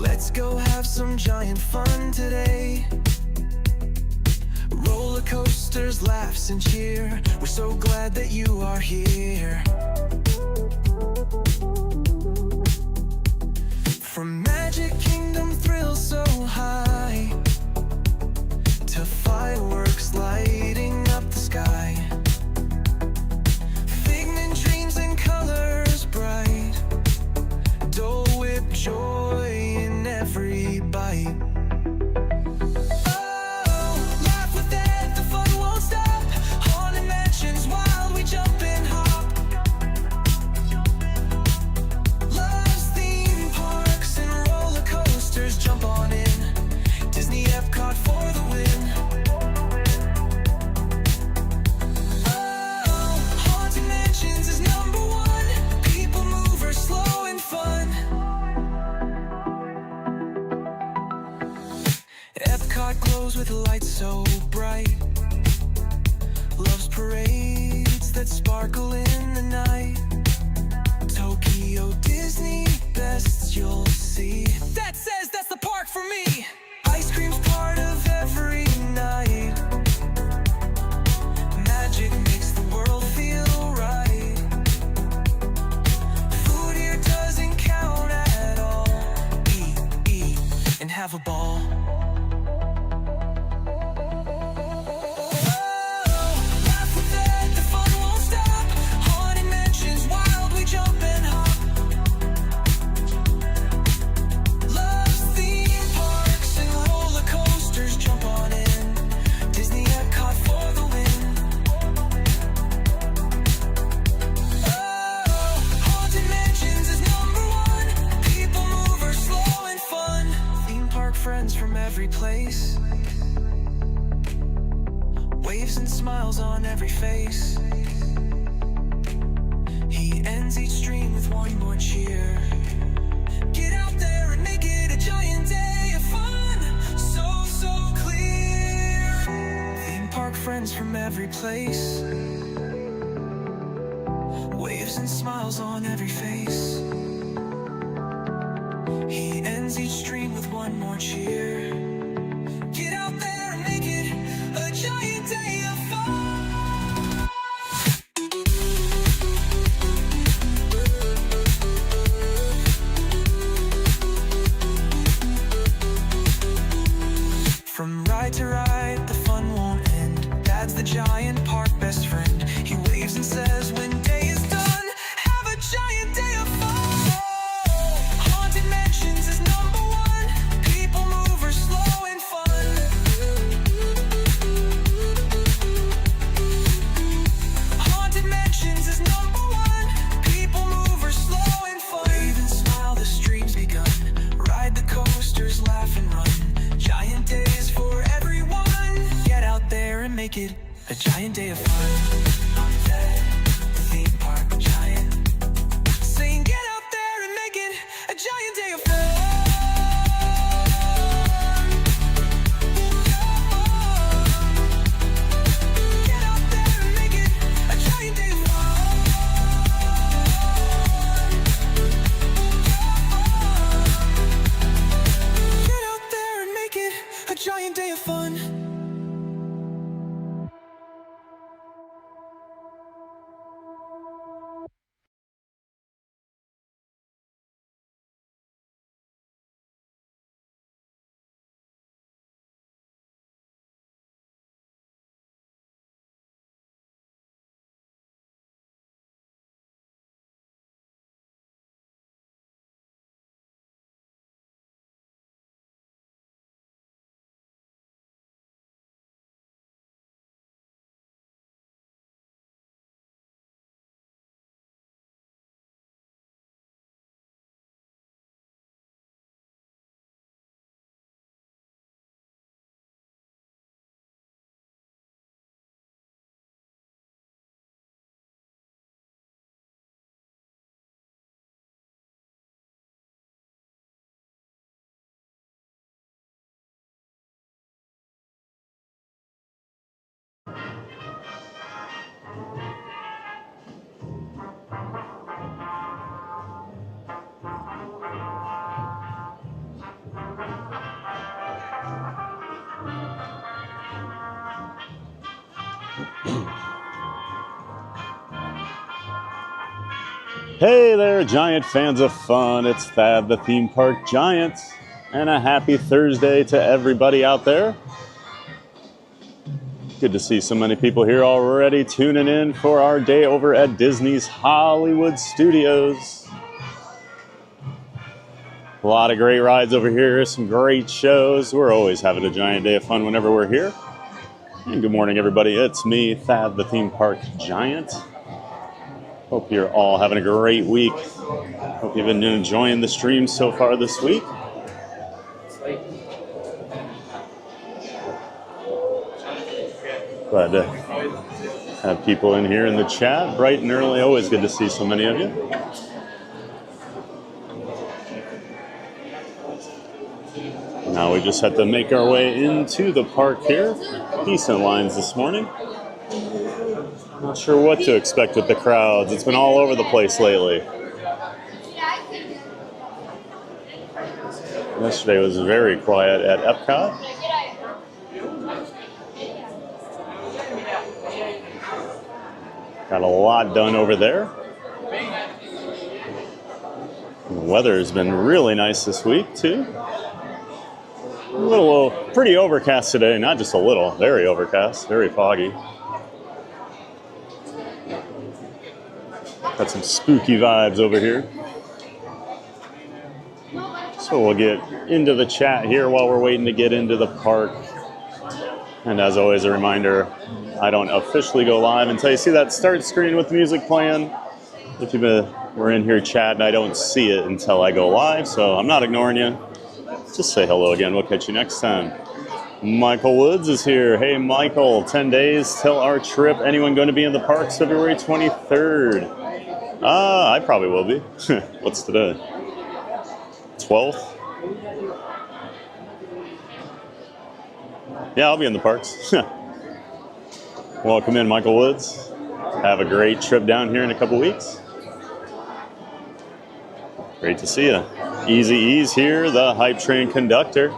Let's go have some giant fun today. Roller coasters, laughs and cheer. We're so glad that you are here. From Magic Kingdom thrills so high to fireworks lighting up the sky, figment dreams and colors bright, Dole Whip joy in every bite. Oh, laugh with it, the fun won't stop. Haunted mansions while we jump and hop. Love's theme parks and roller coasters, jump on in. Disney Epcot for the win. Oh, Haunted Mansions is #1. People mover, slow and fun. Epcot glows with lights so bright. Love's parades that sparkle in the night. Tokyo Disney bests you'll see. That says that's the park for me. Ice cream's part of every night. Magic makes the world feel right. Food here doesn't count at all. Eat, and have a ball. Friends from every place, waves and smiles on every face. He ends each stream with one more cheer. Get out there and make it a giant day of fun. So clear. Theme park friends from every place, waves and smiles on every face. He ends each stream with one more cheer. Get out there and make it a giant day of fun. From ride to ride, the fun won't end. Dad's the giant park best friend. He waves and says when day is done, have a giant day of fun. Haunted Mansions is #1. People mover, slow and fun. Haunted Mansions is #1. People mover, slow and fun. Wave and smile, the stream's begun. Ride the coasters, laugh and run. Giant days for everyone. Get out there and make it a giant day of fun. Theme park giant, saying get out there and make it a giant day of fun. Get out there and make it a giant day of fun. Get out there and make it a giant day of fun. Hey there, Giant fans of fun. It's Thad, the theme park Giant, and a happy Thursday to everybody out there. Good to see so many people here already tuning in for our day over at Disney's Hollywood Studios. A lot of great rides over here, some great shows. We're always having a giant day of fun whenever we're here. And good morning, everybody. It's me, Thad, the theme park Giant. Hope you're all having a great week. Hope you've been enjoying the stream so far this week. Glad to have people in here in the chat bright and early. Always good to see so many of you. Now we just have to make our way into the park here. Decent lines this morning. Not sure what to expect with the crowds. It's been all over the place lately. Yesterday was very quiet at Epcot. Got a lot done over there. The weather has been really nice this week too. Pretty overcast today. Not just a little, very overcast, very foggy. Got some spooky vibes over here. So we'll get into the chat here while we're waiting to get into the park. And as always, a reminder, I don't officially go live until you see that start screen with the music playing. If we're in here chatting, I don't see it until I go live, so I'm not ignoring you. Just say hello again. We'll catch you next time. Michael Woods is here. Hey, Michael, 10 days till our trip. Anyone going to be in the parks February 23rd? I probably will be. What's today? 12th? Yeah, I'll be in the parks. Welcome in, Michael Woods. Have a great trip down here in a couple weeks. Great to see you. Easy E's here, the hype train conductor.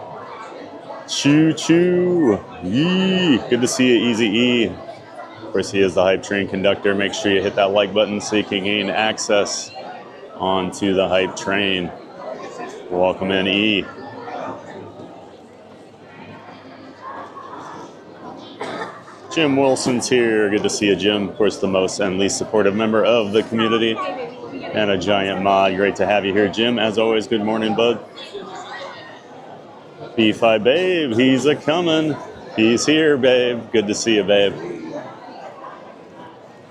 Choo choo. Yee. Good to see you, Easy E. Of course, he is the hype train conductor. Make sure you hit that like button so you can gain access onto the hype train. Welcome in, E. Jim Wilson's here. Good to see you, Jim. Of course, the most and least supportive member of the community and a giant mod. Great to have you here, Jim. As always, good morning, bud. B5 Babe, he's a-comin'. He's here, babe. Good to see you, babe.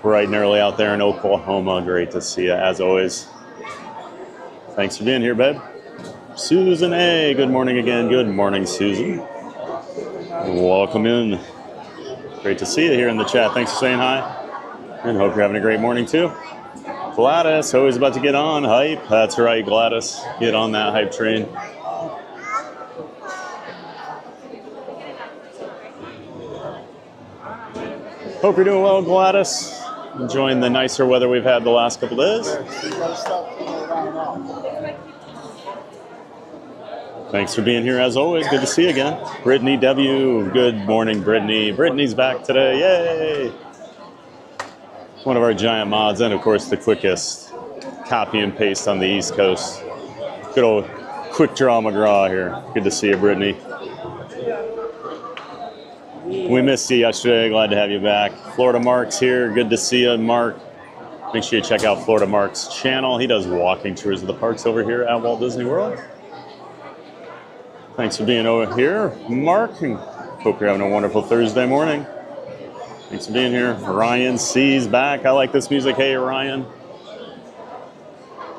Bright and early out there in Oklahoma. Great to see you, as always. Thanks for being here, babe. Susan A, good morning again. Good morning, Susan. Welcome in. Great to see you here in the chat. Thanks for saying hi. And hope you're having a great morning, too. Gladys, always about to get on. Hype. That's right, Gladys. Get on that hype train. Hope you're doing well, Gladys. Enjoying the nicer weather we've had the last couple days. Thanks for being here as always. Good to see you again. Brittany W. Good morning, Brittany. Brittany's back today. Yay! One of our giant mods, and of course the quickest copy and paste on the East Coast. Good old Quick Draw McGraw here. Good to see you, Brittany. We missed you yesterday. Glad to have you back. Florida Mark's here. Good to see you, Mark. Make sure you check out Florida Mark's channel. He does walking tours of the parks over here at Walt Disney World. Thanks for being over here, Mark. And hope you're having a wonderful Thursday morning. Thanks for being here. Ryan C's back. I like this music. Hey, Ryan.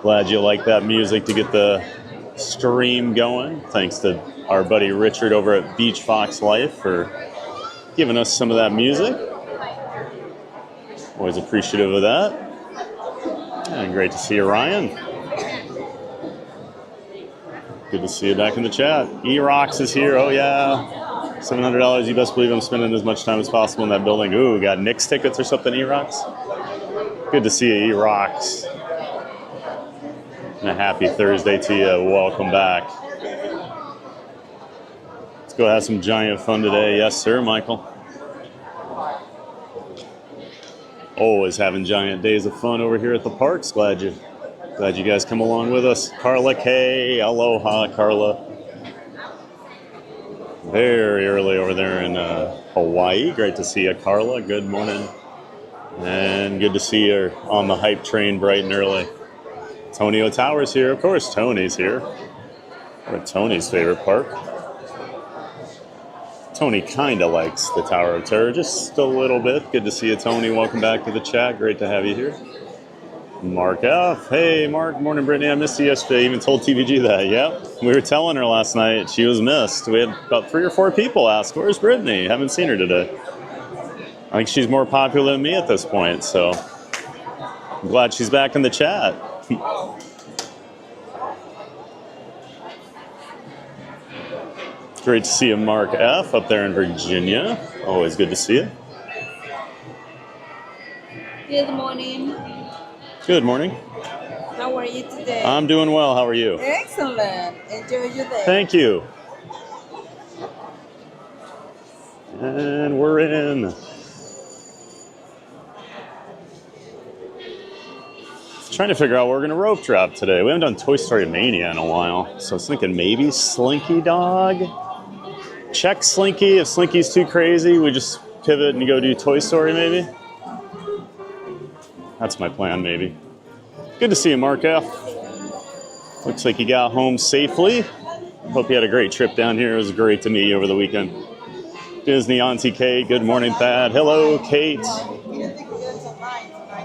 Glad you like that music to get the stream going. Thanks to our buddy Richard over at Beach Fox Life for giving us some of that music. Always appreciative of that. And great to see you, Ryan. Good to see you back in the chat. E-Rocks is here. Oh, yeah. $700. You best believe I'm spending as much time as possible in that building. Ooh, got Nick's tickets or something, E-Rocks? Good to see you, E-Rocks. And a happy Thursday to you. Welcome back. Let's go have some giant fun today. Yes, sir, Michael. Always having giant days of fun over here at the parks. Glad you Glad you guys come along with us. Carla K. Aloha, Carla. Very early over there in Hawaii. Great to see you, Carla. Good morning. And good to see you on the hype train bright and early. Tony O'Tower's here. Of course, Tony's here. What Tony's favorite park. Tony kind of likes the Tower of Terror, just a little bit. Good to see you, Tony. Welcome back to the chat. Great to have you here. Mark F. Hey, Mark. Morning, Brittany. I missed you yesterday. Even told TVG that. Yep. We were telling her last night she was missed. We had about 3 or 4 people ask, where's Brittany? Haven't seen her today. I think she's more popular than me at this point, so I'm glad she's back in the chat. Great to see you, Mark F. up there in Virginia. Always good to see you. Good morning. Good morning. How are you today? I'm doing well. How are you? Excellent. Enjoy your day. Thank you. And we're in. Trying to figure out where we're going to rope drop today. We haven't done Toy Story Mania in a while, so I was thinking maybe Slinky Dog. Check Slinky. If Slinky's too crazy, we just pivot and go do Toy Story maybe. That's my plan maybe. Good to see you, Mark F. Looks like you got home safely. Hope you had a great trip down here. It was great to meet you over the weekend. Disney Auntie Kate. Good morning, Thad. Hello, Kate.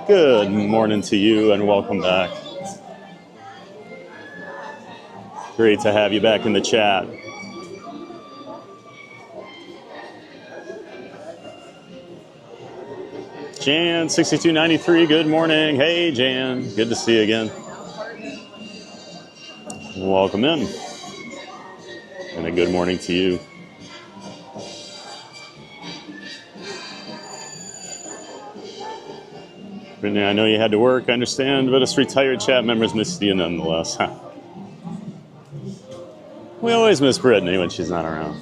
Good morning to you and welcome back. Great to have you back in the chat. Jan 6293, good morning. Hey Jan, good to see you again. Welcome in. And a good morning to you. Brittany, I know you had to work, I understand, but us retired chat members missed you nonetheless. Huh? We always miss Brittany when she's not around.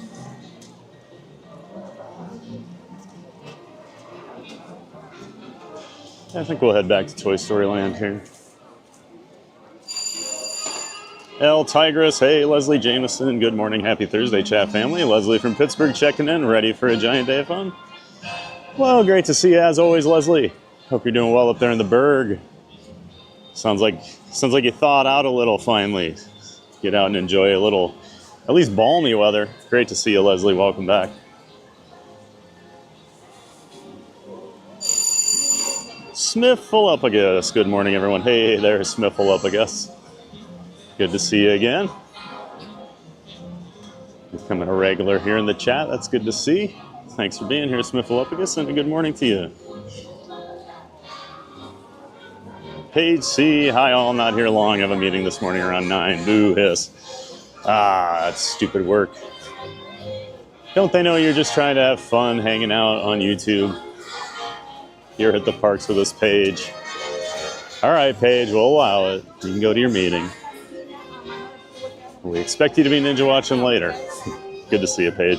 I think we'll head back to Toy Story Land here. L. Tigress, hey, Leslie Jameson, good morning, happy Thursday, chat family. Leslie from Pittsburgh checking in, ready for a giant day of fun. Well, great to see you as always, Leslie. Hope you're doing well up there in the Berg. Sounds like you thawed out a little finally. Get out and enjoy a little, at least balmy weather. Great to see you, Leslie. Welcome back. Smiffleuppagus. Good morning, everyone. Hey there, Smiffleuppagus. Good to see you again. Becoming a regular here in the chat. That's good to see. Thanks for being here, Smiffleuppagus, and a good morning to you. Page C, hi all, not here long. I have a meeting this morning around 9. Boo hiss. Ah, that's stupid work. Don't they know you're just trying to have fun hanging out on YouTube? Here at the parks with us, Paige. All right, Paige, we'll allow it. You can go to your meeting. We expect you to be ninja watching later. Good to see you, Paige.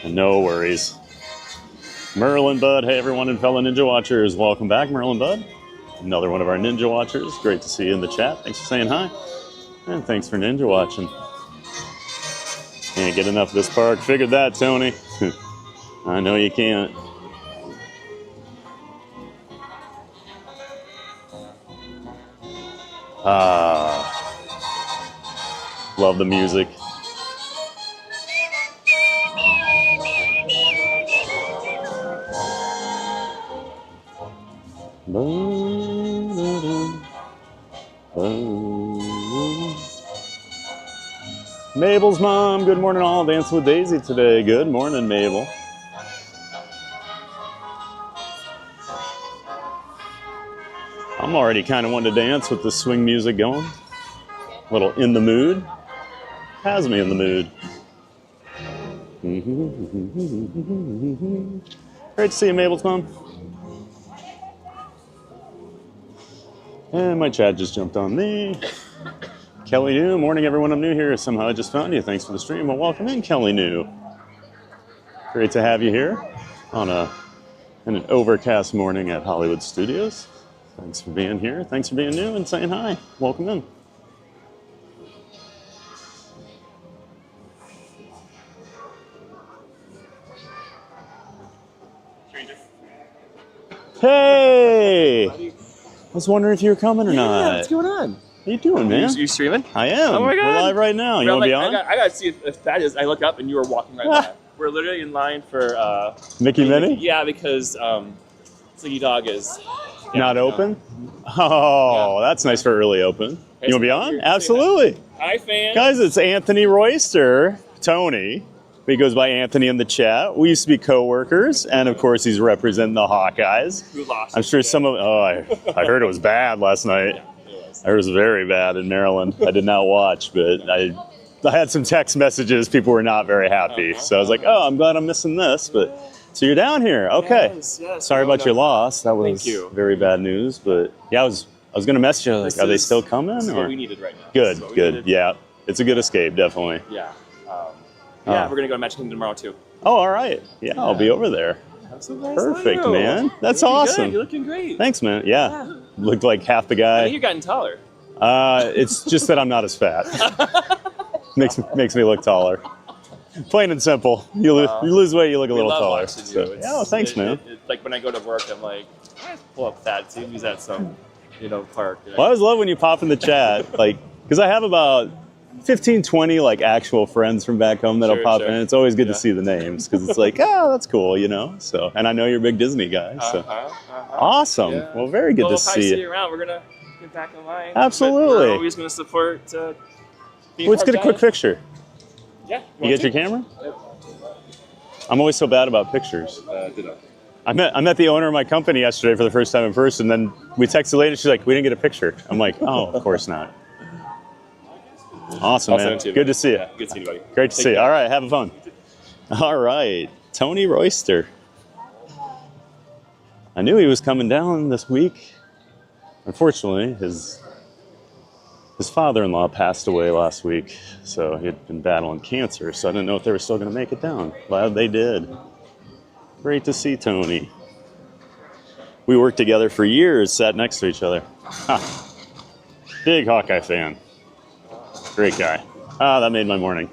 And no worries. Merlin Bud, hey everyone and fellow ninja watchers. Welcome back, Merlin Bud. Another one of our ninja watchers. Great to see you in the chat. Thanks for saying hi. And thanks for ninja watching. Can't get enough of this park. Figured that, Tony. I know you can't. Love the music. Mabel's mom, good morning all. Dancing with Daisy today. Good morning, Mabel. I'm already kind of wanting to dance with the swing music going. A little in the mood. Has me in the mood. Great to see you, Mabel's mom. And my chat just jumped on me. Kelly New, morning everyone, I'm new here. Somehow I just found you. Thanks for the stream. Well, welcome in, Kelly New. Great to have you here on an overcast morning at Hollywood Studios. Thanks for being here. Thanks for being new and saying hi. Welcome in. Hey! I was wondering if you were coming or not. What's going on? How you doing, man? You streaming? I am. Oh my God. We're live right now. You want to be on? I got to see if that is. I look up and you were walking right by. We're literally in line for Mickey Minnie? Yeah, because Slinky Dog is not open? Oh, that's nice for early open. You want to be on? Absolutely. Hi, fans. Guys, it's Anthony Royster, Tony. He goes by Anthony in the chat. We used to be co-workers, and of course, he's representing the Hawkeyes. Who lost? I'm sure some of. Oh, I heard it was bad last night. I heard it was very bad in Maryland. I did not watch, but I had some text messages. People were not very happy, so I was like, "Oh, I'm glad I'm missing this." But so you're down here, okay? Yes. Sorry about your loss. That was Thank you. very bad news, but yeah, I was going to message you. Like, are they still coming? This is or? what we needed right now. Good. Yeah, it's a good escape, definitely. Yeah. We're gonna go to Magic Kingdom tomorrow too. Oh, all right. Yeah, I'll be over there. Perfect, man. That's awesome. You're looking great. Thanks, man. Yeah. Looked like half the I guy. think you've gotten taller. It's just that I'm not as fat. makes me look taller. Plain and simple. You lose weight, you look a little taller. So, yeah, thanks, man. Like when I go to work, I'm like, I pull up fat tubes at some, park. Well, I always love when you pop in the chat, like, because I have about 15, 20 like actual friends from back home that'll pop in. It's always good to see the names because it's like, oh, that's cool, So, and I know you're a big Disney guy. So, awesome. Yeah. Well, very good to see you. Around. We're gonna get back in line. Absolutely. We're always gonna support. Let's get a quick picture. Yeah. You get your camera? Yep. I'm always so bad about pictures. I met the owner of my company yesterday for the first time in person. Then we texted later. She's like, "We didn't get a picture." I'm like, "Oh, of course not." Awesome, man. Good to see you. Yeah, good to see you, buddy. Great to see you. All right, have fun. All right, Tony Royster. I knew he was coming down this week. Unfortunately, his father-in-law passed away last week, so he had been battling cancer, so I didn't know if they were still going to make it down. Glad they did. Great to see Tony. We worked together for years, sat next to each other. Big Hawkeye fan. Great guy. That made my morning.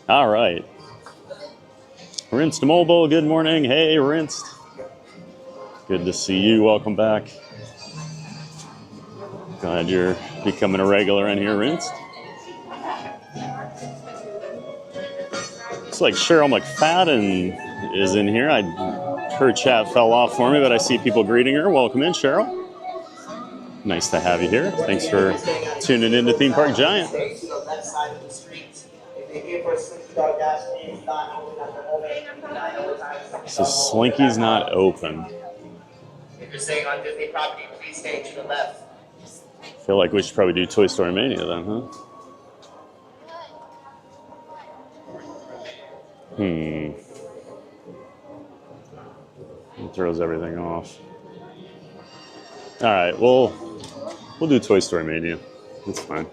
All right. Rinsed Mobile, good morning. Hey, Rinsed. Good to see you. Welcome back. Glad you're becoming a regular in here, Rinsed. Looks like Cheryl McFadden is in here. Her chat fell off for me, but I see people greeting her. Welcome in, Cheryl. Nice to have you here. Thanks for tuning in to Theme Park Giant. So Slinky's not open. If you're staying on Disney property, please stay to the left. I feel like we should probably do Toy Story Mania then, huh? It throws everything off. All right, we'll do Toy Story Mania. That's fine.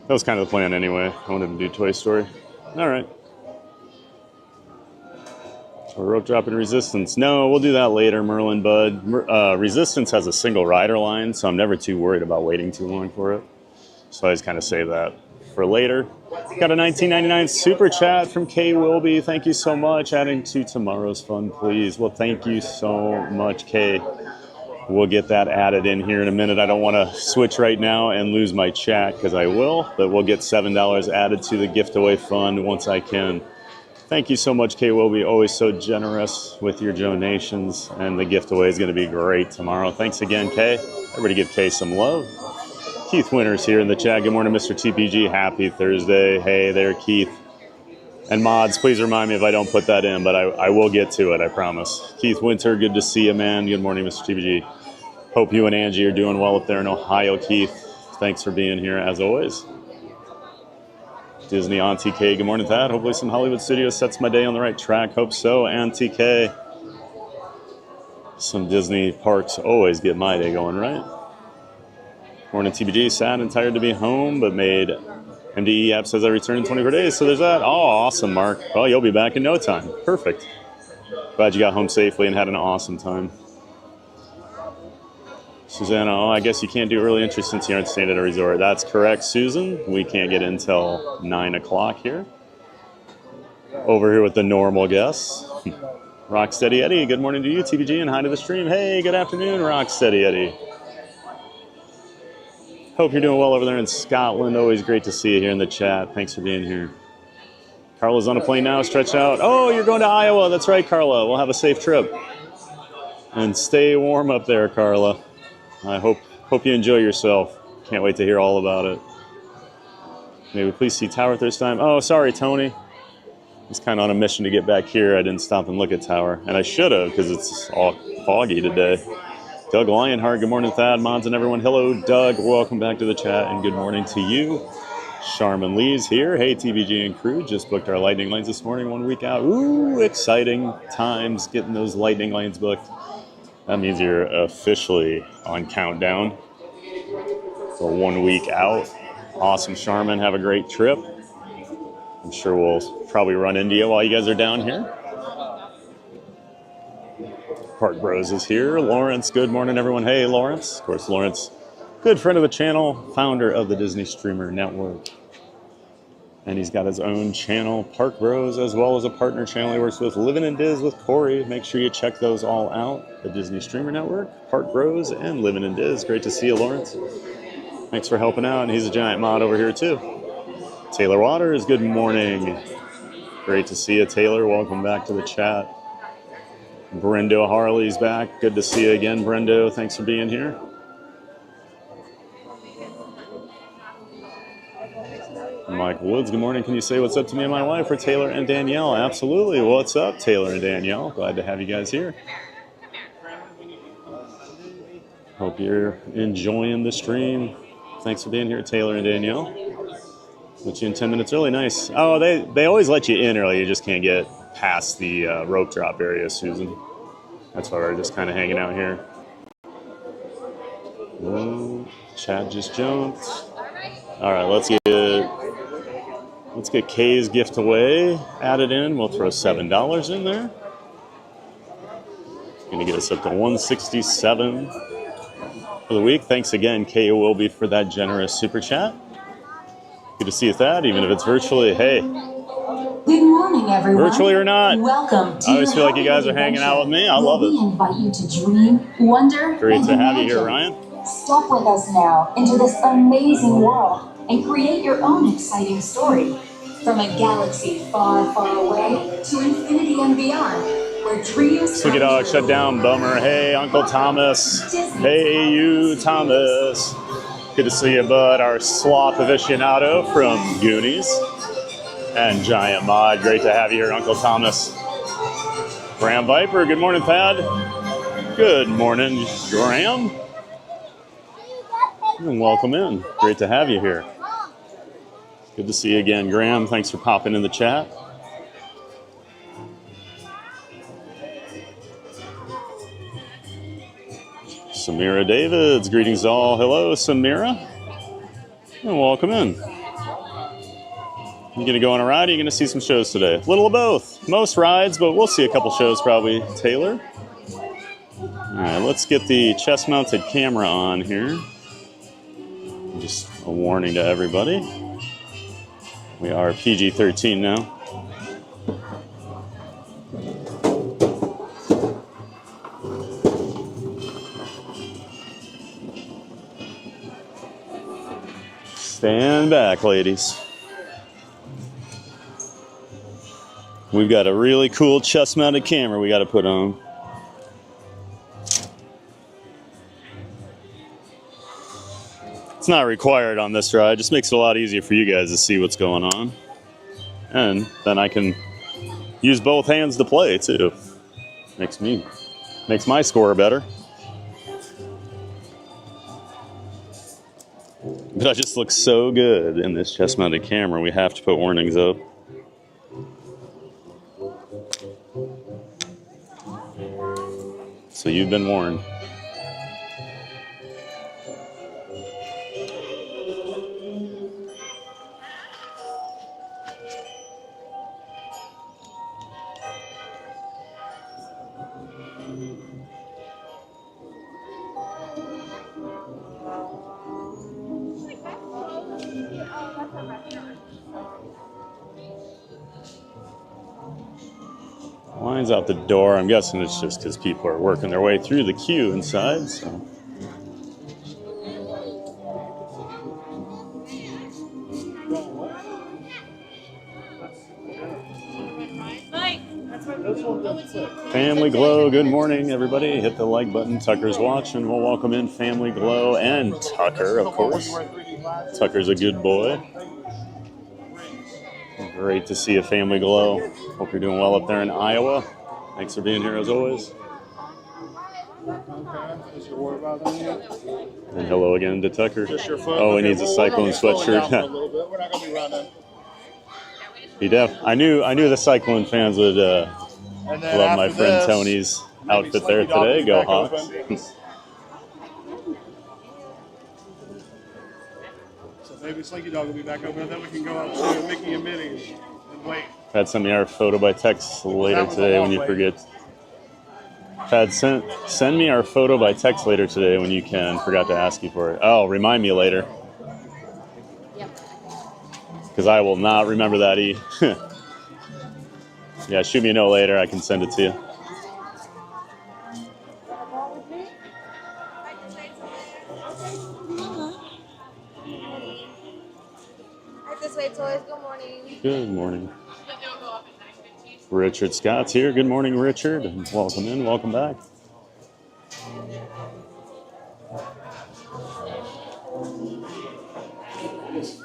That was kind of the plan anyway. I wanted to do Toy Story. All right. So rope drop and Resistance. No, we'll do that later, Merlin Bud. Resistance has a single rider line, so I'm never too worried about waiting too long for it. So I just kind of save that for later. Got a $19.99 super chat from Kay Wilby. Thank you so much. Adding to tomorrow's fun, please. Well, thank you so much, Kay. We'll get that added in here in a minute. I don't want to switch right now and lose my chat because I will, but we'll get $7 added to the gift away fund once I can. Thank you so much, Kay Wilby. Always so generous with your donations, and the gift away is going to be great tomorrow. Thanks again, Kay. Everybody give Kay some love. Keith Winters here in the chat. Good morning, Mr. TPG. Happy Thursday. Hey there, Keith. And mods, please remind me if I don't put that in, but I will get to it, I promise. Keith Winter, good to see you, man. Good morning, Mr. TPG. Hope you and Angie are doing well up there in Ohio, Keith. Thanks for being here, as always. Disney on TK. Good morning, Thad. Hopefully some Hollywood Studios sets my day on the right track. Hope so. And TK. Some Disney parks always get my day going, right? Morning, TBG. Sad and tired to be home, but made MDE app says I return in 24 days. So there's that. Oh, awesome, Mark. Well, you'll be back in no time. Perfect. Glad you got home safely and had an awesome time. Susanna, oh, I guess you can't do early entry since you aren't staying at a resort. That's correct, Susan. We can't get in till 9 o'clock here. Over here with the normal guests. Rocksteady Eddie, good morning to you, TBG, and hi to the stream. Hey, good afternoon, Rocksteady Eddie. Hope you're doing well over there in Scotland. Always great to see you here in the chat. Thanks for being here. Carla's on a plane now, stretched out. Oh, you're going to Iowa. That's right, Carla. We'll have a safe trip. And stay warm up there, Carla. I hope you enjoy yourself. Can't wait to hear all about it. May we please see Tower this time? Oh, sorry, Tony. I was kind of on a mission to get back here. I didn't stop and look at Tower. And I should have, because it's all foggy today. Doug Lionheart, good morning, Thad, Mons, and everyone. Hello, Doug. Welcome back to the chat, and good morning to you. Charmin Lee's here. Hey, TVG and crew. Just booked our lightning lanes this morning, 1 week out. Ooh, exciting times getting those lightning lanes booked. That means you're officially on countdown for 1 week out. Awesome, Charmin. Have a great trip. I'm sure we'll probably run into you while you guys are down here. Park Bros is here. Lawrence, good morning, everyone. Hey, Lawrence. Of course, Lawrence, good friend of the channel, founder of the Disney Streamer Network. And he's got his own channel, Park Bros, as well as a partner channel he works with, Living in Diz with Corey. Make sure you check those all out. The Disney Streamer Network, Park Bros, and Living in Diz. Great to see you, Lawrence. Thanks for helping out. And he's a giant mod over here, too. Taylor Waters, good morning. Great to see you, Taylor. Welcome back to the chat. Brendo Harley's back. Good to see you again, Brendo. Thanks for being here. Mike Woods, good morning. Can you say what's up to me and my wife, or Taylor and Danielle? Absolutely. What's up, Taylor and Danielle? Glad to have you guys here. Hope you're enjoying the stream. Thanks for being here, Taylor and Danielle. Let you in 10 minutes early. Nice. Oh, they always let you in early. You just can't get past the rope drop area, Susan. That's why we're just kind of hanging out here. Whoa, Chad just jumped. All right, let's get Kay's gift away added in. We'll throw $7 in there. Gonna get us up to $167 for the week. Thanks again, Kay Wilby, for that generous super chat. Good to see you, Thad, even if it's virtually. Hey. Good morning, everyone. Virtually or not. Welcome to I always feel like you guys are hanging out with me. I love it. We invite you to dream, wonder, Great to have you imagine. here, Ryan. Step with us now into this amazing world and create your own exciting story. From a galaxy far, far away to infinity and beyond, where dreams Slinky Dog shut down. Bummer. Hey, Uncle Thomas. Hey, you, Thomas. Good to see you, bud. Our sloth aficionado from Goonies and Giant Mod. Great to have you here, Uncle Thomas. Graham Viper. Good morning, Thad. Good morning, Graham. And welcome in. Great to have you here. Good to see you again, Graham. Thanks for popping in the chat. Samira Davids, greetings all. Hello, Samira. And welcome in. You gonna go on a ride, or you gonna see some shows today? A little of both. Most rides, but we'll see a couple shows probably, Taylor. All right, let's get the chest-mounted camera on here. Just a warning to everybody. We are PG-13 now. Stand back, ladies. We've got a really cool chest-mounted camera we got to put on. It's not required on this ride. Just makes it a lot easier for you guys to see what's going on. And then I can use both hands to play too. Makes my score better. But I just look so good in this chest-mounted camera, we have to put warnings up. So you've been warned. Line's out the door. I'm guessing it's just because people are working their way through the queue inside. So. Family Glow, good morning, everybody. Hit the like button. Tucker's watching. We'll welcome in Family Glow and Tucker, of course. Tucker's a good boy. Great to see a Family Glow. Hope you're doing well up there in Iowa. Thanks for being here as always. And hello again to Tucker. Oh, he needs a Cyclone sweatshirt. I knew the Cyclone fans would love my friend Tony's outfit there today. Go Hawks. So maybe Slinky Dog will be back over, and then we can go out to Mickey and Minnie and wait. Had send me our photo by text later today when you forget. Tad, send me our photo by text later today when you can. Forgot to ask you for it. Oh, remind me later. Because I will not remember that, E. Yeah, shoot me a note later. I can send it to you. Good morning. Good morning. Richard Scott's here. Good morning, Richard. Welcome in. Welcome back.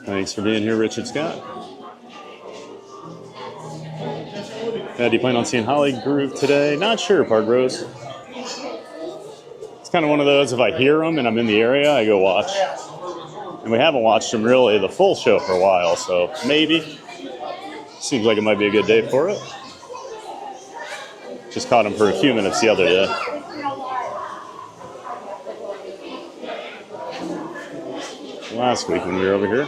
Thanks for being here, Richard Scott. Do you plan on seeing Holly Groove today? Not sure, Park Rose. It's kind of one of those, if I hear them and I'm in the area, I go watch. And we haven't watched them really the full show for a while, so maybe. Seems like it might be a good day for it. Just caught him for a few minutes the other day. Last week when we were over here.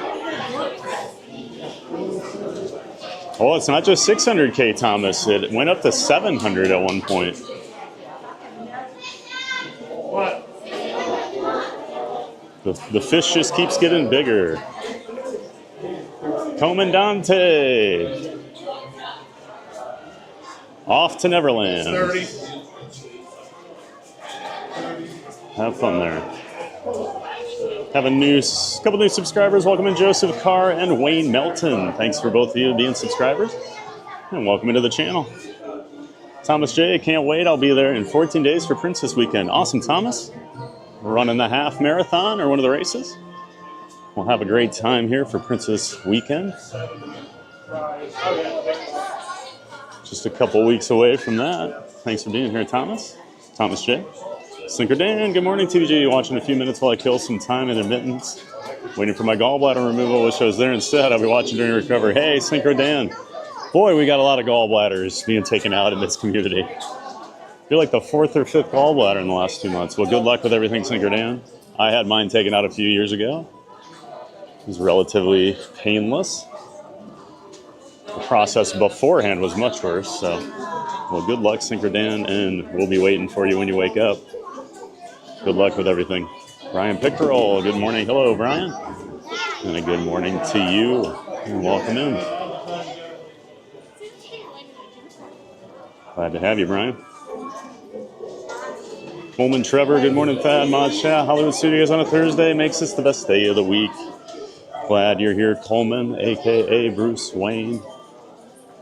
Oh, it's not just 600K, Thomas. It went up to 700 at one point. What? The fish just keeps getting bigger. Comandante. Off to Neverland. 30. Have fun there. Have a couple new subscribers. Welcome in Joseph Carr and Wayne Melton. Thanks for both of you being subscribers. And welcome into the channel. Thomas J, can't wait. I'll be there in 14 days for Princess Weekend. Awesome, Thomas. Running the half marathon or one of the races. We'll have a great time here for Princess Weekend. Just a couple weeks away from that. Thanks for being here, Thomas. Thomas J. Slinker Dan, good morning, TVG. Watching a few minutes while I kill some time intermittence. Waiting for my gallbladder removal. Wish I was there instead. I'll be watching during recovery. Hey, Slinker Dan. Boy, we got a lot of gallbladders being taken out in this community. I feel like the 4th or 5th gallbladder in the last 2 months. Well, good luck with everything, Slinker Dan. I had mine taken out a few years ago. It was relatively painless. The process beforehand was much worse. So, well, good luck, Slinker Dan, and we'll be waiting for you when you wake up. Good luck with everything. Brian Pickerel, good morning. Hello, Brian. And a good morning to you. And welcome in. Glad to have you, Brian. Coleman Trevor, good morning, Thad. Mod Chat, Hollywood Studios on a Thursday makes this the best day of the week. Glad you're here, Coleman, a.k.a. Bruce Wayne.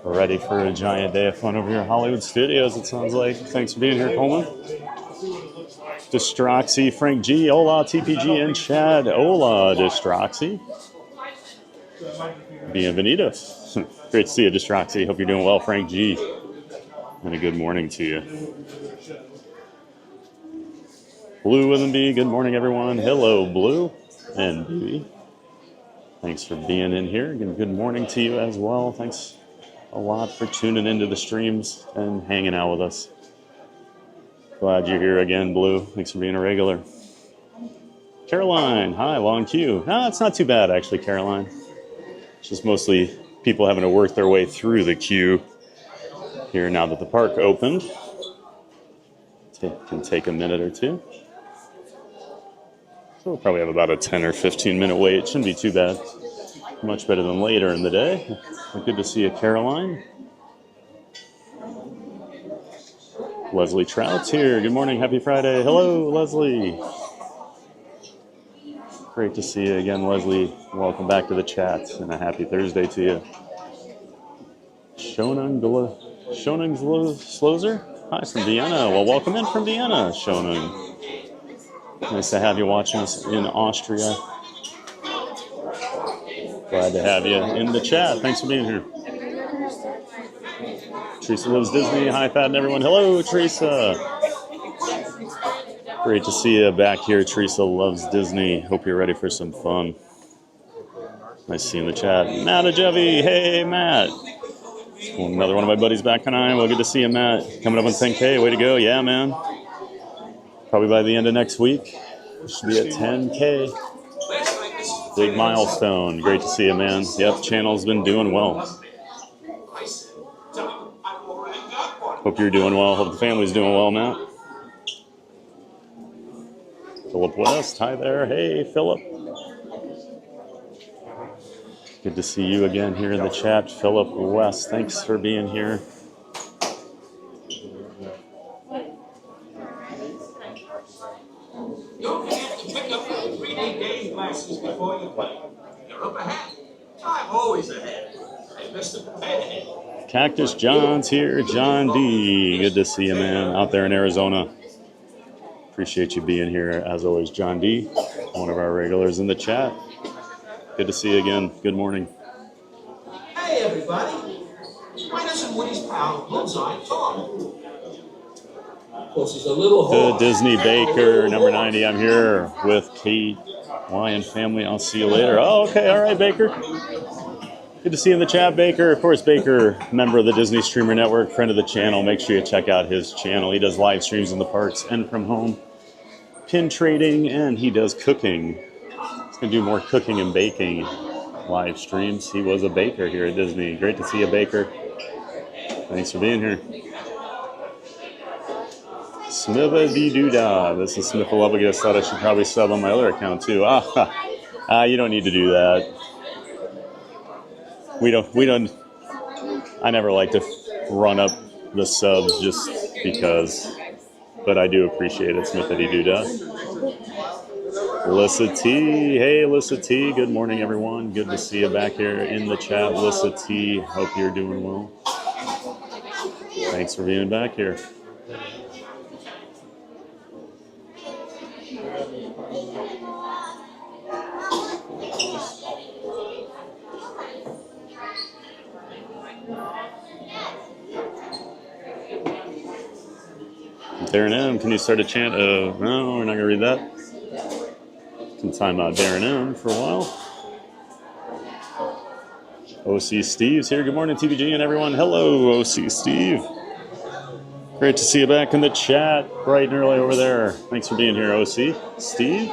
Ready for a giant day of fun over here at Hollywood Studios, it sounds like. Thanks for being here, Coleman. Distroxy, Frank G, hola, TPG, and Chad. Hola, Distroxy. Bienvenidos. Great to see you, Distroxy. Hope you're doing well, Frank G. And a good morning to you. Blue with a B, good morning, everyone. Hello, Blue and B. Thanks for being in here. Again, good morning to you as well. Thanks a lot for tuning into the streams and hanging out with us. Glad you're here again, Blue. Thanks for being a regular. Caroline, hi, long queue. No, it's not too bad, actually, Caroline. It's just mostly people having to work their way through the queue here now that the park opened. Can take a minute or two. So we'll probably have about a 10 or 15 minute wait. It shouldn't be too bad. Much better than later in the day. Good to see you, Caroline. Leslie Trout's here. Good morning. Happy Friday. Hello, Leslie. Great to see you again, Leslie. Welcome back to the chat, and a happy Thursday to you. Shonung Slozer? Hi from Vienna. Well, welcome in from Vienna, Shonung. Nice to have you watching us in Austria. Glad to have you in the chat. Thanks for being here. Teresa Loves Disney. Hi, Fat and everyone. Hello, Teresa. Great to see you back here. Teresa Loves Disney. Hope you're ready for some fun. Nice to see you in the chat. Matt Ajevi. Hey, Matt. Another one of my buddies back on I. Well, good to see you, Matt. Coming up on 10K. Way to go. Yeah, man. Probably by the end of next week. Should be at 10K. Big milestone. Great to see you, man. Yep, channel's been doing well. Hope you're doing well. Hope the family's doing well, Matt. Philip West. Hi there. Hey, Philip. Good to see you again here in the chat. Philip West, thanks for being here. Don't forget to pick up your 3D game glasses before you play. You're up ahead. I'm always ahead. I missed a bad. Cactus John's here. John D. Good to see you, man, out there in Arizona. Appreciate you being here, as always, John D. One of our regulars in the chat. Good to see you again. Good morning. Hey, everybody. Why doesn't Woody's pal Bullseye talk? Because he's a little The Disney Baker, number 90. I'm here with Kate, and family. I'll see you later. Oh, okay. All right, Baker. Good to see you in the chat, Baker. Of course, Baker, member of the Disney Streamer Network, friend of the channel. Make sure you check out his channel. He does live streams in the parks and from home, pin trading, and he does cooking. He's going to do more cooking and baking live streams. He was a baker here at Disney. Great to see you, Baker. Thanks for being here. Smitha-dee-doo-dah. This is Smitha. I guess thought I should probably sub on my other account too. You don't need to do that. We don't. I never like to run up the subs just because, but I do appreciate it. Smitha-dee-doo-dah. Alyssa T. Hey, Alyssa T. Good morning, everyone. Good to see you back here in the chat. Alyssa T. Hope you're doing well. Thanks for being back here. Darren M, can you start a chant? No, we're not going to read that. Can time out Darren M for a while. OC Steve's here. Good morning, TVG and everyone. Hello, OC Steve. Great to see you back in the chat bright and early over there. Thanks for being here, OC Steve.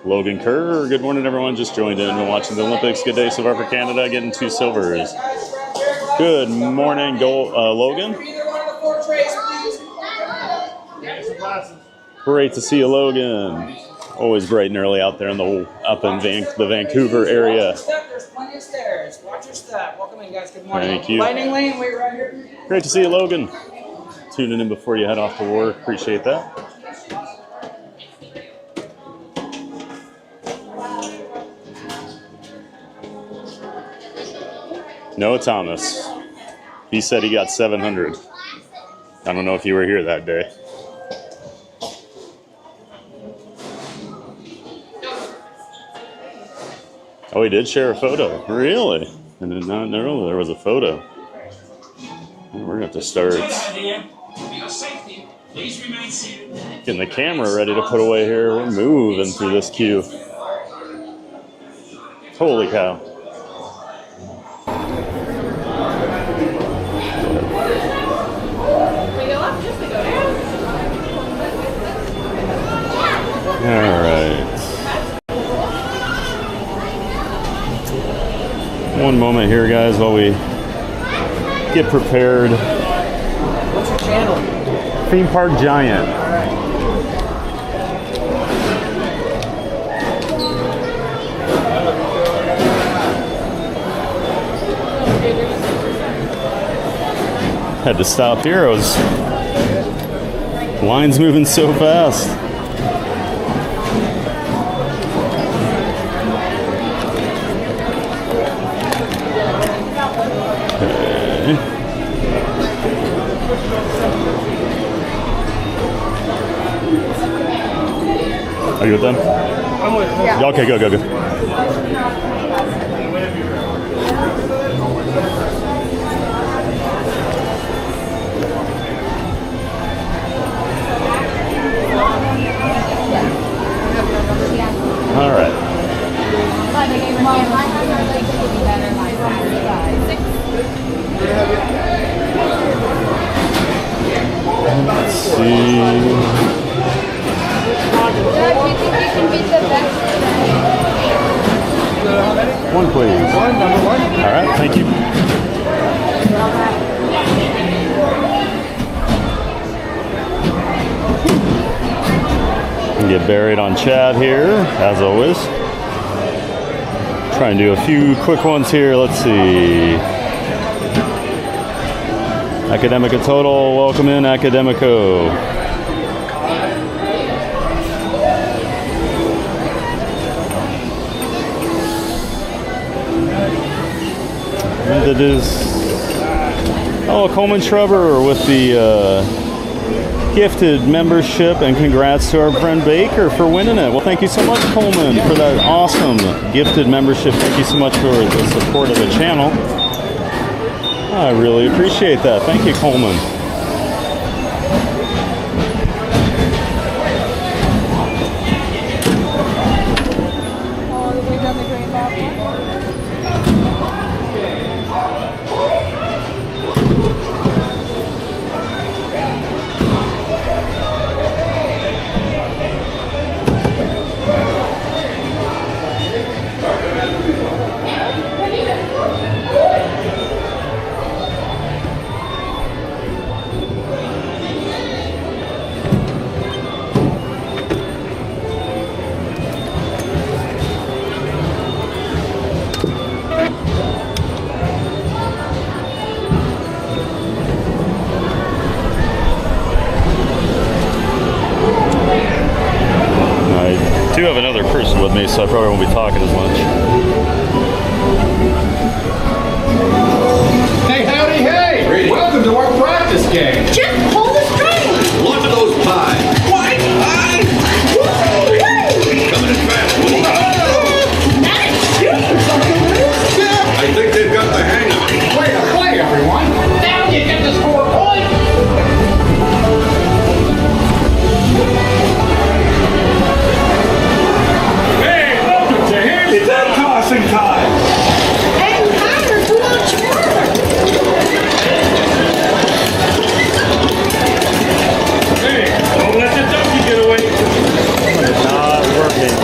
Logan Kerr. Good morning, everyone. Just joined in and watching the Olympics. Good day so far for Canada, getting 2 silvers. Good morning, Logan. Great to see you, Logan. Always bright and early out there in the the Vancouver area. There's plenty of stairs. Watch your step. Welcome in, guys. Good morning. Thank you. Lightning Lane, wait right here. Great to see you, Logan. Tuning in before you head off to work. Appreciate that. Noah Thomas. He said he got 700. I don't know if you were here that day. Oh, he did share a photo. Really? I did not know there was a photo. We're going to have to start getting the camera ready to put away here. We're moving through this queue. Holy cow. All right. One moment here, guys, while we get prepared. What's your channel? Theme Park Giant. Had to stop here. Line's moving so fast. Okay. Are you with them? I'm with you. Yeah. Okay, go. All right. Let's see. One, please. One, number one. All right, thank you. And get buried on chat here, as always. Try and do a few quick ones here. Let's see. Academica Total, welcome in, Academico. And it is, Coleman Trevor with the gifted membership, and congrats to our friend Baker for winning it. Well, thank you so much, Coleman, for that awesome gifted membership. Thank you so much for the support of the channel. I really appreciate that. Thank you, Coleman. I do have another person with me, so I probably won't be talking as much. Hey, howdy, hey! Welcome to our practice game. Just pull the string. Look at those pies. What? Pies? Coming in fast. I think they've got the hang of it. Way to play, everyone. Now you get to score a point. Hey, welcome to Handy Dead Tossing Time. And Connor, too much more. Hey, don't let the donkey get away. Not working.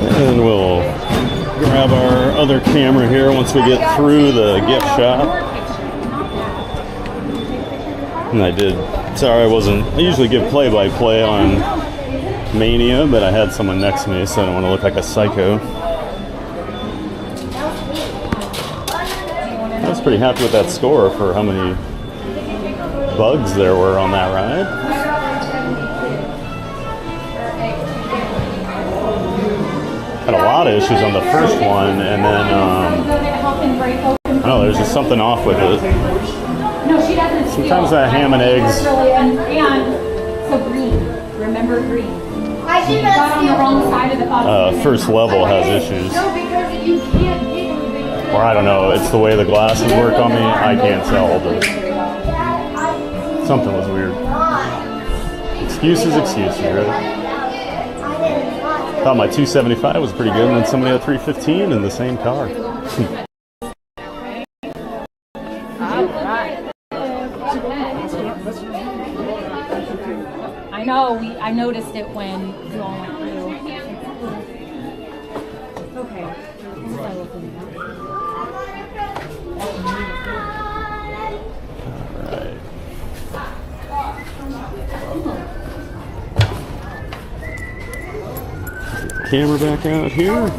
And we'll grab our other camera here once we get through the gift shop. And I usually give play-by-play on Mania, but I had someone next to me, so I don't want to look like a psycho. I was pretty happy with that score for how many bugs there were on that ride. Had a lot of issues on the first one, and then I don't know, there's just something off with it. Sometimes that ham and eggs. And so green. Remember green. I should got on the wrong side of the bus. First level has issues. Or I don't know, it's the way the glasses work on me. I can't tell, but something was weird. Excuses, right? Thought my 275 was pretty good, and then somebody had 315 in the same car. I noticed it when you all went through. Okay. Alright. Camera back out here.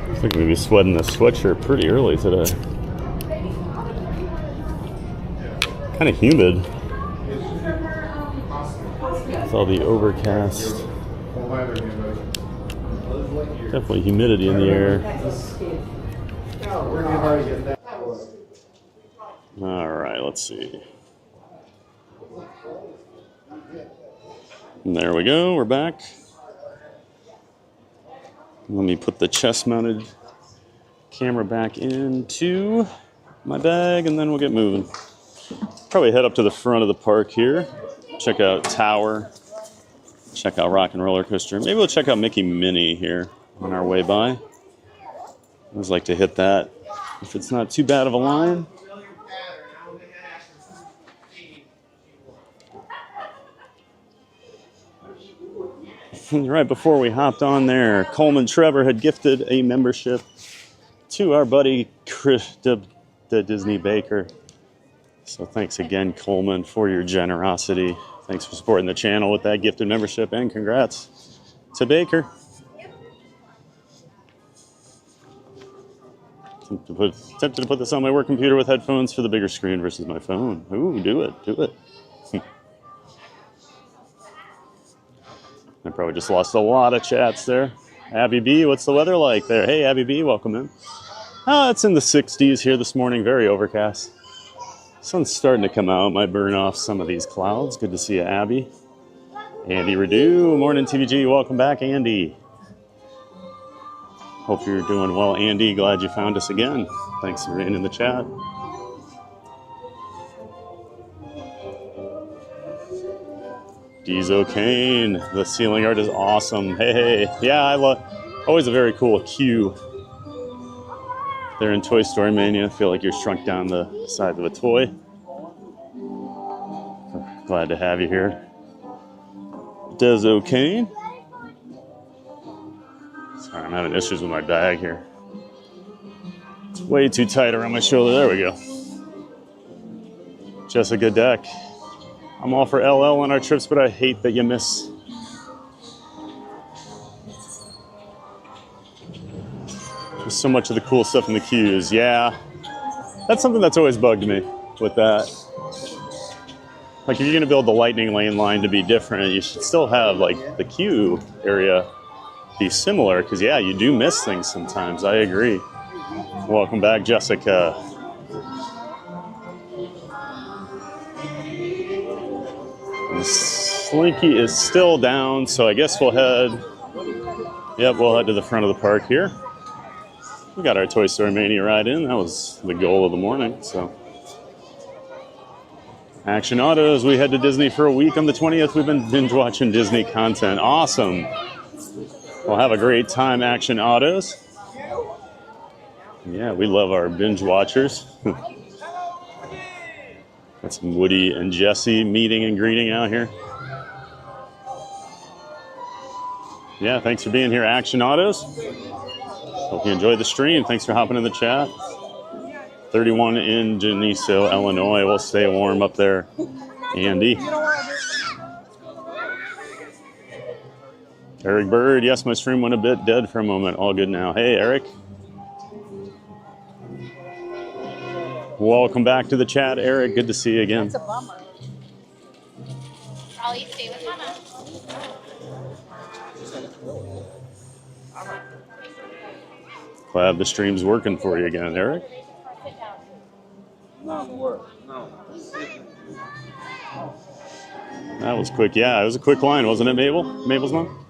I think we'll be sweating the sweatshirt pretty early today. Kind of humid. With all the overcast. Definitely humidity in the air. All right, let's see. And there we go, we're back. Let me put the chest-mounted camera back into my bag, and then we'll get moving. Probably head up to the front of the park here. Check out Tower. Check out Rock and Roller Coaster. Maybe we'll check out Mickey Minnie here on our way by. I always like to hit that if it's not too bad of a line. Right before we hopped on there, Coleman Trevor had gifted a membership to our buddy Chris, the Disney Baker. So thanks again, Coleman, for your generosity. Thanks for supporting the channel with that gifted membership, and congrats to Baker. Tempted to put this on my work computer with headphones for the bigger screen versus my phone. Ooh, do it. I probably just lost a lot of chats there. Abby B, what's the weather like there? Hey, Abby B, welcome in. It's in the 60s here this morning, very overcast. Sun's starting to come out, might burn off some of these clouds. Good to see you, Abby. Andy Redu, morning TVG, welcome back, Andy. Hope you're doing well, Andy. Glad you found us again. Thanks for being in the chat. Diesel Kane, the ceiling art is awesome. Hey. Yeah, I love, always a very cool queue. They're in Toy Story Mania. I feel like you're shrunk down the size of a toy. Glad to have you here. Des O'Kane. Sorry, I'm having issues with my bag here. It's way too tight around my shoulder. There we go. Jessica Deck. I'm all for LL on our trips, but I hate that you miss. There's so much of the cool stuff in the queues. Yeah, that's something that's always bugged me with that. Like, if you're gonna build the lightning lane line to be different, you should still have like the queue area be similar, because yeah, you do miss things sometimes. I agree. Welcome back, Jessica. And Slinky is still down, so I guess we'll head. Yep, we'll head to the front of the park here. We got our Toy Story Mania ride in. That was the goal of the morning. So, Action Autos. We head to Disney for a week on the 20th. We've been binge watching Disney content. Awesome. We'll have a great time, Action Autos. Yeah, we love our binge watchers. Got some Woody and Jesse meeting and greeting out here. Yeah, thanks for being here, Action Autos. Hope you enjoyed the stream. Thanks for hopping in the chat. 31 in Geneseo, Illinois. We'll stay warm up there. Andy. Eric Bird. Yes, my stream went a bit dead for a moment. All good now. Hey, Eric. Welcome back to the chat, Eric. Good to see you again. It's a bummer. Ollie, stay with Mama. Glad the stream's working for you again, Eric. No. That was quick. Yeah, it was a quick line, wasn't it, Mabel? Mabel's mom?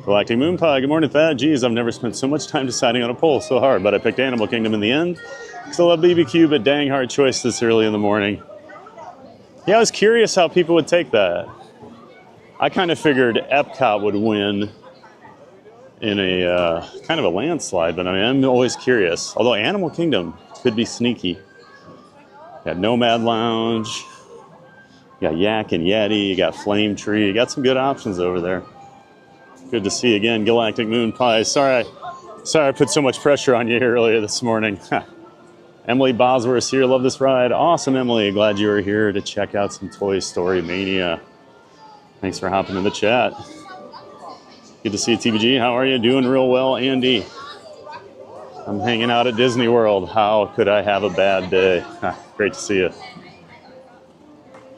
Galactic Moon Pie. Good morning, Thad. Geez, I've never spent so much time deciding on a poll so hard, but I picked Animal Kingdom in the end. Still love BBQ, but dang hard choice this early in the morning. Yeah, I was curious how people would take that. I kind of figured Epcot would win in a kind of a landslide, but I mean, I'm always curious. Although Animal Kingdom could be sneaky. You got Nomad Lounge, you got Yak and Yeti, you got Flame Tree, you got some good options over there. Good to see you again, Galactic Moon Pie. Sorry I put so much pressure on you here earlier this morning. Emily Bosworth here, love this ride. Awesome, Emily, glad you were here to check out some Toy Story Mania. Thanks for hopping in the chat. Good to see you, TBG. How are you? Doing real well, Andy. I'm hanging out at Disney World. How could I have a bad day? Great to see you.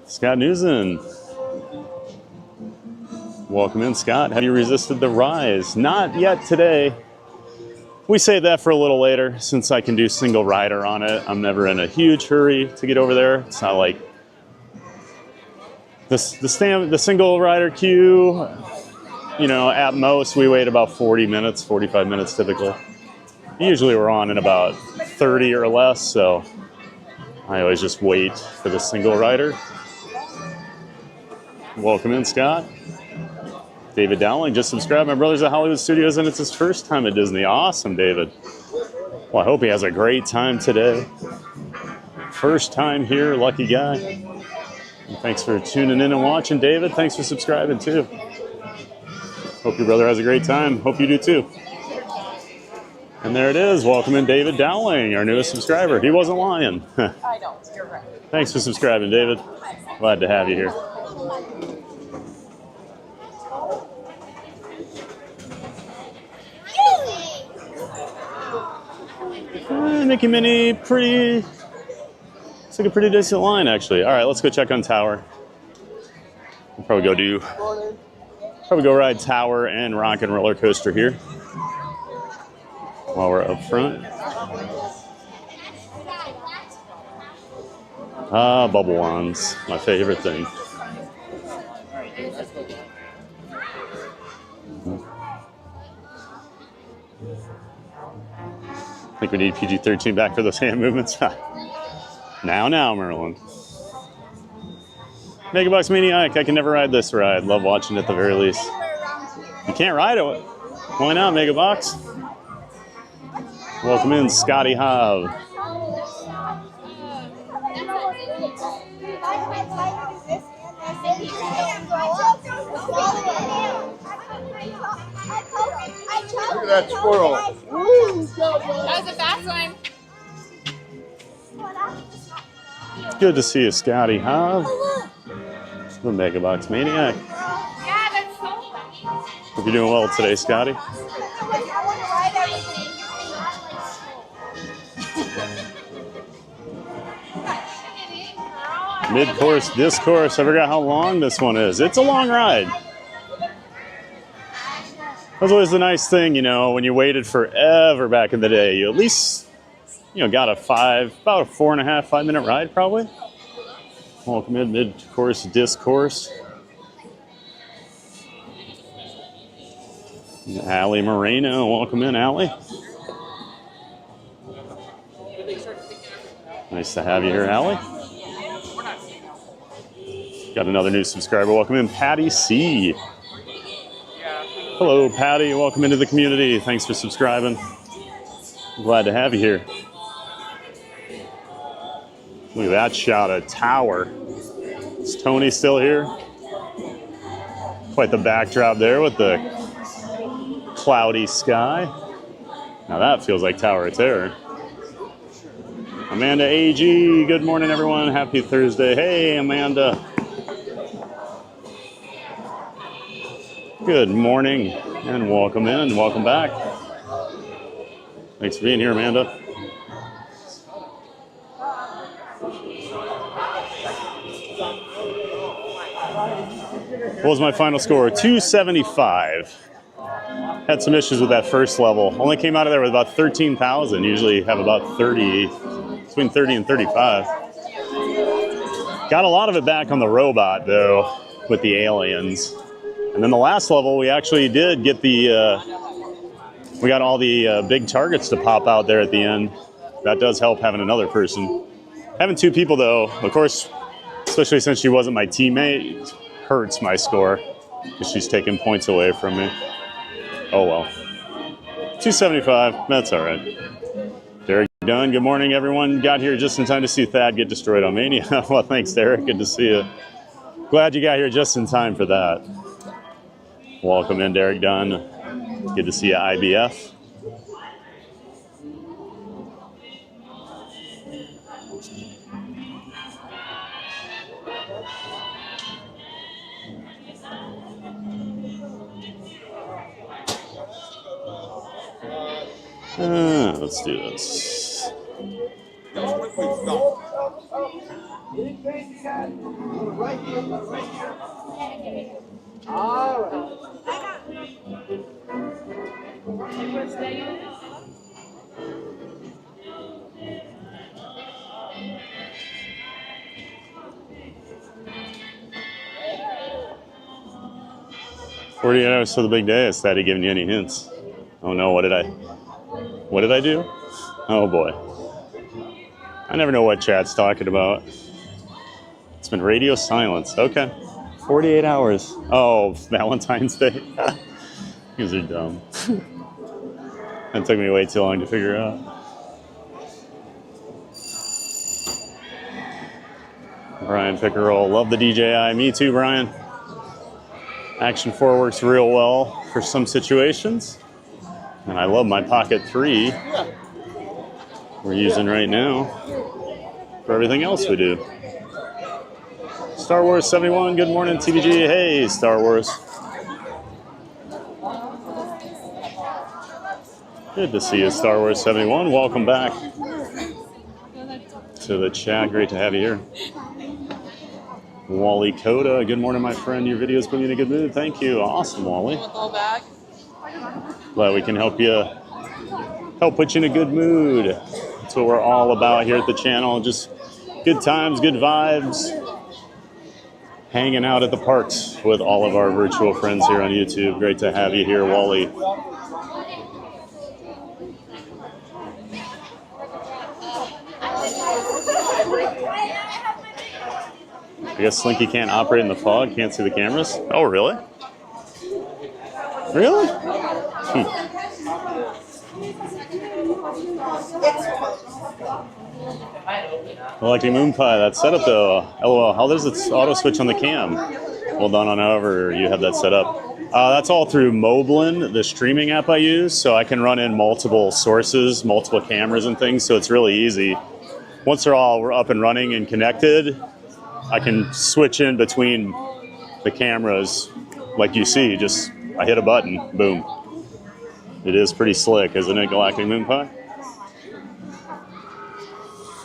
Scott Newson. Welcome in, Scott. Have you resisted the rise? Not yet today. We save that for a little later since I can do single rider on it. I'm never in a huge hurry to get over there. It's not like the single rider queue. You know, at most we wait about 40 minutes, 45 minutes typically. Usually we're on in about 30 or less, so I always just wait for the single rider. Welcome in, Scott. David Dowling just subscribed. My brother's at Hollywood Studios and it's his first time at Disney. Awesome, David. Well, I hope he has a great time today. First time here, lucky guy. And thanks for tuning in and watching, David. Thanks for subscribing too. Hope your brother has a great time. Hope you do too. And there it is. Welcome in, David Dowling, our newest subscriber. He wasn't lying. I know, you're right. Thanks for subscribing, David. Glad to have you here. Mickey Minnie, it's like a pretty decent line, actually. All right, let's go check on Tower. We'll probably go ride Tower and Rock and Roller Coaster here while we're up front. Bubble wands, my favorite thing. I think we need PG-13 back for those hand movements. Now, Merlin. Megabox Maniac, I can never ride this ride. Love watching it at the very least. You can't ride it. Why not, Megabox? Welcome in, Scotty Hobb. Look at that squirrel. That was a fast one. Good to see you, Scotty Hobb. The Megabox Maniac. Yeah, that's so funny. Hope you're doing well today, Scotty. Mid-course discourse. I forgot how long this one is. It's a long ride. That's always the nice thing, you know, when you waited forever back in the day. You at least, you know, got about a 4.5, 5 minute ride probably. Welcome in, mid-course discourse. Allie Moreno, welcome in, Allie. Nice to have you here, Allie. Got another new subscriber. Welcome in, Patty C. Hello, Patty. Welcome into the community. Thanks for subscribing. Glad to have you here. Look at that shot of tower. Is Tony still here? Quite the backdrop there with the cloudy sky. Now that feels like Tower of Terror. Amanda AG, good morning everyone. Happy Thursday. Hey, Amanda. Good morning and welcome in, welcome back. Thanks for being here, Amanda. What was my final score? 275. Had some issues with that first level. Only came out of there with about 13,000. Usually have about 30, between 30 and 35. Got a lot of it back on the robot though, with the aliens. And then the last level, we actually did get the, we got all the big targets to pop out there at the end. That does help having another person. Having two people though, of course, especially since she wasn't my teammate, hurts my score because she's taking points away from me. Oh well. 275, that's all right. Derek Dunn, good morning everyone. Got here just in time to see Thad get destroyed on Mania. Well, thanks Derek, good to see you. Glad you got here just in time for that. Welcome in, Derek Dunn. Good to see you, IBF. Let's do this. $48 for the big day. Is Thaddy giving you any hints? Oh no, what did I do? Oh boy. I never know what chat's talking about. It's been radio silence. Okay. 48 hours. Oh, Valentine's Day. You guys are dumb. That took me way too long to figure out. Brian Pickerel, love the DJI. Me too, Brian. Action 4 works real well for some situations. And I love my Pocket 3 we're using right now for everything else we do. Star Wars 71, good morning, TBG. Hey, Star Wars. Good to see you, Star Wars 71. Welcome back to the chat. Great to have you here. Wally Coda, good morning, my friend. Your videos put me in a good mood. Thank you. Awesome, Wally. Glad we can help put you in a good mood. That's what we're all about here at the channel. Just good times, good vibes. Hanging out at the parks with all of our virtual friends here on YouTube. Great to have you here, Wally. I guess Slinky can't operate in the fog, can't see the cameras. Oh, really? Really? Collecting Moon Pie, that setup though. LOL, how does it auto switch on the cam? Well done on however you have that set up. That's all through Moblin, the streaming app I use, so I can run in multiple sources, multiple cameras and things, so it's really easy. Once they're all up and running and connected, I can switch in between the cameras like you see, just I hit a button, boom. It is pretty slick, isn't it, Galactic Moon Pie?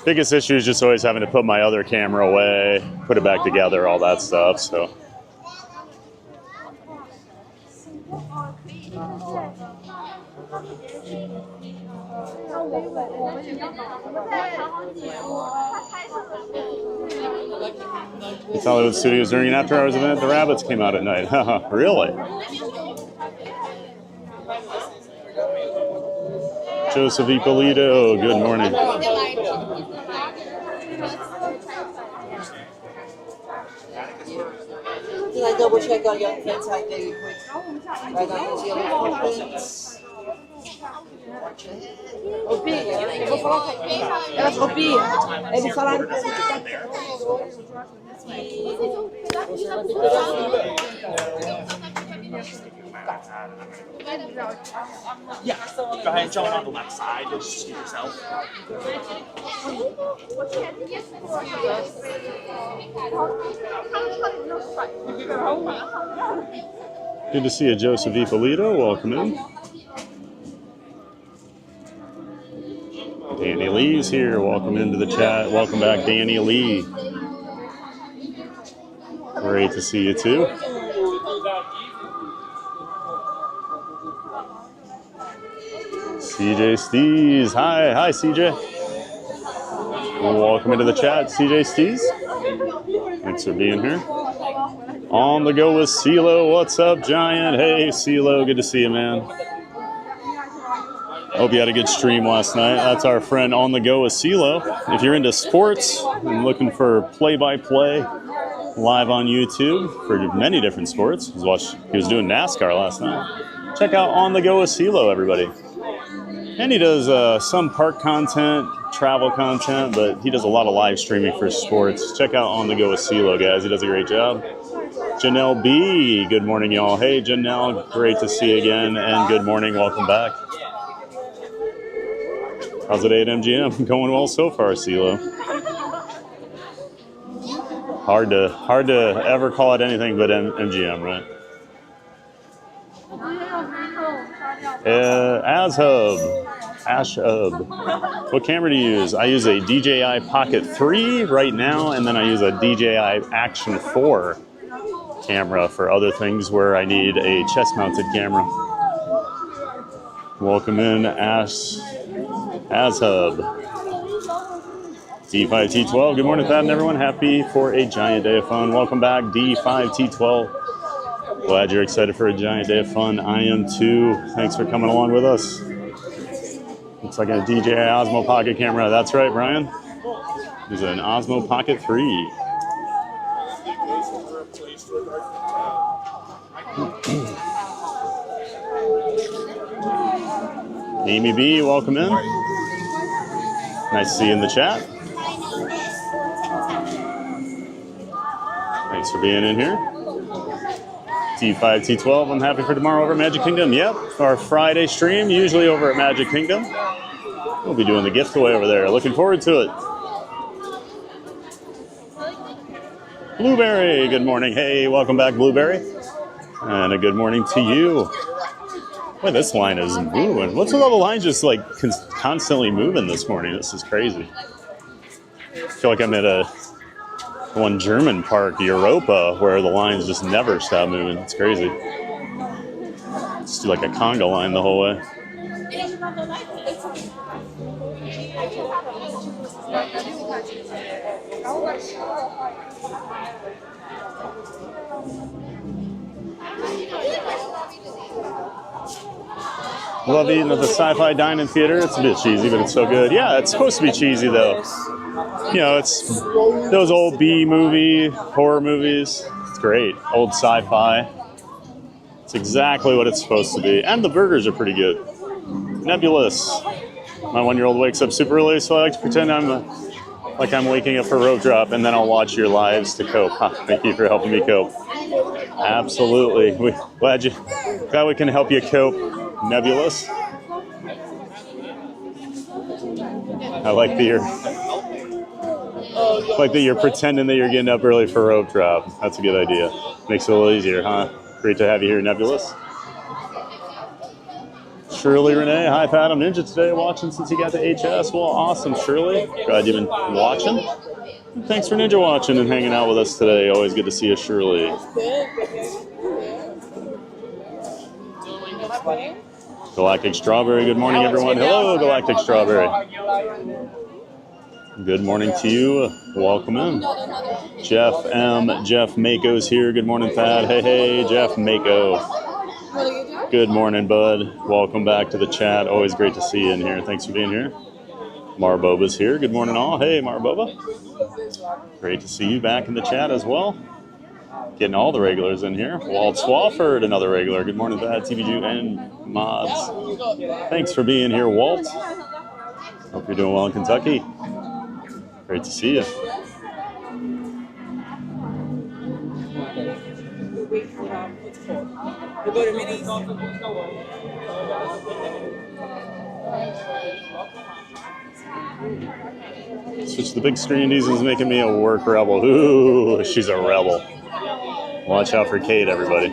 Biggest issue is just always having to put my other camera away, put it back together, all that stuff, so. It's Hollywood Studios during an after-hours event. The rabbits came out at night. Really? Joseph Ippolito, good morning. Can I double check on your kids ID quick? Right on those yellow footprints. Opi, eu vou falar com ela. Opi, eu vou falar com Yeah. Go ahead and jump on the left side. Just shoot yourself. Good to see you, Joseph Ippolito. Welcome in. Danny Lee's here. Welcome into the chat. Welcome back, Danny Lee. Great to see you too. CJ Stees. Hi CJ. Welcome into the chat, CJ Stees. Thanks for being here. On the go with CeeLo. What's up, Giant? Hey, CeeLo. Good to see you, man. Hope you had a good stream last night. That's our friend On the Go with CeeLo. If you're into sports and looking for play-by-play live on YouTube for many different sports, he was doing NASCAR last night. Check out On the Go with CeeLo, everybody. And he does some park content, travel content, but he does a lot of live streaming for sports. Check out On the Go with CeeLo, guys. He does a great job. Janelle B, good morning, y'all. Hey, Janelle, great to see you again, and good morning. Welcome back. How's the day at MGM? Going well so far, CeeLo. Hard to ever call it anything but MGM, right? Ashub. What camera do you use? I use a DJI Pocket 3 right now, and then I use a DJI Action 4 camera for other things where I need a chest-mounted camera. Welcome in, Ashub. D5T12. Good morning, Thad and everyone. Happy for a giant day of fun. Welcome back, D5T12. Glad you're excited for a giant day of fun. I am too. Thanks for coming along with us. Looks like a DJI Osmo Pocket camera. That's right, Brian. This is an Osmo Pocket 3. Amy B, welcome in. Nice to see you in the chat. Thanks for being in here. T5, T12, I'm happy for tomorrow over at Magic Kingdom. Yep, our Friday stream, usually over at Magic Kingdom. We'll be doing the gift away over there. Looking forward to it. Blueberry, good morning. Hey, welcome back, Blueberry. And a good morning to you. Boy, this line is moving. What's with all the lines just like constantly moving this morning? This is crazy. I feel like I'm at one German park, Europa, where the lines just never stop moving. It's crazy. Just do like a conga line the whole way. Love eating at the Sci-Fi Dine-In Theater. It's a bit cheesy, but it's so good. Yeah, it's supposed to be cheesy, though. You know, it's those old B-movie horror movies. It's great. Old sci-fi. It's exactly what it's supposed to be. And the burgers are pretty good. Nebulous. My 1-year-old wakes up super early, so I like to pretend I'm waking up for rope drop, and then I'll watch your lives to cope. Thank you for helping me cope. Absolutely. Glad we can help you cope. Nebulous. I like that you're pretending that you're getting up early for rope drop. That's a good idea. Makes it a little easier, huh? Great to have you here, Nebulous. Shirley Renee, hi Pat, I'm Ninja today, watching since you got to HS. Well, awesome, Shirley. Glad you've been watching. Thanks for Ninja watching and hanging out with us today. Always good to see you, Shirley. Galactic Strawberry, good morning, everyone. Hello, Galactic Strawberry. Good morning to you. Welcome in. Jeff M. Jeff Mako's here. Good morning, Thad. Hey, Jeff Mako. Good morning, bud. Welcome back to the chat. Always great to see you in here. Thanks for being here. Marboba's here. Good morning, all. Hey, Marboba. Great to see you back in the chat as well. Getting all the regulars in here. Walt Swafford, another regular. Good morning, Bad TVG and mods. Thanks for being here, Walt. Hope you're doing well in Kentucky. Great to see you. Switch to the big screen. Diesel's making me a work rebel. Ooh, she's a rebel. Watch out for Kate, everybody.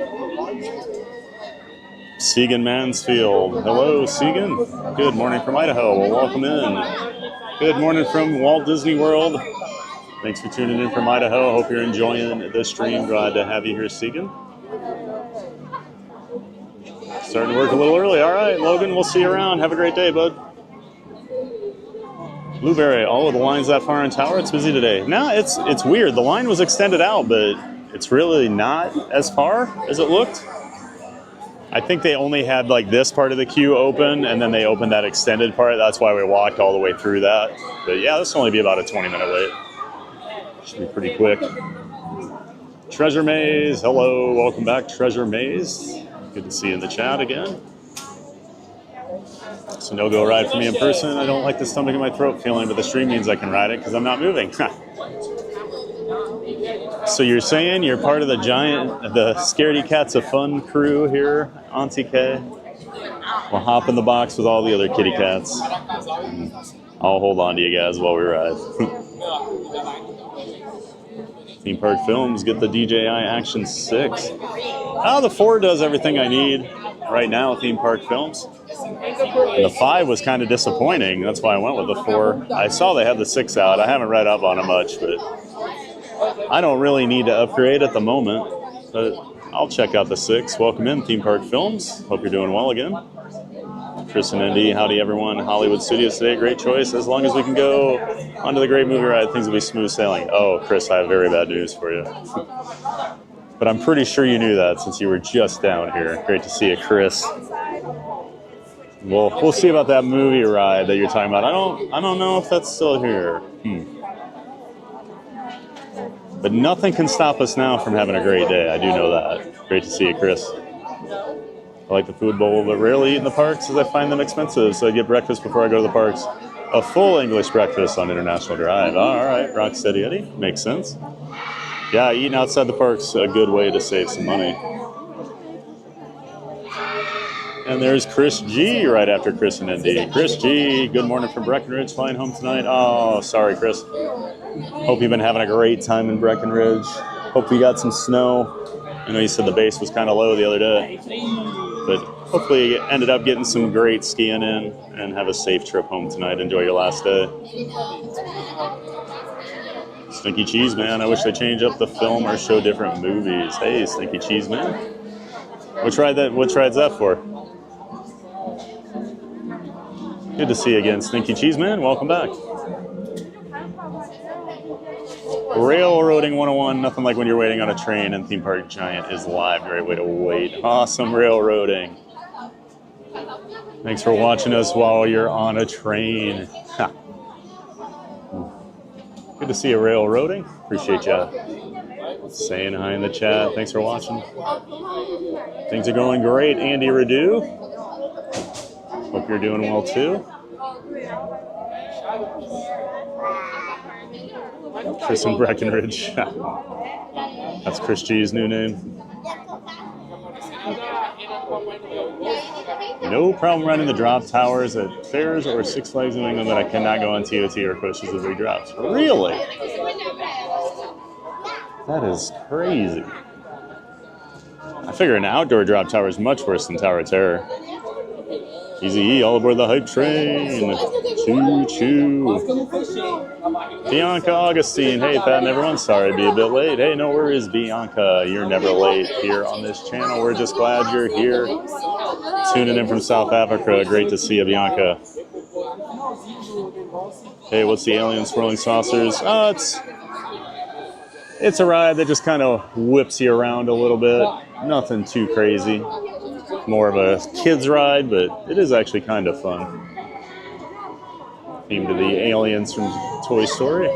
Segan Mansfield. Hello, Segan. Good morning from Idaho. Well, welcome in. Good morning from Walt Disney World. Thanks for tuning in from Idaho. Hope you're enjoying the stream. Glad to have you here, Segan. Starting to work a little early. All right, Logan, we'll see you around. Have a great day, bud. Blueberry, all of the lines that far in tower, it's busy today. No, it's weird. The line was extended out, but it's really not as far as it looked. I think they only had like this part of the queue open, and then they opened that extended part. That's why we walked all the way through that. But yeah, this will only be about a 20-minute wait. Should be pretty quick. Treasure Maze, hello, welcome back, Treasure Maze. Good to see you in the chat again. So no go ride for me in person. I don't like the stomach in my throat feeling, but the stream means I can ride it because I'm not moving. So you're saying you're part of the Scaredy Cats of Fun crew here, Auntie K? We'll hop in the box with all the other kitty cats. I'll hold on to you guys while we ride. Theme Park Films, get the DJI Action 6. Oh, the 4 does everything I need right now, Theme Park Films. And the 5 was kind of disappointing. That's why I went with the 4. I saw they have the 6 out. I haven't read up on it much, but I don't really need to upgrade at the moment. But I'll check out the 6. Welcome in, Theme Park Films. Hope you're doing well again. Chris and Indy, howdy everyone. Hollywood Studios today, great choice. As long as we can go onto the great movie ride, things will be smooth sailing. Oh, Chris, I have very bad news for you. But I'm pretty sure you knew that since you were just down here. Great to see you, Chris. Well, we'll see about that movie ride that you're talking about. I don't know if that's still here. But nothing can stop us now from having a great day. I do know that. Great to see you, Chris. I like the food bowl, but rarely eat in the parks as I find them expensive, so I get breakfast before I go to the parks. A full English breakfast on International Drive. All right, Rocksteady Eddie. Makes sense. Yeah, eating outside the park's a good way to save some money. And there's Chris G right after Chris and Indy. Chris G, good morning from Breckenridge, flying home tonight. Oh, sorry, Chris. Hope you've been having a great time in Breckenridge. Hope you got some snow. I know you said the base was kind of low the other day. But hopefully you ended up getting some great skiing in and have a safe trip home tonight. Enjoy your last day. Slinky Cheese Man, I wish they change up the film or show different movies. Hey, Slinky Cheese Man. Which ride's that for? Good to see you again, Slinky Cheese Man. Welcome back. Railroading 101, nothing like when you're waiting on a train and Theme Park Giant is live. Great way to wait. Awesome railroading. Thanks for watching us while you're on a train. Ha. Good to see you railroading. Appreciate you saying hi in the chat. Thanks for watching. Things are going great. Andy Radu. Hope you're doing well too. Chris in Breckenridge. That's Chris G's new name. No problem running the drop towers at fairs or Six Flags New England, but I cannot go on TOT or coaches with big drops. Really? That is crazy. I figure an outdoor drop tower is much worse than Tower of Terror. Easy E, all aboard the hype train. Choo choo. Bianca Augustine. Hey, Pat and everyone. Sorry to be a bit late. Hey, no worries, Bianca. You're never late here on this channel. We're just glad you're here. Tuning in from South Africa. Great to see you, Bianca. Hey, what's the alien swirling saucers? It's a ride that just kind of whips you around a little bit. Nothing too crazy. more of a kid's ride, but it is actually kind of fun. Theme to the aliens from Toy Story.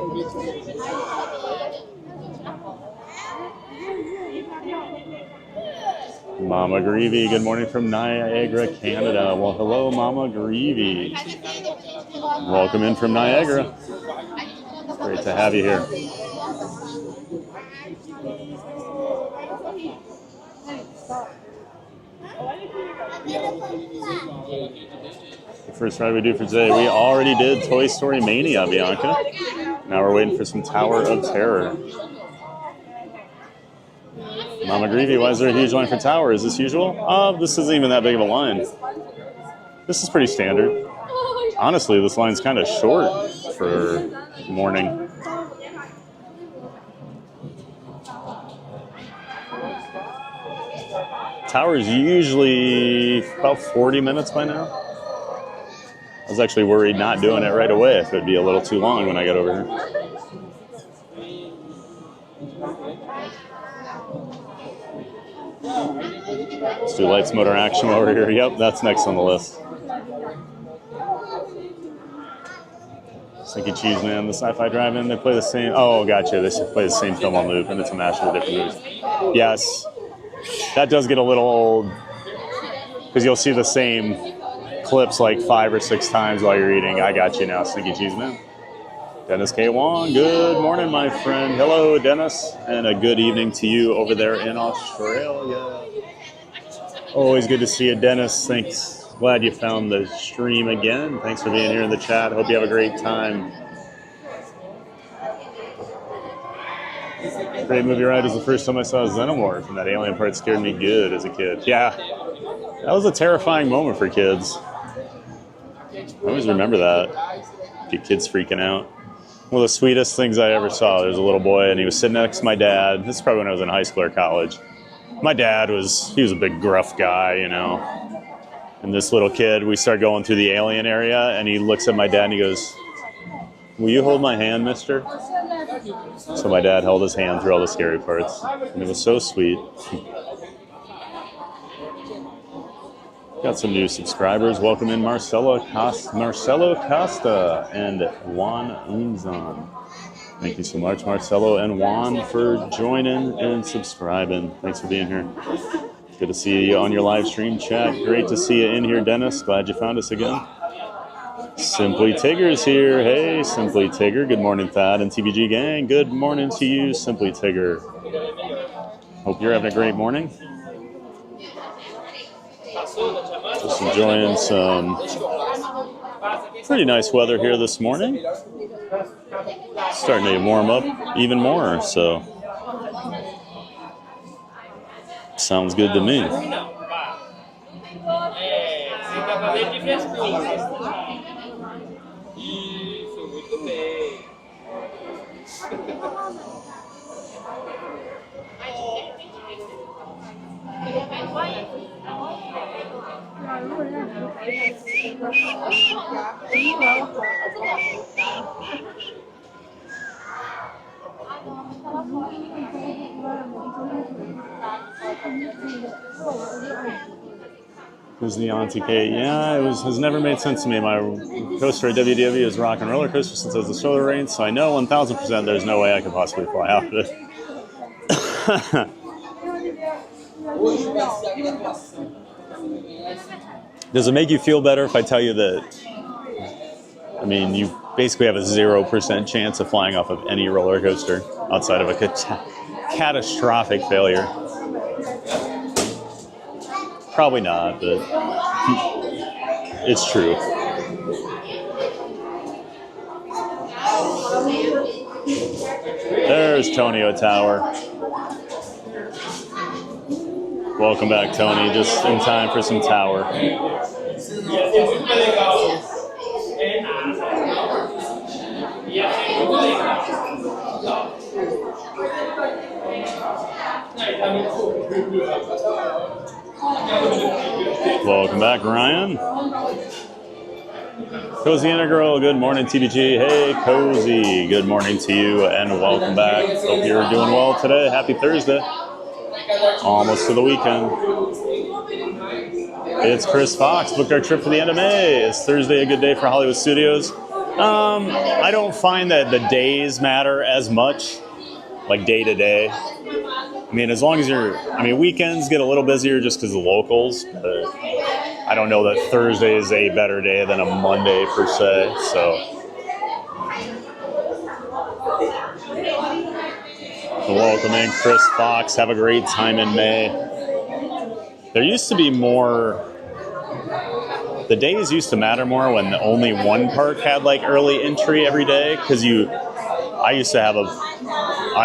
Mama Greavy, good morning from Niagara, Canada. Well, hello, Mama Greavy. Welcome in from Niagara. Great to have you here. The first ride we do for today, we already did Toy Story Mania, Bianca. Now we're waiting for some Tower of Terror. Mama Greavy, why is there a huge line for Tower? Is this usual? This isn't even that big of a line. This is pretty standard. Honestly, this line's kind of short for morning. Tower's usually about 40 minutes by now. I was actually worried not doing it right away if it'd be a little too long when I got over here. Let's do Lights, Motor, Action while we're here. Yep, that's next on the list. Slinky Cheese Man, the Sci-Fi Drive-In, they play the same... Oh, gotcha. They play the same film on loop, and it's a mashup of different movies. Yes, that does get a little old, because you'll see the same clips like 5 or 6 times while you're eating. I got you now, Slinky Cheese Man. Dennis K. Wong, good morning, my friend. Hello, Dennis, and a good evening to you over there in Australia. Always good to see you, Dennis. Thanks. Glad you found the stream again. Thanks for being here in the chat. Hope you have a great time. Great movie ride was the first time I saw Xenomorph, and that alien part scared me good as a kid. Yeah, that was a terrifying moment for kids. I always remember that. Get kids freaking out. One of the sweetest things I ever saw, there's a little boy, and he was sitting next to my dad. This is probably when I was in high school or college. My dad he was a big gruff guy, you know. And this little kid, we start going through the alien area, and he looks at my dad and he goes, "Will you hold my hand, mister?" So my dad held his hand through all the scary parts, and it was so sweet. Got some new subscribers. Welcome in Marcelo Costa and Juan Unzan. Thank you so much, Marcelo and Juan, for joining and subscribing. Thanks for being here. Good to see you on your live stream chat. Great to see you in here, Dennis. Glad you found us again. Simply Tigger's here. Hey, Simply Tigger. Good morning, Thad and TBG gang. Good morning to you, Simply Tigger. Hope you're having a great morning. Just enjoying some pretty nice weather here this morning. Starting to warm up even more, so sounds good to me. Disney Auntie Kate. Yeah, it has never made sense to me. My coaster at WDW is Rock and Roller Coaster since it was the solar rain, so I know 1,000% there's no way I could possibly fly out of it. Does it make you feel better if I tell you that, I mean, you basically have a 0% chance of flying off of any roller coaster outside of a catastrophic failure? Probably not, but it's true. There's Tonio Tower. Welcome back, Tony. Just in time for some Tower. Welcome back, Ryan. Cozy Integral, good morning, TBG. Hey, Cozy, good morning to you, and welcome back. Hope you're doing well today. Happy Thursday. Almost to the weekend. It's Chris Fox. Booked our trip for the end of May. Is Thursday a good day for Hollywood Studios? I don't find that the days matter as much, like day to day. I mean, as long as weekends get a little busier just because of locals, but I don't know that Thursday is a better day than a Monday per se, so. Welcome in, Chris Fox. Have a great time in May. There used to be more. The days used to matter more when only one park had like early entry every day, because I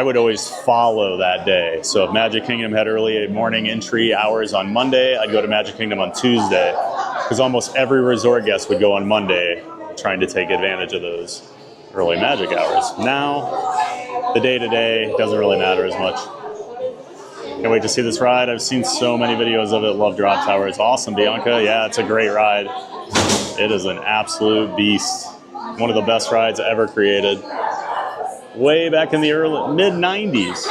would always follow that day. So if Magic Kingdom had early morning entry hours on Monday, I'd go to Magic Kingdom on Tuesday, because almost every resort guest would go on Monday trying to take advantage of those early Magic hours. Now, the day-to-day doesn't really matter as much. Can't wait to see this ride. I've seen so many videos of it. Love Drop Tower. It's awesome, Bianca. Yeah, it's a great ride. It is an absolute beast. One of the best rides ever created. Way back in the mid-90s.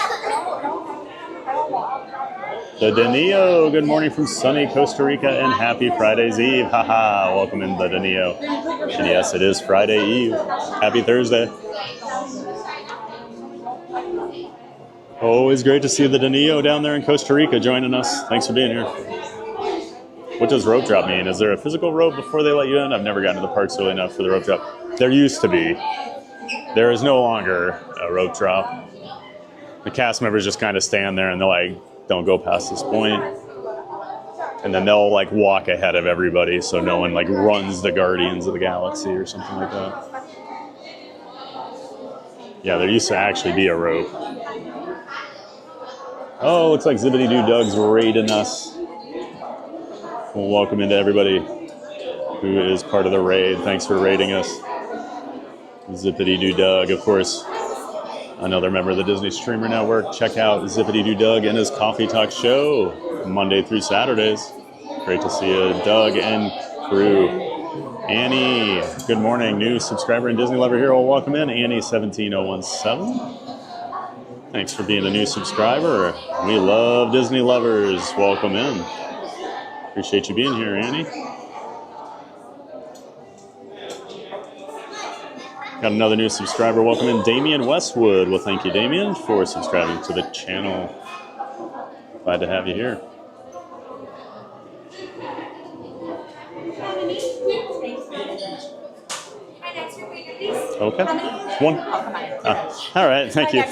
The Danio. Good morning from sunny Costa Rica and happy Friday's Eve. Haha, welcome in the Danio. And yes, it is Friday Eve. Happy Thursday. Always great to see the Danio down there in Costa Rica joining us. Thanks for being here. What does rope drop mean? Is there a physical rope before they let you in? I've never gotten to the parks early enough for the rope drop. There used to be. There is no longer a rope drop. The cast members just kind of stand there and they're like, don't go past this point. And then they'll like walk ahead of everybody so no one like runs the Guardians of the Galaxy or something like that. Yeah, there used to actually be a rope. Oh, looks like Zippity Doo Doug's raiding us. Well, welcome into everybody who is part of the raid. Thanks for raiding us. Zippity Doo Doug, of course, another member of the Disney Streamer Network. Check out Zippity Doo Doug and his Coffee Talk show Monday through Saturdays. Great to see you, Doug and crew. Annie, good morning. New subscriber and Disney lover here. Well, welcome in, Annie17017. Thanks for being a new subscriber. We love Disney lovers. Welcome in. Appreciate you being here, Annie. Got another new subscriber. Welcome in, Damian Westwood. Well, thank you, Damian, for subscribing to the channel. Glad to have you here. Okay. One. All right. Thank you.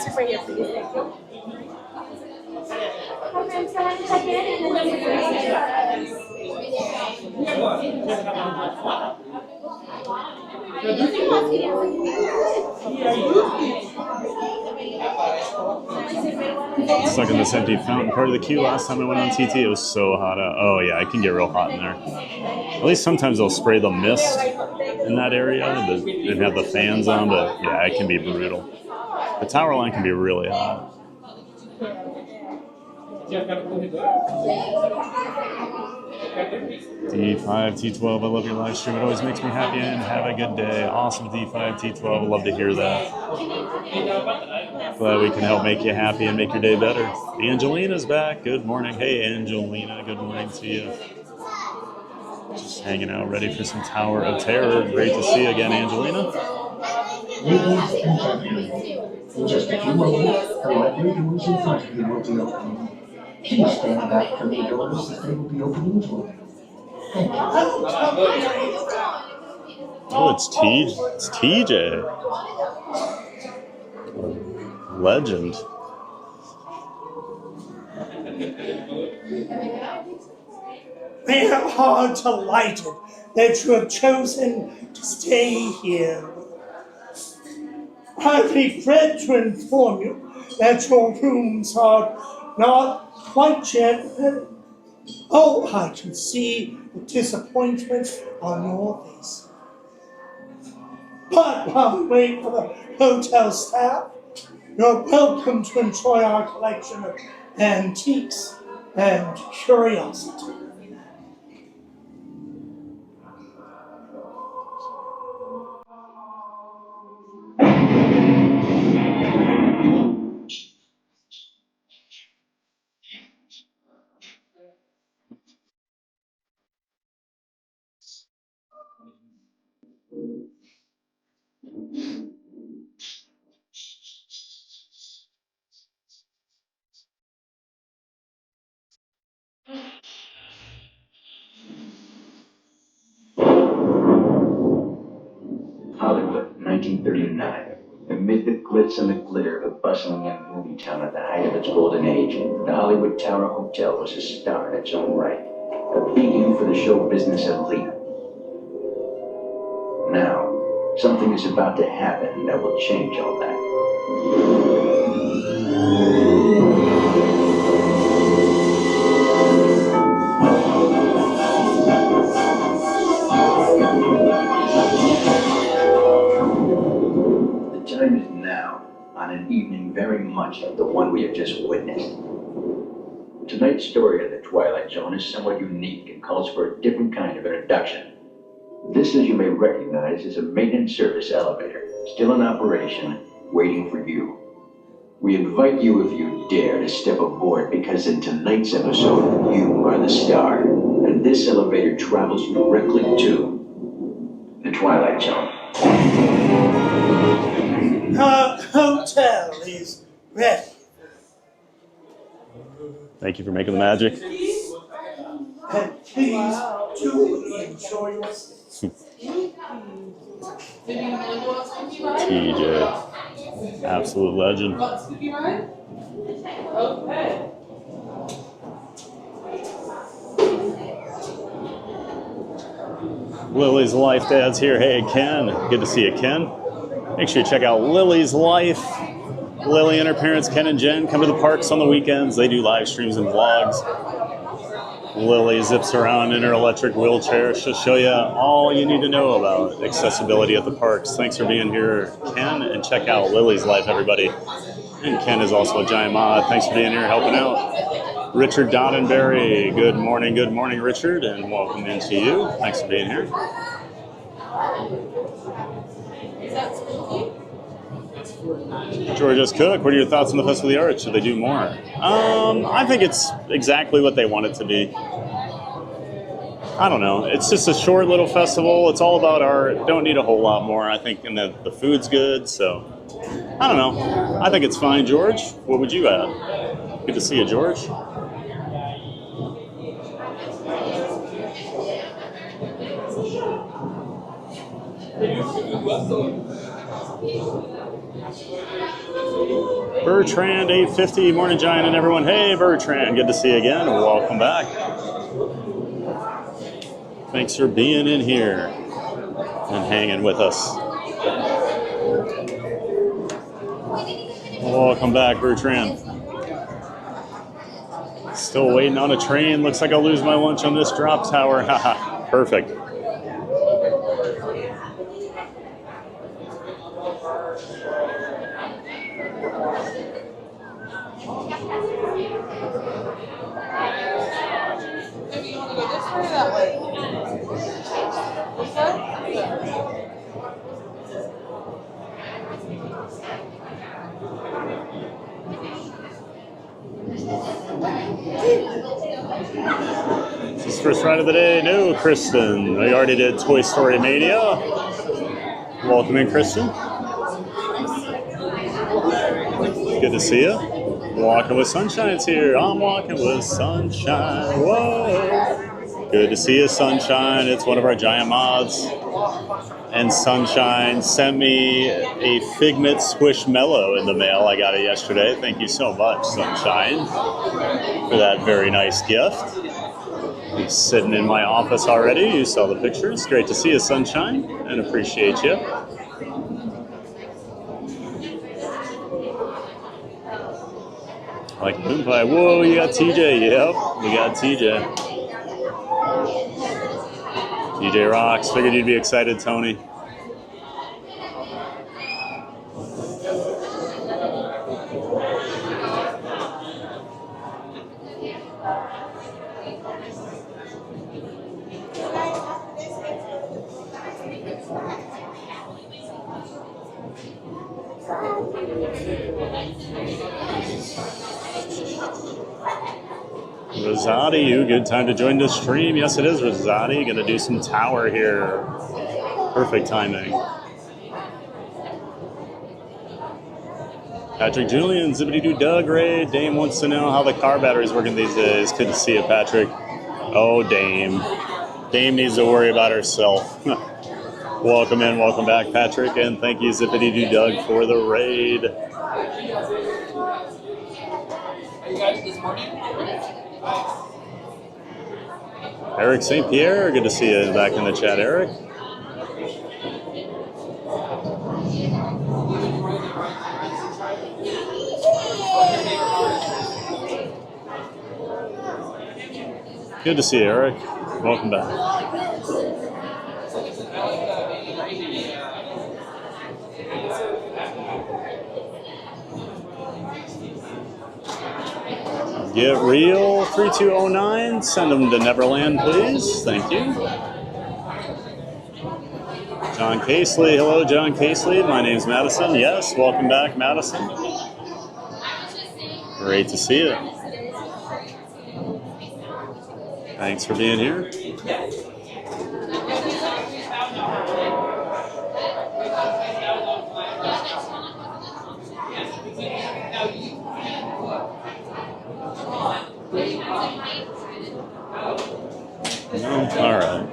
Stuck in this empty fountain part of the queue last time I went on TT. It was so hot out. Oh yeah, it can get real hot in there. At least sometimes they'll spray the mist in that area and have the fans on, but yeah, it can be brutal. The tower line can be really hot. D5, T12, I love your live stream. It always makes me happy and have a good day. Awesome, D5, T12. I love to hear that. Glad we can help make you happy and make your day better. Angelina's back. Good morning. Hey, Angelina. Good morning to you. Just hanging out, ready for some Tower of Terror. Great to see you again, Angelina. Ladies and gentlemen, in just a few moments, 11 doors in front of you will be opening. Please stand back from the doors as they will be opening as well. Thank you. Oh, it's TJ. Legend. We are delighted that you have chosen to stay here. I regret to inform you that your rooms are not quite yet ready. Oh, I can see the disappointment on your face. But while we wait for the hotel staff, you're welcome to enjoy our collection of antiques and curiosity. 1939. Amid the glitz and the glitter of a bustling young movie town at the height of its golden age, the Hollywood Tower Hotel was a star in its own right, a beacon for the show business elite. Now, something is about to happen that will change all that. The time is now, on an evening very much like the one we have just witnessed. Tonight's story of the Twilight Zone is somewhat unique and calls for a different kind of introduction. This, as you may recognize, is a maintenance service elevator, still in operation, waiting for you. We invite you, if you dare, to step aboard, because in tonight's episode, you are the star, and this elevator travels directly to the Twilight Zone. Our hotel is ready. Thank you for making the magic. And please do enjoy yourself. TJ, absolute legend. Okay. Lily's Life Dad's here. Hey, Ken. Good to see you, Ken. Make sure you check out Lily's Life. Lily and her parents, Ken and Jen, come to the parks on the weekends. They do live streams and vlogs. Lily zips around in her electric wheelchair. She'll show you all you need to know about accessibility at the parks. Thanks for being here, Ken, and check out Lily's Life, everybody. And Ken is also a giant mod. Thanks for being here, helping out. Richard Doddenberry, good morning, Richard, and welcome into you. Thanks for being here. Is that Slinky? Georgia's Cook, what are your thoughts on the Festival of the Arts? Should they do more? I think it's exactly what they want it to be. I don't know. It's just a short little festival. It's all about art. Don't need a whole lot more. I think, and the food's good, so I don't know. I think it's fine, George. What would you add? Good to see you, George. Bertrand 850, morning giant and everyone. Hey Bertrand, good to see you again. Welcome back. Thanks for being in here and hanging with us. Welcome back, Bertrand. Still waiting on a train. Looks like I'll lose my lunch on this drop tower. Haha, perfect. Maybe you want to go this way or that way? This way? Is this first ride of the day? No, Kristen. We already did Toy Story Mania. Welcome in, Kristen. Good to see you. Walking with Sunshine's here. I'm walking with Sunshine. Whoa. Good to see you, Sunshine. It's one of our giant mods. And Sunshine sent me a Figment Squishmallow in the mail. I got it yesterday. Thank you so much, Sunshine, for that very nice gift. He's sitting in my office already. You saw the pictures. Great to see you, Sunshine, and appreciate you. Like Boom Pie. Whoa, you got TJ. Yep, we got TJ. TJ rocks. Figured you'd be excited, Tony. Rosati, you good time to join the stream? Yes, it is, Rosati. Gonna do some tower here. Perfect timing. Patrick Julian, Zippity-Doo Doug Ray. Dame wants to know how the car battery's working these days. Good to see you, Patrick. Oh, Dame. Dame needs to worry about herself. Welcome in, welcome back, Patrick, and thank you, Zippity Doo Doug, for the raid. Eric St. Pierre, good to see you back in the chat, Eric. Good to see you, Eric. Welcome back. Get Real 3209. Send them to Neverland, please. Thank you. John Casely. Hello, John Casely. My name's Madison. Yes, welcome back, Madison. Great to see you. Thanks for being here. All right.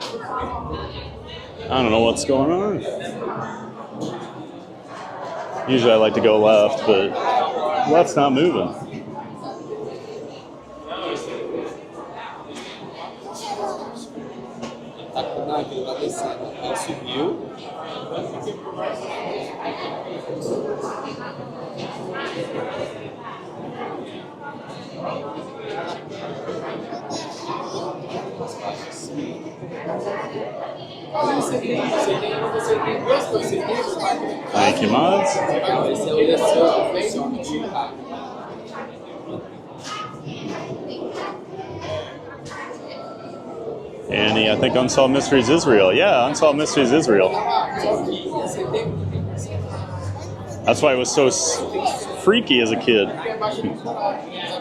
I don't know what's going on. Usually I like to go left, but left's not moving. Thank you, mods. Annie, I think Unsolved Mysteries Israel. Yeah, Unsolved Mysteries Israel. That's why it was so freaky as a kid.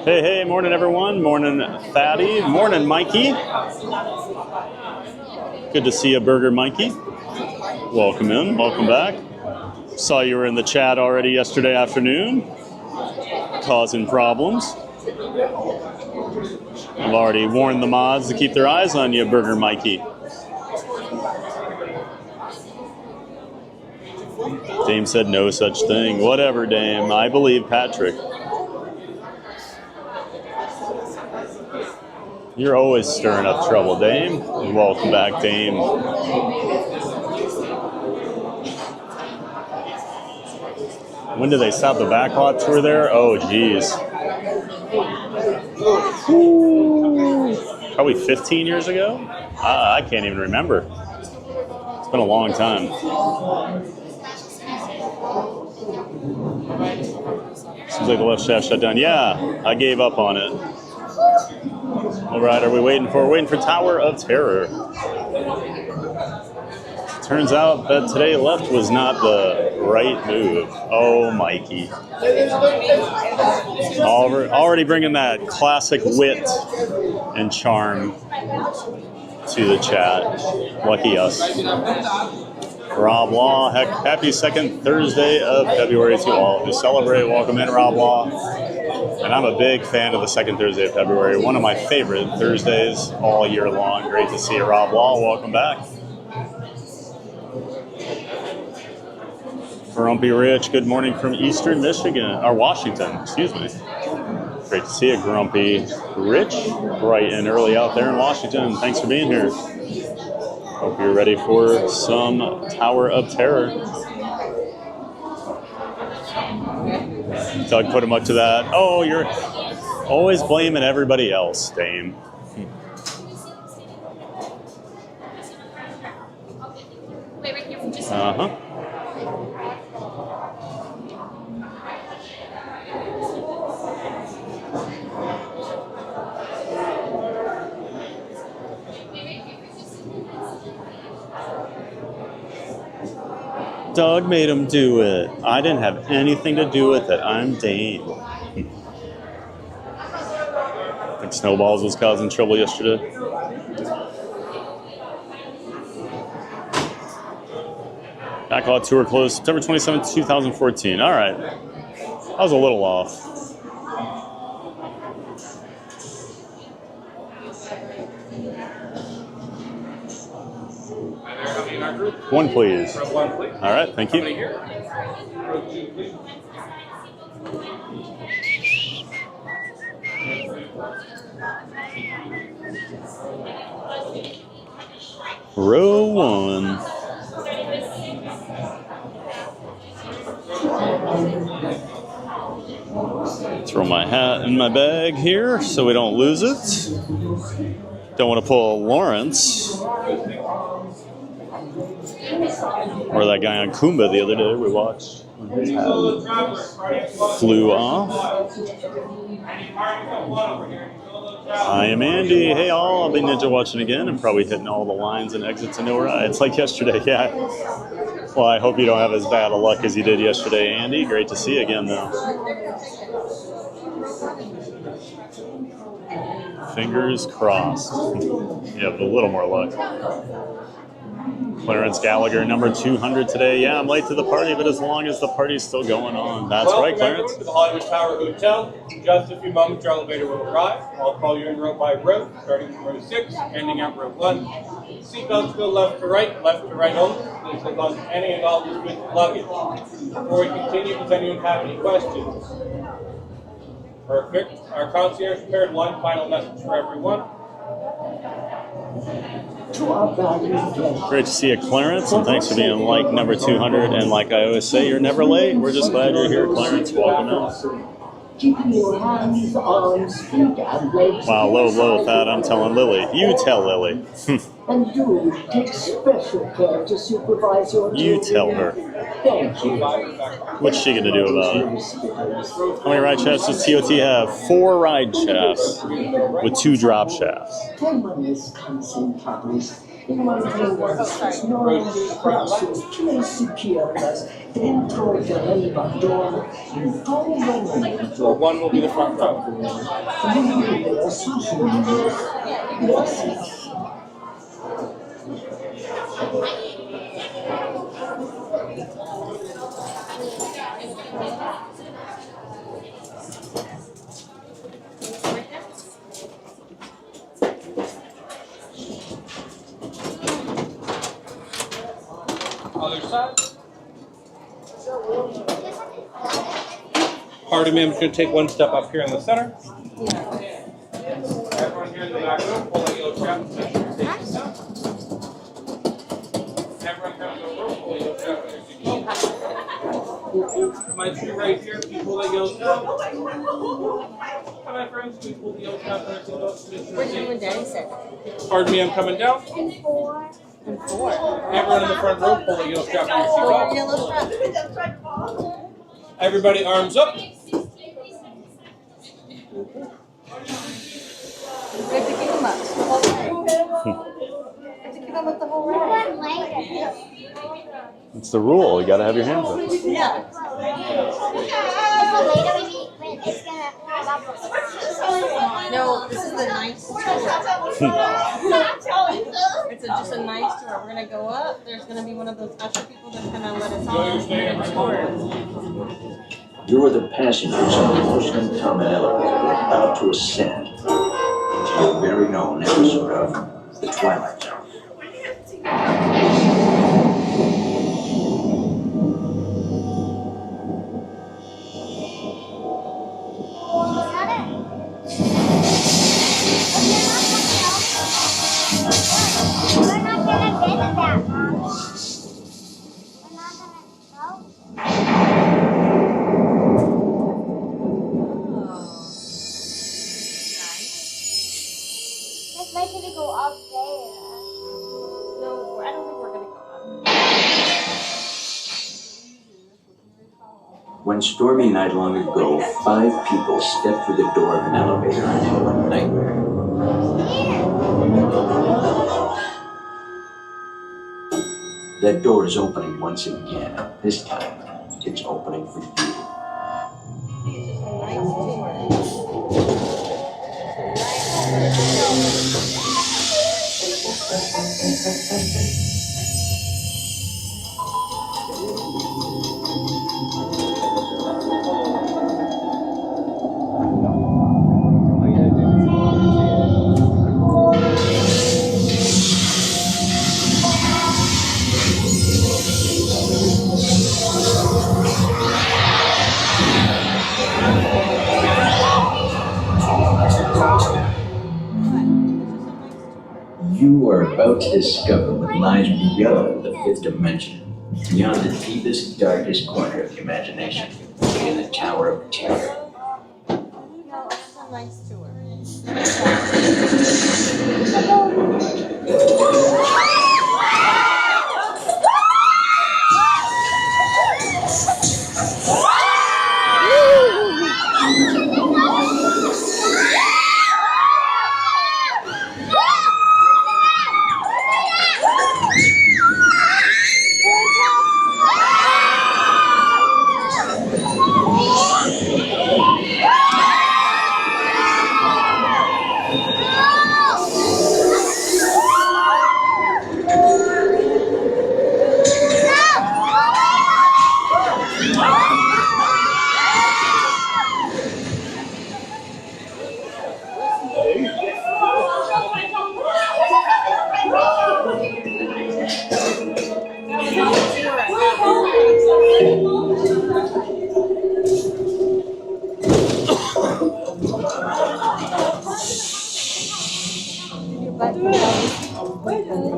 Hey, hey, morning everyone. Morning Fatty. Morning Mikey. Good to see you, Burger Mikey. Welcome in, welcome back. Saw you were in the chat already yesterday afternoon, causing problems. I've already warned the mods to keep their eyes on you, Burger Mikey. Dame said no such thing. Whatever, Dame. I believe Patrick. You're always stirring up trouble, Dame. Welcome back, Dame. When did they stop the backlot tour there? Oh, geez. Probably 15 years ago? I can't even remember. It's been a long time. Seems like the left shaft shut down. Yeah, I gave up on it. All right, are we waiting for? We're waiting for Tower of Terror. Turns out that today left was not the right move. Oh, Mikey. Already bringing that classic wit and charm to the chat. Lucky us. Rob Law, happy second Thursday of February to all who celebrate. Welcome in, Rob Law. And I'm a big fan of the second Thursday of February. One of my favorite Thursdays all year long. Great to see you, Rob Law. Welcome back. Grumpy Rich, good morning from Eastern Michigan, or Washington, excuse me. Great to see you, Grumpy Rich, bright and early out there in Washington. Thanks for being here. Hope you're ready for some Tower of Terror. Doug put him up to that. Oh, you're always blaming everybody else, Dame. Uh-huh. Doug made him do it. I didn't have anything to do with it. I'm Dane. I think Snowballs was causing trouble yesterday. Backlot tour closed September 27th, 2014. All right. I was a little off. Hi there, how are you, our group? One, please. Row 1, please. All right, thank Somebody you. here. Row 2, please. Row 1. Throw my hat in my bag here so we don't lose it. Don't want to pull Lawrence. Or that guy on Kumba the other day we watched. When his hat flew off. I am Andy. Hey all, I'll be ninja watching again and probably hitting all the lines and exits into rides like yesterday. Yeah. Well, I hope you don't have as bad of luck as you did yesterday, Andy. Great to see you again, though. Fingers crossed. You have a little more luck. Clarence Gallagher, number 200 today. Yeah, I'm late to the party, but as long as the party's still going on. That's right, Clarence. Welcome to the Hollywood Tower Hotel. In just a few moments, your elevator will arrive. I'll call you in row by row, starting from row 6, ending at row 1. Seatbelts go left to right only. Please hold on to any and all your with luggage. Before we continue, does anyone have any questions? Perfect. Our concierge prepared one final message for everyone. Great to see you, Clarence, and thanks for being like number 200. And like I always say, you're never late. We're just glad you're here, Clarence. Welcome in. Keeping your hands, arms, feet, and legs. Wow, low with that. I'm telling Lily. You tell Lily. And do take special care to supervise your You tell her. Thank you. What's she going to do about it? How many ride shafts does TOT have? 4 ride shafts with 2 drop shafts. 10 minutes constant progress. In one place, no process secures dentro de elevador in todo So 1 will be the front row. Other side. Pardon me, I'm just going to take one step up here in the center. Everyone here in the back row, pull the yellow strap and make sure you're taking down. Everyone here in the row, pull the yellow strap and make sure you're taking. My 2 right here, you pull the yellow strap. Hi, my friends, we pull the yellow strap and everything. Where's you and Daddy said? Pardon me, I'm coming down. And 4. Everyone in the front row, pull the yellow strap and Oh, your yellow seatbelt. Everybody, arms up. We have to keep them up. We have to keep them up the whole ride. It's the rule. You got to have your hands up. Yeah. No, this is the nice tour. It's just a nice tour. We're going to go up. There's going to be one of those usher people that's going to let us on and tour. You're the passengers on the most uncommon elevator about to ascend into your very own episode of The Twilight Zone. We're not gonna get that, Mom. We're not Let's make it go up there. No, I don't think we're going to go up. One stormy night long ago, 5 people stepped through the door of an elevator into a nightmare. That door is opening once again. This time, it's opening for you. You are about to discover what lies beyond the fifth dimension, beyond the deepest, darkest corner of the imagination, in the Tower of Terror. No, it's a nice tour.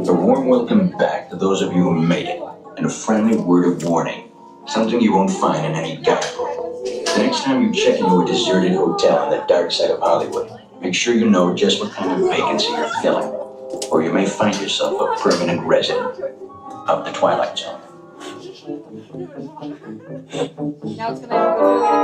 A warm welcome back to those of you who made it, and a friendly word of warning. Something you won't find in any guidebook. The next time you check into a deserted hotel on the dark side of Hollywood, make sure you know just what kind of vacancy you're filling, or you may find yourself a permanent resident of the Twilight Zone. Now it's gonna have to go through it again,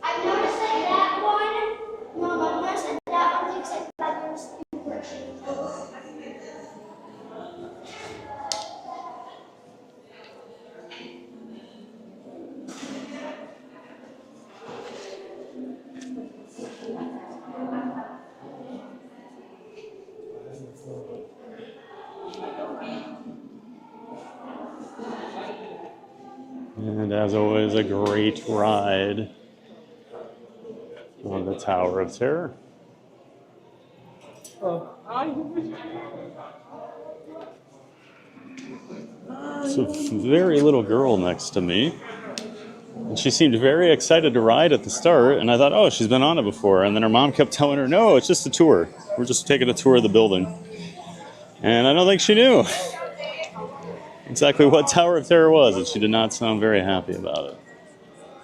I've noticed that one, no, I've noticed that one looks like Buggers And as always, a great ride on the Tower of Terror. It's a very little girl next to me. And she seemed very excited to ride at the start. And I thought, oh, she's been on it before. And then her mom kept telling her, no, it's just a tour. We're just taking a tour of the building. And I don't think she knew exactly what Tower of Terror was. And she did not sound very happy about it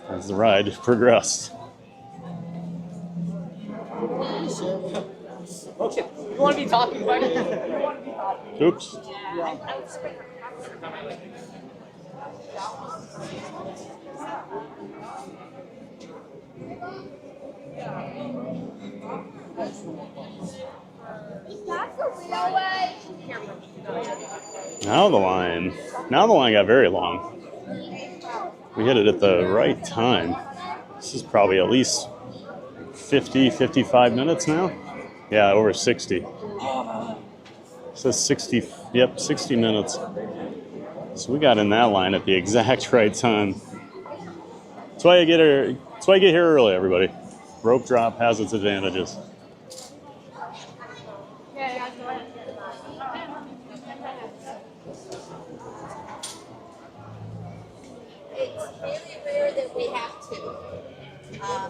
as the ride progressed. Okay, you want to be talking about it? Oops. Now the line got very long. We hit it at the right time. This is probably at least 50, 55 minutes now. Yeah, over 60. It says 60, yep, 60 minutes. So we got in that line at the exact right time. That's why you get here early, everybody. Rope drop has its advantages. It's very rare that we have to.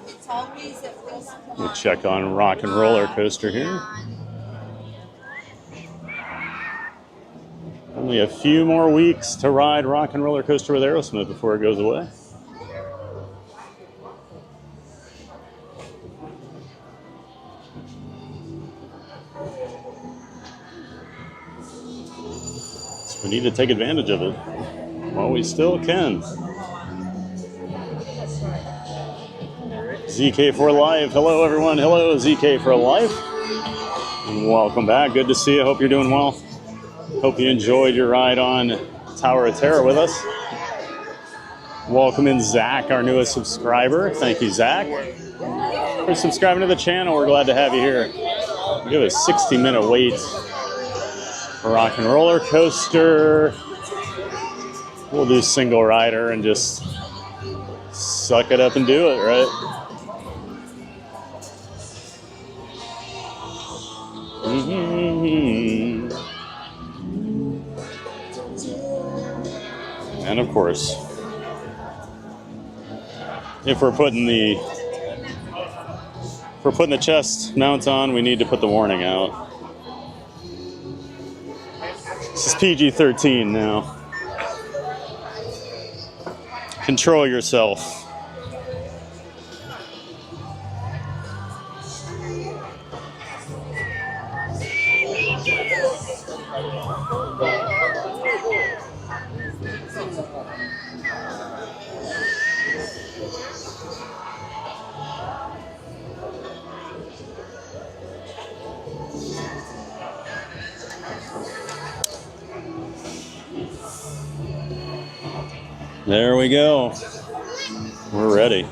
It's always at least one. We'll check on Rock and Roller Coaster here. Only a few more weeks to ride Rock and Roller Coaster with Aerosmith before it goes away. So we need to take advantage of it while we still can. ZK for Life. Hello, everyone. Hello, ZK for Life. And welcome back. Good to see you. Hope you're doing well. Hope you enjoyed your ride on Tower of Terror with us. Welcome in Zach, our newest subscriber. Thank you, Zach, for subscribing to the channel. We're glad to have you here. We have a 60-minute wait for Rock and Roller Coaster. We'll do single rider and just suck it up and do it, right? Mm-hmm. And of course, if we're putting the chest mount on, we need to put the warning out. This is PG-13 now. Control yourself. There we go. We're ready.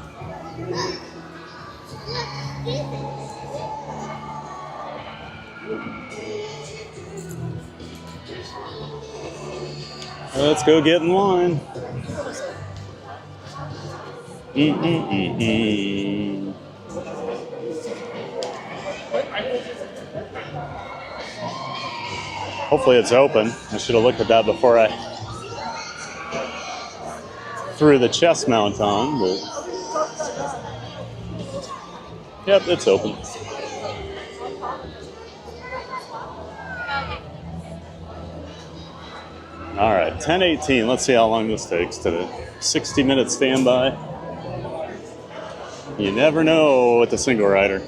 Let's go get in line. Hopefully it's open. I should have looked at that before I threw the chest mount on, but yep, it's open. All right, 10:18. Let's see how long this takes today. 60-minute standby. You never know with the single rider.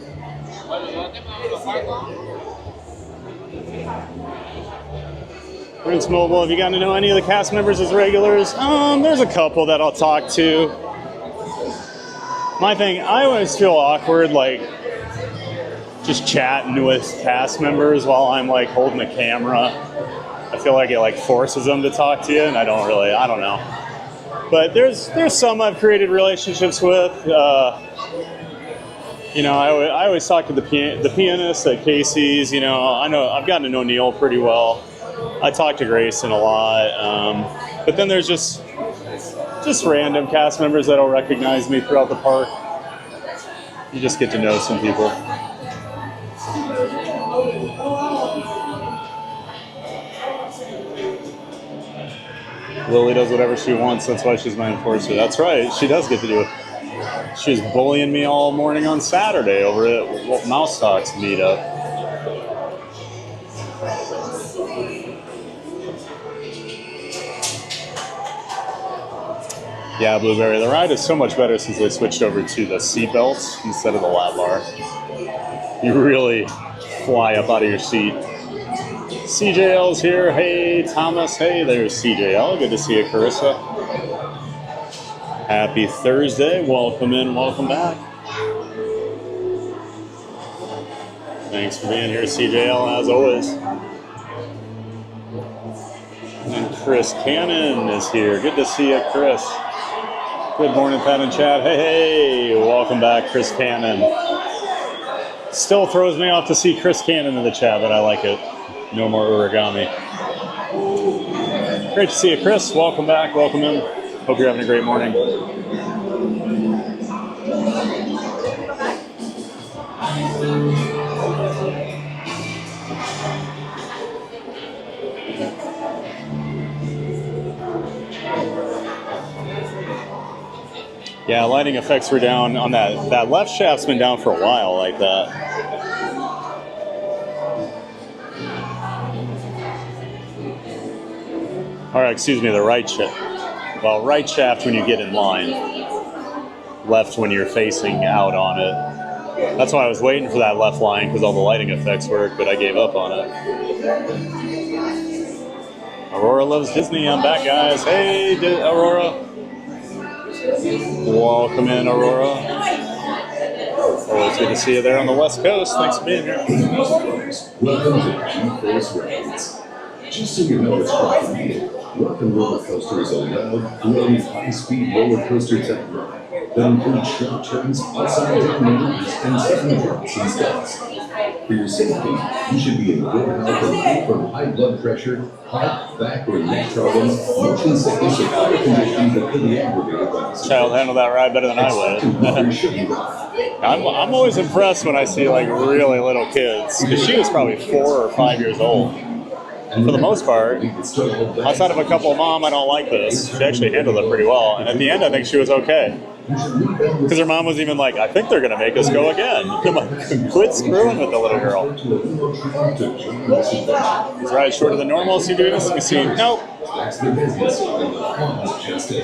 Prince Mobile, have you gotten to know any of the cast members as regulars? There's a couple that I'll talk to. My thing, I always feel awkward, like, just chatting with cast members while I'm, like, holding the camera. I feel like it, like, forces them to talk to you, and I don't know. But there's some I've created relationships with. You know, I always talk to the pianist at Casey's. You know I've gotten to know Neil pretty well. I talk to Grayson a lot, but then there's just random cast members that'll recognize me throughout the park. You just get to know some people. Lily does whatever she wants, that's why she's my enforcer. That's right, she does get to do it. She was bullying me all morning on Saturday over at Mouse Talks meetup. Yeah, Blueberry, the ride is so much better since they switched over to the seat belts instead of the lap bar. You really fly up out of your seat. CJL's here. Hey, Thomas. Hey, there's CJL. Good to see you, Carissa. Happy Thursday. Welcome in. Welcome back. Thanks for being here, CJL, as always. And Chris Cannon is here. Good to see you, Chris. Good morning, Pat and Chad. Hey, welcome back, Chris Cannon. Still throws me off to see Chris Cannon in the chat, but I like it. No more origami. Great to see you, Chris. Welcome back. Welcome in. Hope you're having a great morning. Yeah, lighting effects were down on that left shaft's been down for a while like that. All right, excuse me, the right shaft. Well, right shaft when you get in line. Left when you're facing out on it. That's why I was waiting for that left line, because all the lighting effects work, but I gave up on it. Aurora loves Disney. I'm back, guys. Hey, Aurora. Welcome in, Aurora. Always good to see you there on the West Coast. Thanks for being here. Welcome to G-Force Rides. Just so you know it's quite Rock and Roller Coaster is a loud, glowing, high-speed roller coaster technology that includes sharp turns, upside-down maneuvers, and 7 drops and steps. For your safety, you should be in good health and free from high blood pressure, heart, back, or neck problems, motion sickness, or other conditions that could be aggravated by this. Child handled that ride better than I would. I'm always impressed when I see like really little kids, because she was probably 4 or 5 years old. And for the most part, outside of a couple of mom, I don't like this. She actually handled it pretty well. And at the end, I think she was okay. Because her mom was even like, I think they're going to make us go again. I'm like, quit screwing with the little girl. Is ride shorter than normal? So you do this? We see, nope.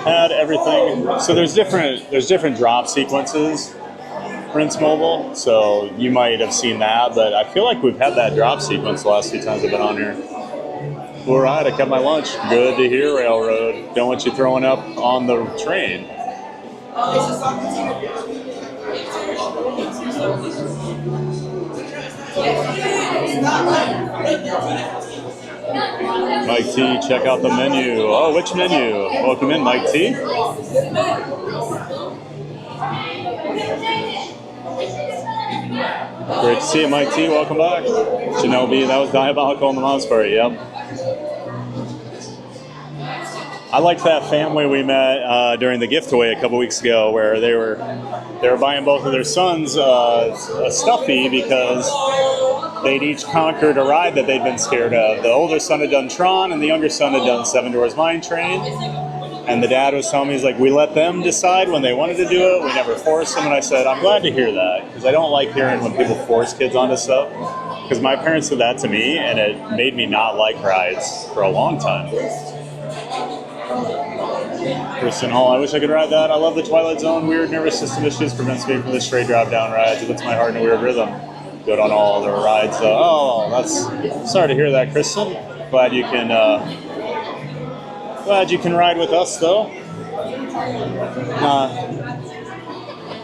Had everything. So there's different drop sequences. Prince Mobile, so you might have seen that, but I feel like we've had that drop sequence the last few times I've been on here. All right, I cut my lunch. Good to hear, Railroad. Don't want you throwing up on the train. Mike T, check out the menu. Oh, which menu? Welcome in, Mike T. Great to see you, Mike T. Welcome back. Janelle B, that was diabolical in the mom's party, yep. I liked that family we met during the giveaway a couple weeks ago, where they were buying both of their sons a stuffy because they'd each conquered a ride that they'd been scared of. The older son had done Tron, and the younger son had done Seven Dwarfs Mine Train. And the dad was telling me, he's like, we let them decide when they wanted to do it. We never forced them. And I said, I'm glad to hear that, because I don't like hearing when people force kids onto stuff. Because my parents did that to me, and it made me not like rides for a long time. Kristen Hall, I wish I could ride that. I love the Twilight Zone. Weird nervous system issues prevents me from the straight drop down rides. It puts my heart in a weird rhythm. Good on all the rides. That's sorry to hear that, Kristen. Glad you can ride with us, though.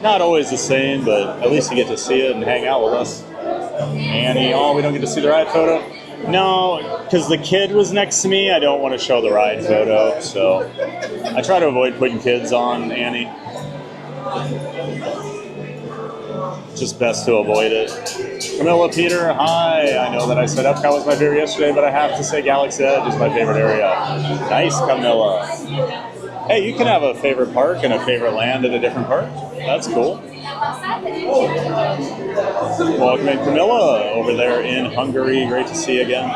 Not always the same, but at least you get to see it and hang out with us. Annie, we don't get to see the ride photo. No, because the kid was next to me. I don't want to show the ride photo, so I try to avoid putting kids on Annie. Just best to avoid it. Camilla Peter, hi. I know that I said Epcot was my favorite yesterday, but I have to say Galaxy Edge is my favorite area. Nice, Camilla. Hey, you can have a favorite park and a favorite land at a different park. That's cool. Welcome in, Camilla, over there in Hungary. Great to see you again.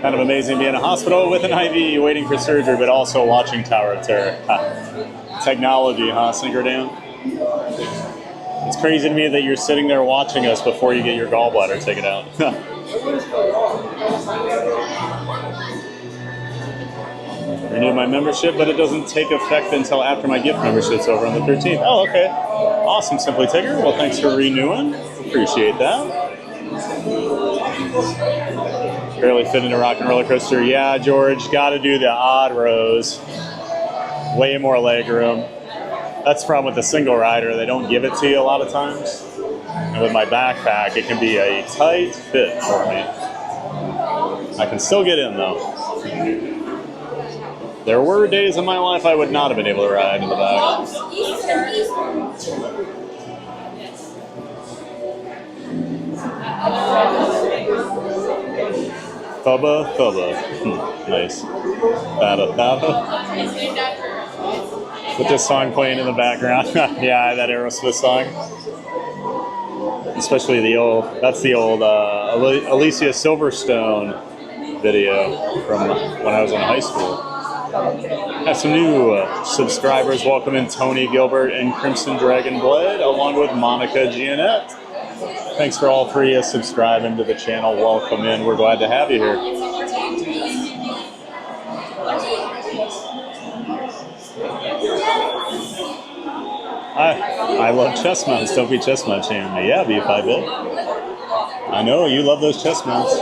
Kind of amazing being in a hospital with an IV waiting for surgery, but also watching Tower of Terror. Technology, huh, Sinkerdan? It's crazy to me that you're sitting there watching us before you get your gallbladder taken out. Renew my membership, but it doesn't take effect until after my gift membership's over on the 13th. Oh, okay. Awesome, Simply Tigger. Well, thanks for renewing. Appreciate that. Barely fit into Rock and Roller Coaster. Yeah, George, got to do the odd rows. Way more leg room. That's the problem with the single rider. They don't give it to you a lot of times. And with my backpack, it can be a tight fit for me. I can still get in, though. There were days in my life I would not have been able to ride in the back. Thubba, thubba. Nice. Thada, thada. With this song playing in the background. Yeah, that Aerosmith song. Especially that's the old Alicia Silverstone video from when I was in high school. Have some new subscribers. Welcome in Tony Gilbert and Crimson Dragon Blood, along with Monica Gianette. Thanks for all three subscribing to the channel. Welcome in. We're glad to have you here. I love chest mounts. Don't be chest mount shaming me. Yeah, B5-bit. I know, you love those chest mounts.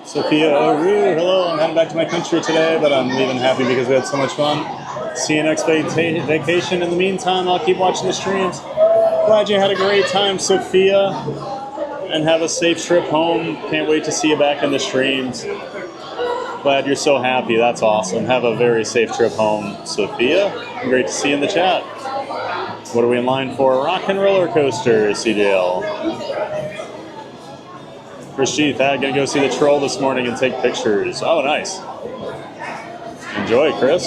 Sophia Aru, hello. I'm heading back to my country today, but I'm leaving happy because we had so much fun. See you next vacation. In the meantime, I'll keep watching the streams. Glad you had a great time, Sophia. And have a safe trip home. Can't wait to see you back in the streams. Glad you're so happy. That's awesome. Have a very safe trip home, Sophia. Great to see you in the chat. What are we in line for? Rock and roller coaster, CJL. Chris G, Thad, gonna go see the troll this morning and take pictures. Oh, nice. Enjoy, Chris.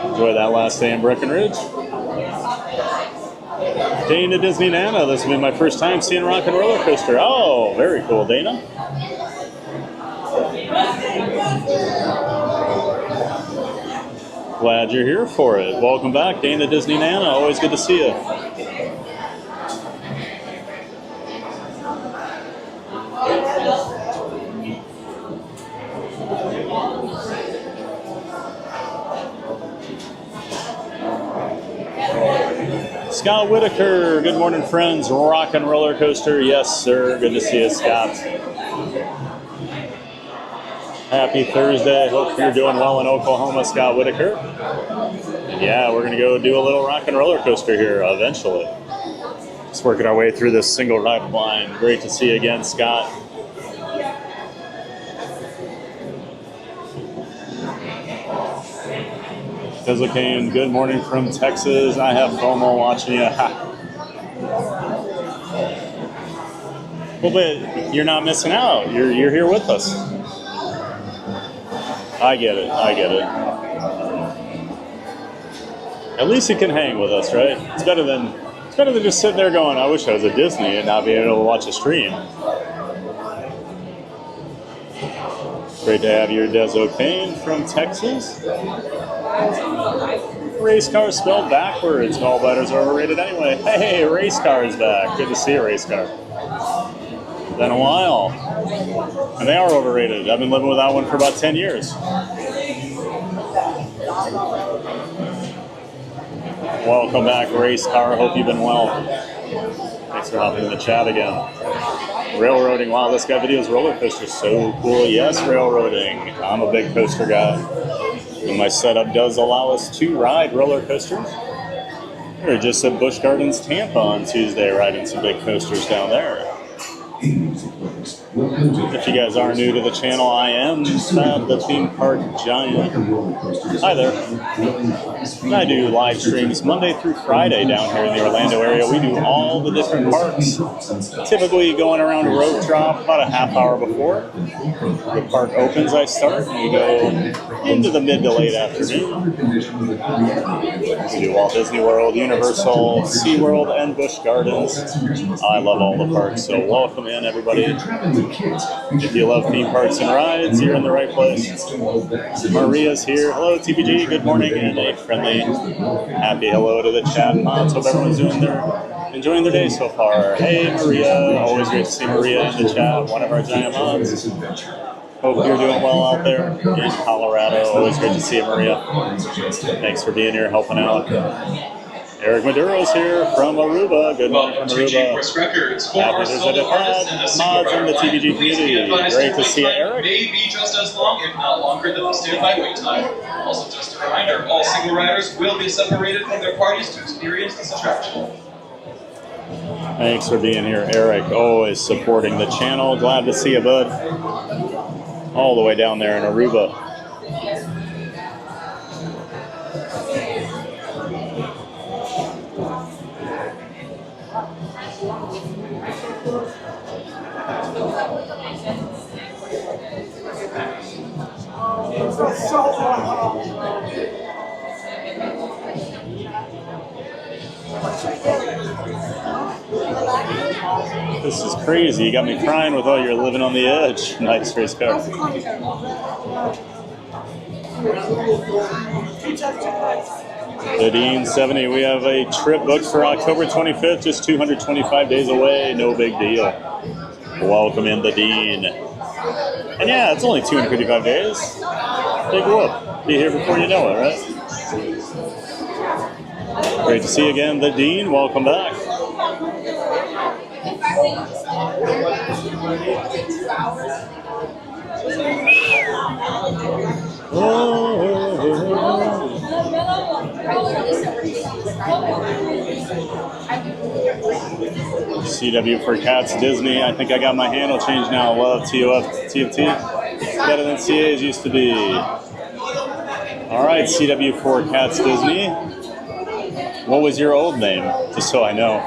Enjoy that last day in Breckenridge. Dana Disney Nana, this will be my first time seeing Rock and Roller Coaster. Oh, very cool, Dana. Glad you're here for it. Welcome back, Dana Disney Nana. Always good to see you. Scott Whitaker, good morning, friends. Rock and Roller Coaster, yes, sir. Good to see you, Scott. Happy Thursday. Hope you're doing well in Oklahoma, Scott Whitaker. And yeah, we're going to go do a little rock and roller coaster here eventually. Just working our way through this single ride line. Great to see you again, Scott. Kane, good morning from Texas. I have FOMO watching you. Well, but you're not missing out. You're here with us. I get it. At least you can hang with us, right? It's better than just sitting there going, I wish I was at Disney and not being able to watch a stream. Great to have you, Des Kane from Texas. Race car spelled backwards. Gallbladders are overrated anyway. Hey, race car is back. Good to see a race car. Been a while. And they are overrated. I've been living without one for about 10 years. Welcome back, race car. Hope you've been well. Thanks for hopping in the chat again. Railroading. Wow, this guy videos roller coasters. So cool. Yes, railroading. I'm a big coaster guy. And my setup does allow us to ride roller coasters. We were just at Busch Gardens, Tampa on Tuesday, riding some big coasters down there. If you guys are new to the channel, I am Thad, the theme park giant. Hi there. And I do live streams Monday through Friday down here in the Orlando area. We do all the different parks. Typically going around a road drop about a half hour before the park opens. I start and we go into the mid to late afternoon. We do Walt Disney World, Universal, SeaWorld, and Busch Gardens. I love all the parks, so welcome in everybody. If you love theme parks and rides, you're in the right place. Maria's here. Hello, TPG. Good morning, and a friendly, happy hello to the chat mods. Hope everyone's enjoying their day so far. Hey, Maria. Always great to see Maria in the chat, one of our giant mods. Hope you're doing well out there in Colorado. Always great to see you, Maria. Thanks for being here, helping out. Eric Maduro's here from Aruba. Good morning from Aruba. Happy Thursday to mods in the TVG community. Great to see you, Eric. May be just as long, if not longer, than the standby wait time. Also, just a reminder, all single riders will be separated from their parties to experience this attraction. Thanks for being here, Eric. Always supporting the channel. Glad to see you, bud. All the way down there in Aruba. This is crazy. You got me crying with all your living on the edge. Nice race car. The Dean 70. We have a trip booked for October 25th, just 225 days away. No big deal. Welcome in, the Dean. And yeah, it's only 255 days. Big whoop. Be here before you know it, right? Great to see you again, the Dean. Welcome back. CW for Cats Disney. I think I got my handle changed now. Love TOF TFT. Better than CA's used to be. All right, CW for Cats Disney. What was your old name? Just so I know.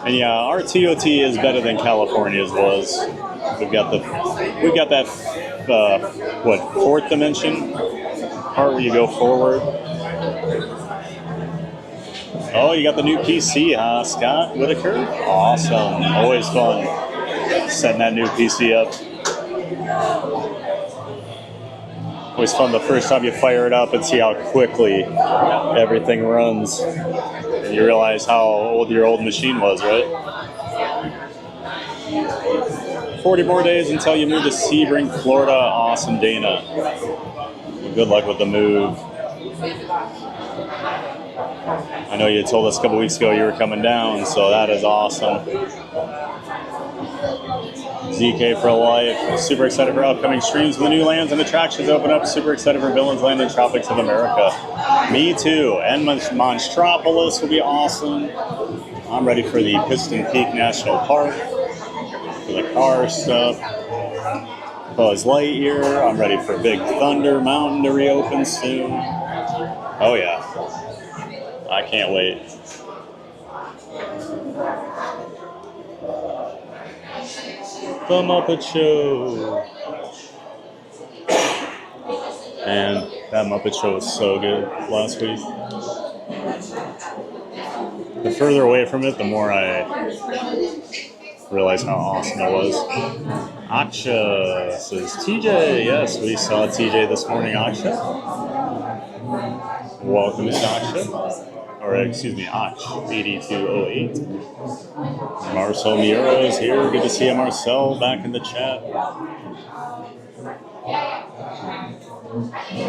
And yeah, our TOT is better than California's was. We've got that what, fourth dimension part where you go forward. Oh, you got the new PC, huh, Scott Whitaker? Awesome. Always fun setting that new PC up. Always fun the first time you fire it up and see how quickly everything runs. And you realize how old your old machine was, right? 40 more days until you move to Sebring, Florida. Awesome, Dana. Good luck with the move. I know you told us a couple weeks ago you were coming down, so that is awesome. ZK for life. Super excited for upcoming streams. The new lands and attractions open up. Super excited for Villains Land and Tropics of America. Me too. And Monstropolis will be awesome. I'm ready for the Piston Peak National Park. For the car stuff. Buzz Lightyear. I'm ready for Big Thunder Mountain to reopen soon. Oh yeah. I can't wait. The Muppet Show. And that Muppet Show was so good last week. The further away from it, the more I realize how awesome it was. Aksha says, TJ. Yes, we saw TJ this morning, Aksha. Welcome in, Aksha. Or excuse me, Ach, 8208. Marcel Miura is here. Good to see you, Marcel, back in the chat.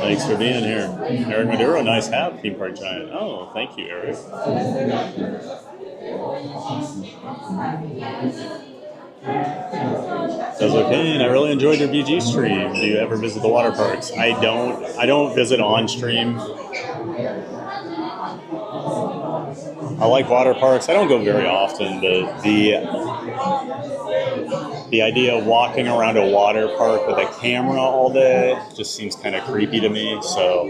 Thanks for being here. Eric Maduro, nice hat, Theme Park Giant. Oh, thank you, Eric. Says, okay, and I really enjoyed your BG stream. Do you ever visit the water parks? I don't visit on stream. I like water parks. I don't go very often, but the idea of walking around a water park with a camera all day just seems kind of creepy to me, so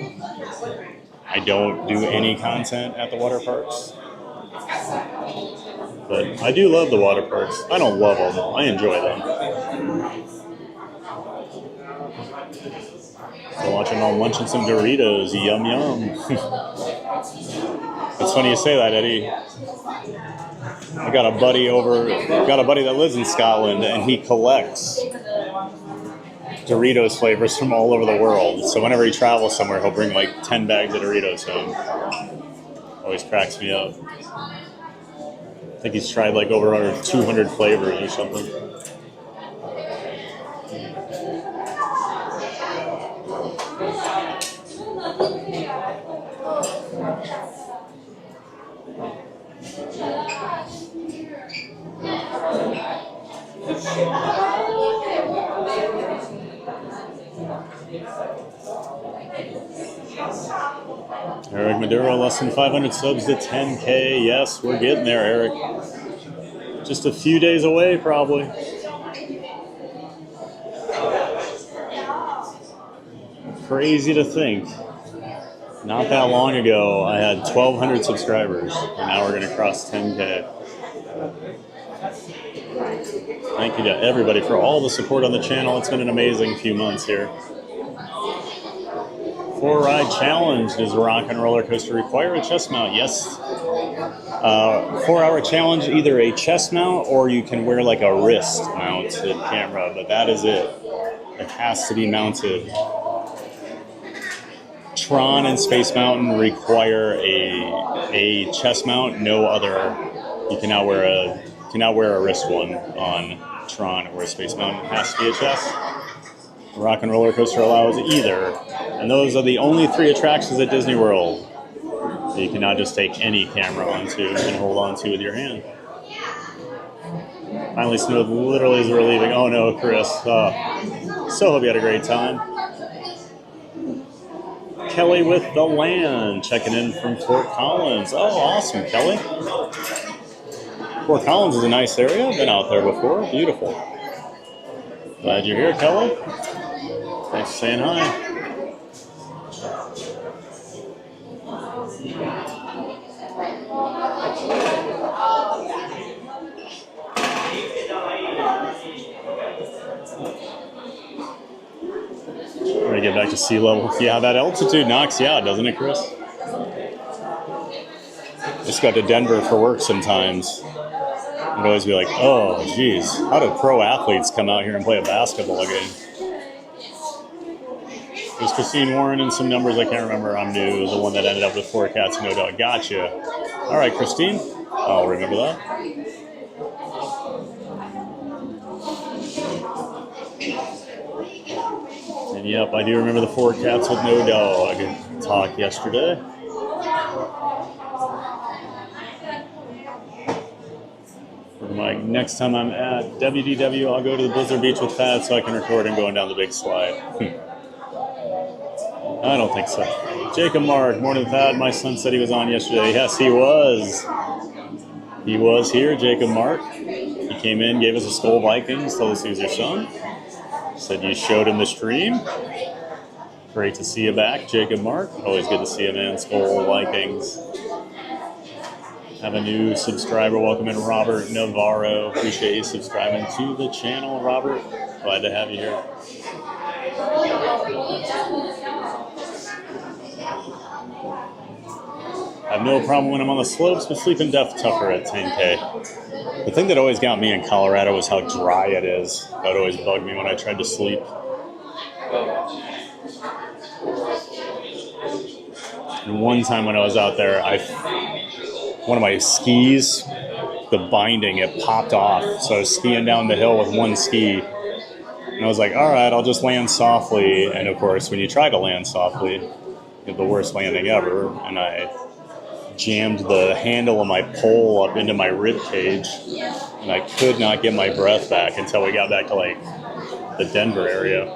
I don't do any content at the water parks. But I do love the water parks. I don't love them. I enjoy them. So watching all munching some Doritos. Yum, yum. It's funny you say that, Eddie. I got a buddy that lives in Scotland, and he collects Doritos flavors from all over the world. So whenever he travels somewhere, he'll bring like 10 bags of Doritos home. Always cracks me up. I think he's tried like over 200 flavors or something. Eric Maduro, less than 500 subs to 10K. Yes, we're getting there, Eric. Just a few days away, probably. Crazy to think. Not that long ago, I had 1,200 subscribers, and now we're going to cross 10K. Thank you to everybody for all the support on the channel. It's been an amazing few months here. 4-ride challenge. Does Rock and Roller Coaster require a chest mount? Yes. 4-hour challenge, either a chest mount or you can wear like a wrist mounted camera, but that is it. It has to be mounted. Tron and Space Mountain require a chest mount. No other. You can now wear a wrist one on Tron or Space Mountain. It has to be a chest. Rock and Roller Coaster allows either. And those are the only 3 attractions at Disney World that you cannot just take any camera onto and hold onto with your hand. Finally snowed literally as we're leaving. Oh no, Chris. So hope you had a great time. Kelly with the Land, checking in from Fort Collins. Oh, awesome, Kelly. Fort Collins is a nice area. I've been out there before. Beautiful. Glad you're here, Kelly. Thanks for saying hi. Ready to get back to sea level. Yeah, that altitude knocks you out, doesn't it, Chris? Just got to Denver for work sometimes. I'd always be like, oh, geez, how do pro athletes come out here and play a basketball game? It was Christine Warren and some numbers I can't remember. I'm new, the one that ended up with 4 cats and no dog. Gotcha. All right, Christine. I'll remember that. And yep, I do remember the 4 cats with no dog talk yesterday. Like, next time I'm at WDW, I'll go to the Blizzard Beach with Thad so I can record him going down the big slide. I don't think so. Jacob Mark, morning Thad. My son said he was on yesterday. Yes, he was. He was here, Jacob Mark. He came in, gave us a Skull Vikings, told us he was your son. Said you showed him the stream. Great to see you back, Jacob Mark. Always good to see you, man. Skull Vikings. Have a new subscriber. Welcome in, Robert Navarro. Appreciate you subscribing to the channel, Robert. Glad to have you here. I have no problem when I'm on the slopes, but sleeping death tougher at 10K. The thing that always got me in Colorado was how dry it is. That always bugged me when I tried to sleep. And one time when I was out there, one of my skis, the binding, it popped off. So I was skiing down the hill with one ski. And I was like, all right, I'll just land softly. And of course, when you try to land softly, you have the worst landing ever. And I jammed the handle of my pole up into my rib cage. And I could not get my breath back until we got back to like the Denver area.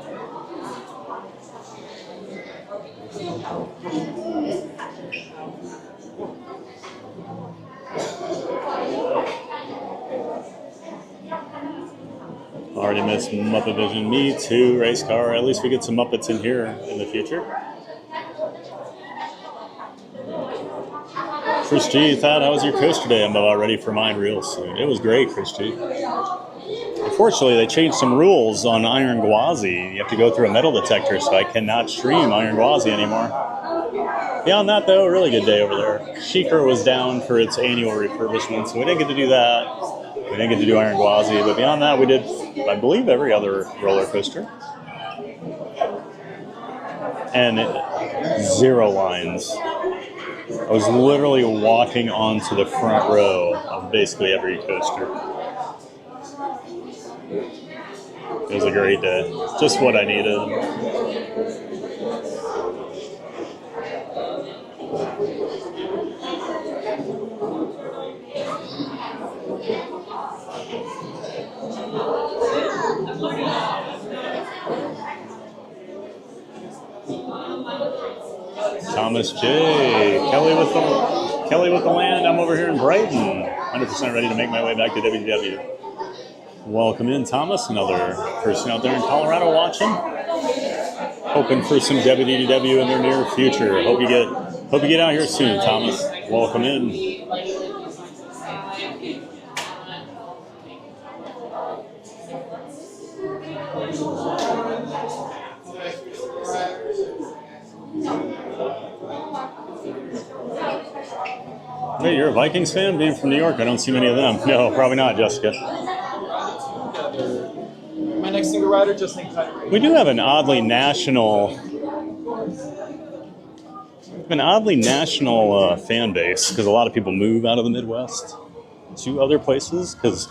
Already missed Muppet Vision. Me too, race car. At least we get some Muppets in here in the future. Chris G, Thad, how was your coaster today? I'm about ready for mine real soon. It was great, Chris G. Unfortunately, they changed some rules on Iron Gwazi. You have to go through a metal detector, so I cannot stream Iron Gwazi anymore. Beyond that, though, a really good day over there. Sheikah was down for its annual refurbishment, so we didn't get to do that. We didn't get to do Iron Gwazi, but beyond that, we did, I believe, every other roller coaster. And 0 lines. I was literally walking onto the front row of basically every coaster. It was a great day. Just what I needed. Thomas J. Kelly with the Land. I'm over here in Brighton. 100% ready to make my way back to WDW. Welcome in, Thomas. Another person out there in Colorado watching. Hoping for some WDW in their near future. Hope you get out here soon, Thomas. Welcome in. Hey, you're a Vikings fan? Being from New York, I don't see many of them. No, probably not, Jessica. My next single rider just thinks we do have an oddly national fan base because a lot of people move out of the Midwest to other places because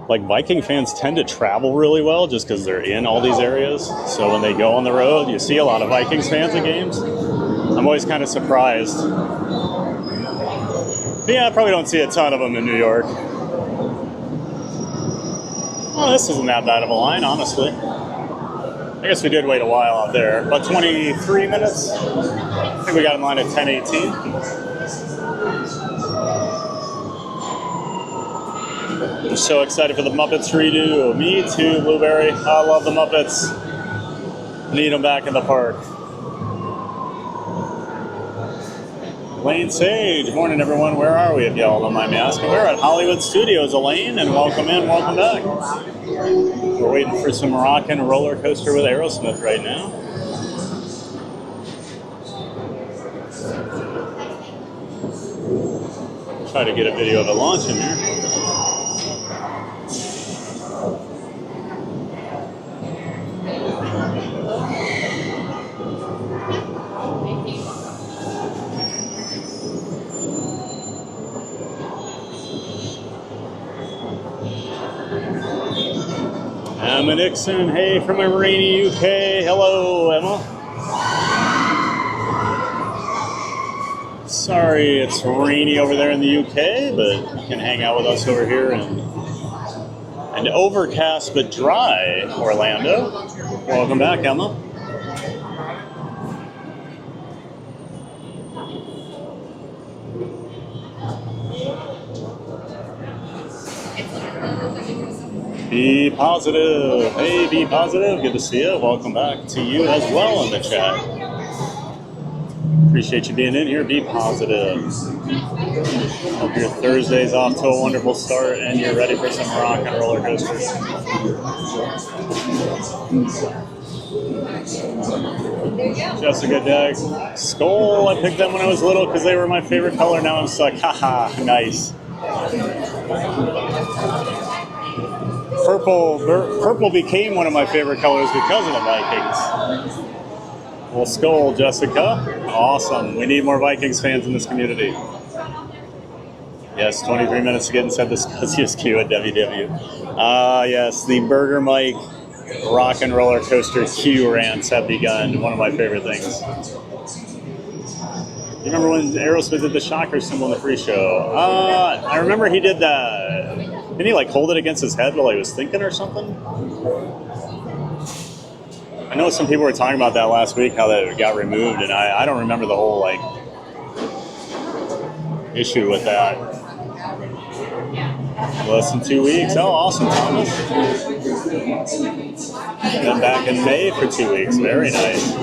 like Viking fans tend to travel really well just because they're in all these areas. So when they go on the road, you see a lot of Vikings fans at games. I'm always kind of surprised. But yeah, I probably don't see a ton of them in New York. Oh, this isn't that bad of a line, honestly. I guess we did wait a while out there. About 23 minutes. I think we got in line at 10:18. I'm so excited for the Muppets redo. Me too, Blueberry. I love the Muppets. Need them back in the park. Elaine Sage, morning everyone. Where are we, if y'all don't mind me asking? We're at Hollywood Studios, Elaine, and welcome in, welcome back. We're waiting for some rockin' roller coaster with Aerosmith right now. Try to get a video of it launching here. Emma Nixon, hey from my rainy UK. Hello, Emma. Sorry it's rainy over there in the UK, but you can hang out with us over here in overcast but dry Orlando. Welcome back, Emma. Be positive. Hey, be positive. Good to see you. Welcome back to you as well in the chat. Appreciate you being in here. Be positive. Hope your Thursday's off to a wonderful start and you're ready for some rock and roller coasters. Jessica Dag. Skull. I picked them when I was little because they were my favorite color. Now I'm stuck. Haha, nice. Purple became one of my favorite colors because of the Vikings. Well, Skull, Jessica. Awesome. We need more Vikings fans in this community. Yes, 23 minutes to get inside the scuzziest queue at WW. Yes, the Burger Mike rock and roller coaster queue rants have begun. One of my favorite things. You remember when Aerosmith did the shocker symbol in the free show? I remember he did that. Didn't he like hold it against his head while he was thinking or something? I know some people were talking about that last week, how that got removed, and I don't remember the whole like issue with that. Less than 2 weeks. Oh, awesome, Thomas. And then back in May for 2 weeks. Very nice.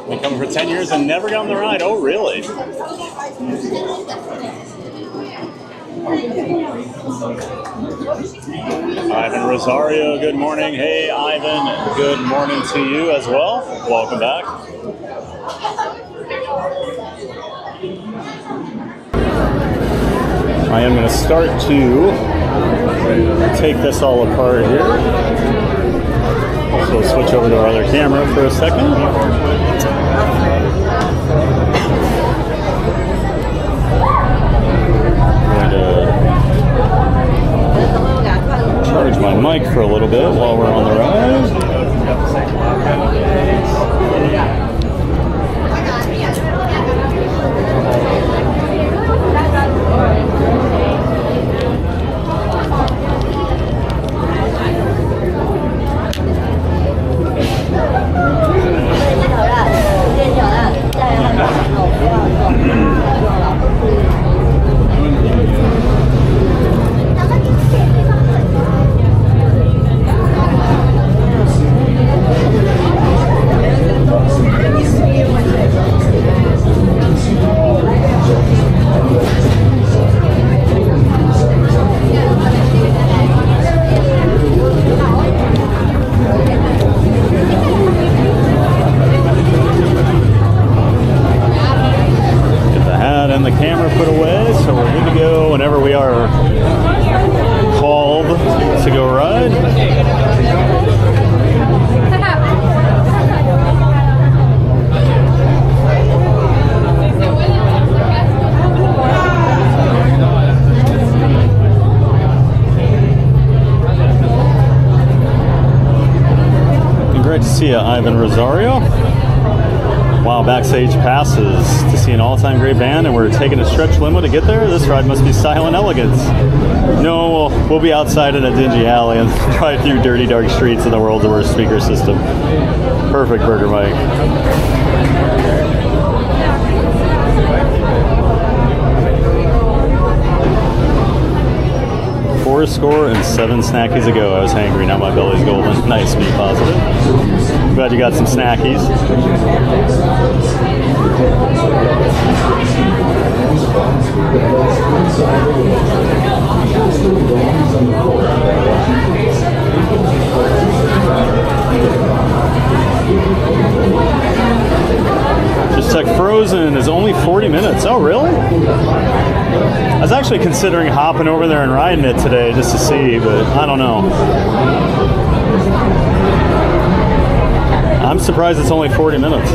Been coming for 10 years and never got on the ride. Oh, really? Ivan Rosario, good morning. Hey, Ivan, good morning to you as well. Welcome back. I am going to start to take this all apart here. So we'll switch over to our other camera for a second. I'm going to charge my mic for a little bit while we're on the ride. See you, Ivan Rosario. Wow, backstage passes to see an all-time great band, and we're taking a stretch limo to get there? This ride must be Silent Elegance. No, we'll be outside in a dingy alley and drive through dirty, dark streets of the world's worst speaker system. Perfect, Burger Mike. Four score and 7 snackies ago, I was hangry. Now my belly's golden. Nice, be positive. Glad you got some snackies. Just check Frozen is only 40 minutes. Oh, really? I was actually considering hopping over there and riding it today just to see, but I don't know. I'm surprised it's only 40 minutes.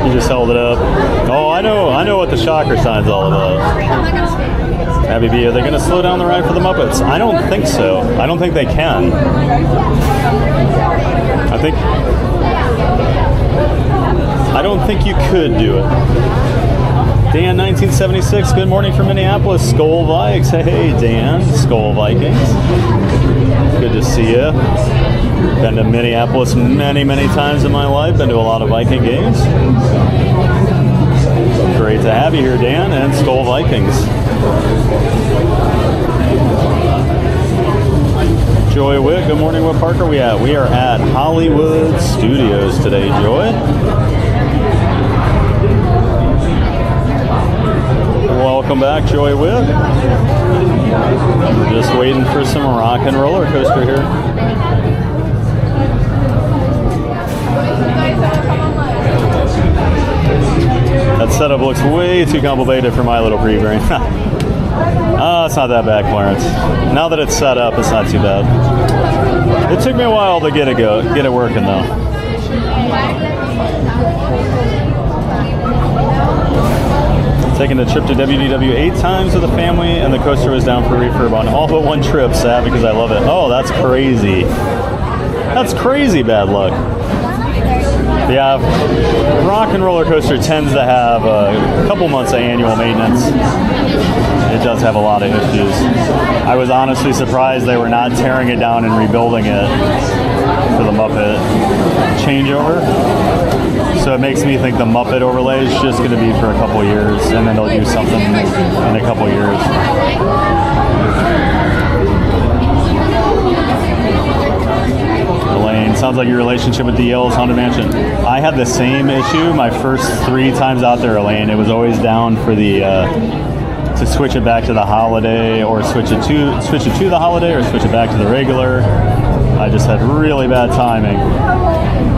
You just held it up. Oh, I know what the shocker sign's all about. Abby B, are they going to slow down the ride for the Muppets? I don't think so. I don't think they can. I don't think you could do it. Dan, 1976, good morning from Minneapolis. Skull Vikes. Hey, Dan. Skull Vikings. Good to see you. Been to Minneapolis many, many times in my life. Been to a lot of Viking games. Great to have you here, Dan, and Skull Vikings. Joy Witt, good morning. What park are we at? We are at Hollywood Studios today, Joy. Welcome back, Joy Witt. We're just waiting for some rock and roller coaster here. That setup looks way too complicated for my little pre-brain. Oh, it's not that bad, Clarence. Now that it's set up, it's not too bad. It took me a while to get it working, though. Taking the trip to WDW 8 times with the family, and the coaster was down for refurb on all but one trip. Sad because I love it. Oh, that's crazy. That's crazy bad luck. Yeah, rock and roller coaster tends to have a couple months of annual maintenance. It does have a lot of issues. I was honestly surprised they were not tearing it down and rebuilding it for the Muppet changeover. So it makes me think the Muppet overlay is just going to be for a couple years, and then they'll do something in a couple years. Elaine, sounds like your relationship with DL's Haunted Mansion. I had the same issue my first 3 times out there, Elaine. It was always down for the to switch it back to the holiday, or switch it to the holiday, or switch it back to the regular. I just had really bad timing.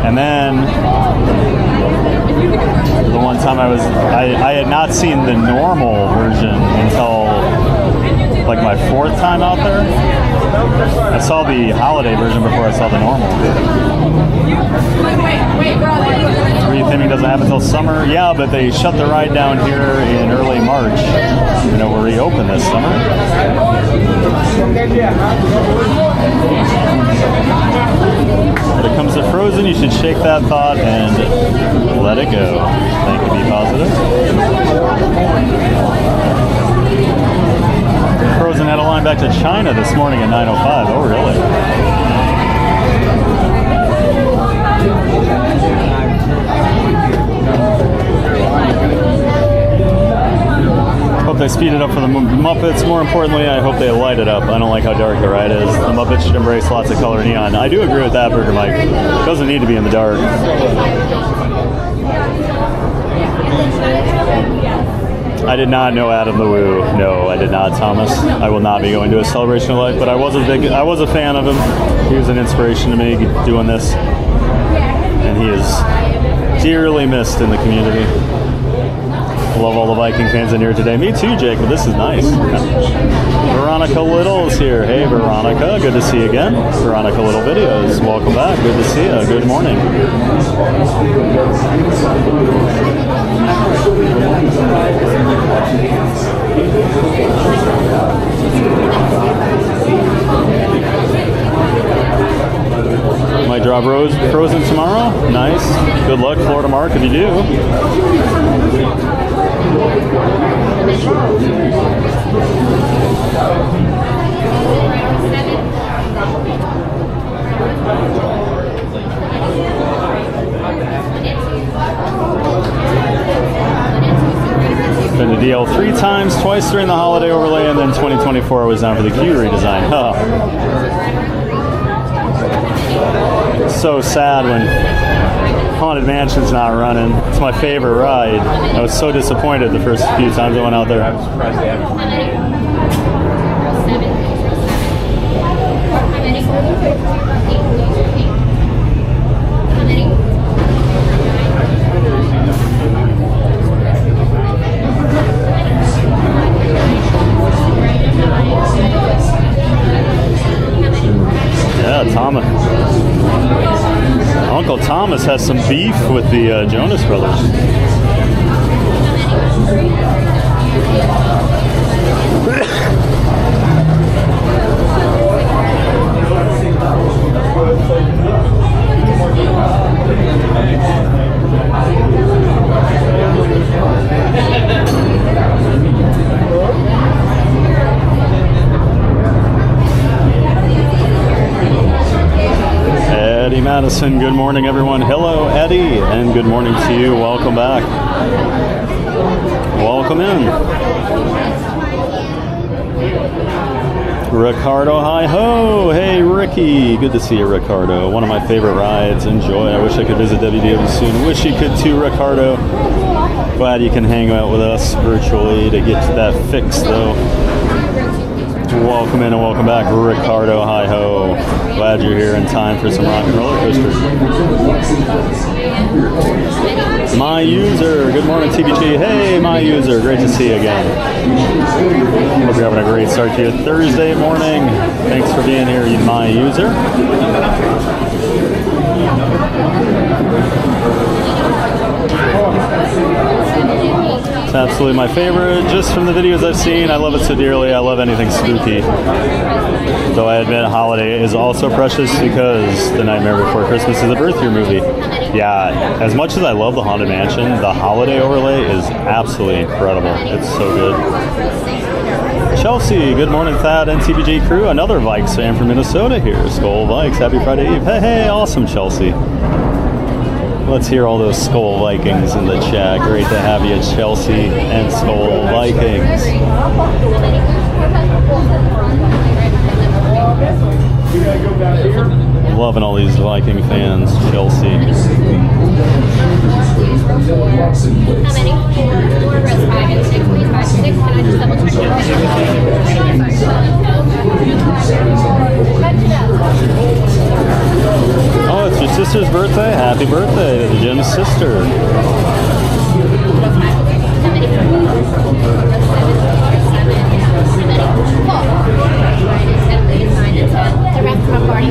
And then the one time I had not seen the normal version until like my 4th time out there. I saw the holiday version before I saw the normal. Re-theming doesn't happen until summer. Yeah, but they shut the ride down here in early March. You know, we'll reopen this summer. When it comes to Frozen, you should shake that thought and let it go. Thank you, be positive. Frozen had a line back to China this morning at 9:05. Oh, really? Hope they speed it up for the Muppets. More importantly, I hope they light it up. I don't like how dark the ride is. The Muppets should embrace lots of color neon. I do agree with that, Burger Mike. It doesn't need to be in the dark. I did not know Adam the Woo. No, I did not, Thomas. I will not be going to a Celebration of Life, but I was a fan of him. He was an inspiration to me doing this, and he is dearly missed in the community. Love all the Viking fans in here today. Me too, Jake, but this is nice. Veronica Little is here. Hey, Veronica. Good to see you again. Veronica Little Videos. Welcome back. Good to see you. Good morning. Might drop Frozen tomorrow. Nice. Good luck, Florida Mark, if you do. Been to DL 3 times, twice during the holiday overlay, and then 2024 I was down for the queue redesign. Huh. So sad when Haunted Mansion's not running. It's my favorite ride. I was so disappointed the first few times I went out there. I'm surprised they haven't. Yeah, Thomas. Uncle Thomas has some beef with the Jonas Brothers. Eddie Madison, good morning everyone. Hello Eddie, and good morning to you. Welcome back. Welcome in. Ricardo, hi ho. Hey Ricky, good to see you Ricardo. One of my favorite rides. Enjoy. I wish I could visit WDW soon. Wish you could too, Ricardo. Glad you can hang out with us virtually to get that fixed though. Welcome in and welcome back, Ricardo. Hi ho. Glad you're here in time for some rock and roller coaster. My user, good morning TBG. Hey, my user, great to see you again. Hope you're having a great start to your Thursday morning. Thanks for being here, my user. It's absolutely my favorite, just from the videos I've seen. I love it so dearly. I love anything spooky. Though I admit Holiday is also precious because The Nightmare Before Christmas is a birth year movie. Yeah, as much as I love the Haunted Mansion, the Holiday overlay is absolutely incredible. It's so good. Chelsea, good morning Thad and TBG crew. Another Vikes fan from Minnesota here. Skull Vikes, happy Friday Eve. Hey, hey, awesome Chelsea. Let's hear all those Skull Vikings in the chat. Great to have you, Chelsea and Skull Vikings. Loving all these Viking fans, Chelsea. How many? 4 rows, 5 and 6, please. 5 and 6. Can I just double check Oh, it's your sister's birthday? Happy birthday to Jim's sister. The rest of my party.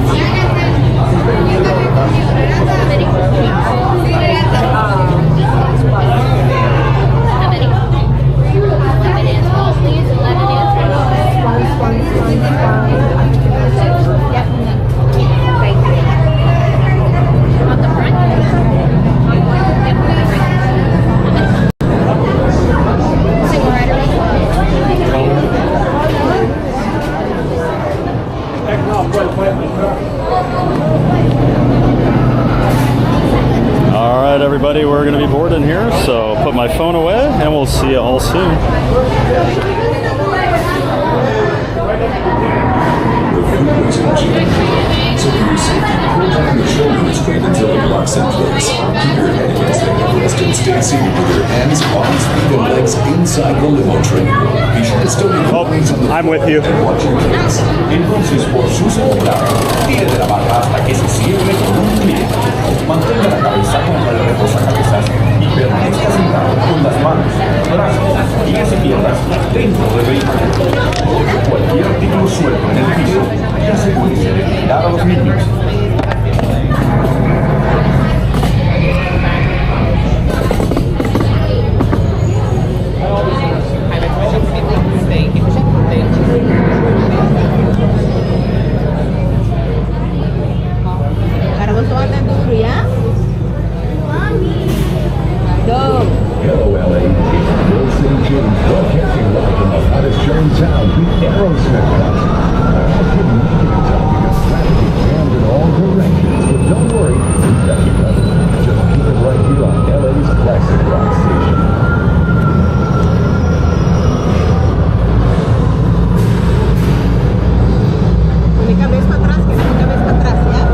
All right, everybody, we're going to be boarding here, so put my phone away, and we'll see you all soon. So for your safety, hold on your shoulders straight until the block's in place. Keep your head against the headrest and stay seated with your hands, arms, feet, and legs inside the limo train. Be sure to still be always on the I'm with you. and watch your kids. Entonces, por su seguridad, tire de la barra hasta que se cierre con un clic. Mantenga la cabeza contra el reposacabezas y permanezca sentado con las manos. dentro del vehículo. Cualquier artículo suelto en el piso ya se puede ser retirado a los niños. Hello, LA. It's Bill St. James broadcasting live from the hottest show in town, the Aerosmith concert. I couldn't make it in time because traffic is jammed in all directions, but don't worry, we've got you covered. Just keep it right here on LA's classic rock station. Única vez para atrás, que única vez para atrás, ¿ya?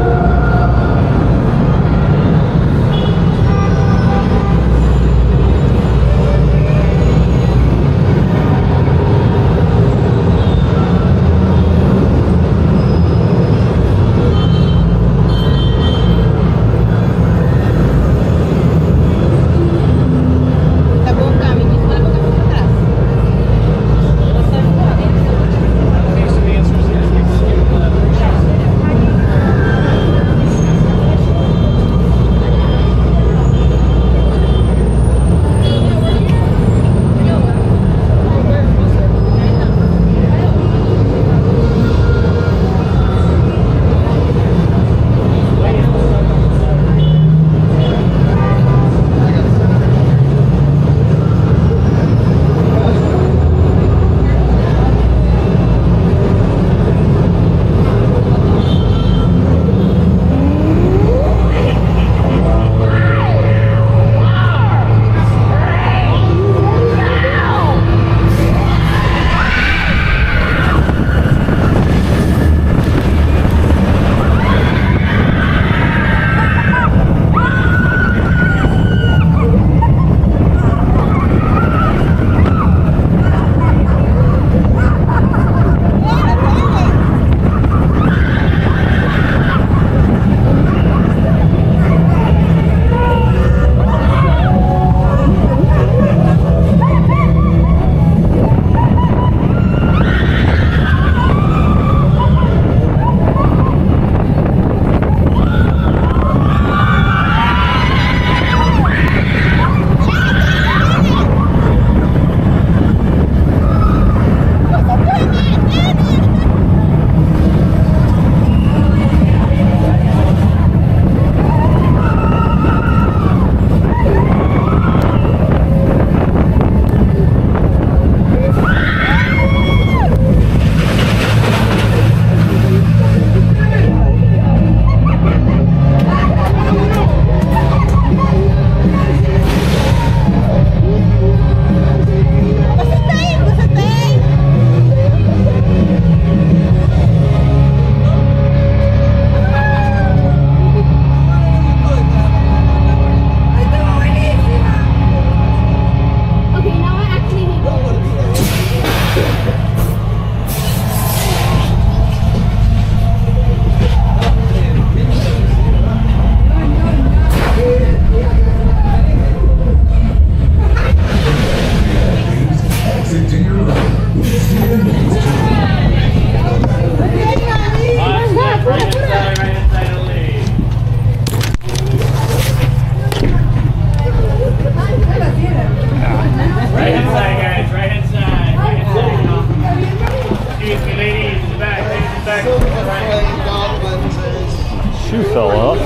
Shoe fell off.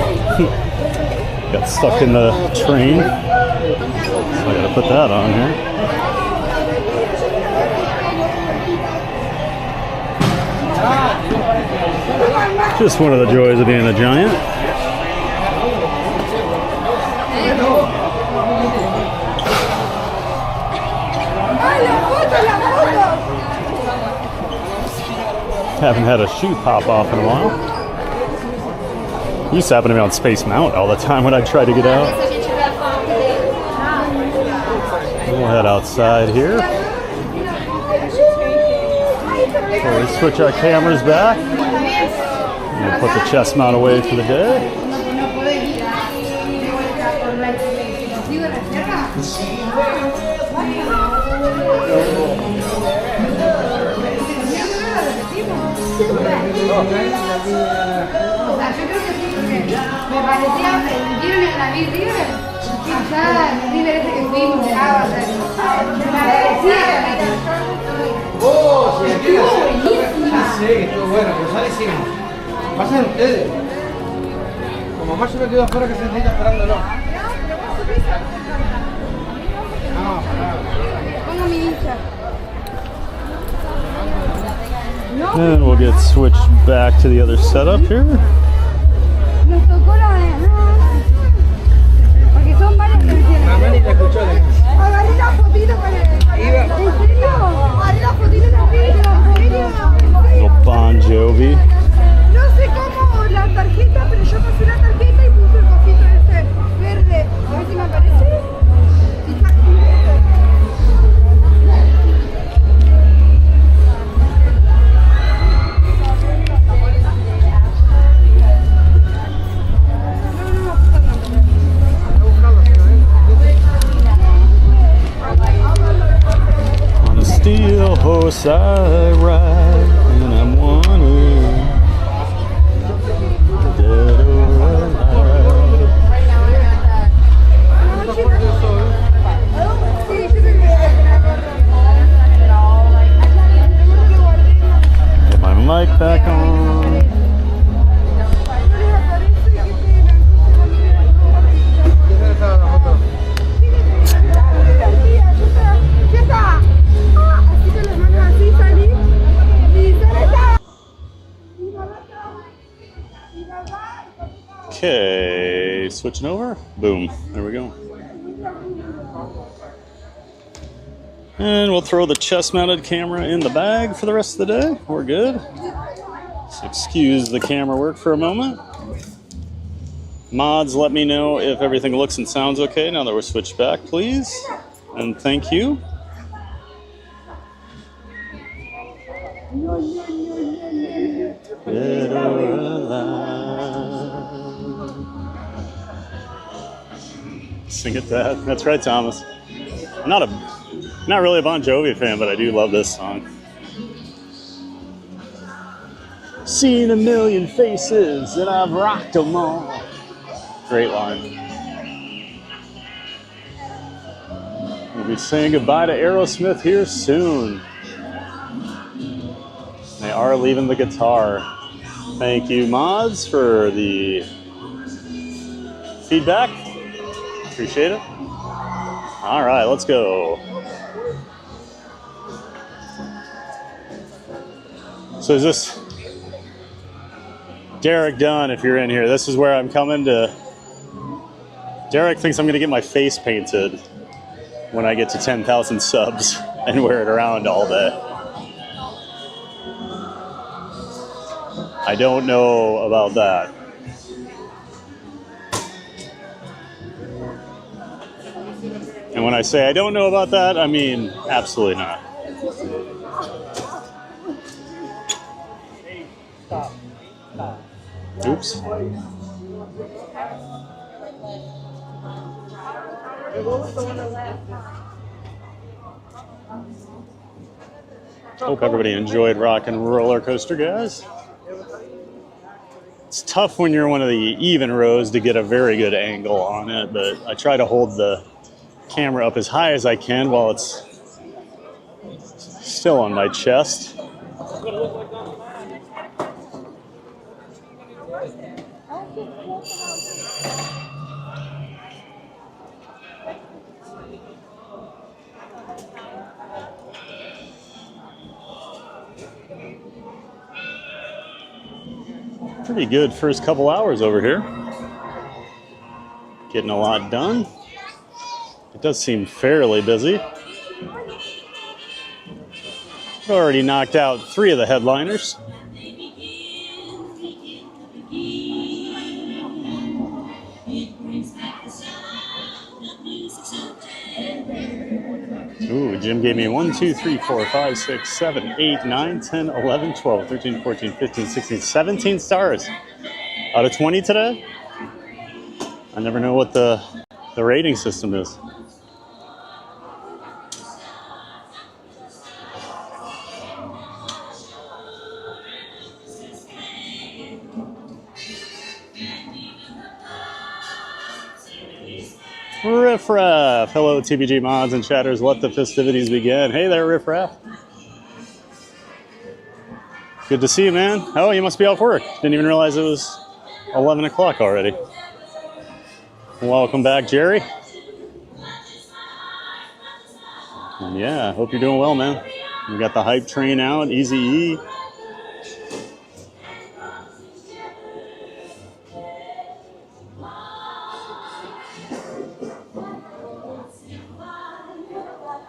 Got stuck in the train. So I gotta put that on here. Just one of the joys of being a giant. Haven't had a shoe pop off in a while. Used to happen to me on Space Mountain all the time when I tried to get out. We'll head outside here. Before we switch our cameras back. We'll put the chest mount away for the day. O sea, yo creo que sí, porque me parecía, ¿vieron el David River? Allá, el River ese que fuimos, de agua, me parecía. Oh, sí, aquí Estuvo buenísima. ya sé que estuvo bueno, pero ya decimos. Pasen ustedes. Como mamá yo me quedo afuera que se necesita esperándolo. No, pará. Pongo mi hincha. And we'll get switched back to the other setup here. Nos tocó la de... Porque son varias canciones. Mamá ni te escuchó. Agarré la fotito con el... ¿En serio? Agarré la fotito con el... ¿En serio? Little Bon Jovi. No sé cómo la tarjeta, pero yo pasé la tarjeta y puse el cosito ese verde. A ver si me aparece. Fíjate. On a steel horse I ride, and I'm wanted, dead or alive. Get my mic back on. Okay, switching over. Boom. There we go. And we'll throw the chest-mounted camera in the bag for the rest of the day. We're good. So excuse the camera work for a moment. Mods, let me know if everything looks and sounds okay now that we're switched back, please. And thank you. Dead or alive. Sing it, Dad. That's right, Thomas. I'm not really a Bon Jovi fan, but I do love this song. Seen a million faces and I've rocked them all. Great line. We'll be saying goodbye to Aerosmith here soon. They are leaving the guitar. Thank you, mods, for the feedback. Appreciate it. All right, let's go. So is this Derek Dunn? If you're in here, this is where I'm coming to. Derek thinks I'm going to get my face painted when I get to 10,000 subs and wear it around all day. I don't know about that. And when I say I don't know about that, I mean absolutely not. Oops. Hope everybody enjoyed Rock and Roller Coaster, guys. It's tough when you're one of the even rows to get a very good angle on it, but I try to hold the camera up as high as I can while it's still on my chest. Pretty good first couple hours over here. Getting a lot done. It does seem fairly busy. We've already knocked out 3 of the headliners. Ooh, Jim gave me 1, 2, 3, 4, 5, 6, 7, 8, 9, 10, 11, 12, 13, 14, 15, 16, 17 stars out of 20 today. I never know what the rating system is. Riff Raff. Hello, TBG mods and chatters. Let the festivities begin. Hey there, Riff Raff. Good to see you, man. Oh, you must be off work. Didn't even realize it was 11 o'clock already. Welcome back, Jerry. And yeah, hope you're doing well, man. We got the hype train out, Easy E.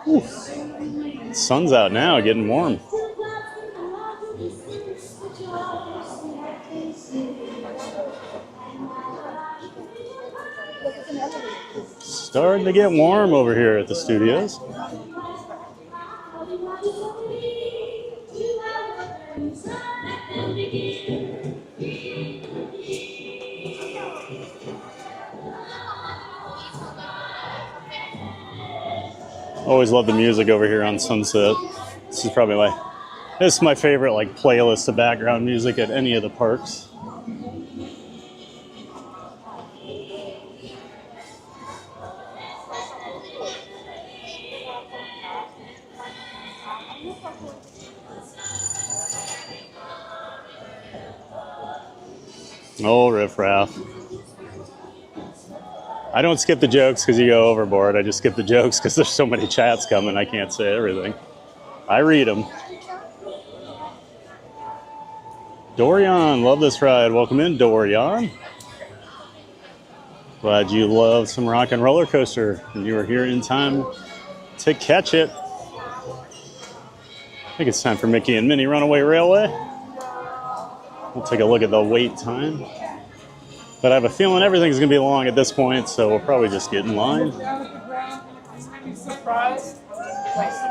Oof. Sun's out now, getting warm. Starting to get warm over here at the studios. Always love the music over here on Sunset. This is my favorite like playlist of background music at any of the parks. Oh, Riff Raff. I don't skip the jokes because you go overboard. I just skip the jokes because there's so many chats coming. I can't say everything. I read them. Dorian, love this ride. Welcome in, Dorian. Glad you love some rock and roller coaster and you were here in time to catch it. I think it's time for Mickey and Minnie Runaway Railway. We'll take a look at the wait time. But I have a feeling everything's going to be long at this point, so we'll probably just get in line.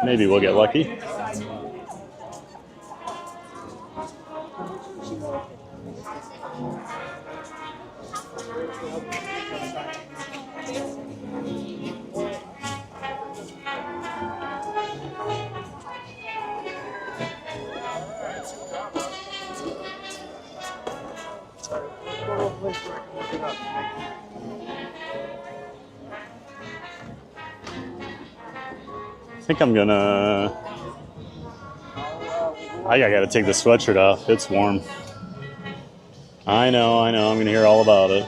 Maybe we'll get lucky. I think I'm gonna... I gotta take the sweatshirt off. It's warm. I know. I'm gonna hear all about it.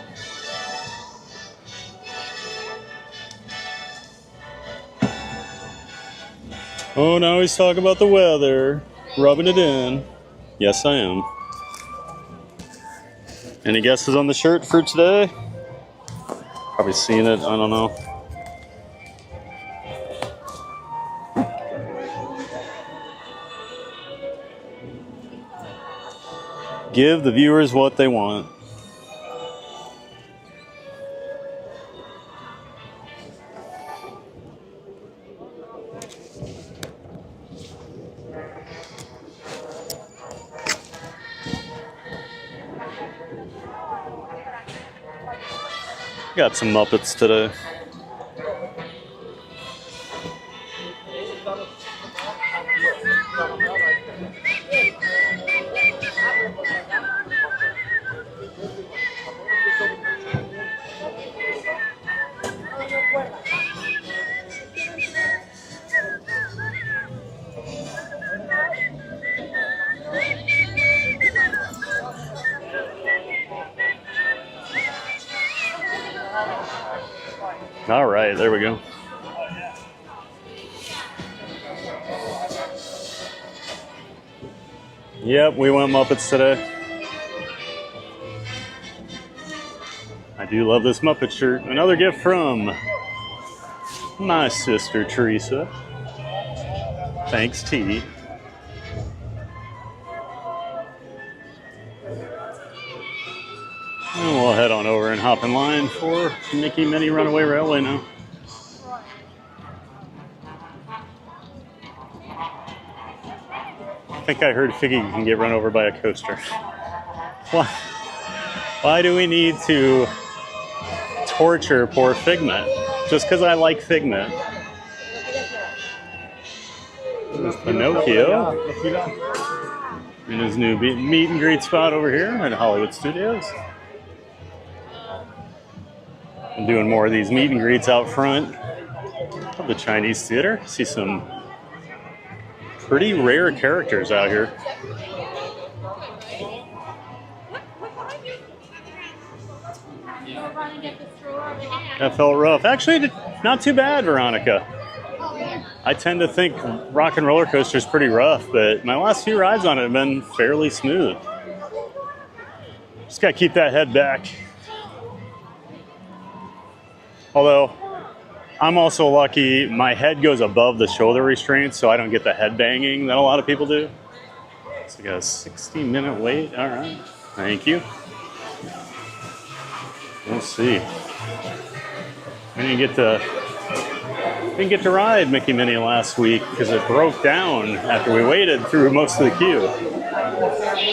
Oh, now he's talking about the weather. Rubbing it in. Yes, I am. Any guesses on the shirt for today? Probably seen it. I don't know. Give the viewers what they want. Got some Muppets today. All right, there we go. Yep, we went Muppets today. I do love this Muppet shirt. Another gift from my sister, Teresa. Thanks, T. And we'll head on over and hop in line for Mickey Minnie Runaway Railway now. I think I heard Figgy can get run over by a coaster. Why do we need to torture poor Figment? Just because I like Figment. There's Pinocchio in his new meet and greet spot over here at Hollywood Studios. I'm doing more of these meet and greets out front of the Chinese Theater. See some pretty rare characters out here. That felt rough. Actually, not too bad, Veronica. I tend to think rock and roller coaster is pretty rough, but my last few rides on it have been fairly smooth. Just gotta keep that head back. Although, I'm also lucky my head goes above the shoulder restraints, so I don't get the head banging that a lot of people do. It's like a 60-minute wait. All right. Thank you. We'll see. We didn't get to ride Mickey Minnie last week because it broke down after we waited through most of the queue.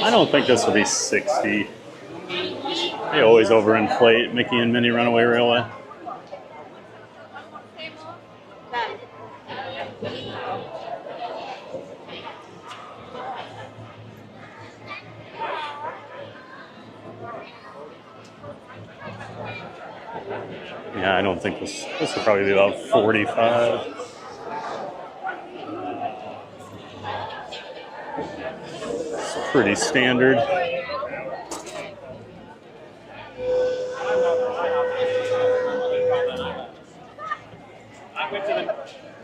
I don't think this will be 60. They always overinflate Mickey and Minnie Runaway Railway. Yeah, I don't think this will probably be about 45. It's pretty standard.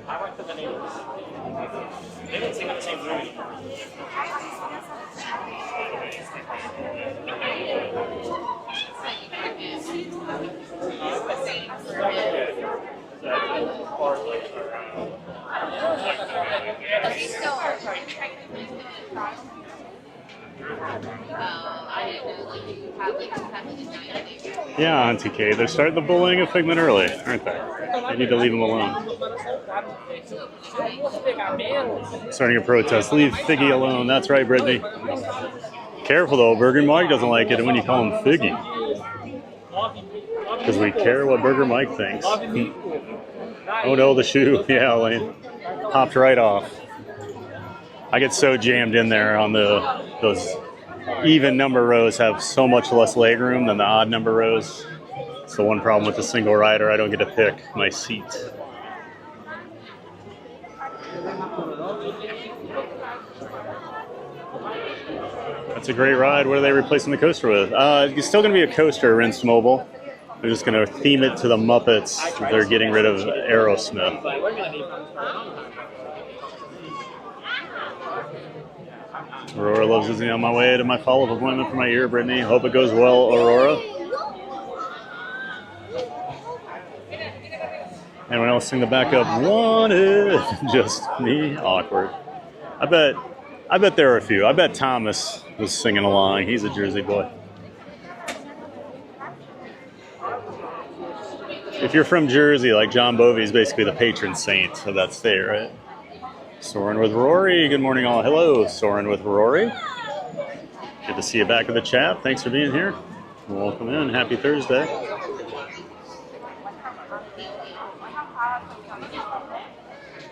I went to the neighbors. They didn't sing in the same room. Yeah, Auntie Kay, they're starting the bullying of Figment early, aren't they? I need to leave them alone. Starting a protest. Leave Figgy alone. That's right, Brittany. Careful though, Burger Mike doesn't like it when you call him Figgy. Because we care what Burger Mike thinks. Oh no, the shoe. Yeah, Lane. Popped right off. I get so jammed in there on those even number rows have so much less leg room than the odd number rows. It's the one problem with the single rider. I don't get to pick my seat. That's a great ride. What are they replacing the coaster with? It's still going to be a coaster, Rinsed Mobile. They're just going to theme it to the Muppets. They're getting rid of Aerosmith. Aurora loves Disney. On my way to my follow-up appointment for my ear, Brittany. Hope it goes well, Aurora. Anyone else sing the backup? Wanted. Just me. Awkward. I bet there are a few. I bet Thomas was singing along. He's a Jersey boy. If you're from Jersey, like John Bovey is basically the patron saint of that state, right? Soarin' with Rory. Good morning, all. Hello, Soarin' with Rory. Good to see you back in the chat. Thanks for being here. Welcome in. Happy Thursday.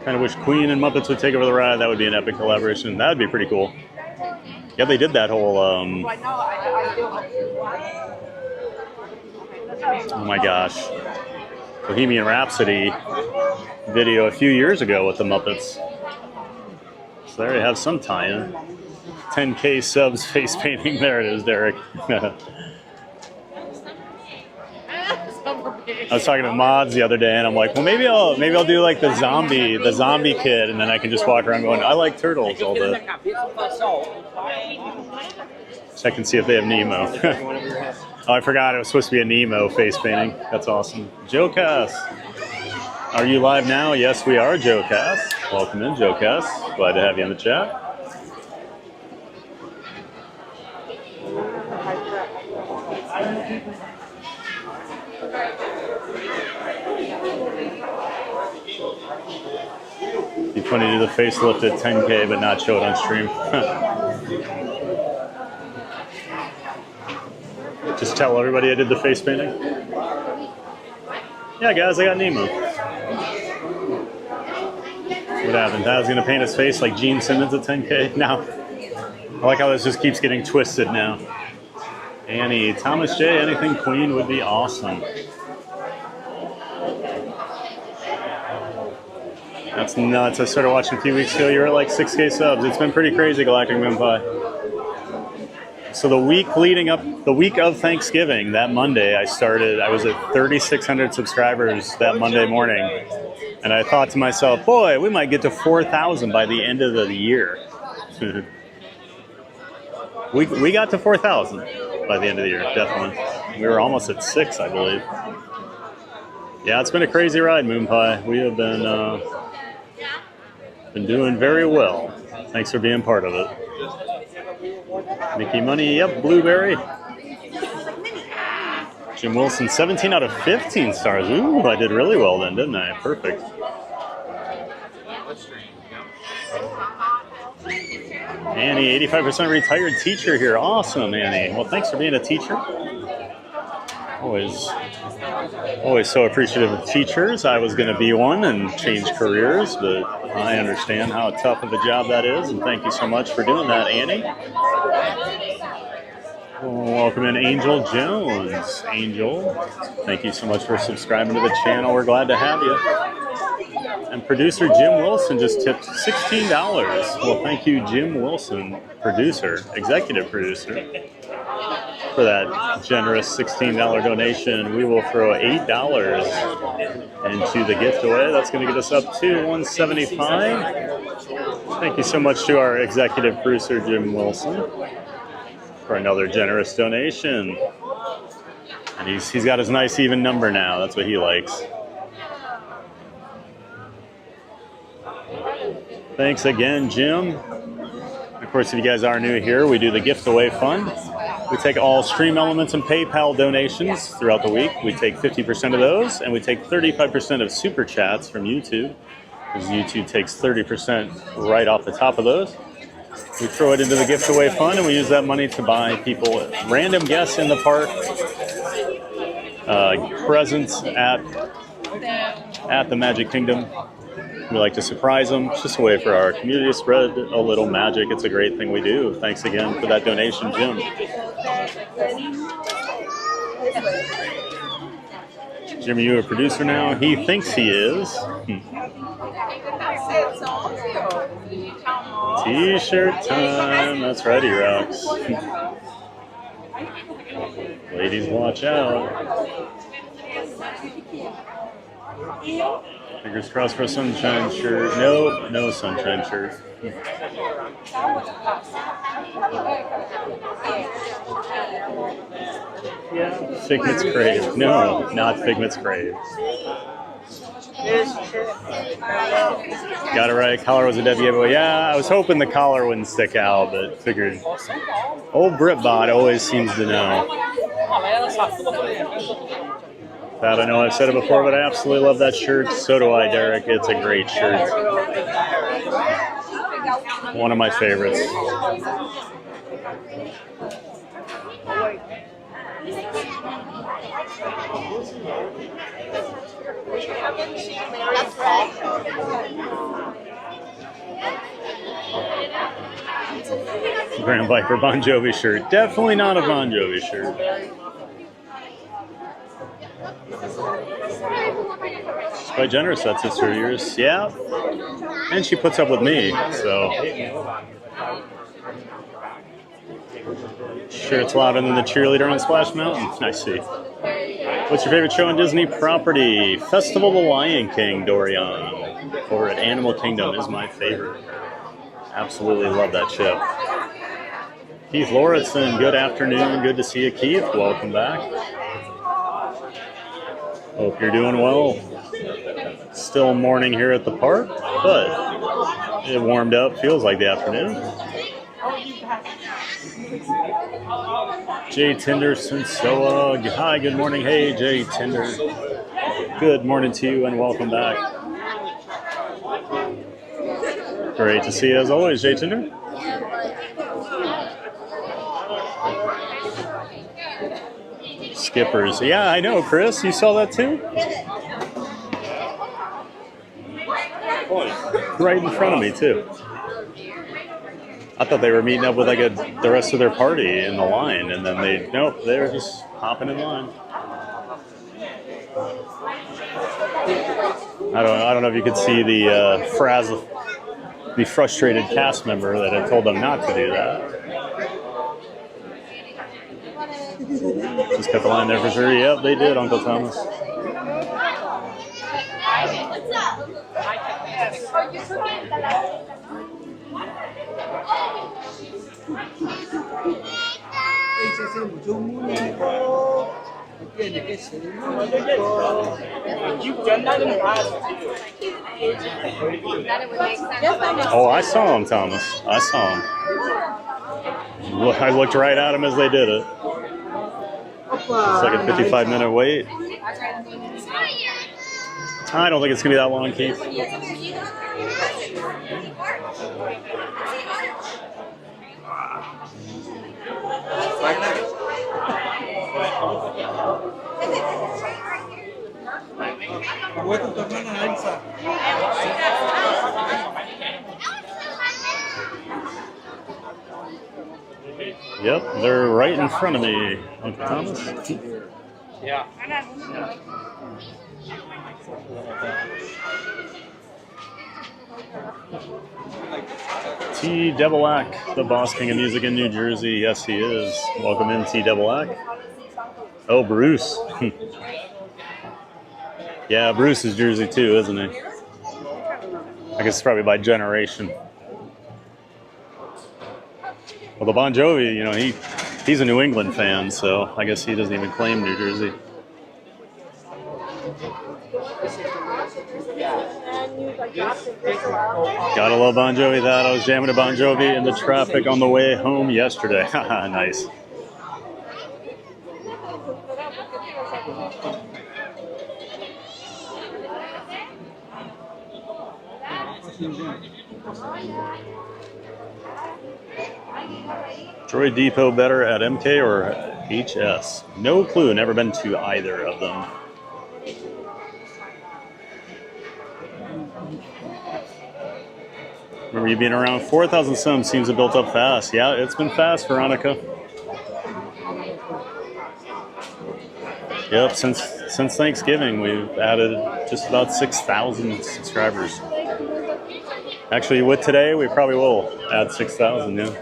Kind of wish Queen and Muppets would take over the ride. That would be an epic collaboration. That would be pretty cool. Yeah, they did that whole, oh my gosh, Bohemian Rhapsody video a few years ago with the Muppets. So there you have some tie-in. 10K subs face painting. There it is, Derek. I was talking to mods the other day, and I'm like, well, maybe I'll do like the zombie kid, and then I can just walk around going, I like turtles all day. Check and see if they have Nemo. Oh, I forgot it was supposed to be a Nemo face painting. That's awesome. Joe Cass. Are you live now? Yes, we are, Joe Cass. Welcome in, Joe Cass. Glad to have you in the chat. Be funny to do the facelift at 10K, but not show it on stream. Just tell everybody I did the face painting. Yeah, guys, I got Nemo. What happened? I was going to paint his face like Gene Simmons at 10K. Now, I like how this just keeps getting twisted now. Annie, Thomas J, anything Queen would be awesome. That's nuts. I started watching a few weeks ago. You're at like 6K subs. It's been pretty crazy, Galactic Moon Pie. So the week leading up, the week of Thanksgiving, that Monday, I was at 3,600 subscribers that Monday morning. And I thought to myself, boy, we might get to 4,000 by the end of the year. we got to 4,000 by the end of the year, definitely. We were almost at 6, I believe. Yeah, it's been a crazy ride, Moon Pie. We have been doing very well. Thanks for being part of it. Mickey Money, yep, Blueberry. Jim Wilson, 17 out of 15 stars. Ooh, I did really well then, didn't I? Perfect. Annie, 85% retired teacher here. Awesome, Annie. Well, thanks for being a teacher. Always so appreciative of teachers. I was going to be one and change careers, but I understand how tough of a job that is, and thank you so much for doing that, Annie. Welcome in Angel Jones. Angel, thank you so much for subscribing to the channel. We're glad to have you. And producer Jim Wilson just tipped $16. Well, thank you, Jim Wilson, executive producer, for that generous $16 donation. We will throw $8 into the gift away. That's going to get us up to $175. Thank you so much to our executive producer, Jim Wilson, for another generous donation. And he's got his nice even number now. That's what he likes. Thanks again, Jim. Of course, if you guys are new here, we do the gift away fund. We take all Stream Elements and PayPal donations throughout the week. We take 50% of those, and we take 35% of Super Chats from YouTube, because YouTube takes 30% right off the top of those. We throw it into the gift away fund, and we use that money to buy people random guests in the park, presents at the Magic Kingdom. We like to surprise them. It's just a way for our community to spread a little magic. It's a great thing we do. Thanks again for that donation, Jim. Jim, are you a producer now? He thinks he is. T-shirt time. That's right, he rocks. Ladies, watch out. Fingers crossed for a sunshine shirt. Nope, no sunshine shirt. Figment's Crave. No, not Figment's Crave. Got it right. Collar was a W giveaway. Yeah, I was hoping the collar wouldn't stick out, but figured. Old Britbot always seems to know. That I know I've said it before, but I absolutely love that shirt. So do I, Derek. It's a great shirt. One of my favorites. Grand Viper Bon Jovi shirt. Definitely not a Bon Jovi shirt. She's quite generous, that sister of yours. Yeah. And she puts up with me, so. Sure, it's louder than the cheerleader on Splash Mountain. I see. What's your favorite show on Disney property? Festival of the Lion King, Dorian. Or at Animal Kingdom is my favorite. Absolutely love that show. Keith Lauritsen, good afternoon. Good to see you, Keith. Welcome back. Hope you're doing well. Still morning here at the park, but it warmed up. Feels like the afternoon. Jay Tinderson, so hi, good morning. Hey, Jay Tinder. Good morning to you and welcome back. Great to see you as always, Jay Tinder. Skippers. Yeah, I know, Chris. You saw that too? Right in front of me, too. I thought they were meeting up with like the rest of their party in the line, and then nope, they were just hopping in line. I don't know if you could see the the frustrated cast member that had told them not to do that. Just cut the line there for sure. Yep, they did, Uncle Thomas. Oh, I saw him, Thomas. I saw him. I looked right at him as they did it. It's like a 55-minute wait. I don't think it's going to be that long, Keith. Yep, they're right in front of me, Uncle Thomas. Yeah. T. Devilac, the boss king of music in New Jersey. Yes, he is. Welcome in, T. Devilac. Oh, Bruce. Yeah, Bruce is Jersey too, isn't he? I guess it's probably by generation. Well, the Bon Jovi, you know, he's a New England fan, so I guess he doesn't even claim New Jersey. Gotta love Bon Jovi. That I was jamming to Bon Jovi in the traffic on the way home yesterday. Haha, nice. Troy Depot better at MK or HS? No clue. Never been to either of them. Remember you being around 4,000 subs seems to have built up fast. Yeah, it's been fast, Veronica. Yep, since Thanksgiving we've added just about 6,000 subscribers. Actually, with today we probably will add 6,000. Yeah.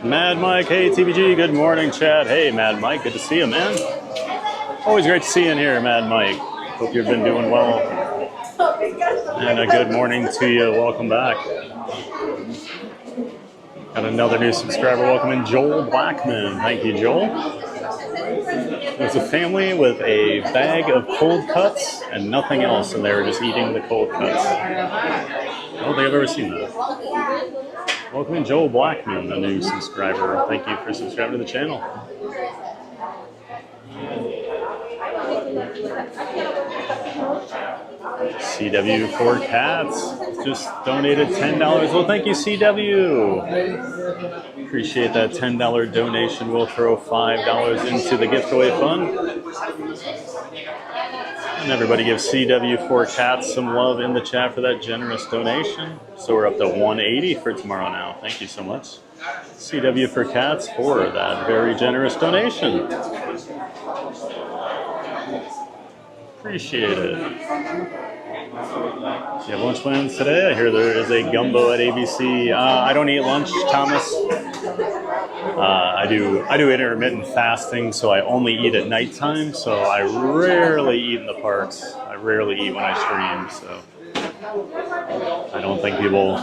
Mad Mike, hey TBG, good morning, Chad. Hey, Mad Mike, good to see you, man. Always great to see you in here, Mad Mike. Hope you've been doing well. And a good morning to you. Welcome back. Got another new subscriber. Welcome in, Joel Blackman. Thank you, Joel. There's a family with a bag of cold cuts and nothing else, and they were just eating the cold cuts. I don't think I've ever seen that. Welcome in, Joel Blackman, a new subscriber. Thank you for subscribing to the channel. CW for Cats just donated $10. Well, thank you, CW. Appreciate that $10 donation. We'll throw $5 into the giveaway fund. And everybody give CW for Cats some love in the chat for that generous donation. So we're up to $180 for tomorrow now. Thank you so much, CW for Cats, for that very generous donation. Appreciate it. Do you have lunch plans today? I hear there is a gumbo at ABC. I don't eat lunch, Thomas. I do intermittent fasting, so I only eat at nighttime. So I rarely eat in the parks. I rarely eat when I stream. So I don't think people.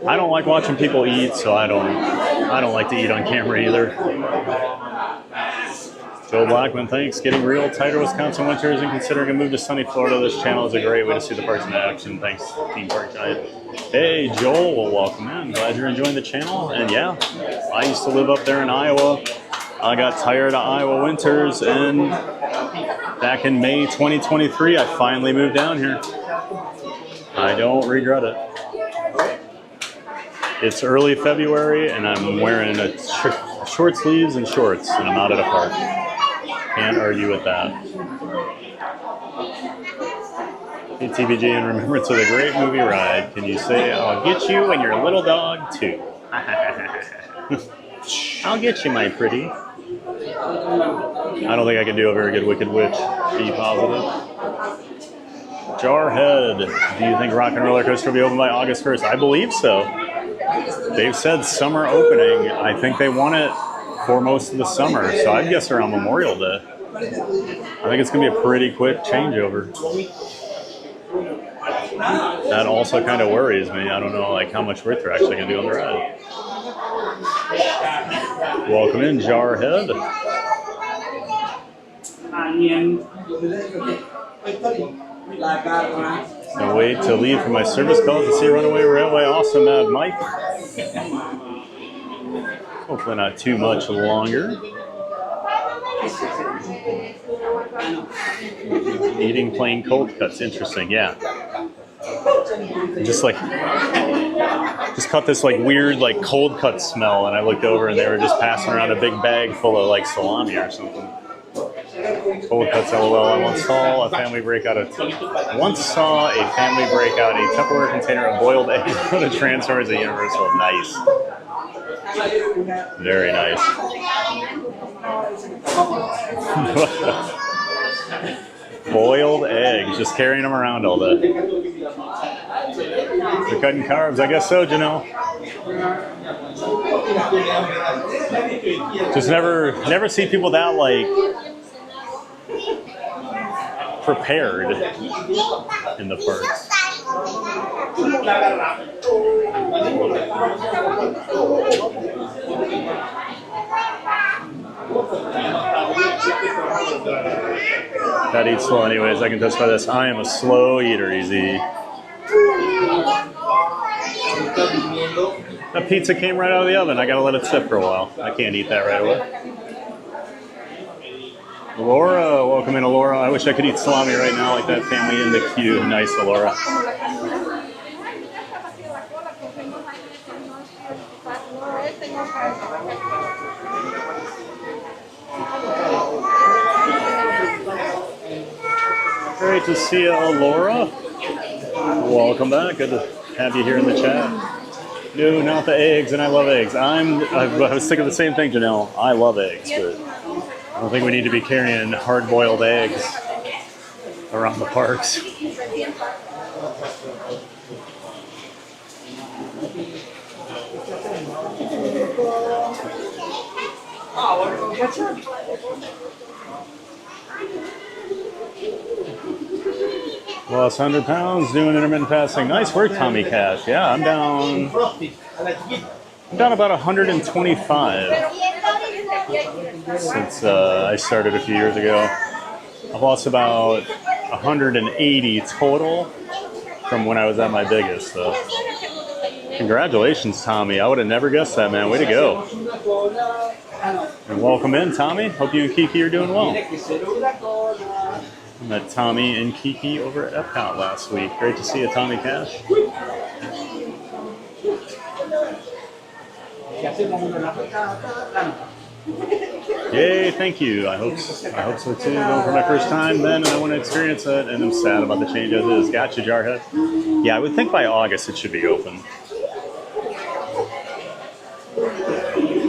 I don't like watching people eat, so I don't like to eat on camera either. Joe Blackman, thanks. Getting real tighter Wisconsin winters and considering a move to sunny Florida. This channel is a great way to see the parks in action. Thanks, Team Park Giant. Hey, Joel, welcome in. Glad you're enjoying the channel. And yeah, I used to live up there in Iowa. I got tired of Iowa winters and Back in May 2023, I finally moved down here. I don't regret it. It's early February, and I'm wearing a short sleeves and shorts, and I'm out at a park. Can't argue with that. Hey, TBG, in remembrance of the great movie ride, can you say, I'll get you and your little dog, too? I'll get you, my pretty. I don't think I can do a very good Wicked Witch. Be positive. Jarhead, do you think Rock and Roller Coaster will be open by August 1st? I believe so. They've said summer opening. I think they want it for most of the summer, so I'd guess around Memorial Day. I think it's going to be a pretty quick changeover. That also kind of worries me. I don't know like how much work they're actually going to do on the ride. Welcome in, Jarhead. I wait to leave for my service calls to see Runaway Railway. Awesome, Mad Mike. Hopefully not too much longer. Eating plain cold cuts, interesting, yeah. Just caught this like weird like cold cut smell, and I looked over and they were just passing around a big bag full of like salami or something. Cold cuts, LOL. I once saw a family break out a Tupperware container of boiled eggs for the Transformers at Universal. Nice. Very nice. Boiled eggs, just carrying them around all day. They're cutting carbs, I guess so, Janelle. Just never see people that like prepared in the parks. That eats slow anyways, I can testify this. I am a slow eater, easy. That pizza came right out of the oven. I gotta let it sit for a while. I can't eat that right away. Laura, welcome in, Laura. I wish I could eat salami right now like that family in the queue. Nice, Laura. Great to see you, Laura. Welcome back. Good to have you here in the chat. No, not the eggs, and I love eggs. I was thinking the same thing, Janelle. I love eggs, but I don't think we need to be carrying hard-boiled eggs around the parks. Lost 100 pounds doing intermittent fasting. Nice work, Tommy Cash. Yeah, I'm down about 125 since I started a few years ago. I've lost about 180 total from when I was at my biggest. So, congratulations, Tommy. I would have never guessed that, man. Way to go. And welcome in, Tommy. Hope you and Kiki are doing well. I met Tommy and Kiki over at Epcot last week. Great to see you, Tommy Cash. Yay, thank you. I hope so too. Going for my first time then, and I want to experience it, and I'm sad about the change as is. Gotcha, Jarhead. Yeah, I would think by August it should be open.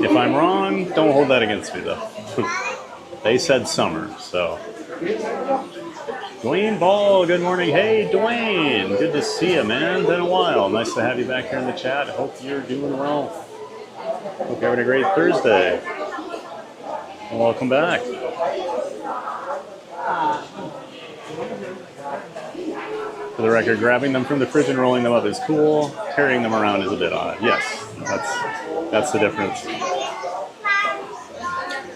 If I'm wrong, don't hold that against me, though. They said summer, so. Dwayne Ball, good morning. Hey, Dwayne. Good to see you, man. Been a while. Nice to have you back here in the chat. Hope you're doing well. Hope you're having a great Thursday. Welcome back. For the record, grabbing them from the fridge and rolling them up is cool. Carrying them around is a bit odd. Yes, that's the difference.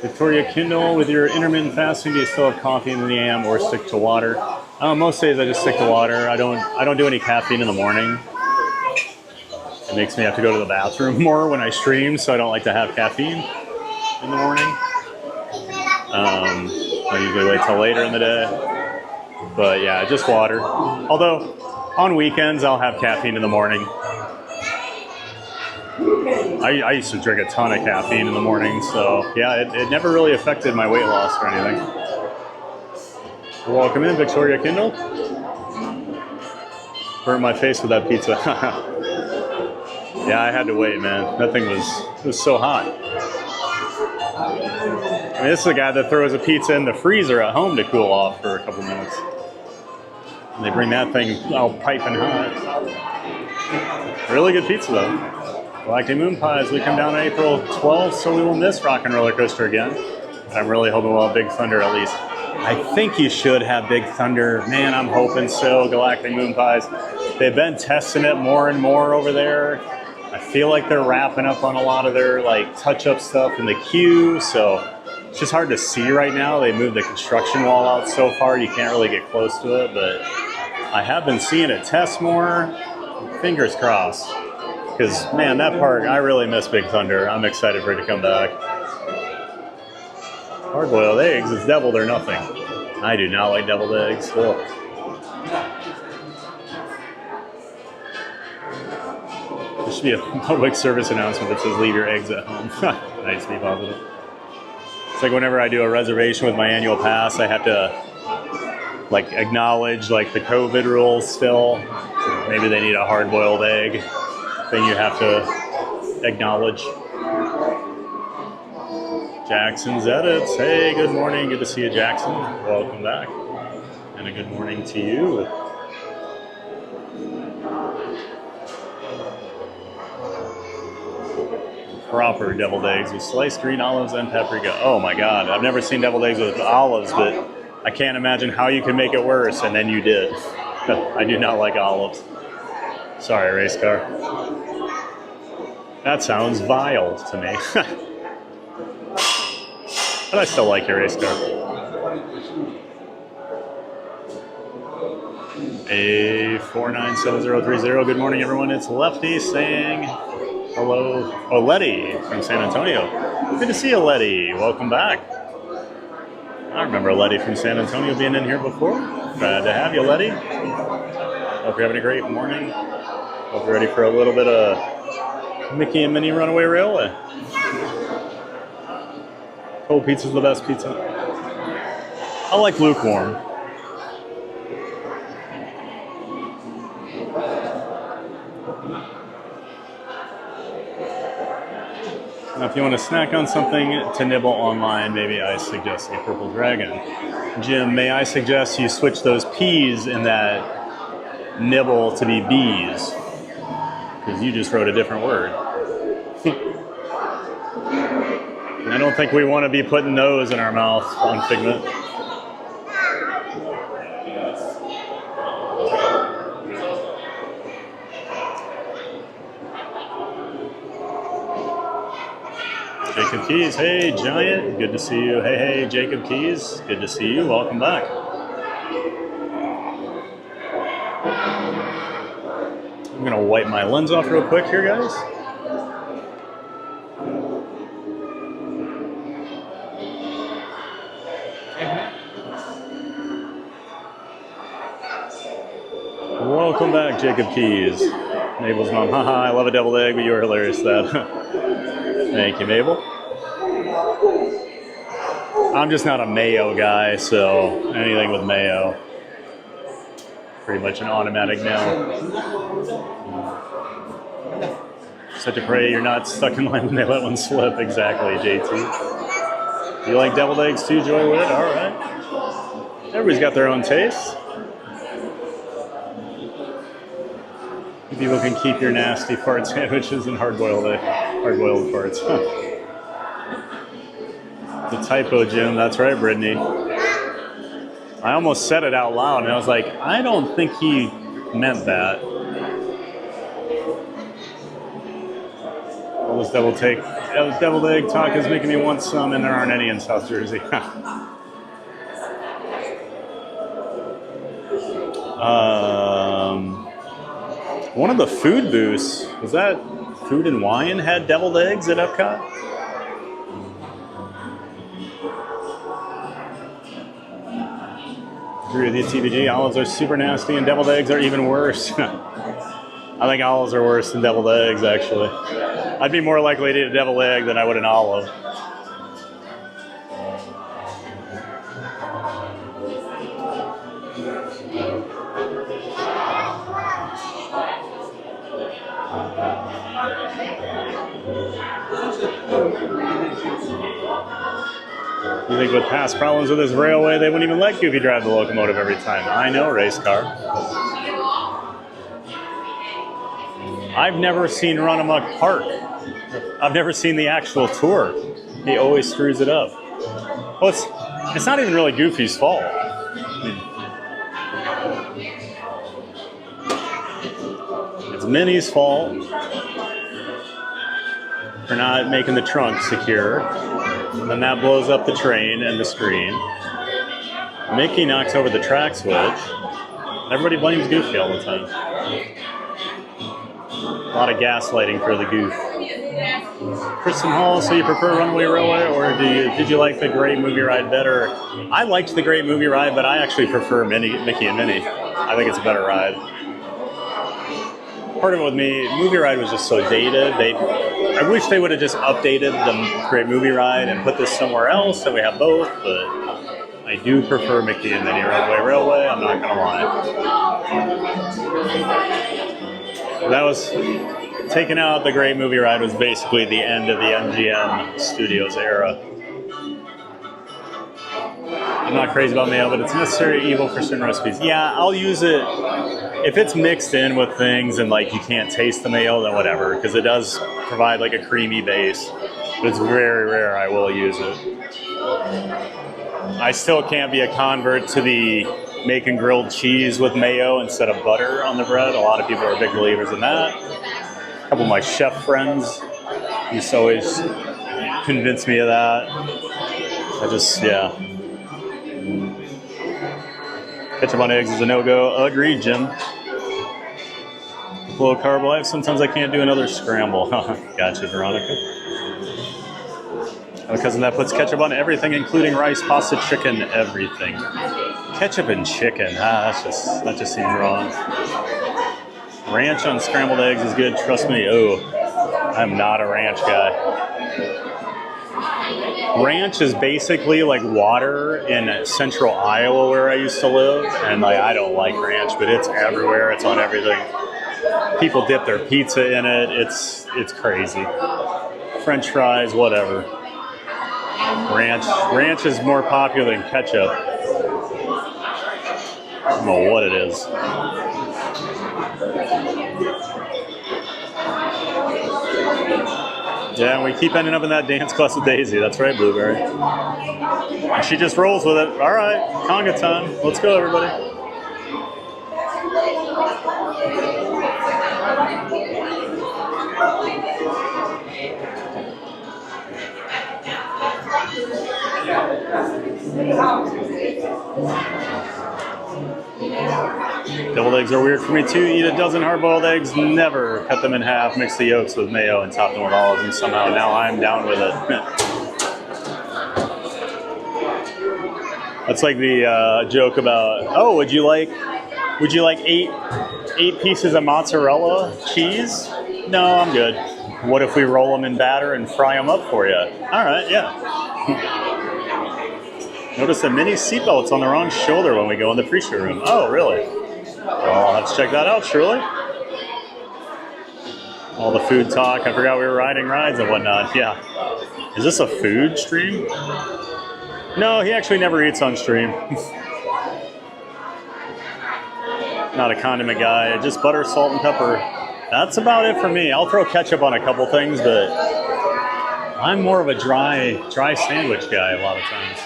Victoria Kindle, with your intermittent fasting, do you still have coffee in the AM or stick to water? Most days I just stick to water. I don't do any caffeine in the morning. It makes me have to go to the bathroom more when I stream, so I don't like to have caffeine in the morning. I usually wait till later in the day. But yeah, just water. Although on weekends I'll have caffeine in the morning. I used to drink a ton of caffeine in the morning, so yeah, it never really affected my weight loss or anything. Welcome in, Victoria Kindle. Burnt my face with that pizza. Yeah, I had to wait, man. That thing was so hot. I mean, this is a guy that throws a pizza in the freezer at home to cool off for a couple minutes. And they bring that thing all piping hot. Really good pizza, though. Galactic Moon Pies, we come down April 12th, so we will miss Rock and Roller Coaster again. And I'm really hoping we'll have Big Thunder at least. I think you should have Big Thunder. Man, I'm hoping so. Galactic Moon Pies. They've been testing it more and more over there. I feel like they're wrapping up on a lot of their like touch-up stuff in the queue, so it's just hard to see right now. They moved the construction wall out so far, you can't really get close to it, but I have been seeing it test more. Fingers crossed. Because, man, that park, I really miss Big Thunder. I'm excited for it to come back. Hard-boiled eggs is deviled or nothing. I do not like deviled eggs. Ugh. There should be a public service announcement that says leave your eggs at home. Nice, be positive. It's like whenever I do a reservation with my annual pass, I have to like acknowledge like the COVID rules still. Maybe they need a hard-boiled egg thing you have to acknowledge. Jackson's edits. Hey, good morning. Good to see you, Jackson. Welcome back. And a good morning to you. Proper deviled eggs with sliced green olives and paprika. Oh my God. I've never seen deviled eggs with olives, but I can't imagine how you can make it worse, and then you did. I do not like olives. Sorry, race car. That sounds vile to me. But I still like your race car. A497030. Good morning, everyone. It's Lefty saying hello. Oh, Letty from San Antonio. Good to see you, Letty. Welcome back. I remember Letty from San Antonio being in here before. Glad to have you, Letty. Hope you're having a great morning. Hope you're ready for a little bit of Mickey and Minnie Runaway Railway. Cold pizza's the best pizza. I like lukewarm. Now, if you want to snack on something to nibble online, maybe I suggest a Purple Dragon. Jim, may I suggest you switch those P's in that nibble to be B's? Because you just wrote a different word. I don't think we want to be putting those in our mouth on Figment. Jacob Keys, hey Giant, good to see you. Hey Jacob Keys, good to see you. Welcome back. I'm gonna wipe my lens off real quick here, guys. Welcome back, Jacob Keys. Mabel's mom, haha, I love a deviled egg, but you were hilarious that. Thank you, Mabel. I'm just not a mayo guy, so anything with mayo, pretty much an automatic no. Such a pray you're not stuck in line when they let one slip. Exactly, JT. You like deviled eggs too, Joywood? All right. Everybody's got their own taste. People can keep your nasty fart sandwiches and hard-boiled farts. The typo, Jim. That's right, Brittany. I almost said it out loud, and I was like, I don't think he meant that. All this deviled egg talk is making me want some, and there aren't any in South Jersey. One of the food booths, was that Food and Wine, had deviled eggs at Epcot? Agree with you, TBG. Olives are super nasty and deviled eggs are even worse. I think olives are worse than deviled eggs, actually. I'd be more likely to eat a deviled egg than I would an olive. You think with past problems with this railway, they wouldn't even let you if you drive the locomotive every time. I know, race car. I've never seen Run Amok Park. I've never seen the actual tour. He always screws it up. Well, it's not even really Goofy's fault. It's Minnie's fault for not making the trunk secure. And then that blows up the train and the screen. Mickey knocks over the track switch. Everybody blames Goofy all the time. A lot of gaslighting for the goof. Kristen Hall, so you prefer Runaway Railway, or did you like the Great Movie Ride better? I liked the Great Movie Ride, but I actually prefer Mickey and Minnie. I think it's a better ride. Part of it with me, Movie Ride was just so dated. I wish they would have just updated the Great Movie Ride and put this somewhere else, so we have both, but I do prefer Mickey and Minnie Runaway Railway, I'm not gonna lie. That was taking out the Great Movie Ride was basically the end of the MGM Studios era. I'm not crazy about mayo, but it's necessary evil for certain recipes. Yeah, I'll use it if it's mixed in with things and like you can't taste the mayo, then whatever, because it does provide like a creamy base. But it's very rare I will use it. I still can't be a convert to the making grilled cheese with mayo instead of butter on the bread. A lot of people are big believers in that. A couple of my chef friends used to always convince me of that. Yeah. Ketchup on eggs is a no-go. Agreed, Jim. Low carb life, sometimes I can't do another scramble. Gotcha, Veronica. My cousin that puts ketchup on everything, including rice, pasta, chicken, everything. Ketchup and chicken, that just seems wrong. Ranch on scrambled eggs is good, trust me. Oh, I'm not a ranch guy. Ranch is basically like water in central Iowa where I used to live, and like I don't like ranch, but it's everywhere, it's on everything. People dip their pizza in it, it's crazy. French fries, whatever. Ranch is more popular than ketchup. I don't know what it is. Yeah, we keep ending up in that dance class with Daisy. That's right, Blueberry. And she just rolls with it. All right, conga time. Let's go, everybody. Deviled eggs are weird for me too. Eat a dozen hard-boiled eggs, never cut them in half, mix the yolks with mayo and top them with olives, and somehow now I'm down with it. That's like the joke about, oh, would you like eight pieces of mozzarella cheese? No, I'm good. What if we roll them in batter and fry them up for you? All right, yeah. Notice that Minnie's seatbelt's on the wrong shoulder when we go in the pre-show room. Oh, really? Well, I'll have to check that out, surely. All the food talk. I forgot we were riding rides and whatnot. Yeah. Is this a food stream? No, he actually never eats on stream. Not a condiment guy. Just butter, salt, and pepper. That's about it for me. I'll throw ketchup on a couple things, but I'm more of a dry sandwich guy a lot of times.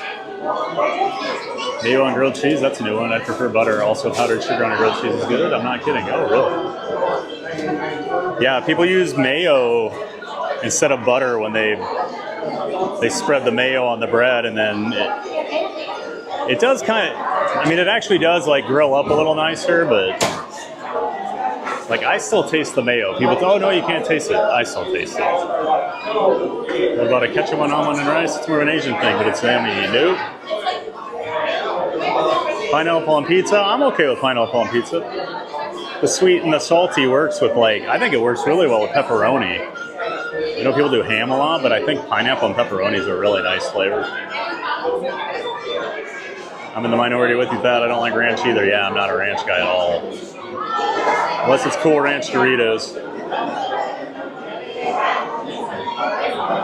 Mayo on grilled cheese, that's a new one. I prefer butter. Also, powdered sugar on a grilled cheese is good. I'm not kidding. Oh, really? Yeah, people use mayo instead of butter when they spread the mayo on the bread, and then it does kind of, I mean, it actually does like grill up a little nicer, but like I still taste the mayo. People say, oh no, you can't taste it. I still taste it. What about a ketchup on almond and rice? It's more of an Asian thing, but it's yummy. Nope. Pineapple on pizza? I'm okay with pineapple on pizza. The sweet and the salty works with I think it works really well with pepperoni. You know, people do ham a lot, but I think pineapple and pepperoni is a really nice flavor. I'm in the minority with you, Thad. I don't like ranch either. Yeah, I'm not a ranch guy at all. Unless it's Cool Ranch Doritos.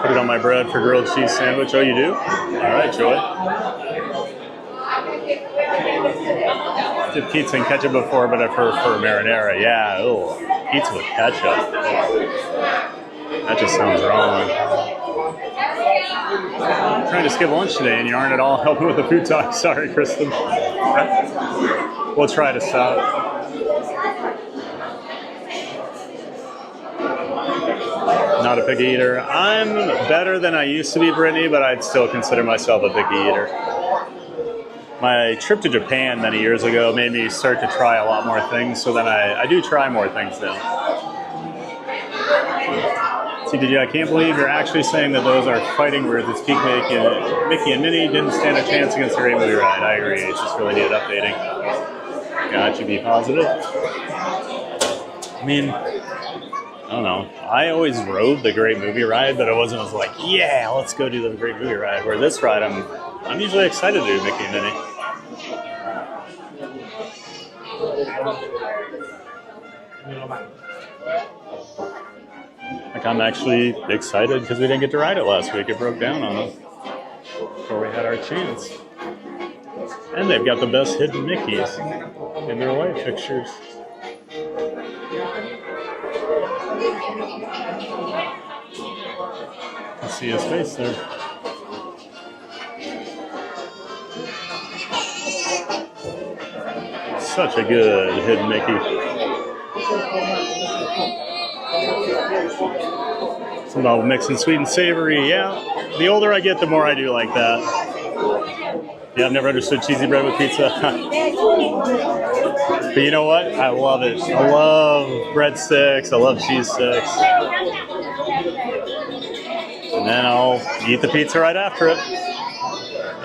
Put it on my bread for grilled cheese sandwich. Oh, you do? All right, Joy. Did pizza and ketchup before, but I prefer marinara. Yeah, oh, pizza with ketchup. That just sounds wrong. I'm trying to skip lunch today, and you aren't at all helping with the food talk. Sorry, Kristen. We'll try to stop. Not a picky eater. I'm better than I used to be, Brittany, but I'd still consider myself a picky eater. My trip to Japan many years ago made me start to try a lot more things, so then I do try more things now. See, I can't believe you're actually saying that those are fighting words. It's peak Mickey and Minnie didn't stand a chance against the Great Movie Ride. I agree. It just really needed updating. Got you, be positive. I mean, I don't know. I always rode the Great Movie Ride, but it wasn't as like, yeah, let's go do the Great Movie Ride. Where this ride, I'm usually excited to do Mickey and Minnie. Like, I'm actually excited because we didn't get to ride it last week. It broke down on us before we had our chance. And they've got the best hidden Mickeys in their light fixtures. I see his face there. Such a good hidden Mickey. Some about mixing sweet and savory. Yeah, the older I get, the more I do like that. Yeah, I've never understood cheesy bread with pizza. But you know what? I love it. I love breadsticks. I love cheese sticks. And then I'll eat the pizza right after it.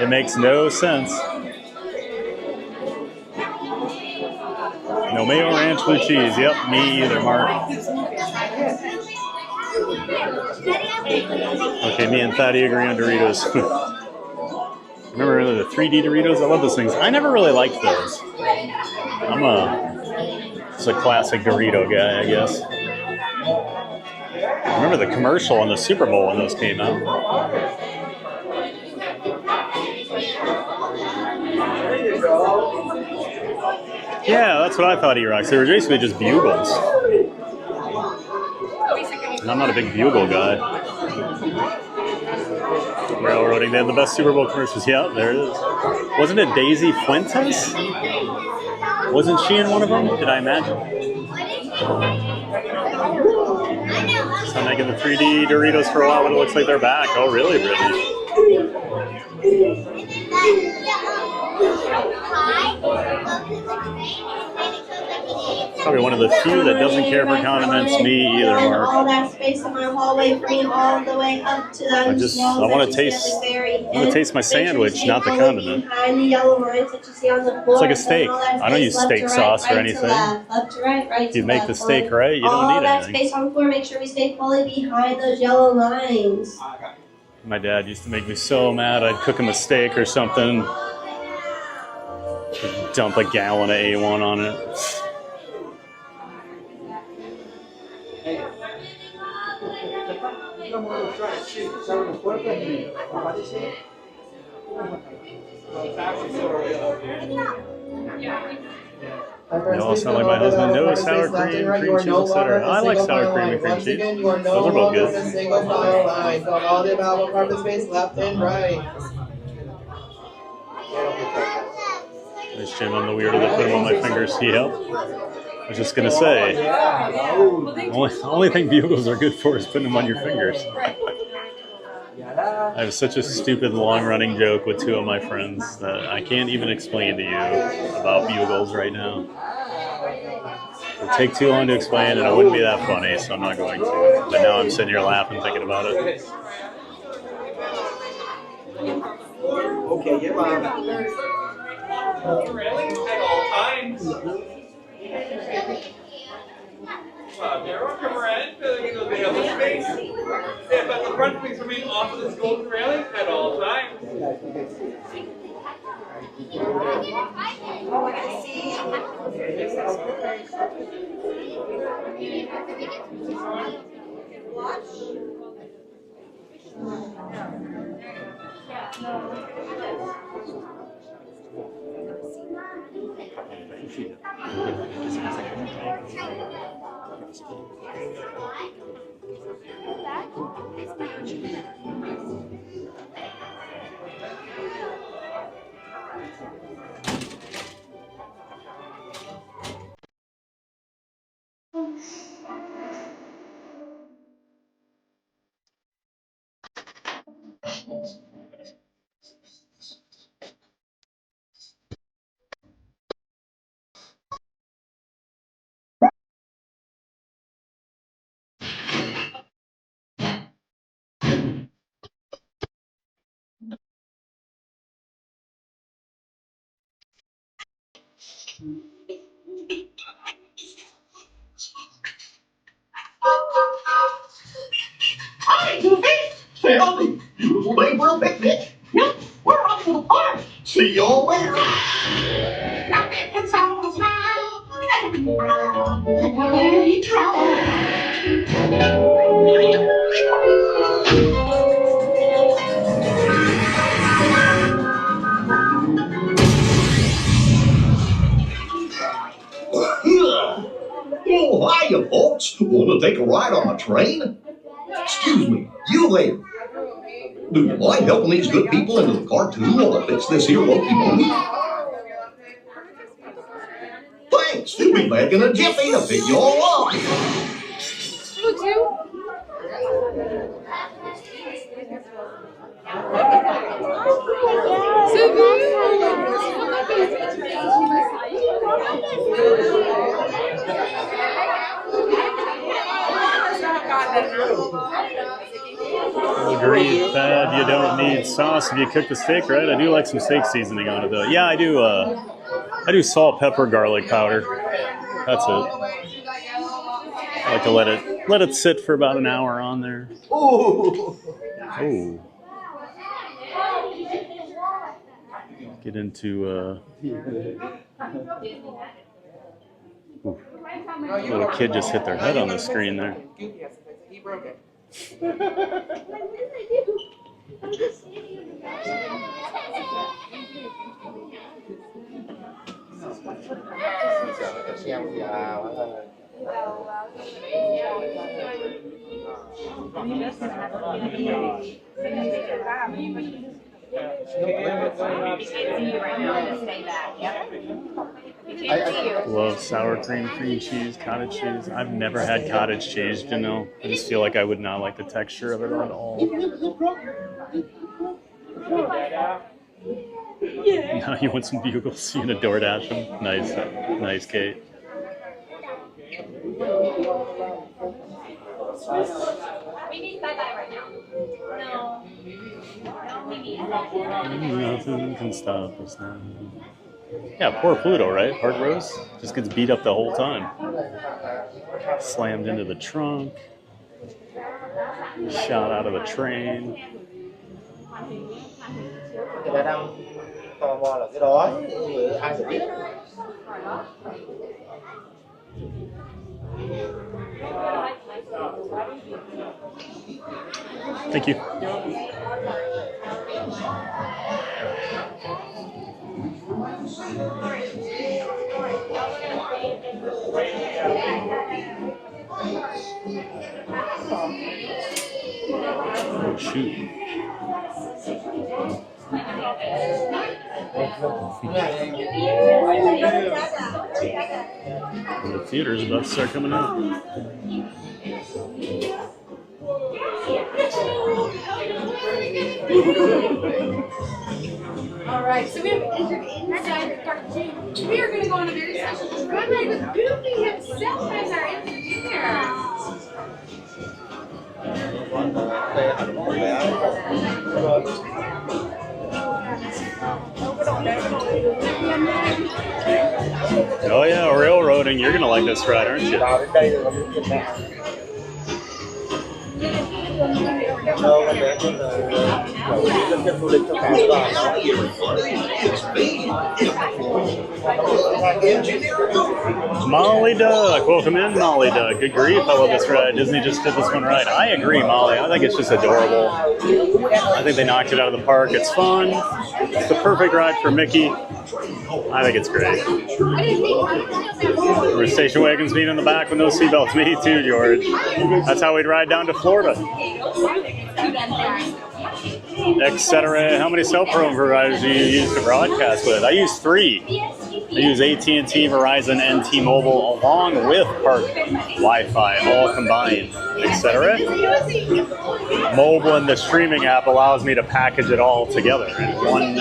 It makes no sense. No mayo ranch blue cheese. Yep, me either, Mark. Okay, me and Thaddy agree on Doritos. Remember the 3D Doritos? I love those things. I never really liked those. I'm just a classic Dorito guy, I guess. I remember the commercial on the Super Bowl when those came out. Yeah, that's what I thought, E-Rocks. They were basically just bugles. And I'm not a big bugle guy. Railroading, they had the best Super Bowl commercials. Yeah, there it is. Wasn't it Daisy Fuentes? Wasn't she in one of them? Did I imagine? So I'm making the 3D Doritos for a while, but it looks like they're back. Oh, really, Brittany? Probably one of the few that doesn't care for condiments. Me either, Mark. All that space in my hallway for me all the way up to that. I want to taste my sandwich, not the condiment. Behind the yellow lines that you see on the floor. It's like a steak. I don't use steak sauce or anything. Left to right, right to You make left. the steak right, you don't all need that anything. space on the floor, make sure we stay fully behind those yellow lines. My dad used to make me so mad. I'd cook him a steak or something. Dump a gallon of A1 on it. They all sound like my husband. No sour cream, cream cheese, etc. I like sour cream and cream cheese. Those are both good. Single file line. So all the available carpet space left and right. Nice, Jim. I'm the weirdo that put them on my fingers. Yep. I was just gonna say, only thing bugles are good for is putting them on your fingers. I have such a stupid long-running joke with two of my friends that I can't even explain to you about bugles right now. It would take too long to explain, and it wouldn't be that funny, so I'm not going to. But now I'm sitting here laughing, thinking about it. Okay, the railing at all times. Well, there will come around, filling in the other space. If at the front, please remain off of this golden railing at all times. Hi, Goofy. Family, you looking for a picnic? Yep, we're off to the park. See y'all later. It's all smile. Oh, hiya, folks. Want to take a ride on a train? Excuse me, you there. Do you mind helping these good people into the car too while I fix this here locomotive? Thanks, we'll be back in a jiffy to pick you all up. Would you? Agreed, Thad. You don't need sauce if you cook the steak, right? I do like some steak seasoning on it, though. Yeah, I do. I do salt, pepper, garlic powder. That's it. I like to let it sit for about an hour on there. Oh. Get into. Little kid just hit their head on the screen there. He broke it. Love sour cream cheese, cottage cheese. I've never had cottage cheese, you know. I just feel like I would not like the texture of it at all. Now you want some bugles? You gonna DoorDash them? Nice, Kate. We need bye-bye right now. Nothing can stop us now. Yeah, poor Pluto, right? Hard Rose just gets beat up the whole time. Slammed into the trunk. Shot out of the train. Người ta đang tò mò là cái đó ai được biết. Thank you. Oh, shoot. The theater's about to start coming out. All right, so we have entered inside the cartoon. We are going to go on a very special ride with Goofy himself as our engineer. Oh yeah, railroading. You're gonna like this ride, aren't you? Molly Duck, welcome in, Molly Duck. Good grief, I love this ride. Disney just did this one right. I agree, Molly. I think it's just adorable. I think they knocked it out of the park. It's fun. It's the perfect ride for Mickey. I think it's great. Where station wagons meet in the back with no seatbelts. Me too, George. That's how we'd ride down to Florida. Etc. How many cell phone providers do you use to broadcast with? I use 3. I use AT&T, Verizon, and T-Mobile along with park Wi-Fi, all combined, etc. Mobile and the streaming app allows me to package it all together in one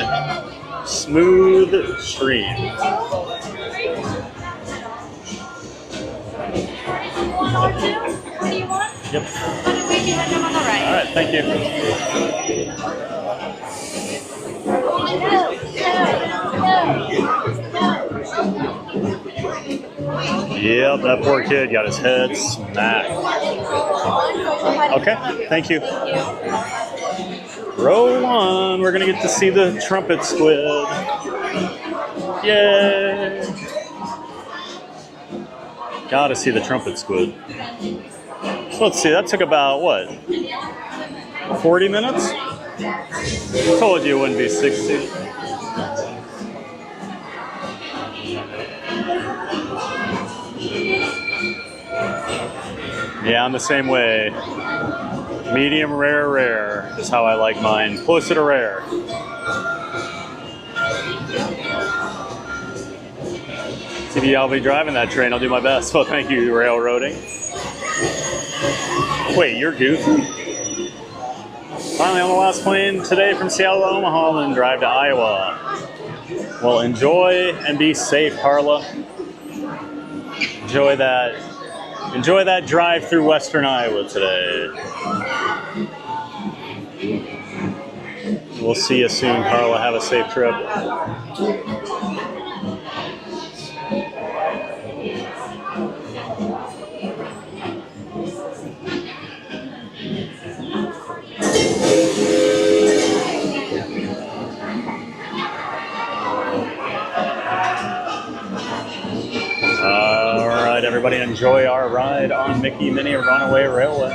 smooth stream. Yep. All right, thank you. Yep, that poor kid got his head smacked. Okay, thank you. Row 1, we're gonna get to see the trumpet squid. Yay! Gotta see the trumpet squid. So let's see, that took about, what, 40 minutes? Told you it wouldn't be 60. Yeah, I'm the same way. Medium, rare, rare is how I like mine. Closer to rare. TV, I'll be driving that train. I'll do my best. Well, thank you, railroading. Wait, you're goofy? Finally on the last plane today from Seattle to Omaha and drive to Iowa. Well, enjoy and be safe, Carla. Enjoy that drive through Western Iowa today. We'll see you soon, Carla. Have a safe trip. All right, everybody, enjoy our ride on Mickey, Minnie, Runaway Railway.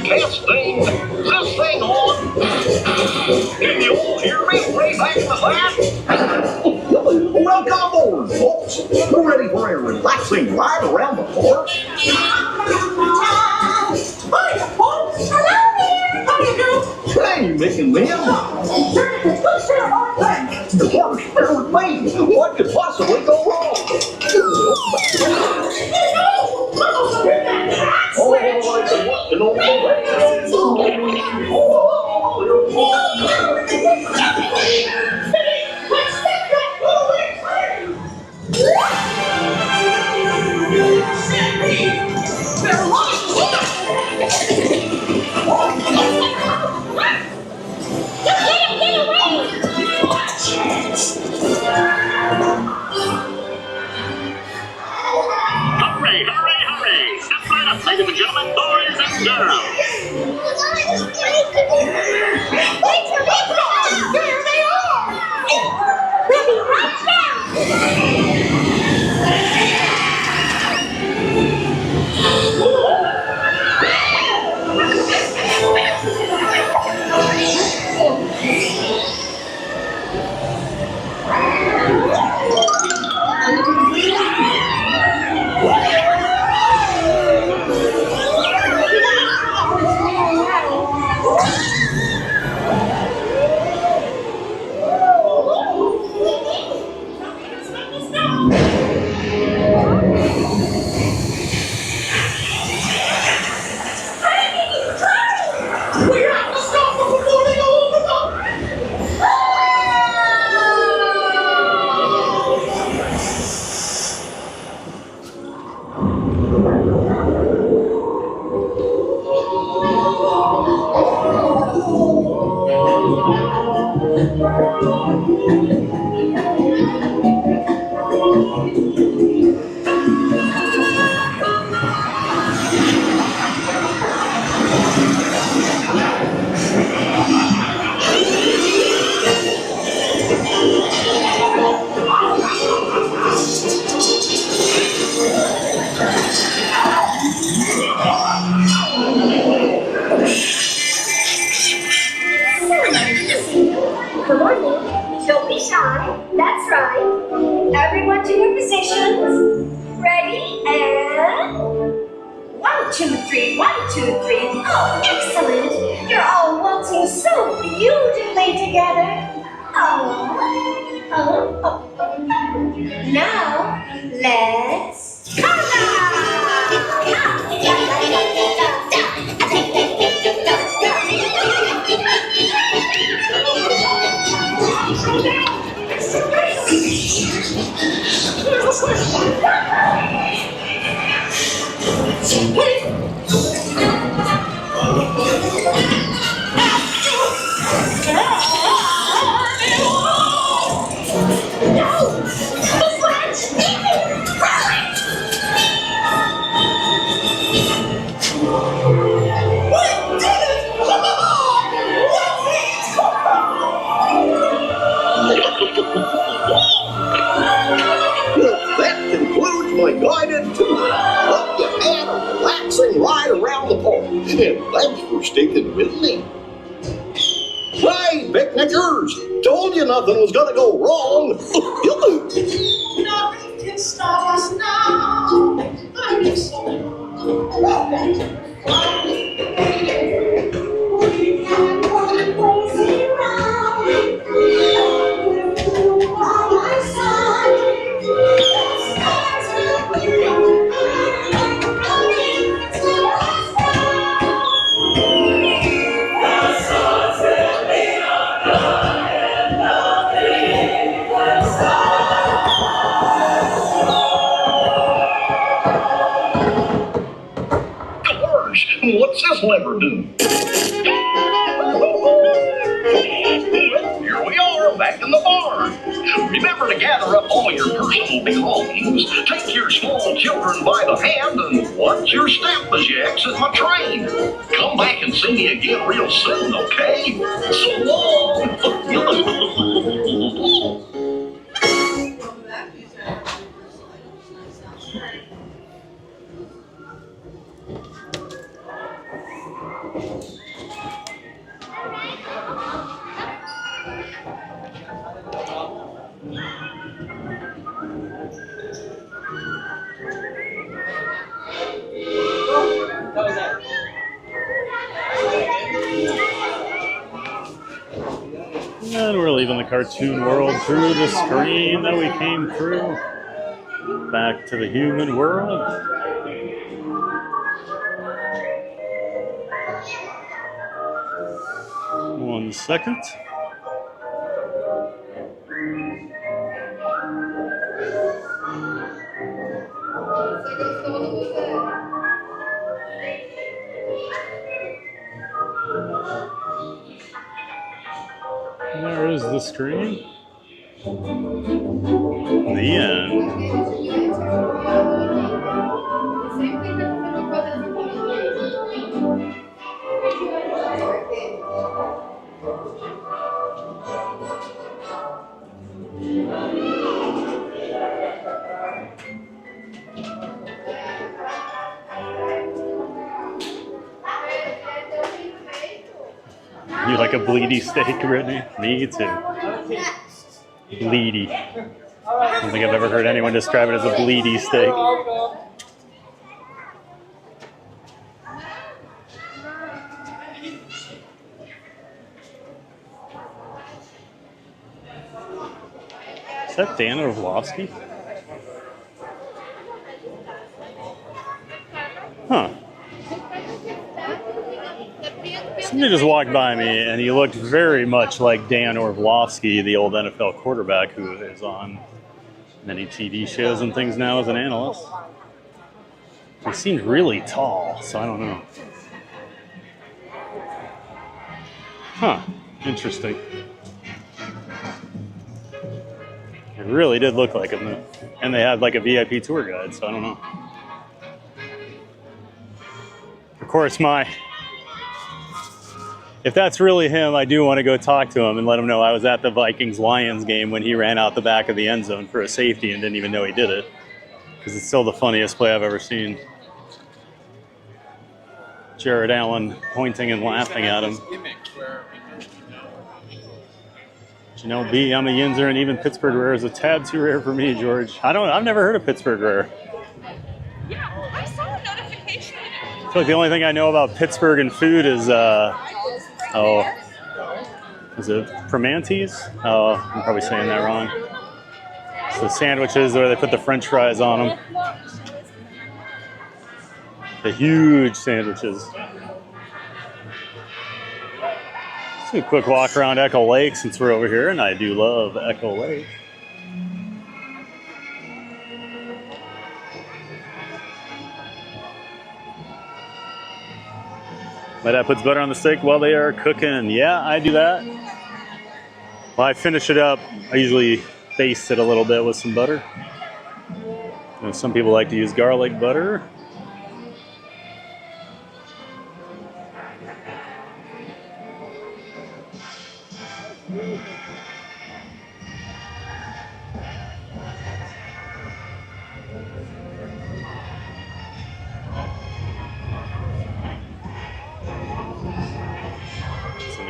Testing, this thing on. Can you all hear me way back in the lab? Welcome aboard, folks. We're ready for a relaxing ride around the park. Hi, folks. Hello there. How you doing? Hey, Mick and Lynn. The park's filled with me. What could possibly go wrong? Oh, it's working on the way. Everyone to your positions. Ready, and 1, 2, 3, 1, 2, 3. Oh, excellent. You're all waltzing so beautifully together. Now, let's That concludes my guided tour. Hope you had a relaxing ride around the park. And thanks for sticking with me. Hey, picnickers! Told you nothing was gonna go wrong. Nothing can stop us now. I'm so we can run crazy round. By my side. The stars will be running to us now. The stars will be and nothing will stop. Gosh, what's this lever do? Here we are, back in the barn. Remember to gather up all your personal belongings, take your small children by the hand, and watch your step as you exit my train. Come back and see me again real soon, okay? So long! And we're leaving the cartoon world through the screen that we came through. Back to the human world. One second. There is the screen. The end. You like a bleedy steak, Brittany? Me too. Bleedy. I don't think I've ever heard anyone describe it as a bleedy steak. Is that Dan Orlovsky? Huh. Somebody just walked by me, and he looked very much like Dan Orlovsky, the old NFL quarterback who is on many TV shows and things now as an analyst. He seemed really tall, so I don't know. Huh. Interesting. It really did look like him. And they had like a VIP tour guide, so I don't know. Of course, if that's really him, I do want to go talk to him and let him know I was at the Vikings-Lions game when he ran out the back of the end zone for a safety and didn't even know he did it. Because it's still the funniest play I've ever seen. Jared Allen pointing and laughing at him. But you know, B, I'm a Yinzer, and even Pittsburgh Rare is a tad too rare for me, George. I've never heard of Pittsburgh Rare. Yeah, I saw a notification. I feel like the only thing I know about Pittsburgh and food is, is it Primanti's? Oh, I'm probably saying that wrong. It's the sandwiches where they put the French fries on them. The huge sandwiches. Let's do a quick walk around Echo Lake since we're over here, and I do love Echo Lake. My dad puts butter on the steak while they are cooking. Yeah, I do that. While I finish it up, I usually baste it a little bit with some butter. You know, some people like to use garlic butter.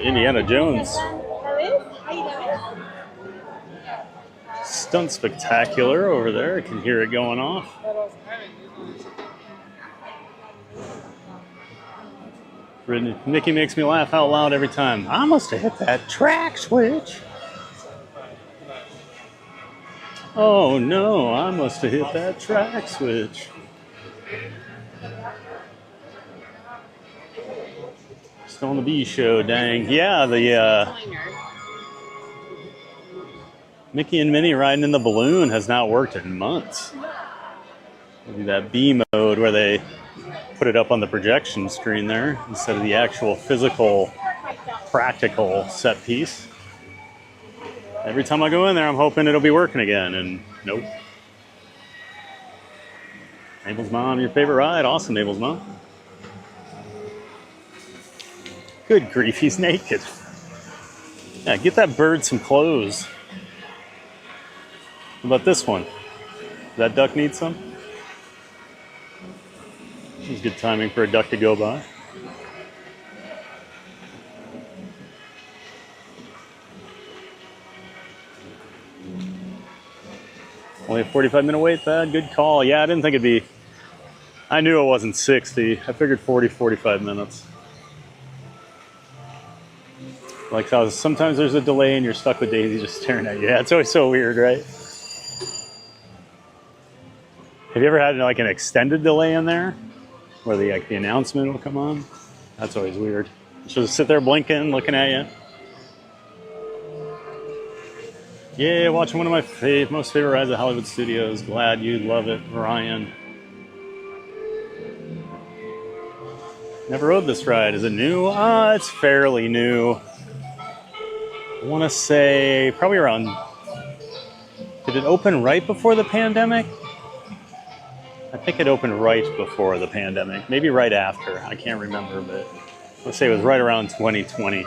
Indiana Jones. Stunt spectacular over there. I can hear it going off. Nikki makes me laugh out loud every time. I must have hit that track switch. Oh no, I must have hit that track switch. On the B show, dang. Yeah, the Mickey and Minnie riding in the balloon has not worked in months. Maybe that B mode where they put it up on the projection screen there instead of the actual physical, practical set piece. Every time I go in there, I'm hoping it'll be working again, and nope. Mabel's Mom, your favorite ride? Awesome, Mabel's Mom. Good grief, he's naked. Yeah, get that bird some clothes. How about this one? Does that duck need some? This is good timing for a duck to go by. Only a 45-minute wait, Thad. Good call. Yeah, I didn't think it'd be... I knew it wasn't 60. I figured 40, 45 minutes. Like how sometimes there's a delay and you're stuck with Daisy just staring at you. Yeah, it's always so weird, right? Have you ever had like an extended delay in there where the announcement will come on? That's always weird. She'll just sit there blinking, looking at you. Yeah, watching one of my most favorite rides at Hollywood Studios. Glad you love it, Ryan. Never rode this ride. Is it new? It's fairly new. I want to say probably around, did it open right before the pandemic? I think it opened right before the pandemic, maybe right after. I can't remember, but let's say it was right around 2020.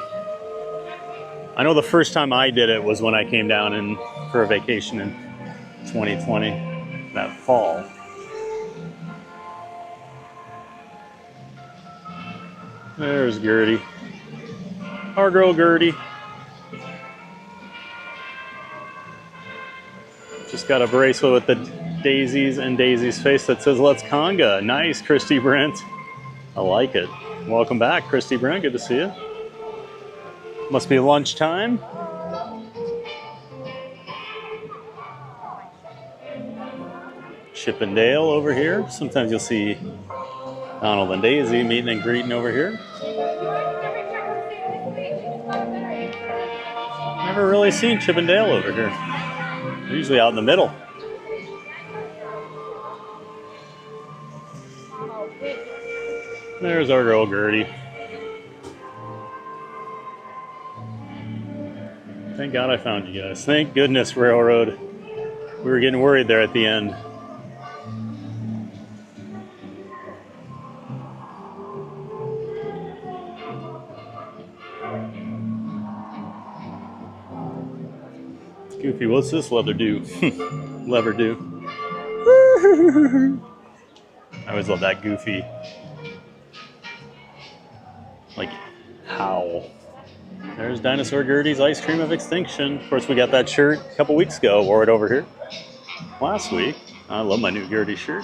I know the first time I did it was when I came down for a vacation in 2020, that fall. There's Gertie. Our girl Gertie. Just got a bracelet with the daisies and Daisy's face that says "Let's Conga." Nice, Christy Brent. I like it. Welcome back, Christy Brent. Good to see you. Must be lunchtime. Chip and Dale over here. Sometimes you'll see Donald and Daisy meeting and greeting over here. Never really seen Chip and Dale over here. They're usually out in the middle. There's our girl Gertie. Thank God I found you guys. Thank goodness, Railroad. We were getting worried there at the end. Goofy, what's this leather do? Lever do. I always love that Goofy, like, howl. There's Dinosaur Gertie's Ice Cream of Extinction. Of course, we got that shirt a couple weeks ago. Wore it over here last week. I love my new Gertie shirt.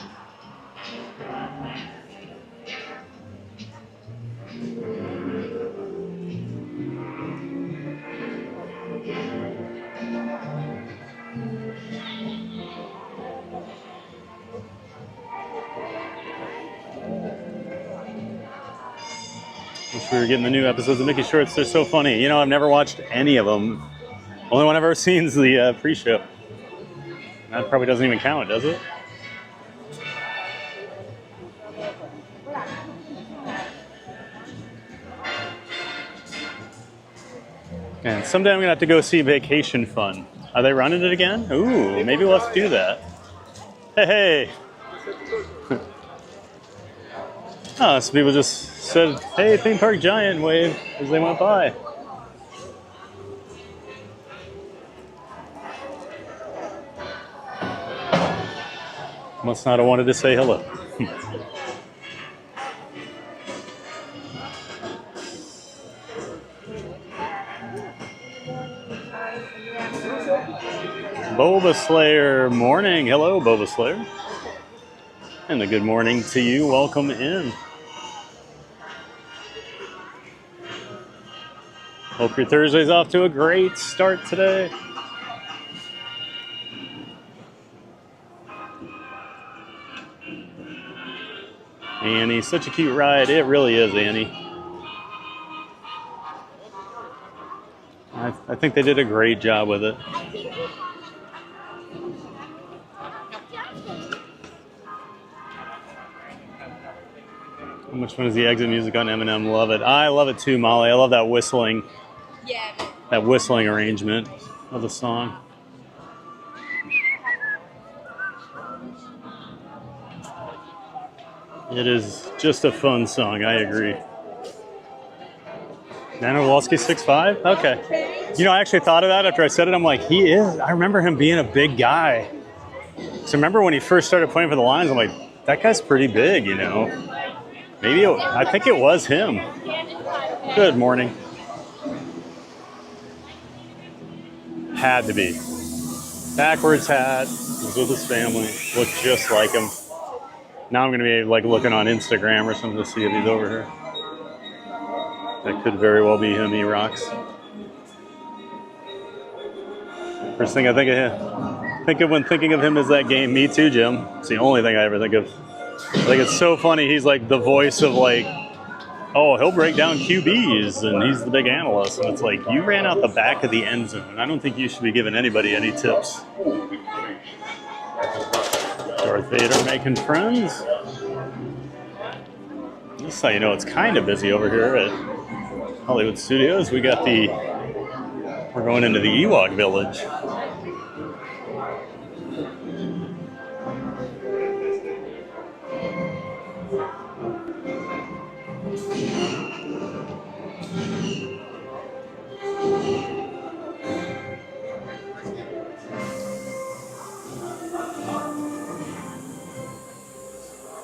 Wish we were getting the new episodes of Mickey Shorts. They're so funny. You know, I've never watched any of them. Only one I've ever seen is the pre-show. That probably doesn't even count, does it? And someday I'm going to have to go see Vacation Fun. Are they running it again? Ooh, maybe we'll have to do that. Hey, hey. Oh, some people just said, hey, theme park giant, wave as they went by. Must not have wanted to say hello. Boba Slayer, morning. Hello, Boba Slayer. And a good morning to you. Welcome in. Hope your Thursday's off to a great start today. Annie, such a cute ride. It really is, Annie. I think they did a great job with it. How much fun is the exit music on M&M? Love it. I love it too, Molly. I love that whistling. Yeah. That whistling arrangement of the song. It is just a fun song. I agree. Nano Walski 6'5"? Okay. You know, I actually thought of that after I said it. I'm like, he is. I remember him being a big guy. So remember when he first started playing for the Lions, I'm like, that guy's pretty big, you know. Maybe I think it was him. Good morning. Had to be. Backwards hat. Was with his family. Looked just like him. Now I'm going to be like looking on Instagram or something to see if he's over here. That could very well be him. He rocks. First thing I think of him, when thinking of him is that game Me Too, Jim. It's the only thing I ever think of. Like, it's so funny. He's like the voice of like, oh, he'll break down QBs and he's the big analyst. And it's like, you ran out the back of the end zone. And I don't think you should be giving anybody any tips. Darth Vader making friends. This is how you know it's kind of busy over here at Hollywood Studios. We're going into the Ewok Village.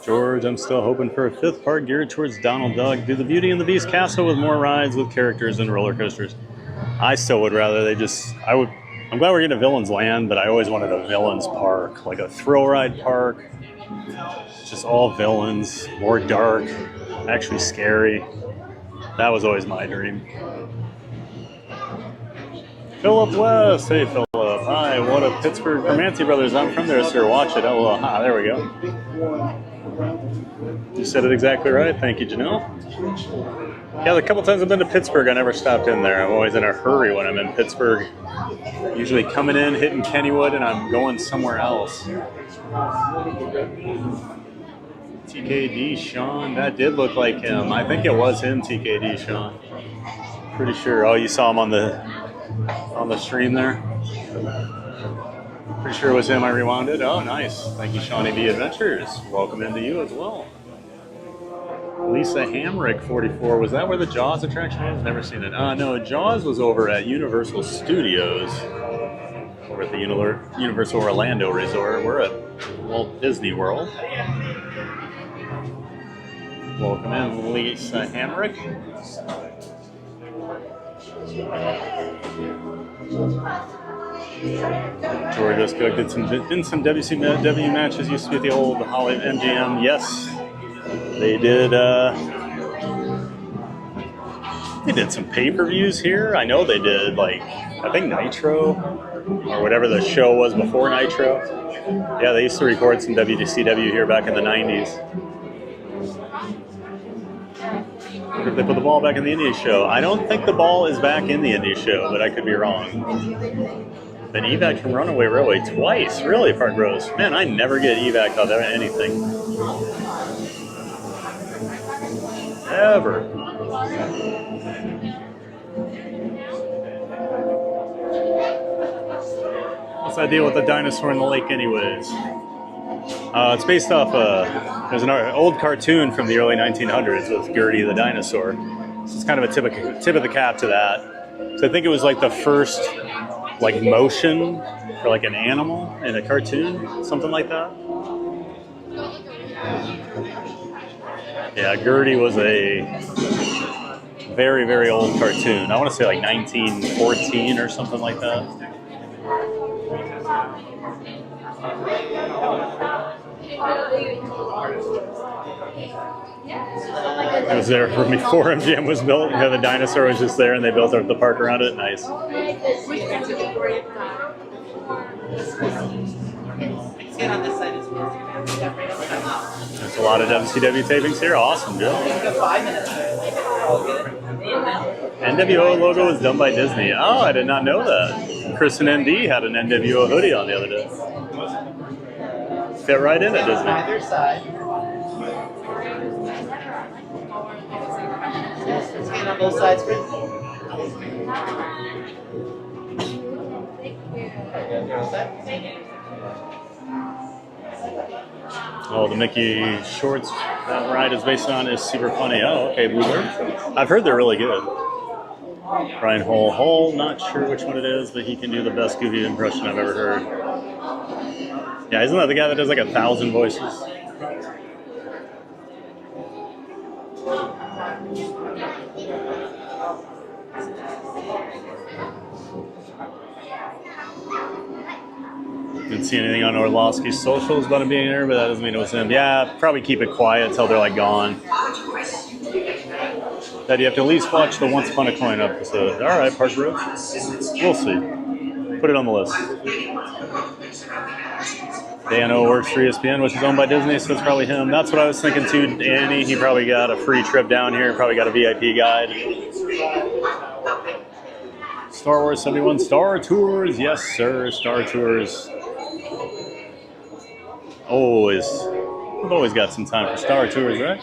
George, I'm still hoping for a fifth part geared towards Donald Duck. Do the Beauty and the Beast castle with more rides with characters and roller coasters. I still would rather they just, I'm glad we're getting a Villains Land, but I always wanted a Villains Park, like a thrill ride park. Just all villains, more dark, actually scary. That was always my dream. Philip West, hey Philip. Hi, what a Pittsburgh Romancy Brothers. I'm from there, sir. Watch it. Oh, aha, there we go. You said it exactly right. Thank you, Janelle. Yeah, the couple times I've been to Pittsburgh, I never stopped in there. I'm always in a hurry when I'm in Pittsburgh. Usually coming in, hitting Kennywood, and I'm going somewhere else. TKD Sean, that did look like him. I think it was him, TKD Sean. Pretty sure. Oh, you saw him on the stream there? Pretty sure it was him. I rewound it. Oh, nice. Thank you, Shawnee B Adventures. Welcome into you as well. Lisa Hamrick, 44. Was that where the Jaws attraction was? Never seen it. No, Jaws was over at Universal Studios. Over at the Universal Orlando Resort. We're at Walt Disney World. Welcome in, Lisa Hamrick. Georgia's Cook did some WCW matches. Used to be at the old Hollywood MGM. Yes, they did. They did some pay-per-views here. I know they did, like, I think Nitro or whatever the show was before Nitro. Yeah, they used to record some WCW here back in the 90s. If they put the ball back in the Indie show. I don't think the ball is back in the Indie show, but I could be wrong. Been evac from Runaway Railway twice. Really, Park Rose? Man, I never get evac out of anything. Ever. What's that deal with the dinosaur in the lake anyways? It's based off, there's an old cartoon from the early 1900s with Gertie the dinosaur. So it's kind of a tip of the cap to that. So I think it was like the first like motion for like an animal in a cartoon, something like that. Yeah, Gertie was a very, very old cartoon. I want to say like 1914 or something like that. It was there from before MGM was built. Yeah, the dinosaur was just there and they built the park around it. Nice. There's a lot of WCW tapings here. Awesome, Joe. NWO logo was done by Disney. Oh, I did not know that. Chris and ND had an NWO hoodie on the other day. Fit right in at Disney. Either side. Scan on both sides, Chris. Oh, the Mickey shorts that ride is based on is super funny. Oh, okay, Bluebird. I've heard they're really good. Brian Hole, not sure which one it is, but he can do the best Goofy impression I've ever heard. Yeah, isn't that the guy that does like 1,000 voices? Didn't see anything on Orlovsky's socials about him being there, but that doesn't mean it was him. Yeah, probably keep it quiet until they're like gone. That you have to at least watch the Once Upon a Coin episode. All right, Park Road. We'll see. Put it on the list. Dano works for ESPN, which is owned by Disney, so it's probably him. That's what I was thinking too, Danny. He probably got a free trip down here, probably got a VIP guide. Star Wars 71 Star Tours. Yes, sir. Star Tours. We've always got some time for Star Tours, right?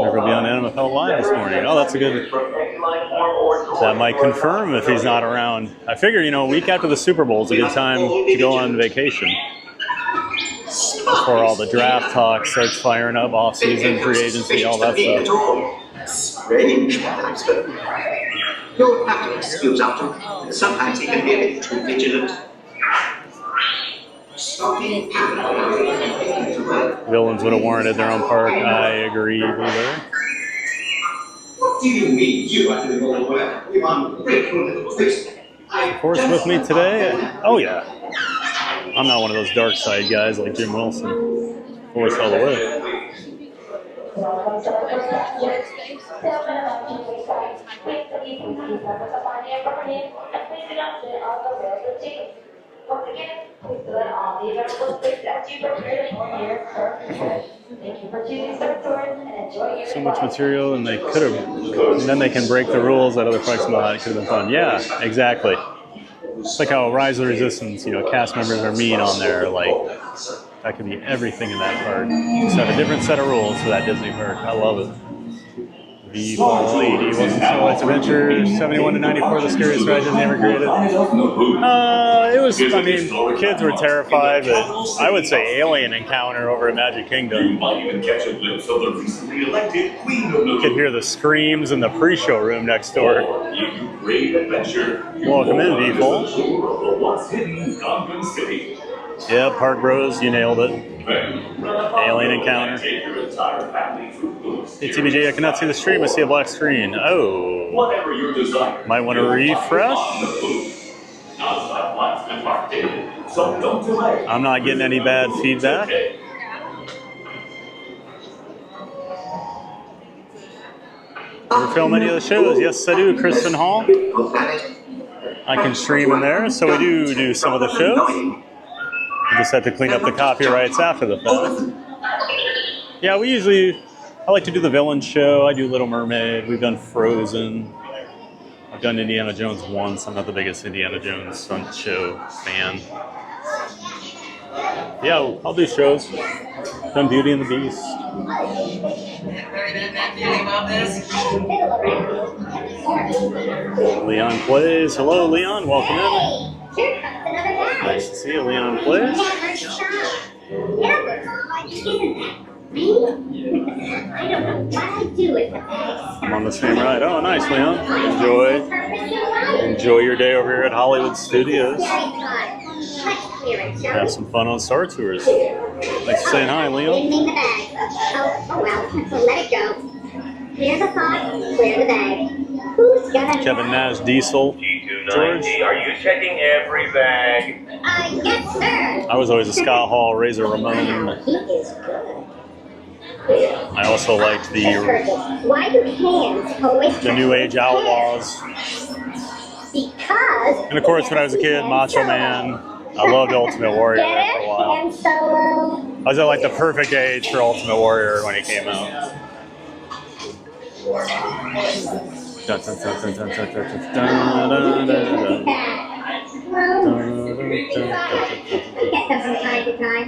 Never be on NFL Live this morning. Oh, that's a good. That might confirm if he's not around. I figure, a week after the Super Bowl is a good time to go on vacation. Before all the draft talk starts firing up, off-season, free agency, all that stuff. Strange, but you'll have to excuse Alton. Sometimes he can be a bit too vigilant. Villains would have warranted their own park. I agree, Blueberry. What do you mean you are doing all the work? We want to break through the twist. Force with me today? Oh, yeah. I'm not one of those dark side guys like Jim Wilson. Force all the way. So much material, and they could have, and then they can break the rules that other parks might. It could have been fun. Yeah, exactly. It's like how Rise of the Resistance, cast members are mean on there. Like, that could be everything in that park. Just have a different set of rules for that Disney park. I love it. The Fall Lady wasn't Snow White's Adventure 71 to 94, the scariest ride Disney ever created. It was, kids were terrified, but I would say Alien Encounter over at Magic Kingdom. You could hear the screams in the pre-show room next door. Welcome in, people. Yeah, Park Bros, you nailed it. Alien encounter. Hey TBJ, I cannot see the stream. I see a black screen. Oh. Might want to refresh. I'm not getting any bad feedback. Ever film any of the shows? Yes, I do. Kristen Hall. I can stream in there, so we do some of the shows. We just have to clean up the copyrights after the fact. Yeah, I like to do the villain show. I do Little Mermaid. We've done Frozen. I've done Indiana Jones once. I'm not the biggest Indiana Jones stunt show fan. Yeah, I'll do shows. Done Beauty and the Beast. Leon Plays. Hello, Leon. Welcome in. Nice to see you, Leon Plays. I'm on the same ride. Oh, nice, Leon. Enjoy your day over here at Hollywood Studios. Have some fun on Star Tours. Thanks for saying hi, Leon. Kevin Nash Diesel. George. Are you checking every bag? Yes, sir. I was always a Scott Hall, Razor Ramon. I also liked the New Age Outlaws. And of course, when I was a kid, Macho Man. I loved Ultimate Warrior there for a while. I was at like the perfect age for Ultimate Warrior when he came out. Dun, dun, dun, dun, dun, dun, dun, dun, dun, dun.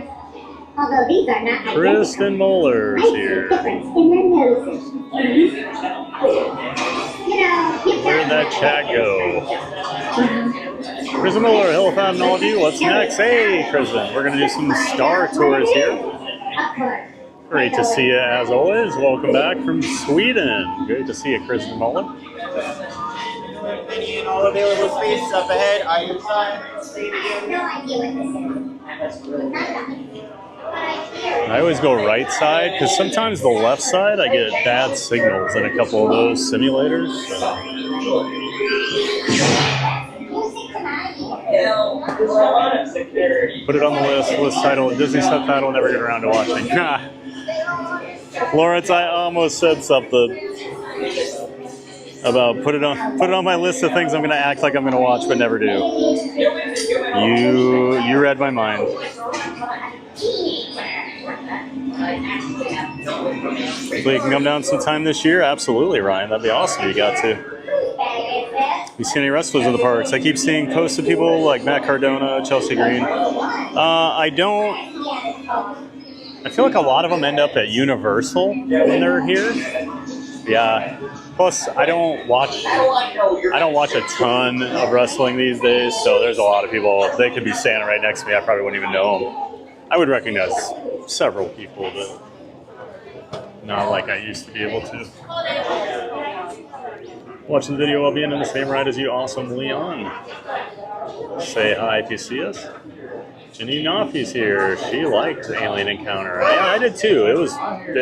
Although these are not Kristen Muller's here. Where'd that chat go? Kristen Muller, hello, and all of you. What's next? Hey, Kristen. We're going to do some Star Tours here. Great to see you as always. Welcome back from Sweden. Great to see you, Kristen Muller. Any and all available spaces up ahead. Either side. I always go right side because sometimes the left side I get bad signals in a couple of those simulators. Put it on the list title, Disney subtitle, never get around to watching. Lawrence, I almost said something about put it on my list of things I'm going to act like I'm going to watch but never do. You read my mind. So you can come down sometime this year? Absolutely, Ryan. That'd be awesome. You got to. You see any wrestlers in the parks? I keep seeing posts of people like Matt Cardona, Chelsea Green. I don't. I feel like a lot of them end up at Universal when they're here. Yeah. Plus, I don't watch a ton of wrestling these days, so there's a lot of people. If they could be standing right next to me, I probably wouldn't even know them. I would recognize several people, but not like I used to be able to. Watching the video while being in the same ride as you, awesome Leon. Say hi if you see us. Janine Knopf's here. She liked Alien Encounter. Yeah, I did too. It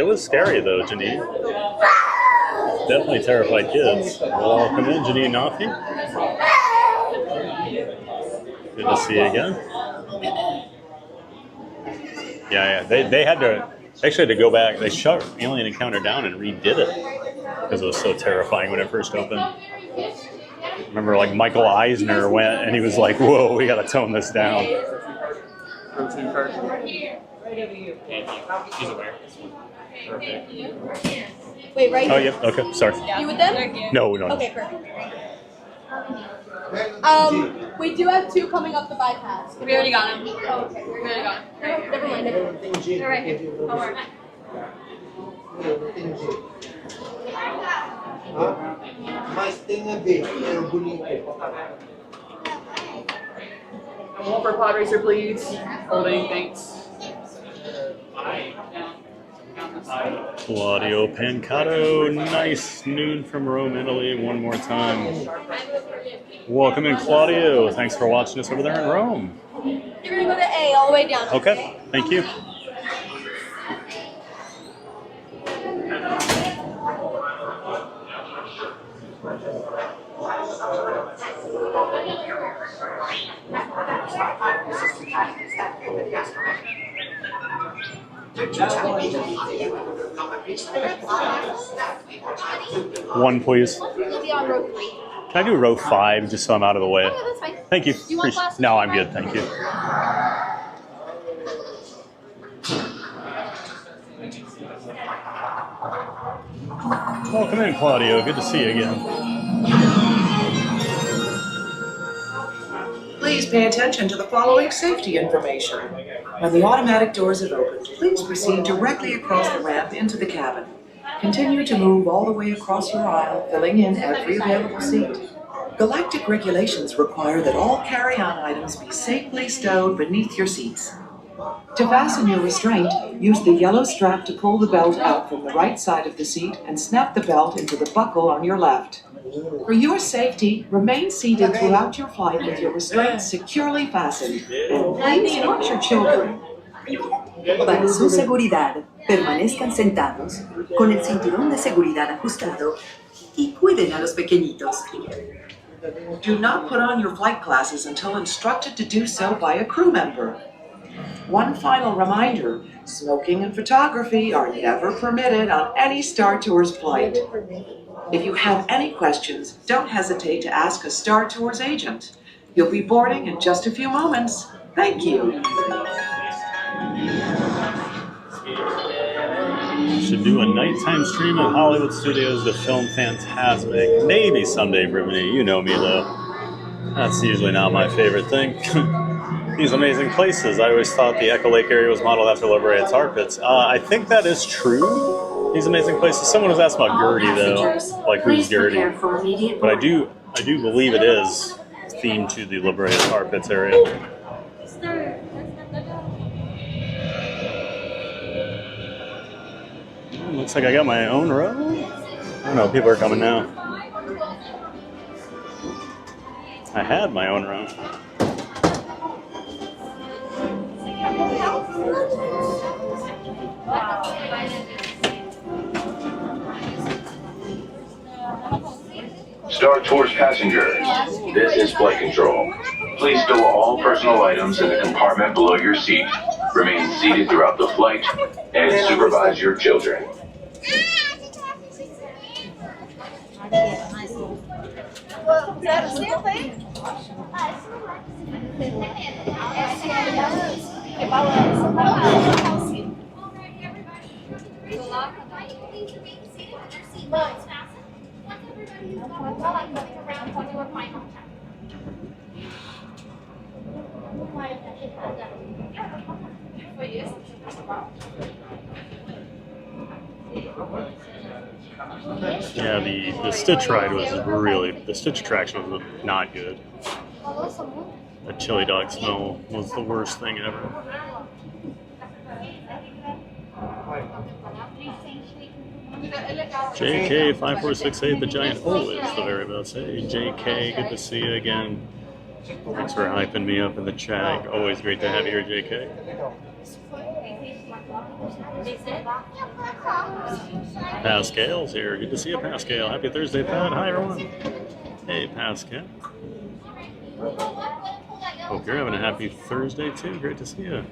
was scary though, Janine. Definitely terrified kids. Welcome in, Janine Knopf. Good to see you again. Yeah. They actually had to go back. They shut Alien Encounter down and redid it because it was so terrifying when it first opened. I remember like Michael Eisner went and he was like, "Whoa, we got to tone this down." She's aware. Perfect. Wait, right? Oh, yeah. Okay. Sorry. You with them? No. Okay, perfect. We do have two coming up the bypass. We already got them. Oh, okay. We already got them. Never mind. All right. Don't worry. And one for Pod Racer, please. Holding, thanks. Claudio Pancato, nice noon from Rome, Italy. One more time. Welcome in, Claudio. Thanks for watching us over there in Rome. You're gonna go to A all the way down. Okay, thank you. One, please. You'll be on row 3. Can I do row 5 just so I'm out of the way? Okay, that's fine. Thank you. Do you want glasses? No, I'm good. Thank you. Welcome in, Claudio. Good to see you again. Please pay attention to the following safety information. When the automatic doors have opened, please proceed directly across the ramp into the cabin. Continue to move all the way across your aisle, filling in every available seat. Galactic regulations require that all carry-on items be safely stowed beneath your seats. To fasten your restraint, use the yellow strap to pull the belt out from the right side of the seat and snap the belt into the buckle on your left. For your safety, remain seated throughout your flight with your restraints securely fastened, and please watch your children. Para su seguridad, permanezcan sentados, con el cinturón de seguridad ajustado y cuiden a los pequeñitos. Do not put on your flight glasses until instructed to do so by a crew member. One final reminder, smoking and photography are never permitted on any Star Tours flight. If you have any questions, don't hesitate to ask a Star Tours agent. You'll be boarding in just a few moments. Thank you. Should do a nighttime stream at Hollywood Studios to film Fantasmic. Maybe someday, Brimini. You know me, though. That's usually not my favorite thing. These amazing places. I always thought the Echo Lake area was modeled after La Brea Tar Pits. I think that is true. These amazing places. Someone was asked about Gertie, though. Like, who's Gertie? But I do believe it is themed to the La Brea Tar Pits area. Looks like I got my own row. I don't know, people are coming now. I had my own row. Star Tours passengers, this is flight control. Please stow all personal items in the compartment below your seat. Remain seated throughout the flight and supervise your children. Is that a snail thing? Yeah, the Stitch ride was really, the Stitch attraction was not good. The chili dog smell was the worst thing ever. JK5468, the giant O is the very best. Hey, JK, good to see you again. Thanks for hyping me up in the chat. Always great to have you here, JK. Pascal's here. Good to see you, Pascal. Happy Thursday, Pat. Hi, everyone. Hey, Pascal. Hope you're having a happy Thursday, too. Great to see you.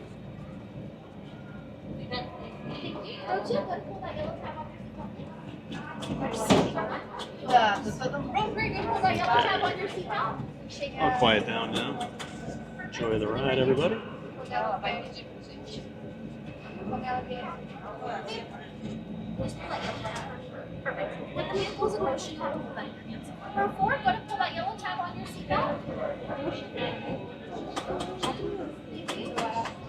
I'll quiet down now. Enjoy the ride, everybody. Perfect. When the hand pulls in motion, you have to hold that in your hands. Row 4, go to pull that yellow tab on your seatbelt.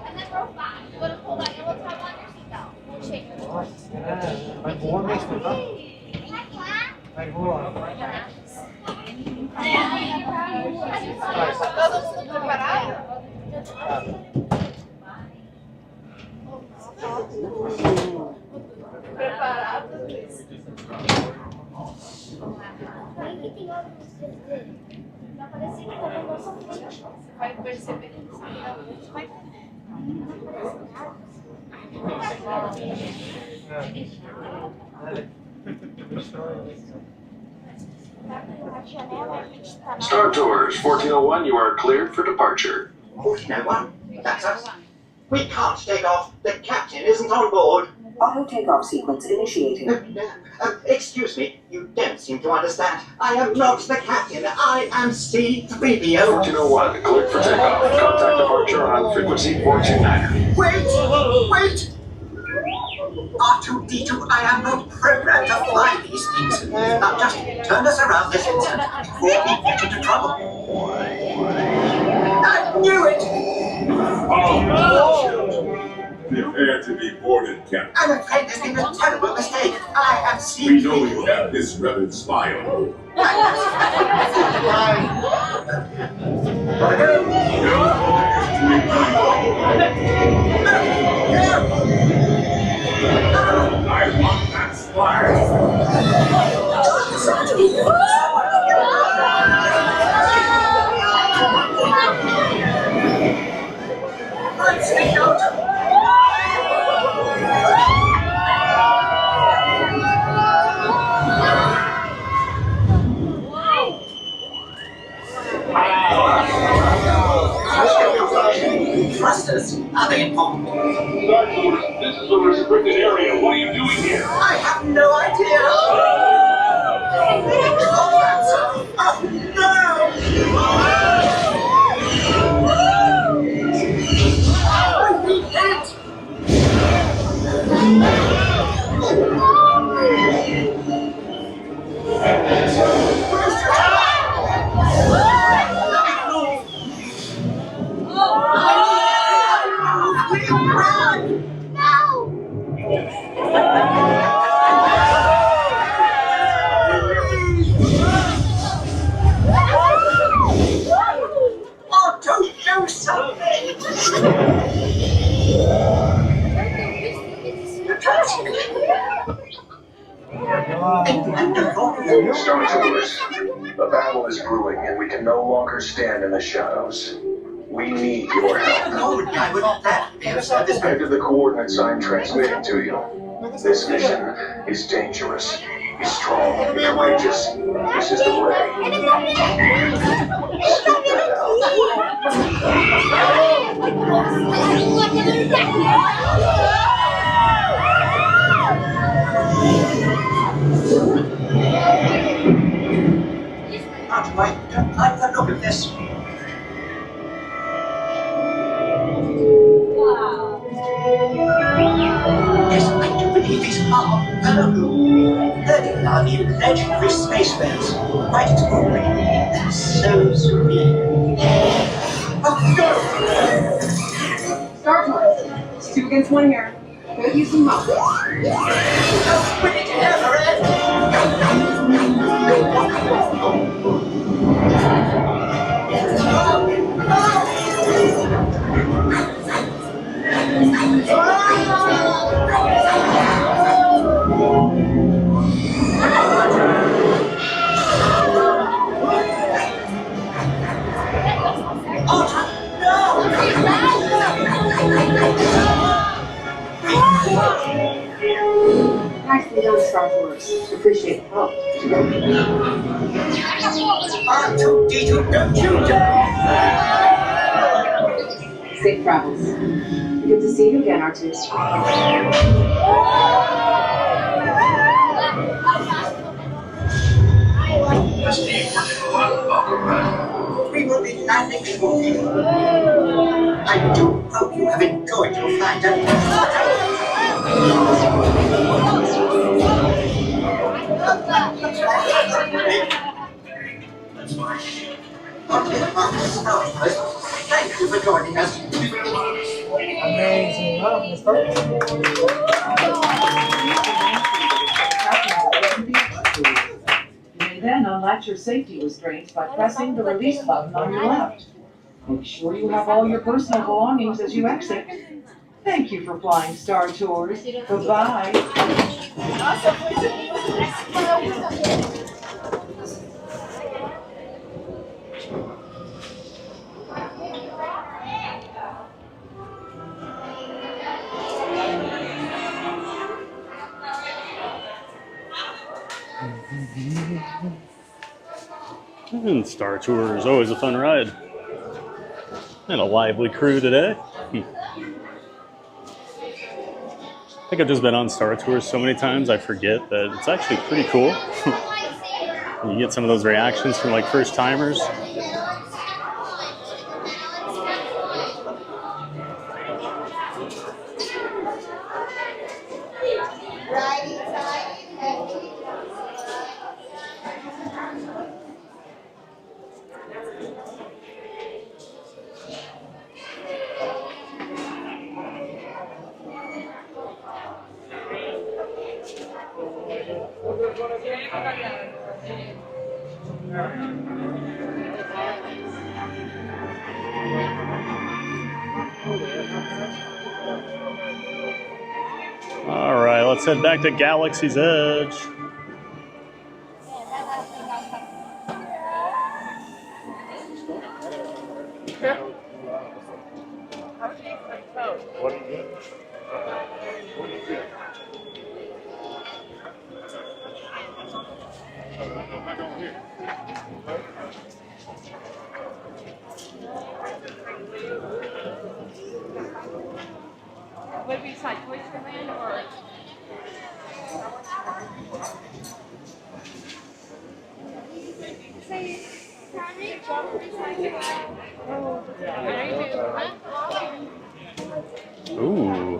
And then row 5, go to pull that yellow tab on your seatbelt. Shake it. Star Tours 1401, you are cleared for departure. 1401? That's us. We can't take off. The captain isn't on board. Auto takeoff sequence initiating. Excuse me, you don't seem to understand. I am not the captain. I am C-3PO. 1401, cleared for takeoff. Contact departure on frequency 429. Wait! R2-D2, I am not programmed to fly these things. Now just turn us around this instant before we get into trouble. I knew it! Prepare to be boarded, Captain. I'm afraid there's been a terrible mistake. I am C-3PO. We know you have this rebel spy on board. I want that spy. Let's take out. Thrusters? Are they important? Star Tours, this is a restricted area. What are you doing here? I have no idea. Star Tours, a battle is brewing and we can no longer stand in the shadows. We need your help. No, I would not that. Enter the coordinates I'm transmitting to you. This mission is dangerous. Be strong, be courageous. This is the way. Stick that Not right. Don't like the look of this. Yes, I do believe these are Falcon. Heard it now, the legendary space bears. Quite extraordinary. And so surreal. Oh, no! Star Tours. It's 2 against 1 here. Could use some help. Don't win it ever end! Nicely done, Star Tours. Appreciate the help. R2-D2, don't you dare! Safe travels. Good to see you again, R2. We will be landing shortly. I do hope you have enjoyed your flight and thank you for joining us. Amazing. Well, let's start. You may then unlatch your safety restraints by pressing the release button on your left. Make sure you have all your personal belongings as you exit. Thank you for flying Star Tours. Goodbye. And Star Tours, always a fun ride. And a lively crew today. I think I've just been on Star Tours so many times I forget that it's actually pretty cool. You get some of those reactions from like first timers. All right, let's head back to Galaxy's Edge. Would it be like Toy Story Land or? Ooh.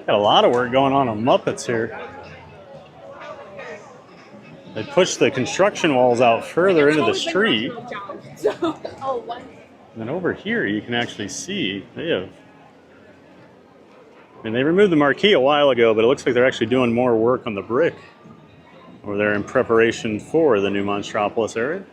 Got a lot of work going on Muppets here. They pushed the construction walls out further into the street. And over here you can actually see they have. I mean, they removed the marquee a while ago, but it looks like they're actually doing more work on the brick over there in preparation for the new Monstropolis area.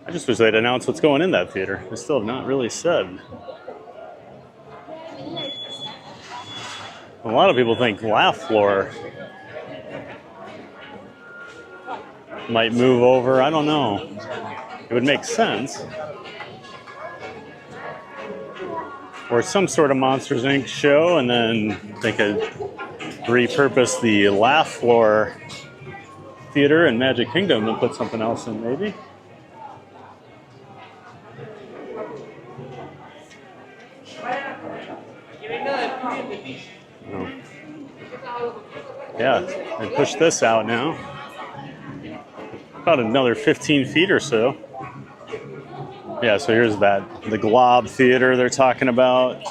I just wish they'd announce what's going in that theater. They still have not really said. A lot of people think Laugh Floor might move over. I don't know. It would make sense. Or some sort of Monsters, Inc. show, and then they could repurpose the Laugh Floor theater in Magic Kingdom and put something else in, maybe. Oh. Yeah, they pushed this out now. About another 15 feet or so. Yeah, so here's the Glob Theater they're talking about.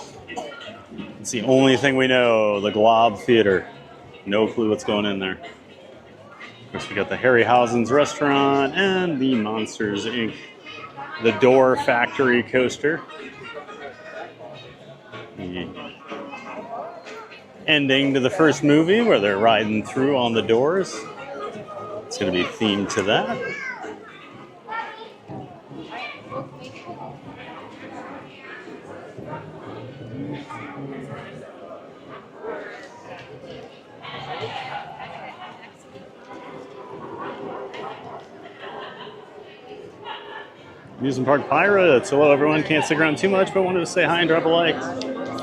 It's the only thing we know, the Glob Theater. No clue what's going in there. Of course, we got the Harryhausen's restaurant and the Monsters, Inc. The Door Factory coaster. The ending to the first movie where they're riding through on the doors. It's going to be themed to that. Amusement Park Pirates. Hello, everyone. Can't stick around too much, but wanted to say hi and drop a like.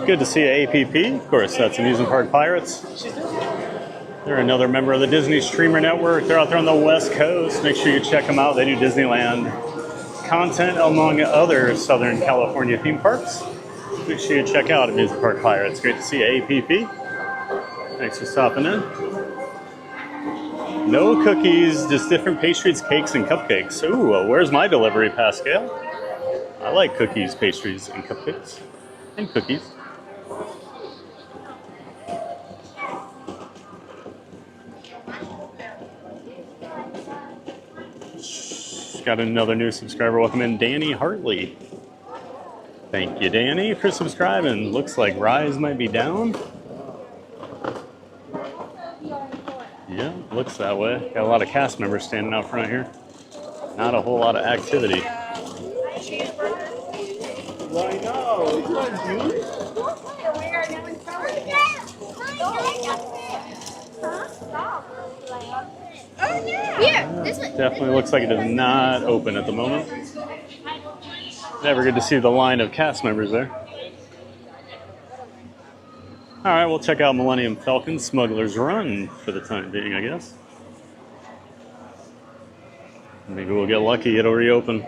Good to see you, APP. Of course, that's Amusement Park Pirates. They're another member of the Disney Streamer Network. They're out there on the West Coast. Make sure you check them out. They do Disneyland content among other Southern California theme parks. Make sure you check out Amusement Park Pirates. Great to see you, APP. Thanks for stopping in. No cookies, just different pastries, cakes, and cupcakes. Ooh, where's my delivery, Pascal? I like cookies, pastries, and cupcakes. And cookies. Got another new subscriber. Welcome in, Danny Hartley. Thank you, Danny, for subscribing. Looks like Rise might be down. Yeah, looks that way. Got a lot of cast members standing out front here. Not a whole lot of activity. I know. Here, this one. Definitely looks like it is not open at the moment. Never good to see the line of cast members there. All right, we'll check out Millennium Falcon Smugglers Run for the time being, I guess. Maybe we'll get lucky, it'll reopen.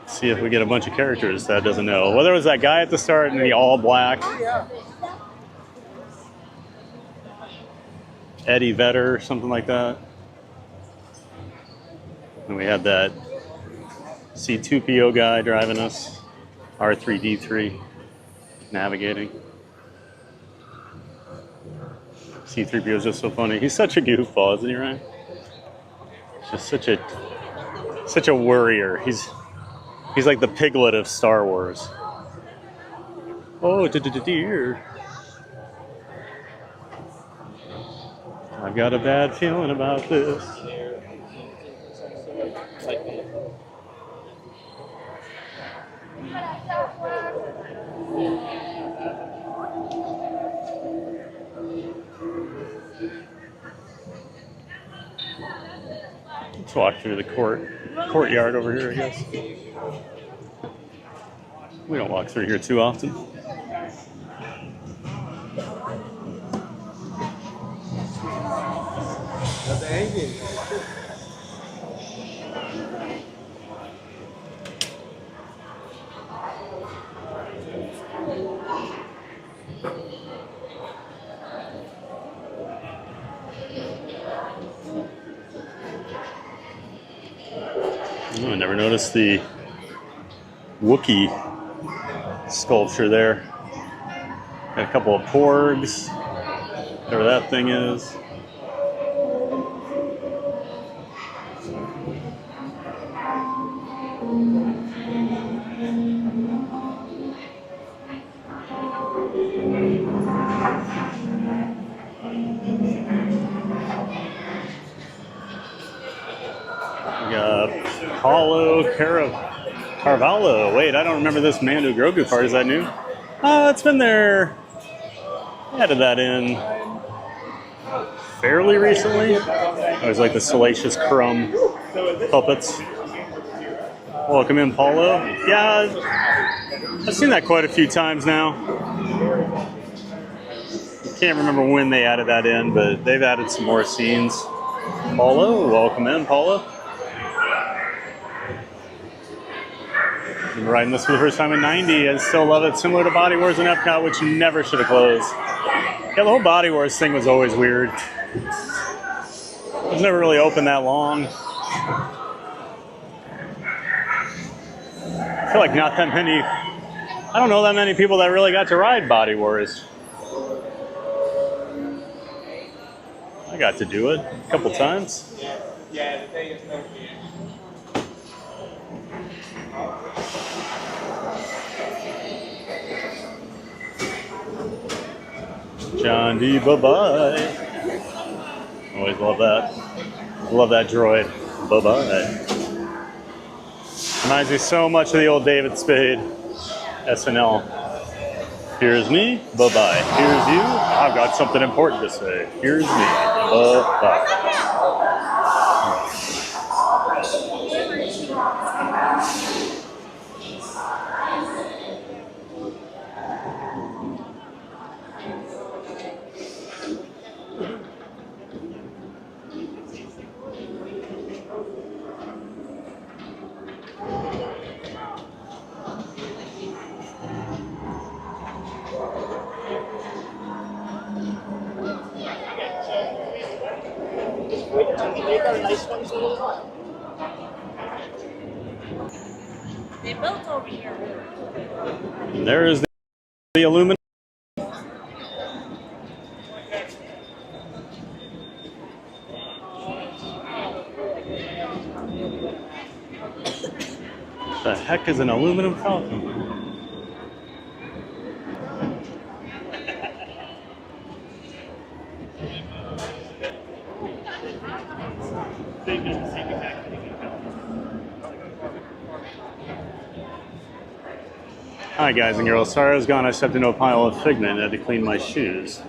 See if we get a bunch of characters that doesn't know. Well, there was that guy at the start in the all black. Eddie Vedder or something like that. And we had that C2PO guy driving us. R3D3 navigating. C3PO is just so funny. He's such a goofball, isn't he, Ryan? Just such a worrier. He's like the Piglet of Star Wars. Oh, dear. I've got a bad feeling about this. Let's walk through the courtyard over here, I guess. We don't walk through here too often. Oh, I never noticed the Wookiee sculpture there. Got a couple of porgs, whatever that thing is. Paulo Carvalho. Wait, I don't remember this Mando Grogu part. Is that new? It's been there. I added that in fairly recently. I was like the Salacious Crumb puppets. Welcome in, Paulo. Yeah, I've seen that quite a few times now. Can't remember when they added that in, but they've added some more scenes. Paulo, welcome in, Paulo. I'm riding this for the first time in '90 and still love it. Similar to Body Wars and Epcot, which never should have closed. Yeah, the whole Body Wars thing was always weird. It was never really open that long. I feel like not that many, I don't know that many people that really got to ride Body Wars. I got to do it a couple times. Yeah, the day is no John D, bye-bye. Always love that. Love that droid. Bye-bye. Reminds me so much of the old David Spade SNL. Here's me, bye-bye. Here's you, I've got something important to say. Here's me, bye-bye. They built over here. And there is the aluminum. The heck is an aluminum Falcon? Hi guys and girls, sorry I was gone. I stepped into a pile of Figment and had to clean my shoes.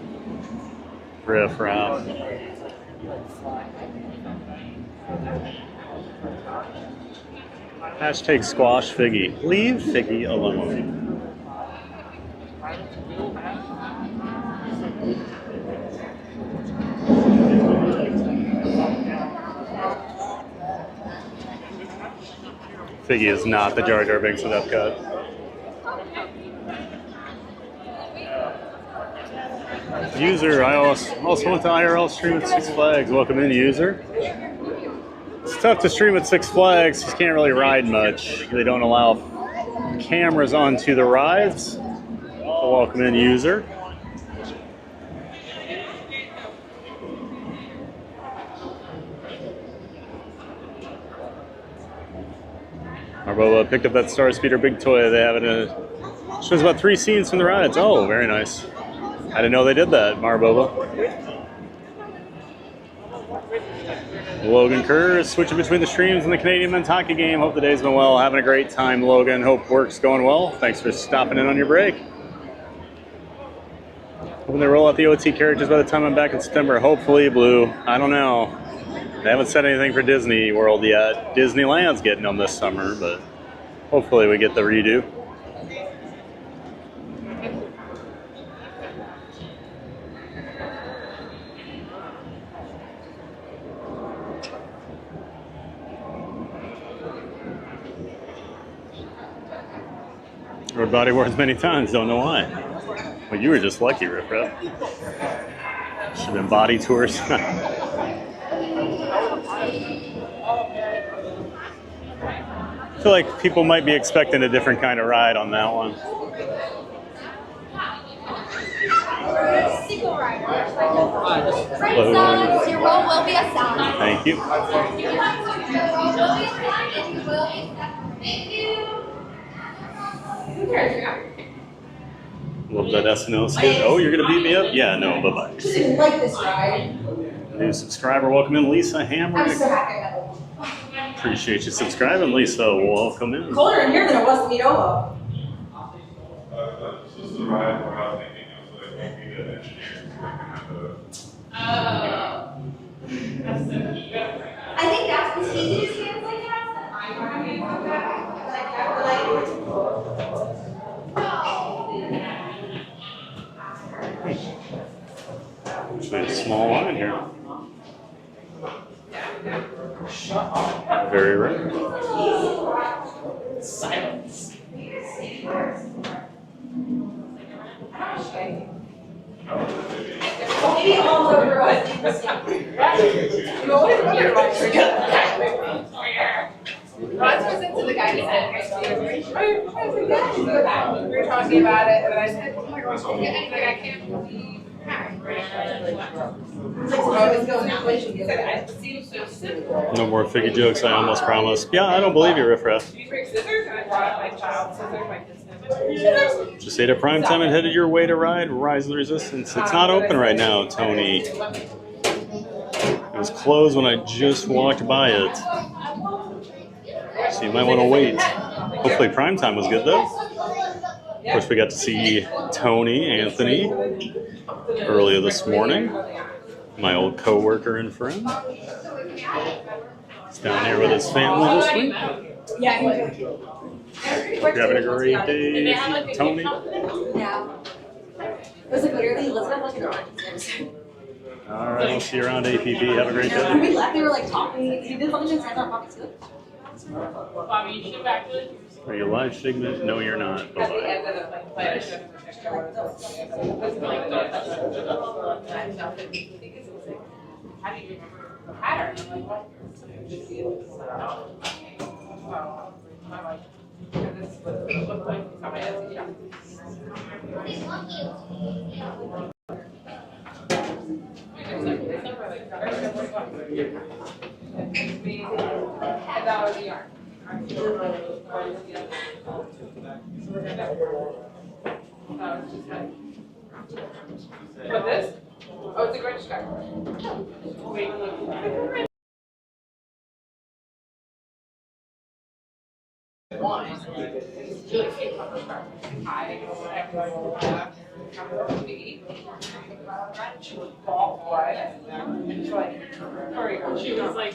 Riff raff. Hashtag squash Figgy. Leave Figgy alone. Figgy is not the Jar Jar Binks of Epcot. User, I also went to IRL stream at Six Flags. Welcome in, user. It's tough to stream at Six Flags. You can't really ride much. They don't allow cameras onto the rides. So welcome in, user. Marbola picked up that Star Speeder big toy. They have it in a, shows about 3 scenes from the rides. Oh, very nice. I didn't know they did that, Marbola. Logan Kerr is switching between the streams and the Canadian men's hockey game. Hope the day's been well. Having a great time, Logan. Hope work's going well. Thanks for stopping in on your break. Hoping they roll out the OT characters by the time I'm back in September. Hopefully, Blue. I don't know. They haven't said anything for Disney World yet. Disneyland's getting them this summer, but hopefully we get the redo. Heard body words many times, don't know why. Well, you were just lucky, Riff Raff. Should have been body tours. I feel like people might be expecting a different kind of ride on that one. Friends, your role will be assigned. Thank you. Your role will be assigned and you will be accepted. Thank you. Love that SNL skit. Oh, you're going to beat me up? Yeah, no, bye-bye. Just didn't like this ride. New subscriber, welcome in, Lisa Hamrick. I'm so happy. Appreciate you subscribing, Lisa. Welcome in. Colder in here than it was in Nova. This is the ride where I was thinking of, so they won't be the engineers. I think that's because he did his hands like that. I want to be like that. Actually, a small line here. Very rare. Silence. Maybe all over us. You always wonder why you're Ross was into the guy that said, we were talking about it, and I said, oh my gosh, I can't believe. It seems so simple. No more figure jokes, I almost promised. Yeah, I don't believe you, Riff Raff. Do you break scissors? And I brought my child scissors, my kids. Just ate at prime time and headed your way to ride Rise of the Resistance. It's not open right now, Tony. It was closed when I just walked by it. So you might want to wait. Hopefully prime time was good though. Of course, we got to see Tony Anthony earlier this morning. My old co-worker and friend. He's down here with his family this week. Yeah. Hope you're having a great day, Tony. Yeah. It was like literally Elizabeth like an orange. All right, we'll see you around APP. Have a great When day. we left, they were like talking. You did something inside our pocket too. Bobby, you should back to it. Are you live, Figment? No, you're not. Bye-bye. Nice. How do you remember the pattern? I'm like, what? What this? Oh, it's a Grinch card. Wait, one. It's really cute. She was like,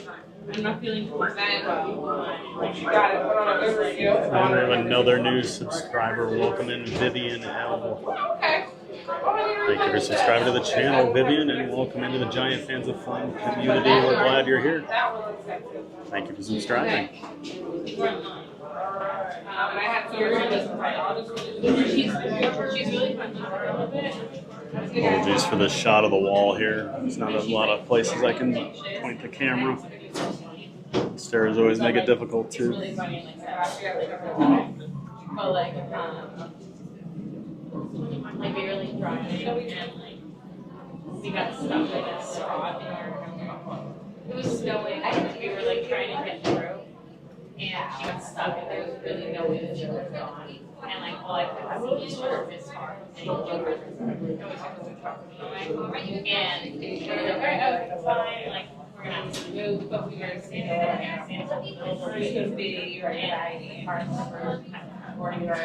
I'm not feeling forced. Like, she got it put on an overview. And we have another new subscriber. Welcome in, Vivian L. Okay. Thank you for subscribing to the channel, Vivian, and welcome into the Giant Fans of Fun community. We're glad you're here. Thank you for subscribing. I had to she's really fun to work a little bit. Apologies for the shot of the wall here. There's not a lot of places I can point the camera. Stairs always make it difficult too. But like barely driving and like we got stuck in a spot in our it was snowing and we were like trying to get through and she got stuck and there was really no way that she would have gone. And like all I could see was this car. And we were like, alright, fine, like we're gonna have to move, but we were standing there and saying something could be your anxiety parts or your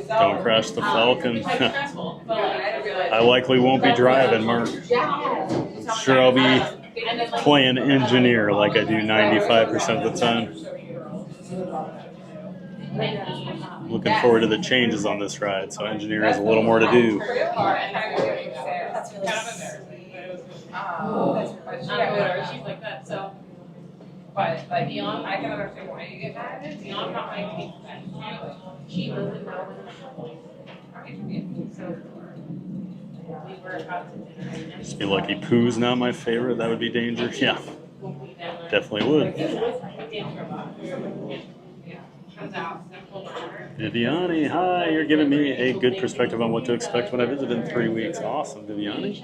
Don't crash the Falcon. I likely won't be driving, Mark. I'm sure I'll be playing engineer like I do 95% of the time. Looking forward to the changes on this ride, so engineer has a little more to do. She's like that, so. But like beyond, I can understand why you get mad at it. Beyond not making she doesn't know we were out to dinner. Just be lucky Pooh's not my favorite. That would be danger. Yeah, definitely would. Viviani, hi. You're giving me a good perspective on what to expect when I visit in 3 weeks. Awesome, Viviani.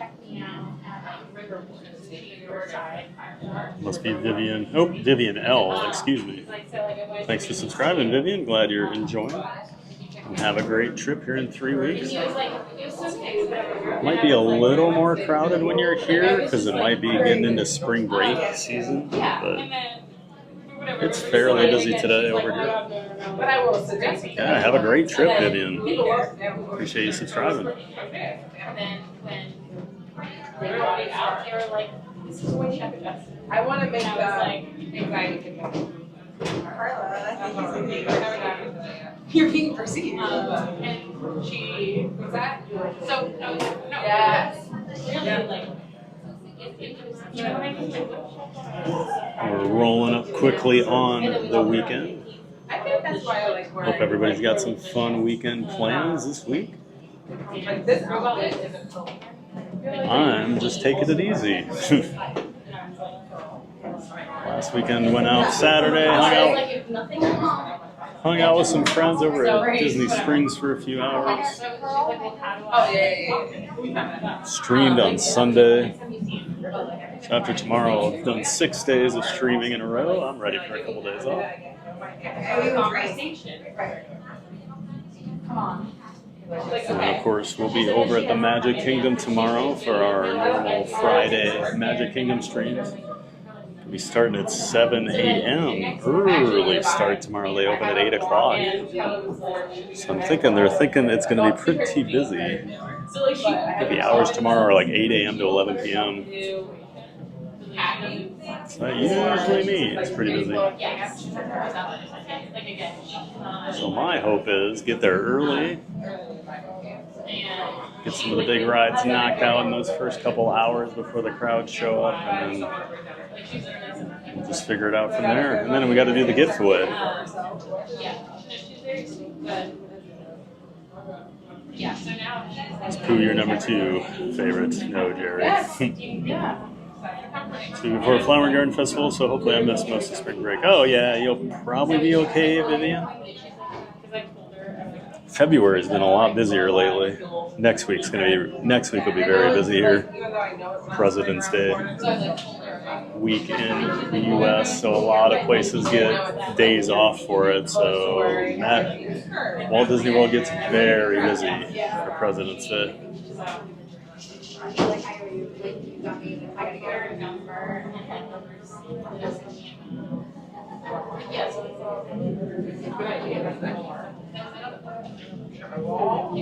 Must be Vivian. Oh, Vivian L. Excuse me. Thanks for subscribing, Vivian. Glad you're enjoying. And have a great trip here in 3 weeks. Might be a little more crowded when you're here because it might be getting into spring break season, but it's fairly busy today over here. Yeah, have a great trip, Vivian. Appreciate you subscribing. I want to make anxiety. You're being perceived. And she was that. So no. Yes. Really, like. We're rolling up quickly on the weekend. I think that's why I like. Hope everybody's got some fun weekend plans this week. Like this outfit isn't cool. I'm just taking it easy. Last weekend went out Saturday, hung out with some friends over at Disney Springs for a few hours. Streamed on Sunday. So after tomorrow, I've done 6 days of streaming in a row. I'm ready for a couple days off. Come on. And of course, we'll be over at the Magic Kingdom tomorrow for our normal Friday Magic Kingdom streams. We'll be starting at 7 a.m. Early start tomorrow. They open at 8 o'clock. So they're thinking it's going to be pretty busy. The hours tomorrow are like 8 a.m. to 11 p.m. So that usually means pretty busy. So my hope is get there early, get some of the big rides knocked out in those first couple hours before the crowds show up, and then we'll just figure it out from there. And then we got to do the giveaway. Is Pooh your number 2 favorite? No, Jerry. 2 before Flower Garden Festival, so hopefully I missed most of spring break. Oh yeah, you'll probably be okay, Vivian. February's been a lot busier lately. Next week will be very busy here. President's Day week in the U.S., so a lot of places get days off for it. So Walt Disney World gets very busy for President's Day.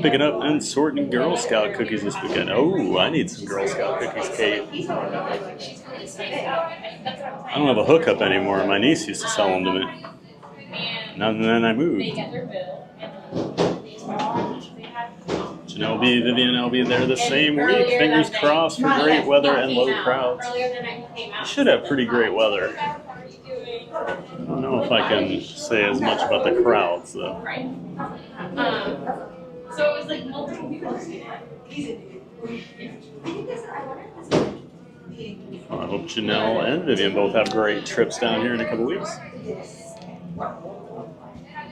Picking up and sorting Girl Scout cookies this weekend. Oh, I need some Girl Scout cookies, Kate. I don't have a hookup anymore. My niece used to sell them to me. And then I moved. Janelle B, Vivian, I'll be there the same week. Fingers crossed for great weather and low crowds. You should have pretty great weather. I don't know if I can say as much about the crowds, though. So it was like multiple people. Well, I hope Janelle and Vivian both have great trips down here in a couple weeks.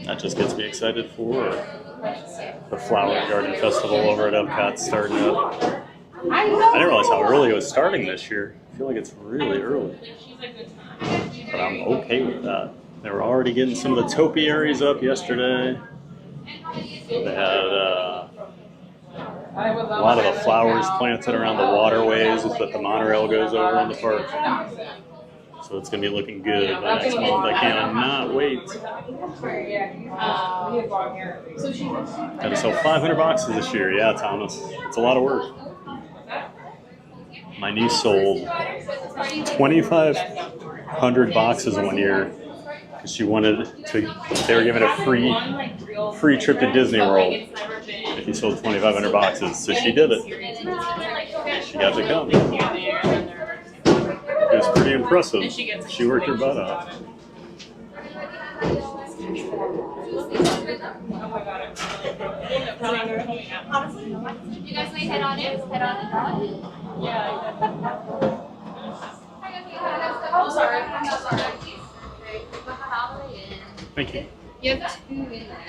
That just gets me excited for the Flower Garden Festival over at Epcot starting up. I didn't realize how early it was starting this year. I feel like it's really early. But I'm okay with that. They were already getting some of the topiaries up yesterday. They had a lot of the flowers planted around the waterways that the monorail goes over in the park. So it's going to be looking good by next month. I cannot wait. Got to sell 500 boxes this year. Yeah, Thomas. It's a lot of work. My niece sold 2,500 boxes one year because she wanted to. They were giving a free trip to Disney World if you sold 2,500 boxes. So she did it. She got to come. It was pretty impressive. She worked her butt off. You guys may head on in. Head on in. Oh, sorry. I'm so sorry. Thank you. You have 2 in there.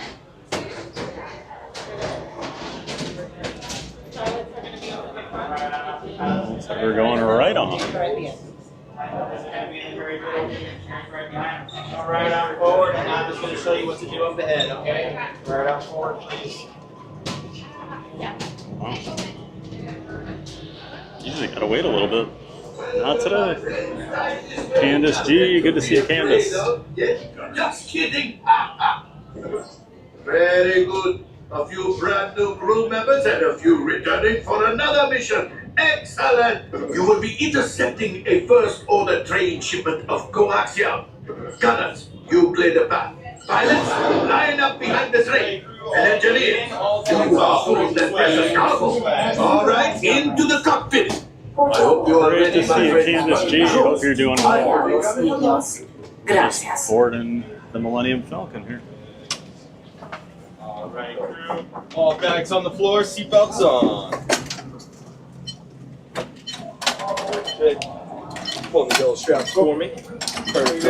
So we're going right on. All right, on forward, and I'm just going to show you what to do up ahead, okay? Right on forward, please. Wow. Usually gotta wait a little bit. Not today. Candace G, good to see you, Candace. Just kidding. Very good. A few brand new crew members and a few returning for another mission. Excellent! You will be intercepting a first order train shipment of coaxium. Gunners, you clear the path. Pilots, line up behind the train. And engineers, you are holding that precious cargo. All right, into the cockpit. I hope you are ready, to see you, Candace G. Hope you're doing well. Gracias. Boarding the Millennium Falcon here. All right, crew. All bags on the floor, seatbelts on. Perfect. Pull the yellow straps for me. Perfect.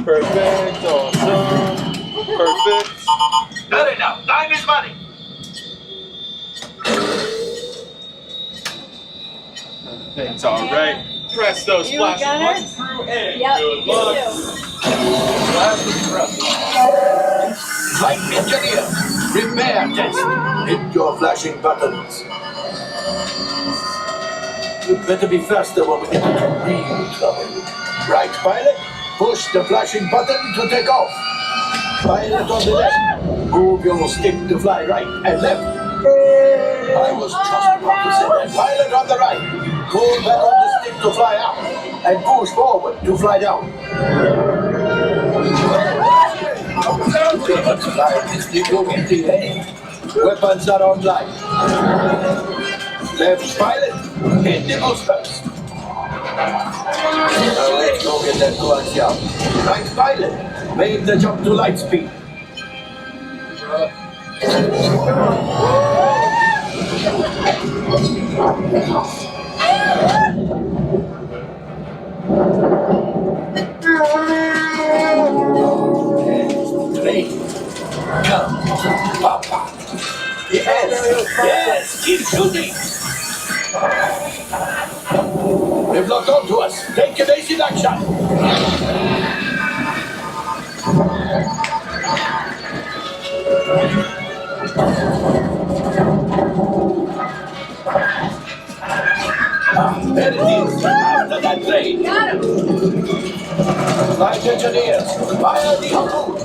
Perfect. Awesome. Perfect. Not enough. Time is money. It's all right. Press those flash buttons through and good luck. Flight engineer, repair test. Hit your flashing buttons. You better be faster when we get into real trouble. Right, pilot? Push the flashing button to take off. Pilot on the left. Move your stick to fly right and left. I was just about to say that. Pilot on the right. Pull back on the stick to fly out. And push forward to fly down. Let's fly this thing over delay. Weapons are online. Left pilot, hit the most first. Now let's go get that coaxium. Right pilot, make the jump to light speed. Train, come, Papa. Yes, keep shooting. They've locked onto us. Take evasive action. There it is. After that train. Got him. Flight engineers, fire the harpoon.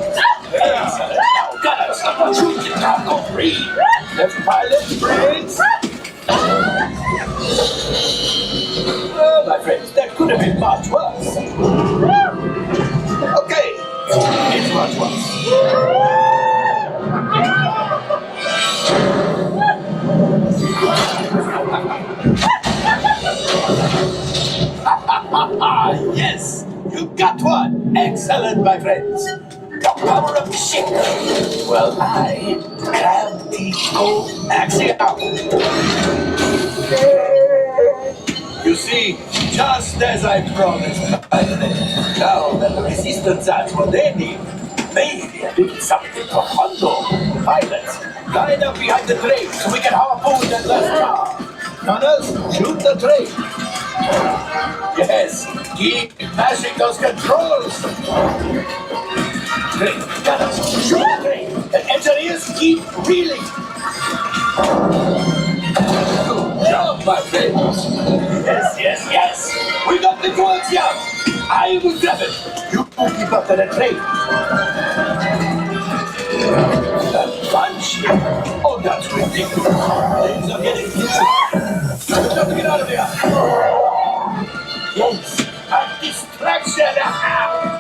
Shoot the taco free. Left pilot brakes. Well, my friends, that could have been much worse. Okay, it's much worse. Yes, you got one. Excellent, my friends. The power of the ship. Well, I grabbed the coaxium. You see, just as I promised, now that the resistance has what they need, maybe a little something for Hondo. Pilots, line up behind the train so we can harpoon that last car. Gunners, shoot the train. Yes, keep mashing those controls. Train, gunners, shoot the train. And engineers, keep reeling. Good job, my friends. Yes. We got the coaxium. I will grab it. You keep up to the train. That punch? Oh, that's ridiculous. Things are getting dizzy. Got to get out of here. Yes, a distraction.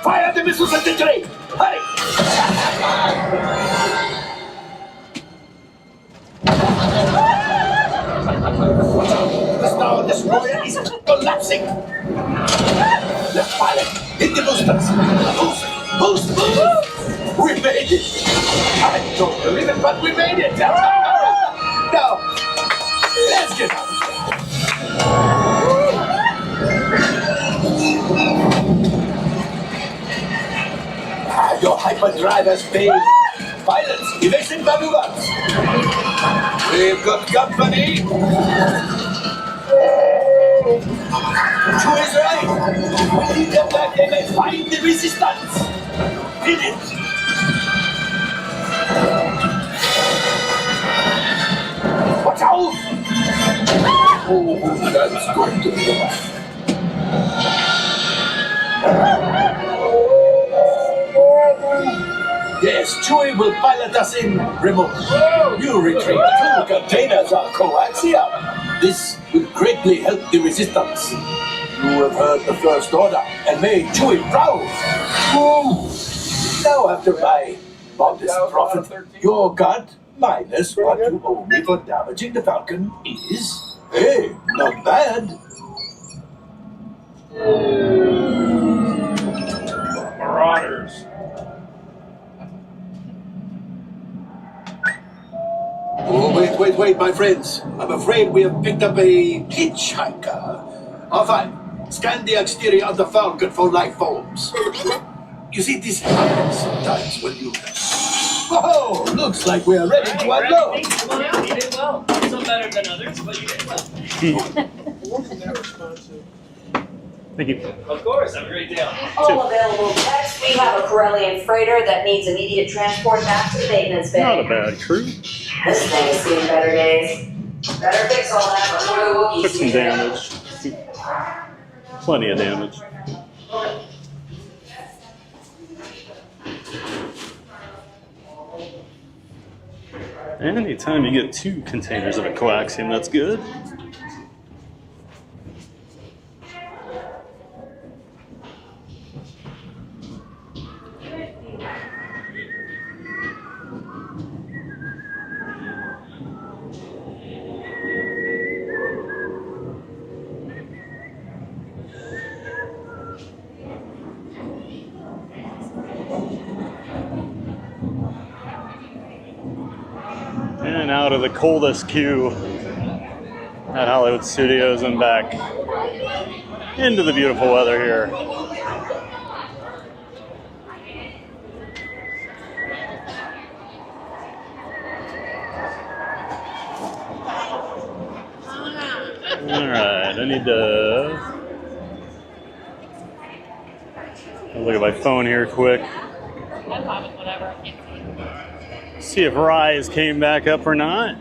Fire the missiles at the train. Hurry. The Star Destroyer is collapsing. Left pilot, hit the boosters. Boost. We made it. I don't believe it, but we made it. Now, let's get out. Your hyperdrive has failed. Pilots, evasive maneuvers. We've got company. True is right. Lead them back, they may find the resistance. Hit it. Watch out! Oh, that's going to be bad. Yes, Chewie will pilot us in remote. You retreat. 2 containers are coaxium. This will greatly help the resistance. You have heard the First Order and made Chewie proud. Now, after my modest profit, your cut minus what you owe me for damaging the Falcon is, hey, not bad. Marauders. Oh, wait, my friends. I'm afraid we have picked up a hitchhiker. Oh, fine. Scan the exterior of the Falcon for life forms. You see, this happens sometimes when you... Oh, looks like we're ready to unload. You did well. Some better than others, but you did well. Thank you. Of course, have a great day. All available text. We have a Corellian freighter that needs immediate transport back to the maintenance bay. Not a bad crew. This thing has seen better days. Better fix all that before the Wookiees Took some see it. damage. Plenty of damage. Anytime you get 2 containers of a coaxium, that's good. And out of the coldest queue at Hollywood Studios and back into the beautiful weather here. Alright, I need to look at my phone here quick. See if Rise came back up or not.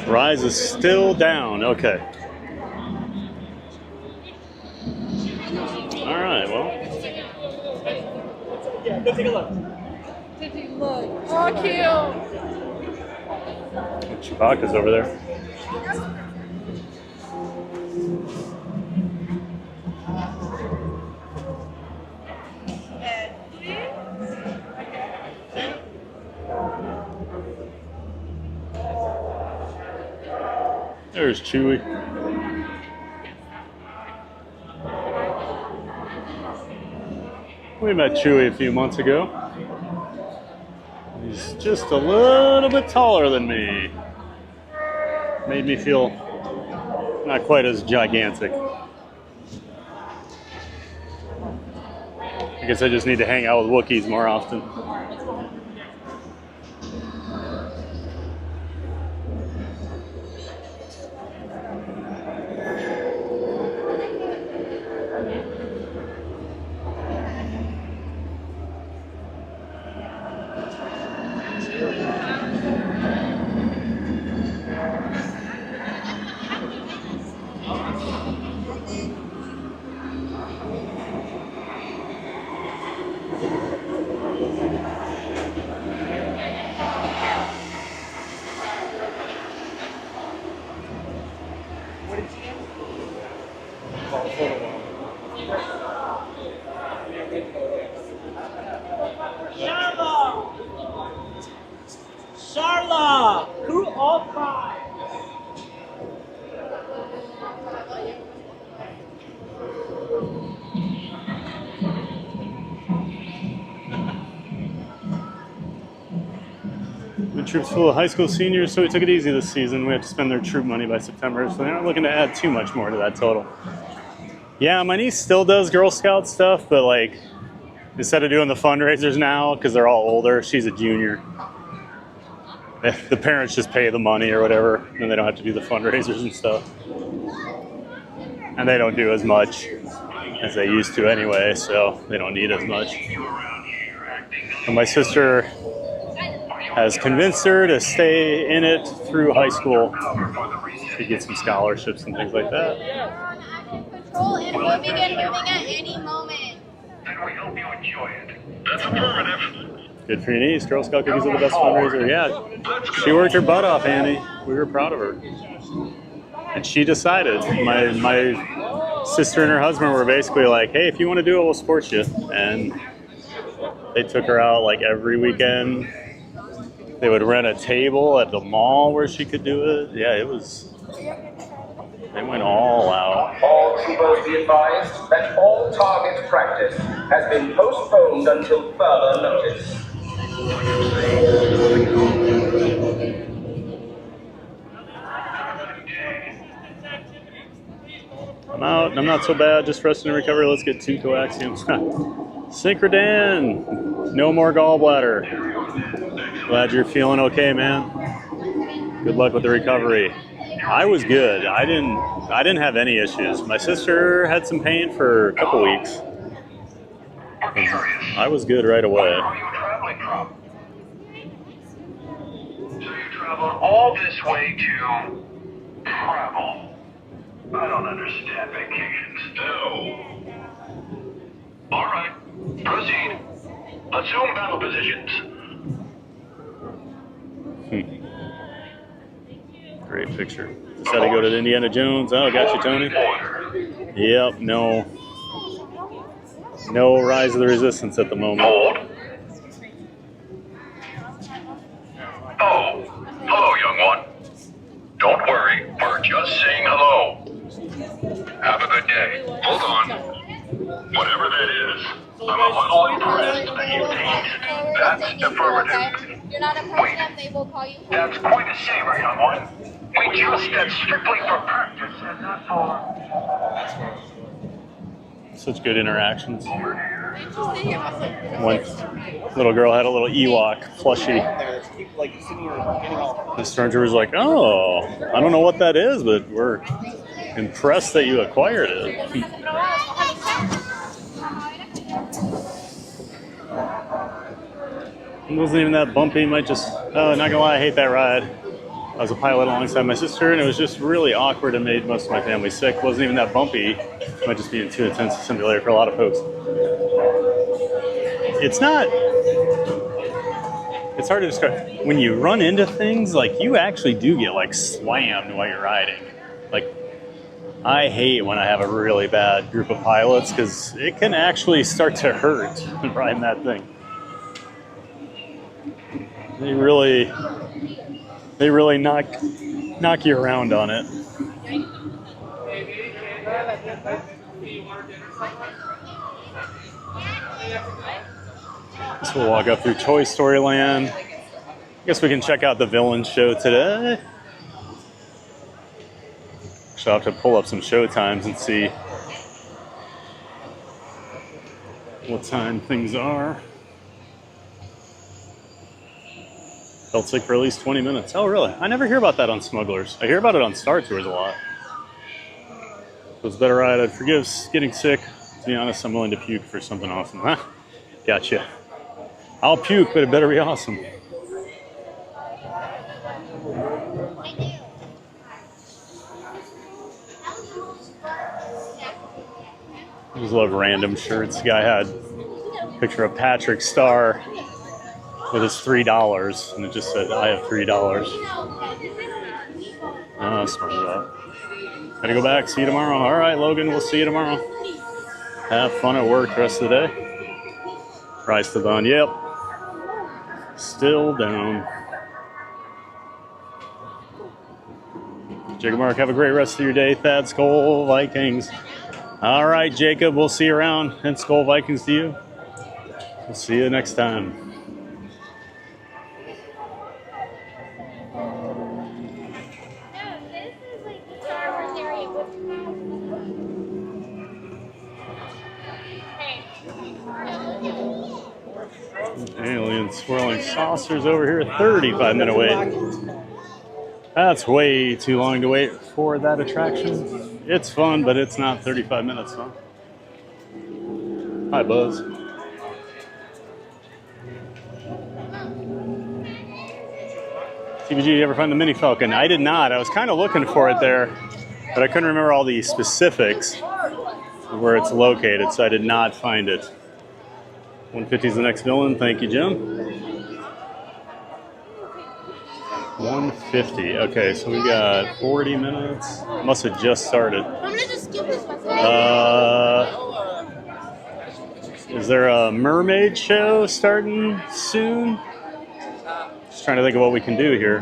Rise is still down. Okay. All right. Well. Yeah, go take a look. Look. Oh, cute. Chewbacca's over there. There's Chewie. We met Chewie a few months ago. He's just a little bit taller than me. Made me feel not quite as gigantic. I guess I just need to hang out with Wookiees more often. Charla! Crew all five! The troop's full of high school seniors, so we took it easy this season. We have to spend their troop money by September, so they're not looking to add too much more to that total. Yeah, my niece still does Girl Scout stuff, but like, instead of doing the fundraisers now, because they're all older, she's a junior. The parents just pay the money or whatever, and they don't have to do the fundraisers and stuff. And they don't do as much as they used to anyway, so they don't need as much. And my sister has convinced her to stay in it through high school to get some scholarships and things like that. Control and moving at any moment. Then we hope you enjoy it. That's affirmative. Good for your niece. Girl Scout cookies are the best fundraiser. Yeah, she worked her butt off, Annie. We were proud of her. And she decided. My sister and her husband were basically like, hey, if you want to do it, we'll support you. And they took her out like every weekend. They would rent a table at the mall where she could do it. Yeah, it was... They went all out. All troopers be advised that all target practice has been postponed until further notice. I'm out, and I'm not so bad, just resting and recovery. Let's get 2 coaxiums. Synchrodan, no more gallbladder. Glad you're feeling okay, man. Good luck with the recovery. I was good. I didn't have any issues. My sister had some pain for a couple weeks. I was good right away. Where are you traveling from? So you traveled all this way to travel. I don't understand vacations. No. All right, proceed. Assume battle positions. Great picture. Decided to go to Indiana Jones. Oh, got you, Tony. Yep, no Rise of the Resistance at the moment. Oh, hello, young one. Don't worry, we're just saying hello. Have a good day. Hold on. Whatever that is, I'm a little impressed that you tasted. That's affirmative. You're not a person, they will call you. That's quite a savor, young one. We just did strictly for practice and not for... Such good interactions. One little girl had a little Ewok plushie. The stormtrooper's like, oh, I don't know what that is, but we're impressed that you acquired it. It wasn't even that bumpy. Might just, oh, not gonna lie, I hate that ride. I was a pilot alongside my sister, and it was just really awkward and made most of my family sick. It wasn't even that bumpy. It might just be too intense a simulator for a lot of folks. It's not... It's hard to describe. When you run into things, like, you actually do get, like, slammed while you're riding. Like, I hate when I have a really bad group of pilots, because it can actually start to hurt riding that thing. They really knock you around on it. So we'll walk up through Toy Story Land. I guess we can check out the villain show today. So I'll have to pull up some show times and see what time things are. Felt sick for at least 20 minutes. Oh, really? I never hear about that on Smugglers. I hear about it on Star Tours a lot. If it was a better ride, I'd forgive getting sick. To be honest, I'm willing to puke for something awesome. Huh? Gotcha. I'll puke, but it better be awesome. I just love random shirts. The guy had a picture of Patrick Star with his $3, and it just said, I have $3. Oh, smart that. Gotta go back, see you tomorrow. All right, Logan, we'll see you tomorrow. Have fun at work the rest of the day. Rise to the dawn, yep. Still down. Jacob Mark, have a great rest of your day. Thad, Skull Vikings. All right, Jacob, we'll see you around. And Skull Vikings to you. We'll see you next time. Alien swirling saucers over here. 35-minute wait. That's way too long to wait for that attraction. It's fun, but it's not 35 minutes, huh? Hi, Buzz. TBG, you ever find the Mini Falcon? I did not. I was kind of looking for it there, but I couldn't remember all the specifics of where it's located, so I did not find it. 150 is the next villain. Thank you, Jim. 150. Okay, so we got 40 minutes. Must have just started. I'm gonna just give this one. Is there a mermaid show starting soon? Just trying to think of what we can do here.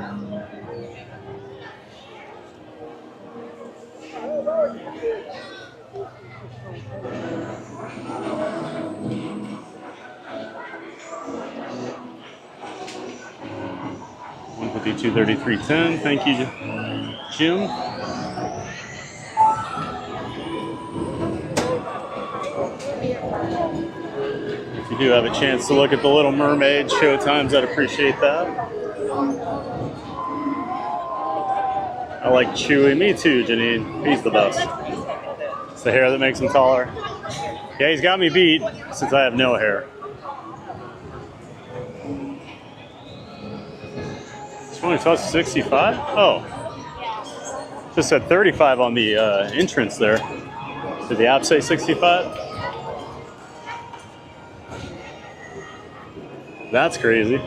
$233.10. Thank you, Jim. If you do have a chance to look at the Little Mermaid show times, I'd appreciate that. I like Chewie. Me too, Janine. He's the best. It's the hair that makes him taller. Yeah, he's got me beat since I have no hair. 65? Oh. Just said 35 on the entrance there. Did the app say 65? That's crazy.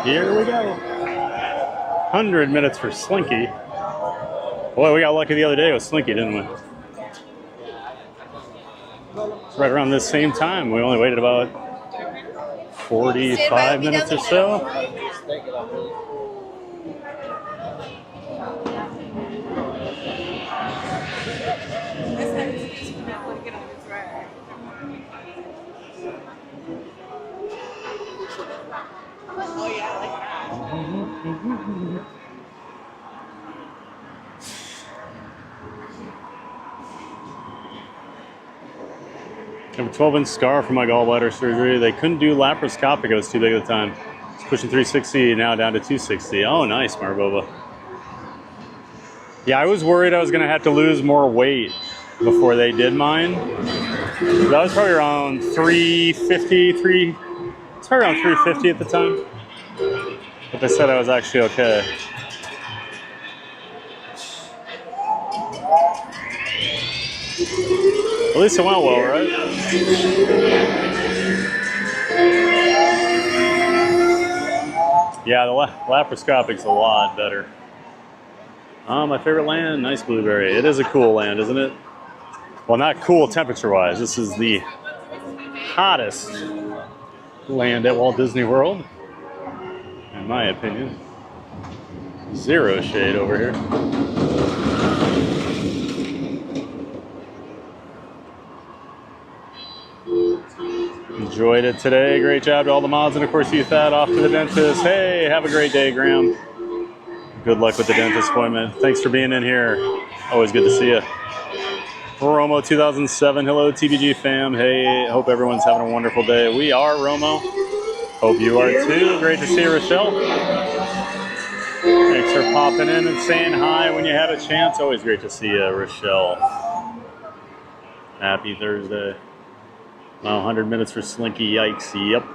Here we go. 100 minutes for Slinky. Boy, we got lucky the other day with Slinky, didn't we? It's right around this same time. We only waited about 45 minutes or so. I have a 12-inch scar from my gallbladder surgery. They couldn't do laparoscopic. It was too big at the time. It's pushing 360, now down to 260. Oh, nice, Marboba. Yeah, I was worried I was going to have to lose more weight before they did mine. That was probably around 350, it's probably around 350 at the time. But they said I was actually okay. At least it went well, right? Yeah, the laparoscopic's a lot better. My favorite land, nice blueberry. It is a cool land, isn't it? Well, not cool temperature-wise. This is the hottest land at Walt Disney World, in my opinion. Zero shade over here. Enjoyed it today. Great job to all the mods, and of course you, Thad, off to the dentist. Hey, have a great day, Graham. Good luck with the dentist appointment. Thanks for being in here. Always good to see you. Romo 2007. Hello, TBG fam. Hey, hope everyone's having a wonderful day. We are, Romo. Hope you are too. Great to see you, Rochelle. Thanks for popping in and saying hi when you have a chance. Always great to see you, Rochelle. Happy Thursday. Wow, 100 minutes for Slinky. Yikes. Yep.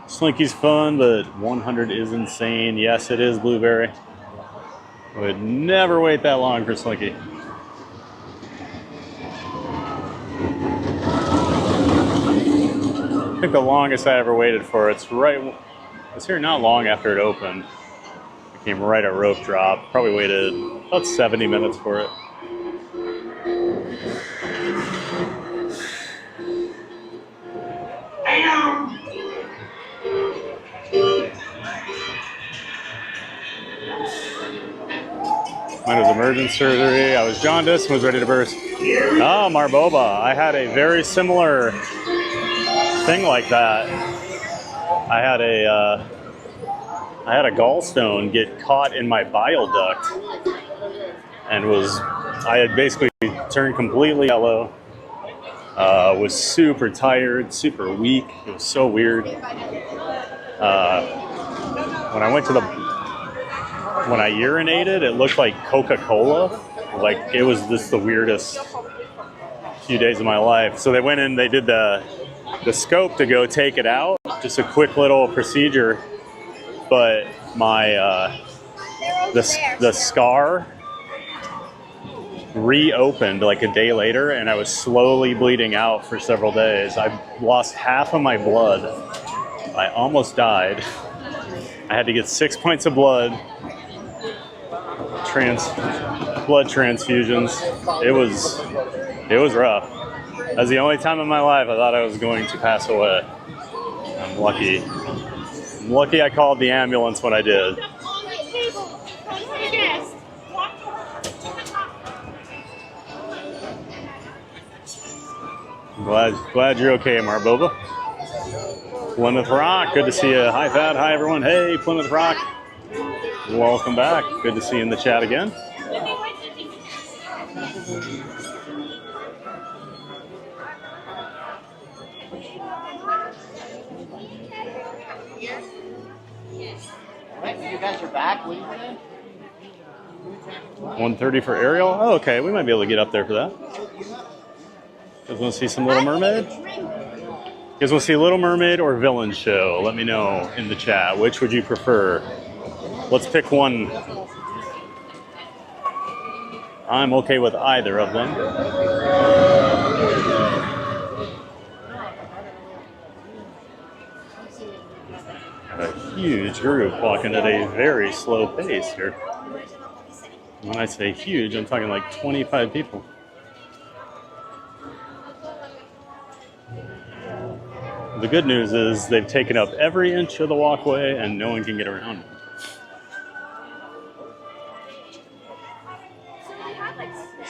Slinky's fun, but 100 is insane. Yes, it is, Blueberry. Would never wait that long for Slinky. I think the longest I ever waited for it's here not long after it opened. I came right at rope drop. Probably waited about 70 minutes for it. Mine was emergency surgery. I was jaundiced and was ready to burst. Oh, Marboba. I had a very similar thing like that. I had a gallstone get caught in my bile duct and I had basically turned completely yellow. Was super tired, super weak. It was so weird. When I urinated, it looked like Coca-Cola. Like, it was just the weirdest few days of my life. So they went in, they did the scope to go take it out. Just a quick little procedure. But my, the scar reopened like a day later, and I was slowly bleeding out for several days. I lost half of my blood. I almost died. I had to get 6 pints of blood. Blood transfusions. It was rough. That was the only time in my life I thought I was going to pass away. I'm lucky. I'm lucky I called the ambulance when I did. Glad you're okay, Marboba. Plymouth Rock, good to see you. Hi, Thad. Hi, everyone. Hey, Plymouth Rock. Welcome back. Good to see you in the chat again. Alright, you guys are back. What are you doing? 130 for Ariel. Oh, okay, we might be able to get up there for that. You guys want to see some Little Mermaid? You guys want to see Little Mermaid or Villain Show? Let me know in the chat. Which would you prefer? Let's pick one. I'm okay with either of them. A huge group walking at a very slow pace here. When I say huge, I'm talking like 25 people. The good news is they've taken up every inch of the walkway and no one can get around it.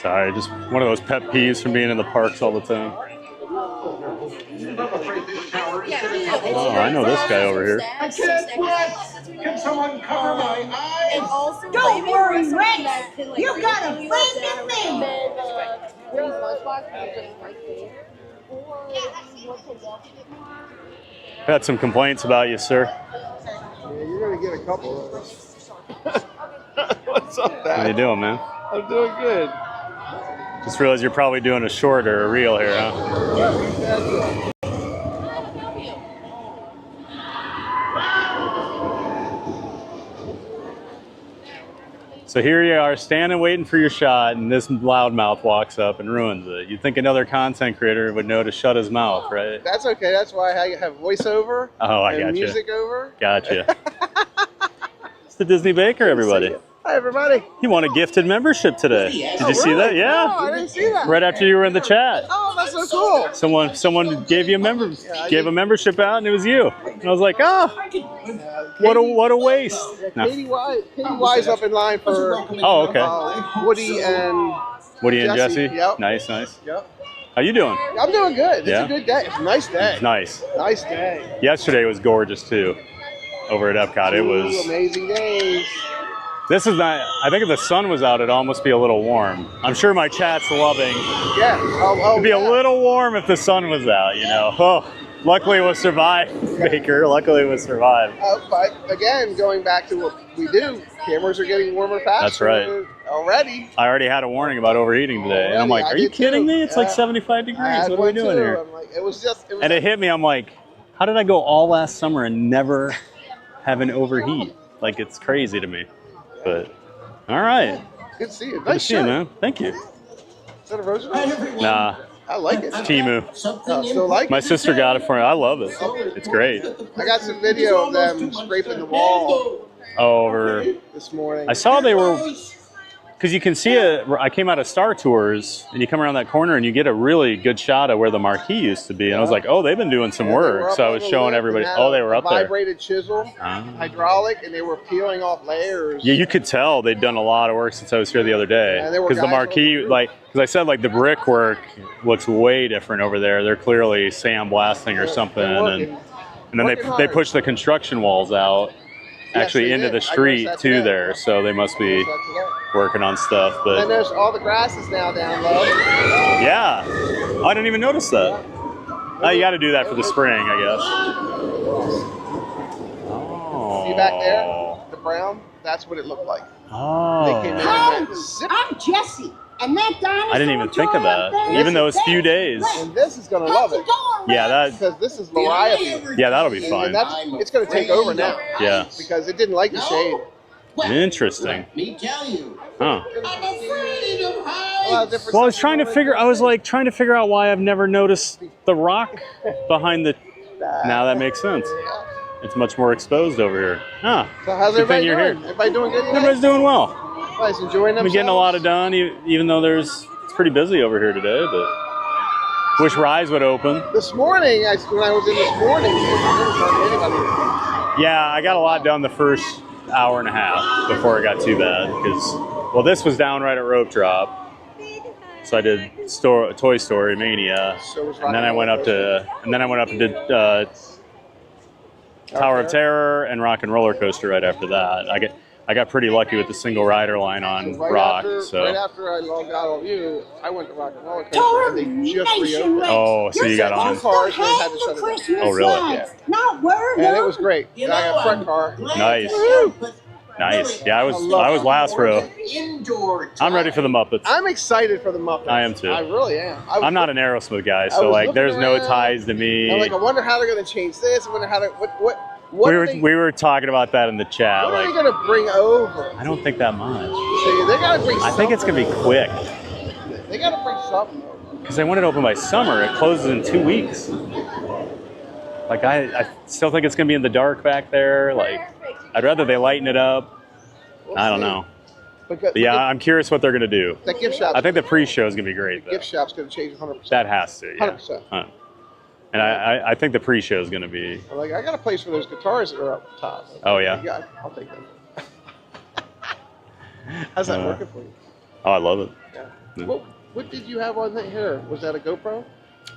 Sorry, just one of those pet peeves from being in the parks all the time. Oh, I know this guy over here. I can't watch. Can someone cover my eyes? Don't worry, Rex. You got a friend in me. Had some complaints about you, sir. Yeah, you're gonna get a couple of those. What's up, Dad? How you doing, man? I'm doing good. Just realized you're probably doing a short or a reel here, huh? So here you are, standing waiting for your shot, and this loudmouth walks up and ruins it. You'd think another content creator would know to shut his mouth, right? That's okay. That's why I have voiceover I and gotcha. music over. Gotcha. It's the Disney Baker, everybody. Hi, everybody. He won a gifted membership today. Did you see that? Yeah. No, I didn't see that. Right after you were in the chat. Oh, that's so cool. Someone gave you a membership out, and it was you. And I was like, what a waste. Yeah, Katie Y's up in line for Woody and Jesse. Yep. Nice. Yep. How you doing? I'm doing good. Yeah? It's a good day. It's a nice day. It's nice. Nice day. Yesterday was gorgeous too. Over at Epcot, it was amazing days. This is not. I think if the sun was out, it'd almost be a little warm. I'm sure my chat's loving. Yeah. It'd be a little warm if the sun was out, you know. Oh, luckily we'll survive, Baker. Luckily we'll survive. But again, going back to what we do, cameras are getting warmer faster. That's right. Already. I already had a warning about overheating today, and I'm like, "Are you kidding me? It's like 75 degrees. What are we doing here?" I'm like, it was and it hit me. I'm like, "How did I go all last summer and never have an overheat? Like, it's crazy to me." But all right. Good to see you. Good to see you, man. Thank you. Is that a Roosevelt? Nah. I like it. It's Temu. Still like My sister got it for me. I love it. It's great. I got some video of them scraping the wall Over this morning. I saw they were, because you can see it. I came out of Star Tours, and you come around that corner, and you get a really good shot of where the marquee used to be. And I was like, oh, they've been doing some work. So I was showing everybody. Oh, they were up there. Vibrated chisel, hydraulic, and they were peeling off layers. Yeah, you could tell they'd done a lot of work since I was here the other day. Because the marquee, because I said, the brickwork looks way different over there. They're clearly sandblasting or something, and then they pushed the construction walls out. Actually into the street too there, so they must be working on stuff. But and there's all the grass is now down low. Yeah, I didn't even notice that. You got to do that for the spring, I guess. See back there, the brown? That's what it looked like. Oh. They came in and went, zip. I'm Jesse, and that dinosaur. I didn't even think of that. Even though it's few days. And this is gonna love it. Yeah, because this is Leviathan. Yeah, that'll be fun. And it's gonna take over now. Yeah. Because it didn't like the shade. Interesting. Let me tell you. Huh. I'm afraid of heights. Well, I was trying to figure out why I've never noticed the rock behind the. Now that makes sense. It's much more exposed over here. Huh. So how's everybody doing? Everybody doing good? Everybody's doing well. Everybody's enjoying themselves. We're getting a lot of done, even though it's pretty busy over here today. But wish rides would open. This morning, when I was in this morning, yeah, I got a lot done the first hour and a half before it got too bad because this was down right at rope drop. So I did Toy Story Mania, and then I went up and did Tower of Terror and Rock and Roller Coaster right after that. I got pretty lucky with the single rider line on Rock. Right after I logged out on you, I went to Rock and Roller Coaster and they just reopened. Oh, so you got on? 2 cars and had to shut it down. Oh, really? Yeah. Not worth And it was great. I got a front car. Nice. Nice. Yeah, I was last row. I'm ready for the Muppets. I'm excited for the Muppets. I am too. I really am. I'm not an Aerosmith guy, so there's no ties to me. I'm I wonder how they're going to change this. I wonder how to we were talking about that in the chat. What are they going to bring over? I don't think that much. See, they got to bring. I think it's going to be quick. They got to bring something over. Because they want it open by summer. It closes in 2 weeks. I still think it's going to be in the dark back there. I'd rather they lighten it up. I don't know. But yeah, I'm curious what they're going to do. That gift shop. I think the pre-show is going to be great. The gift shop's going to change 100%. That has to. Yeah. 100%. And I think the pre-show is going to be. I got a place for those guitars that are up top. Oh yeah. Yeah, I'll take them. How's that working for you? Oh, I love it. Yeah. What did you have on here? Was that a GoPro?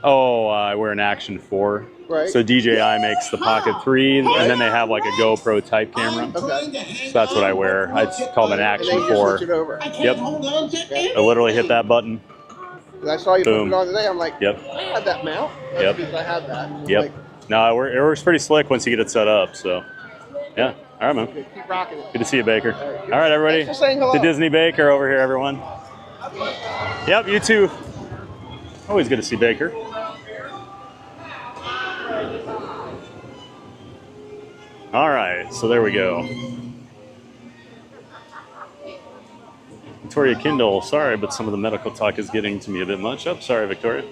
Oh, I wear an Action 4. Right. So DJI makes the Pocket 3, and then they have a GoPro type camera. Okay. So that's what I wear. I call it an Action 4. Switch it over. Yep. I literally hit that button. 'Cause I saw you Boom. put it on today. I'm like, Yep. I had that mount. Yep. Because I had that. Yep. Like, No, it works pretty slick once you get it set up. So, yeah. All right, man. okay, keep rocking it. Good to see you, Baker. All right, everybody. Thanks for saying hello. The Disney Baker over here, everyone. Yep, you too. Always good to see Baker. All right, so there we go. Victoria Kindle, sorry, but some of the medical talk is getting to me a bit much. Oh, sorry, Victoria.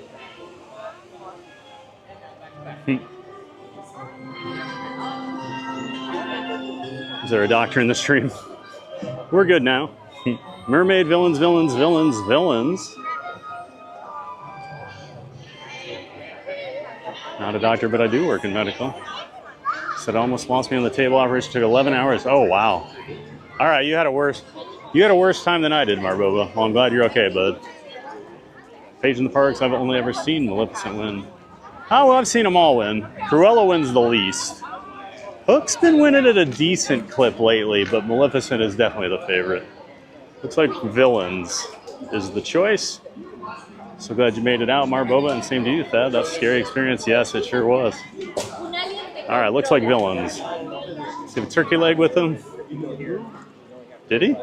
Is there a doctor in the stream? We're good now. Mermaid villains, villains, villains, villains. Not a doctor, but I do work in medical. Said almost lost me on the table operation. Took 11 hours. Oh wow. All right, you had a worse time than I did, Marboba. Well, I'm glad you're okay, bud. Page in the Parks. I've only ever seen Maleficent win. Oh, well, I've seen them all win. Cruella wins the least. Hook's been winning at a decent clip lately, but Maleficent is definitely the favorite. Looks like villains is the choice. So glad you made it out, Marboba, and same to you, Thad. That's a scary experience. Yes, it sure was. All right, looks like villains. See a turkey leg with him? Did he?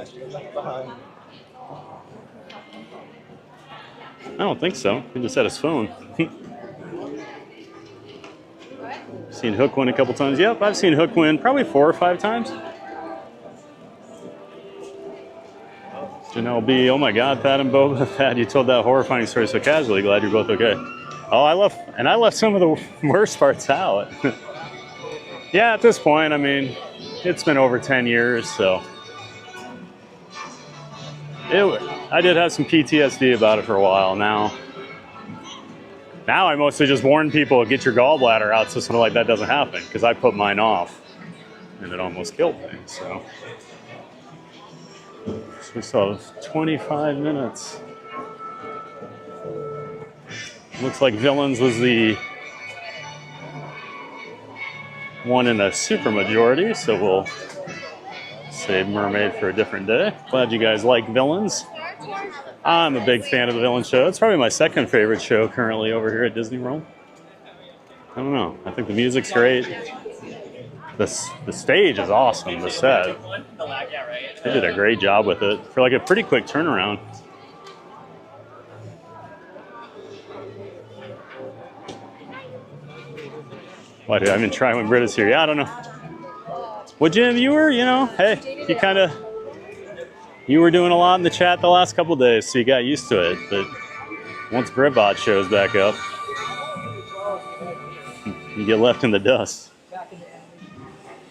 I don't think so. He just had his phone. Seen Hook win a couple times. Yep, I've seen Hook win probably 4 or 5 times. Janelle B, oh my God, Thad and Boba. Thad, you told that horrifying story so casually. Glad you're both okay. Oh, I left some of the worst parts out. Yeah, at this point, I mean, it's been over 10 years, so. I did have some PTSD about it for a while. Now I mostly just warn people, get your gallbladder out so something like that doesn't happen, because I put mine off, and it almost killed me, so we still have 25 minutes. Looks like Villains was the one in a super majority, so we'll save Mermaid for a different day. Glad you guys like Villains. I'm a big fan of the Villain show. It's probably my second favorite show currently over here at Disney World. I don't know. I think the music's great. The stage is awesome, the set. They did a great job with it for like a pretty quick turnaround. Why did I even try when Britta's here? Yeah, I don't know. Well, Jim, you were, hey, you were doing a lot in the chat the last couple of days, so you got used to it. But once Britbot shows back up, you get left in the dust.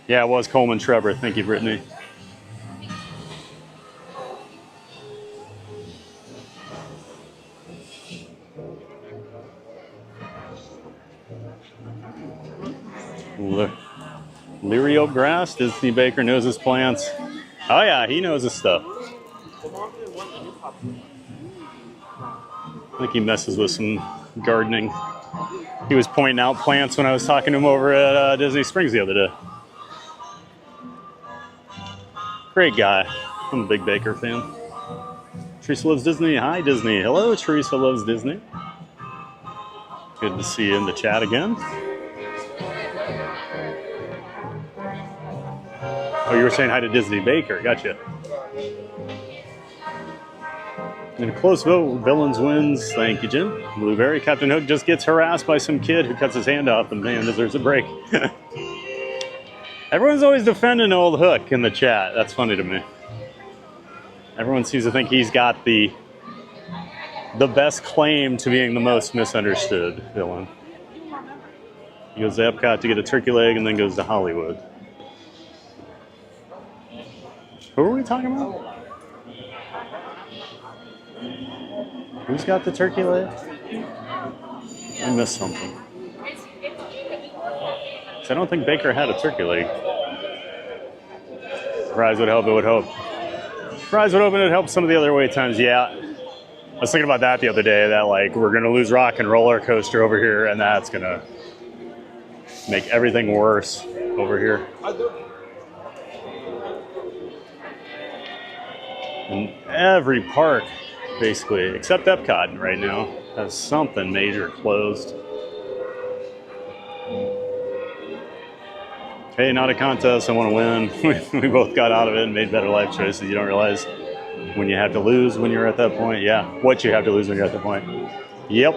Yeah, it was Coleman Trevor. Thank you, Brittany. Lirio Grass, Disney Baker knows his plants. Oh yeah, he knows his stuff. I think he messes with some gardening. He was pointing out plants when I was talking to him over at Disney Springs the other day. Great guy. I'm a big Baker fan. Teresa Loves Disney. Hi, Disney. Hello, Teresa Loves Disney. Good to see you in the chat again. Oh, you were saying hi to Disney Baker. Gotcha. In a close vote, Villains wins. Thank you, Jim. Blueberry. Captain Hook just gets harassed by some kid who cuts his hand off, and man deserves a break. Everyone's always defending old Hook in the chat. That's funny to me. Everyone seems to think he's got the best claim to being the most misunderstood villain. He goes to Epcot to get a turkey leg and then goes to Hollywood. Who are we talking about? Who's got the turkey leg? I missed something. I don't think Baker had a turkey leg. Fries would help, it would help. Fries would open, it help some of the other wait times, yeah. I was thinking about that the other day, that like we're gonna lose Rock and Roller Coaster over here, and that's gonna make everything worse over here. In every park, basically, except Epcot right now, has something major closed. Hey, not a contest, I want to win. We both got out of it and made better life choices. You don't realize when you have to lose when you're at that point. Yeah, what you have to lose when you're at that point. Yep.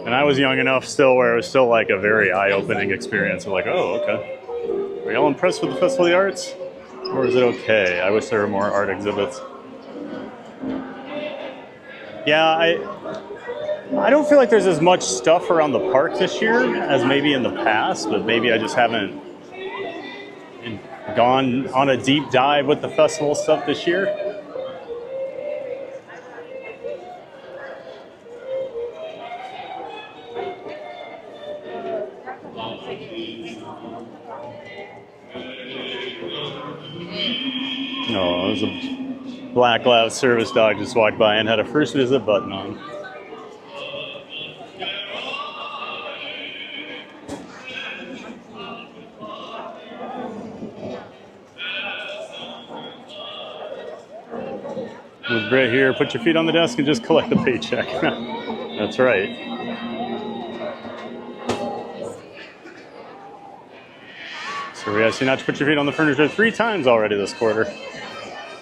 And I was young enough still where it was still like a very eye-opening experience of like, oh, okay. Are y'all impressed with the Festival of the Arts? Or is it okay? I wish there were more art exhibits. Yeah, I don't feel like there's as much stuff around the park this year as maybe in the past, but maybe I just haven't gone on a deep dive with the festival stuff this year. No, it was a black lab service dog just walked by and had a first visit button on. With Brett here, put your feet on the desk and just collect the paycheck. That's right. So we asked you not to put your feet on the furniture 3 times already this quarter.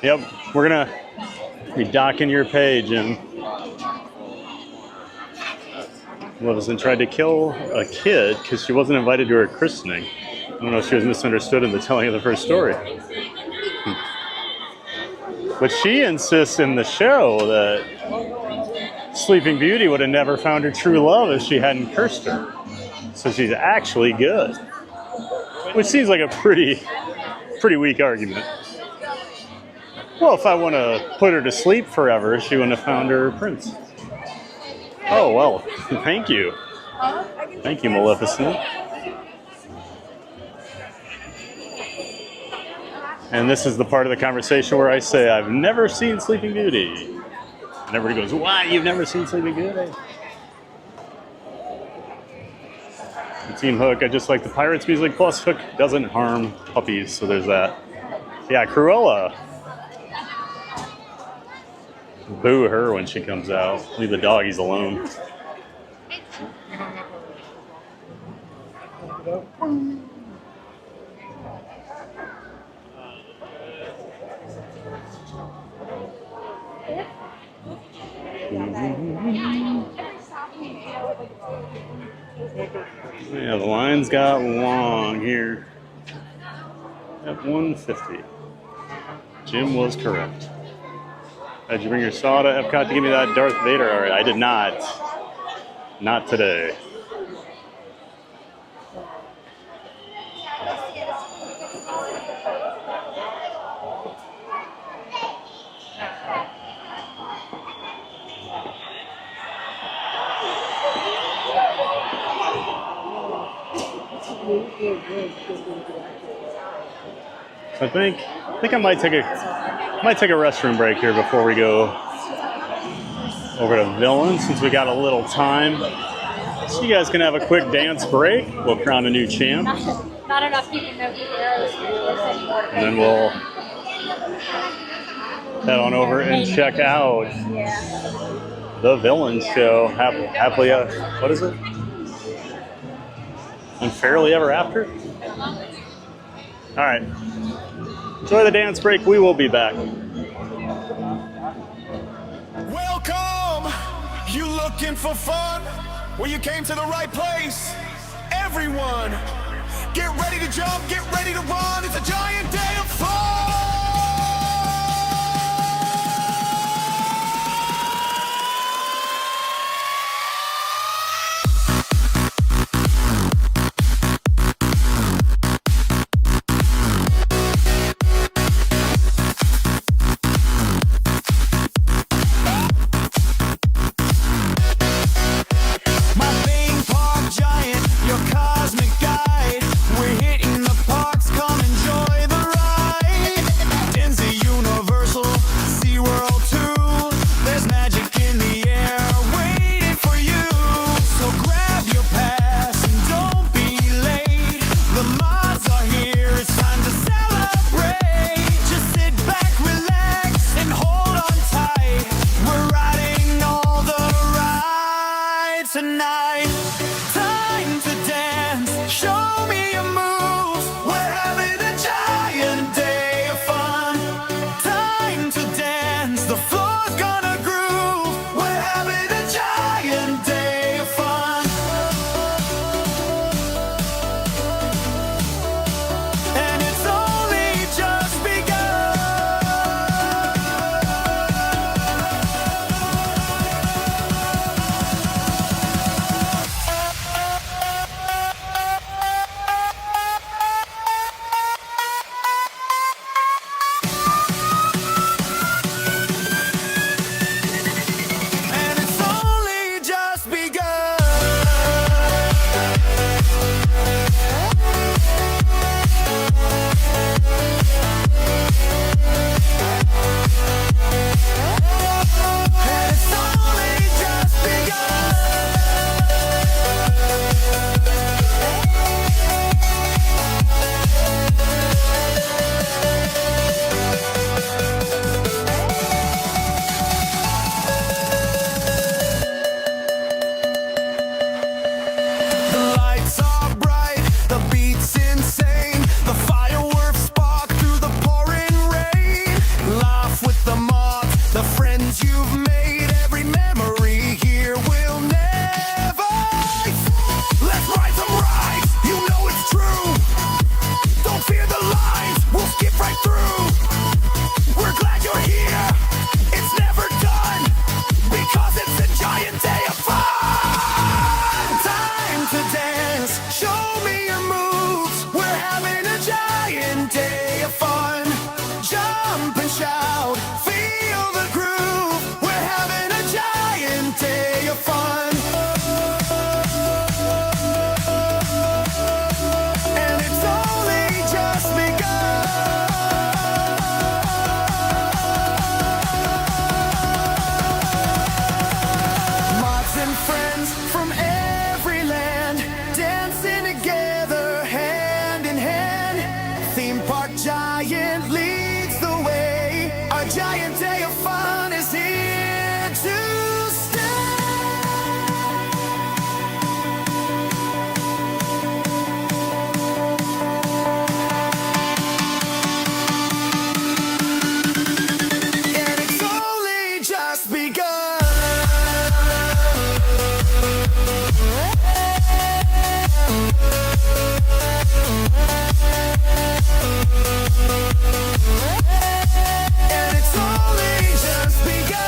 Yep, we're gonna be docking your pay, Jim. Levison tried to kill a kid because she wasn't invited to her christening. I don't know if she was misunderstood in the telling of the first story. But she insists in the show that Sleeping Beauty would have never found her true love if she hadn't cursed her. So she's actually good. Which seems like a pretty weak argument. Well, if I want to put her to sleep forever, she wouldn't have found her prince. Oh, well, thank you. Thank you, Maleficent. And this is the part of the conversation where I say, I've never seen Sleeping Beauty. And everybody goes, why, you've never seen Sleeping Beauty? Team Hook, I just like the Pirates music, plus Hook doesn't harm puppies, so there's that. Yeah, Cruella. Boo her when she comes out. Leave the doggies alone. Yeah, the lines got long here. At 150. Jim was correct. Did you bring your saw to Epcot to give me that Darth Vader? All right, I did not. Not today. I think I might take a restroom break here before we go over to Villain, since we got a little time. So you guys can have a quick dance break. We'll crown a new champ. Not enough people know who they are anymore. And then we'll head on over and check out the Villain show. Happily, what is it? Unfairly Ever After? All right. Enjoy the dance break. We will be back. Welcome! You looking for fun? Well, you came to the right place. Everyone, get ready to jump, get ready to run. It's a giant day of fun! My theme park giant, your cosmic guide. We're hitting the giant leads the way. Our giant day of fun is here to stay. And it's only just begun. And it's only just begun.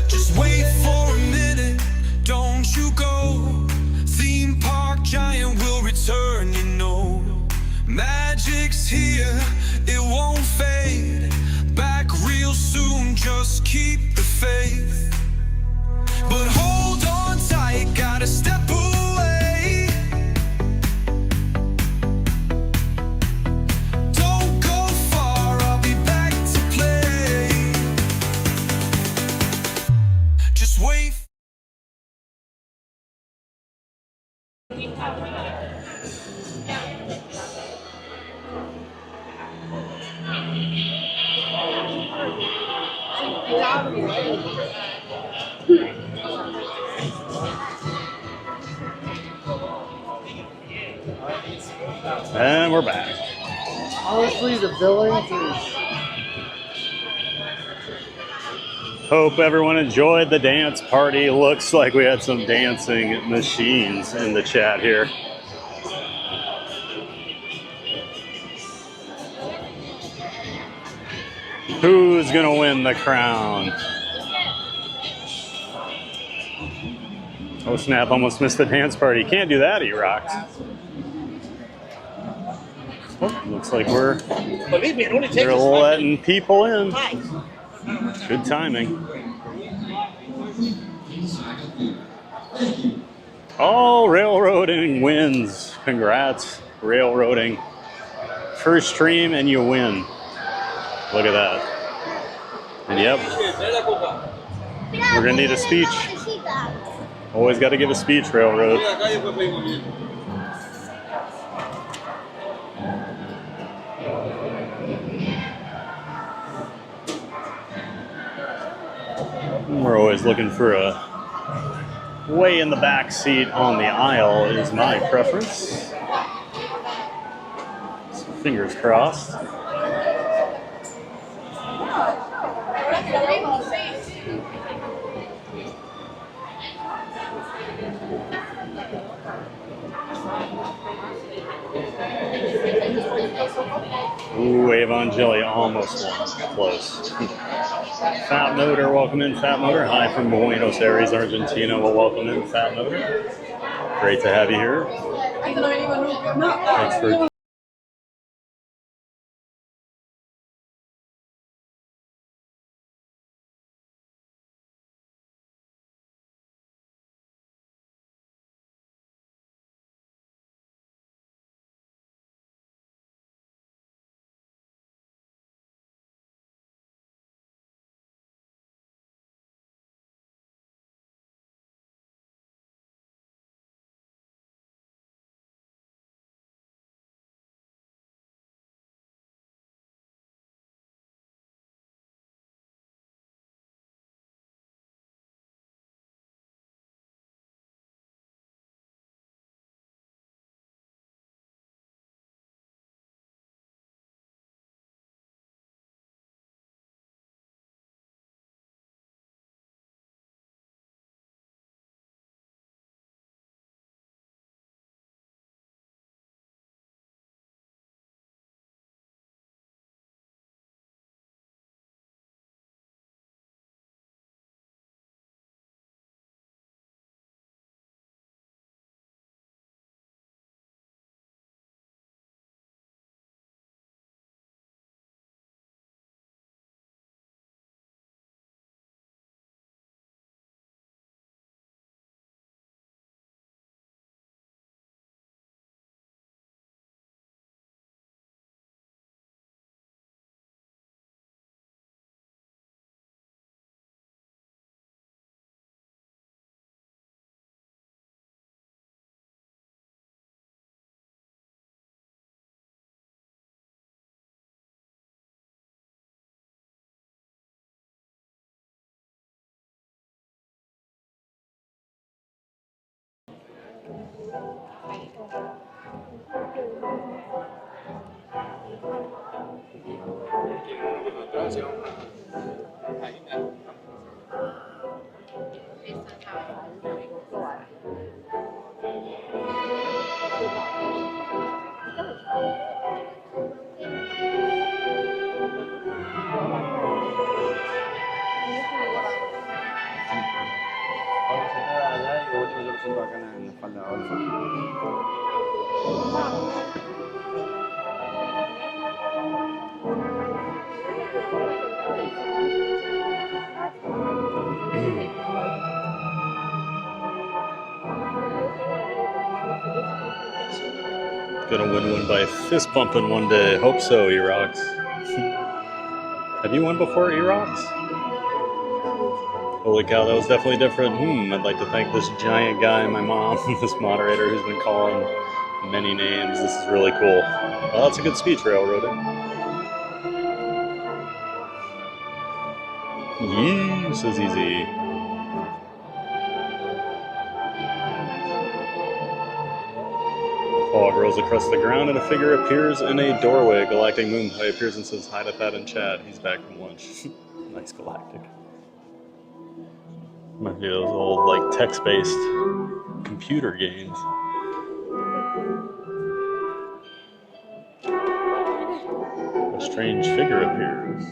Just wait for a minute, don't you go. Theme park giant will return, you know. Magic's here, it won't fade. Back real soon, just keep the faith. But hold on tight, gotta step away. Don't go far, I'll be back to play. Just wait. And we're back. Honestly, the villains is... Hope everyone enjoyed the dance party. Looks like we had some dancing machines in the chat here. Who's gonna win the crown? Oh snap, almost missed the dance party. Can't do that, E-Rocks. Oh, looks like Believe me, it only takes they're us 5 letting people in. Hi. Good timing. Oh, railroading wins. Congrats, railroading. First stream and you win. Look at that. And yep, we're gonna need a speech. Always got to give a speech, railroad. We're always looking for a way in the back seat on the aisle is my preference. So fingers crossed. Ooh, Avon Jelly almost won. Close. Fat Motor, welcome in, Fat Motor. Hi from Buenos Aires, Argentina. Well, welcome in, Fat Motor. Great to have you here. Thanks for Gonna win one by fist bumping one day. Hope so, E-Rocks. Have you won before, E-Rocks? Holy cow, that was definitely different. I'd like to thank this giant guy, my mom, this moderator who's been calling many names. This is really cool. Well, that's a good speech, Railroading. Yee, says easy. Fog rolls across the ground and a figure appears in a doorway. Galactic Moonplay appears and says hi to Thad and Chad. He's back from lunch. Nice Galactic. Might be those old, like, text-based computer games. A strange figure appears.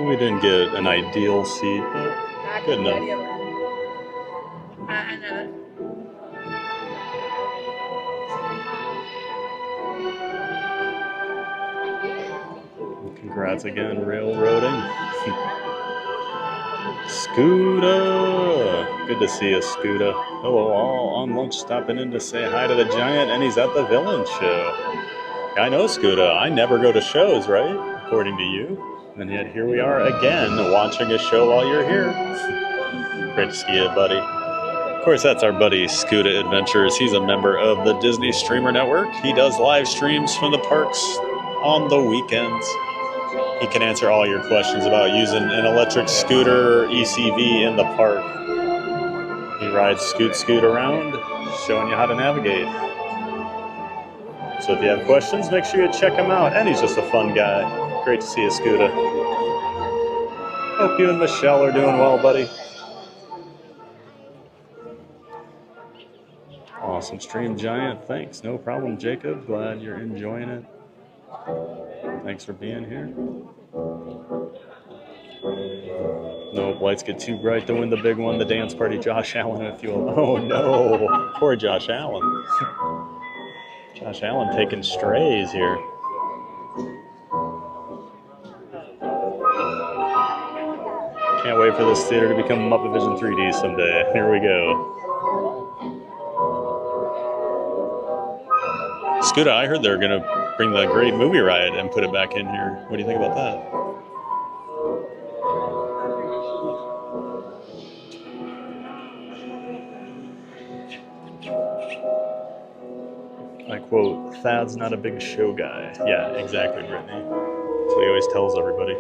We didn't get an ideal seat, but good enough. Congrats again, Railroading. Scooter! Good to see you, Scooter. Hello all, on lunch stopping in to say hi to the giant, and he's at the villain show. I know, Scooter, I never go to shows, right? According to you. And yet here we are again, watching a show while you're here. Great to see you, buddy. Of course, that's our buddy, Scooter Adventures. He's a member of the Disney Streamer Network. He does live streams from the parks on the weekends. He can answer all your questions about using an electric scooter or ECV in the park. He rides Scoot around, showing you how to navigate. So if you have questions, make sure you check him out. And he's just a fun guy. Great to see you, Scooter. Hope you and Michelle are doing well, buddy. Awesome stream, Giant. Thanks. No problem, Jacob. Glad you're enjoying it. Thanks for being here. Nope, lights get too bright to win the big one. The dance party, Josh Allen and Fuel. Oh no, poor Josh Allen. Josh Allen taking strays here. Can't wait for this theater to become Muppet Vision 3D someday. Here we go. Scooter, I heard they're going to bring the Great Movie Ride and put it back in here. What do you think about that? I quote, Thad's not a big show guy. Yeah, exactly, Brittany. That's what he always tells everybody.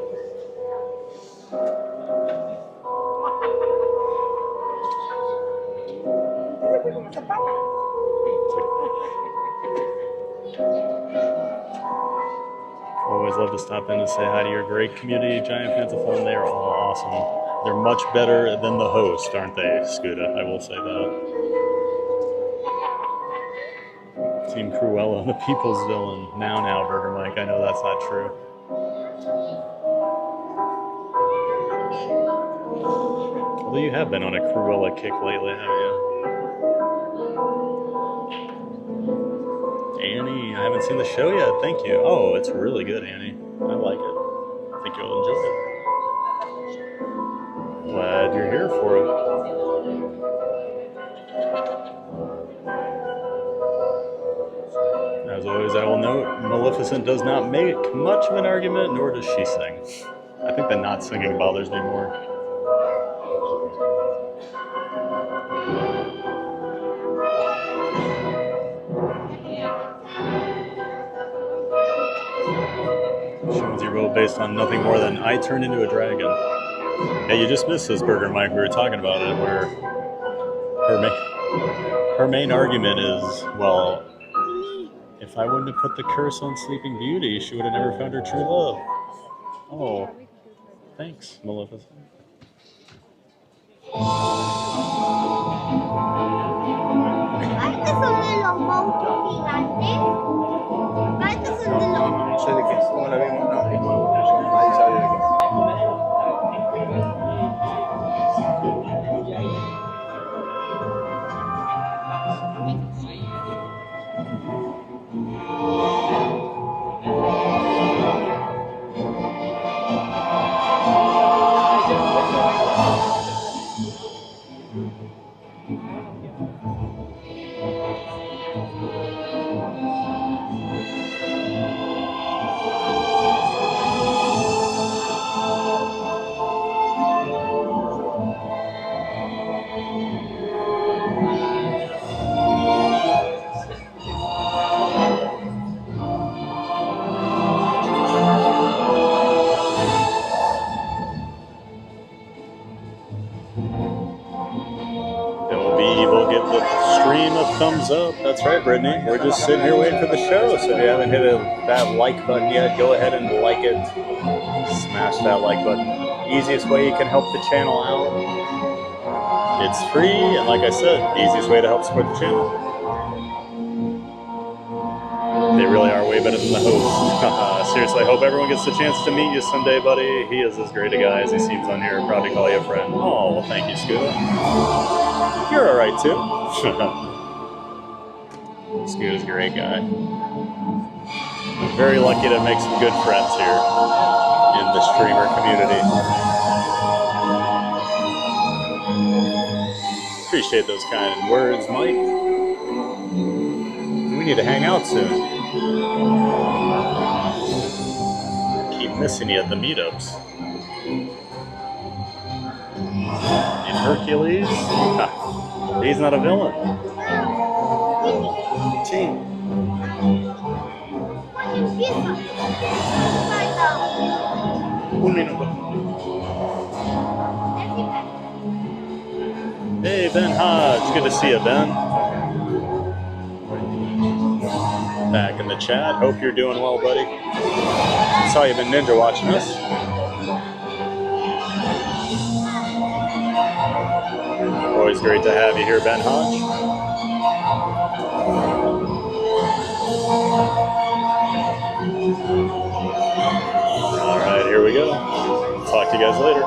Always love to stop in and say hi to your great community. Giant fans of fun, they are all awesome. They're much better than the host, aren't they, Scooter? I will say that. Team Cruella, the people's villain. Now, Burger Mike. I know that's not true. Although you have been on a Cruella kick lately, haven't you? Annie, I haven't seen the show yet. Thank you. Oh, it's really good, Annie. I like it. I think you'll enjoy it. Glad you're here for it. note, Maleficent does not make much of an argument, nor does she sing. I think the not singing bothers me more. Shows your vote based on nothing more than I turned into a dragon. Yeah, you just missed this, Burger Mike. We were talking about it, where her main argument is, well, if I wouldn't have put the curse on Sleeping Beauty, she would have never found her true love. Oh, thanks, Maleficent. Este son de los monstruos gigantes. Estos son de los... No sé de qué, como la vimos, no. Nadie sabe de qué. Thumbs up. That's right, Brittany. We're just sitting here waiting for the show. So if you haven't hit that like button yet, go ahead and like it. Smash that like button. Easiest way you can help the channel out. It's free, and like I said, easiest way to help support the channel. They really are way better than the host. Seriously, I hope everyone gets the chance to meet you someday, buddy. He is as great a guy as he seems on here. Proud to call you a friend. Oh, well, thank you, Scooter. You're all right, too. Scooter's a great guy. I'm very lucky to make some good friends here in the streamer community. Appreciate those kind words, Mike. We need to hang out soon. Keep missing you at the meetups. In Hercules? He's not a villain. Team. Un minuto. Hey, Ben Hodge. Good to see you, Ben. Back in the chat. Hope you're doing well, buddy. Saw you've been ninja watching us. Always great to have you here, Ben Hodge. All right, here we go. Talk to you guys later.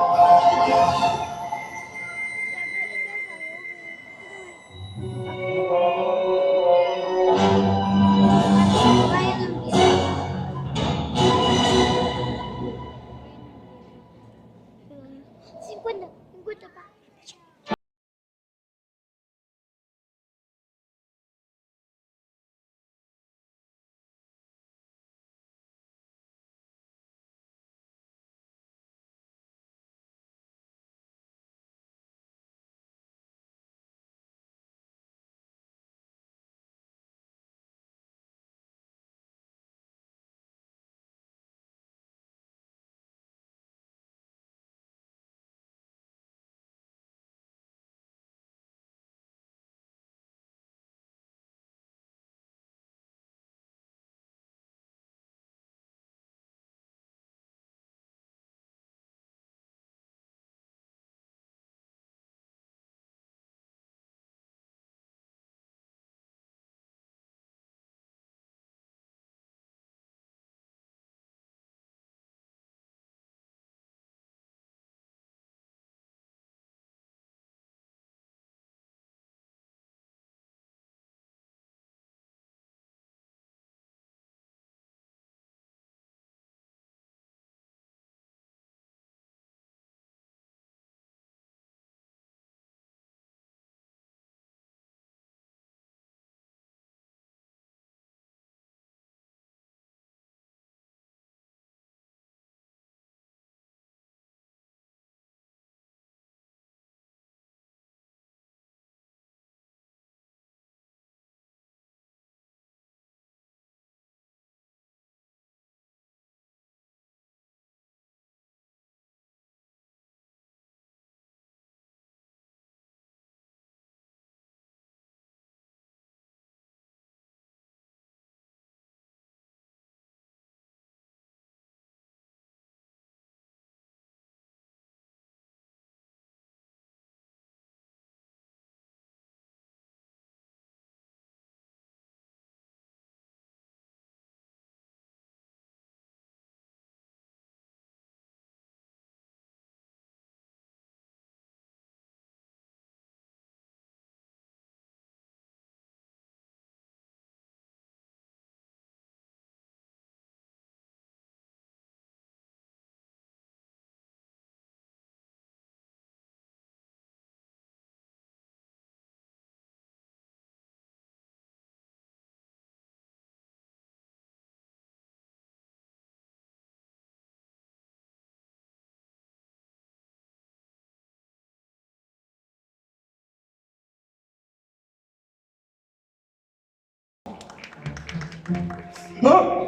Hello,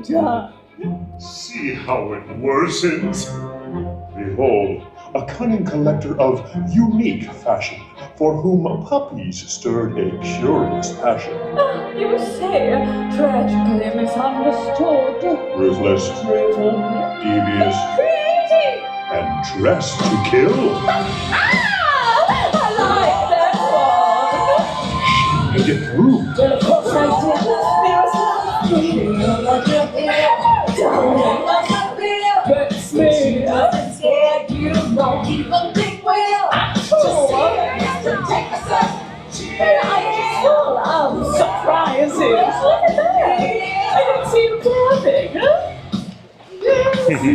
John. See how it worsens. Behold, a cunning collector of unique fashion, for whom puppies stirred a curious passion. You say tragically misunderstood. Ruthless, Driven. devious, Crazy. and dressed to kill. I like that one. Made it through. Well, of course I did. There's Hurts me. Doesn't scare you, won't even think well. I'm take a sip. Delightful of surprises. Look at that. I didn't see you clapping, huh?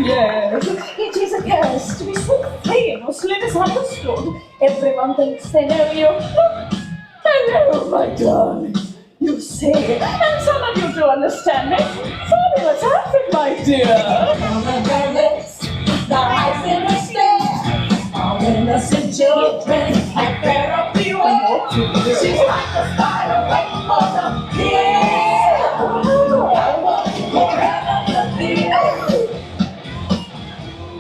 Yes, it is a curse to be so famously misunderstood. Everyone thinks they know you. Hello, my darling. You say, and some of you do understand me. Fabulous outfit, my dear. On the lips, the eyes in the stare. All innocent children and better beware. She's like a spider waiting for the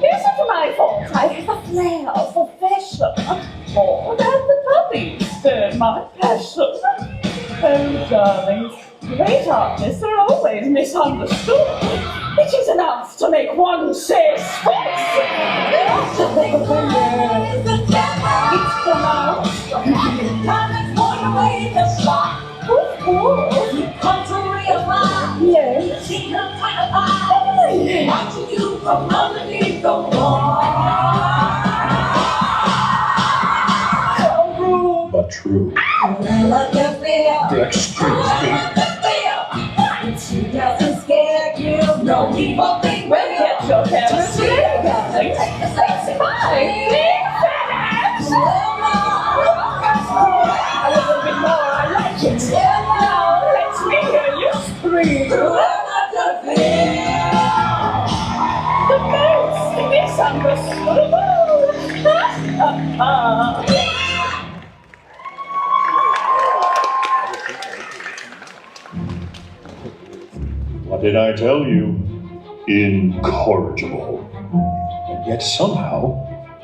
Isn't my fault I have a flair for fashion. More than the puppies stirred my passion. Oh, darlings, great artists are always misunderstood. It is enough to make one say space. It's the mouth. Time is going away the shot. You come to realize. Yes. She can find a eye. Watching you from underneath the wall. But true. The extreme speed. She doesn't scare you. No evil thing will get your parents. Take a sexy bite. A little bit more, I like it. Now let me hear you scream. The most misunderstood. What did I tell you? Incorrigible. And yet somehow,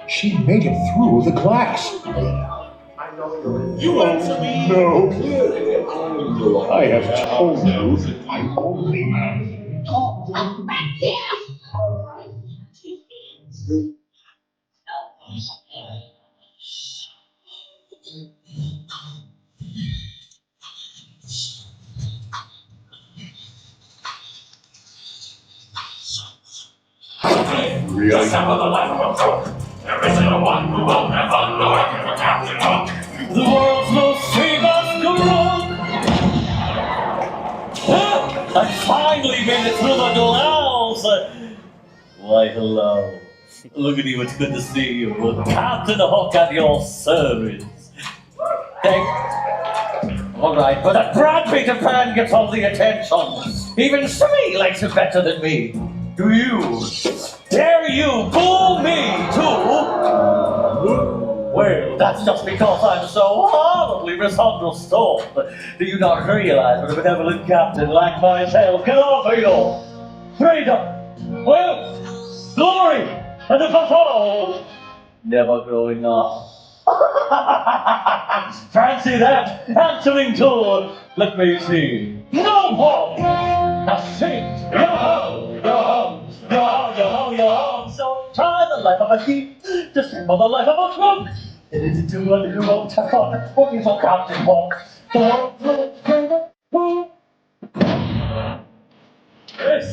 she made it through the class. You answer me. No. I have told you I only... Really? The sound of the life of a crook. There isn't a one who won't have fun working for Captain Hook. The world's most famous guru. I finally made it through the glass. Why, hello. Look at you, it's good to see you. Captain Hook at your service. All right, but that Brad Peter Pan gets all the attention. Even Smee likes it better than me. Do you? Dare you fool me, too? Well, that's just because I'm so horribly misunderstood. Do you not realize what a benevolent captain like myself can offer you? Freedom, wealth, glory, and the fall never growing up. Fancy that, answering to, let me see, no more. Now sing, yo-ho, yo-ho, yo-ho, yo-ho, yo-ho. So try the life of a thief to symbol the life of a crook. It is to a little tough working for Captain Hook. Yes,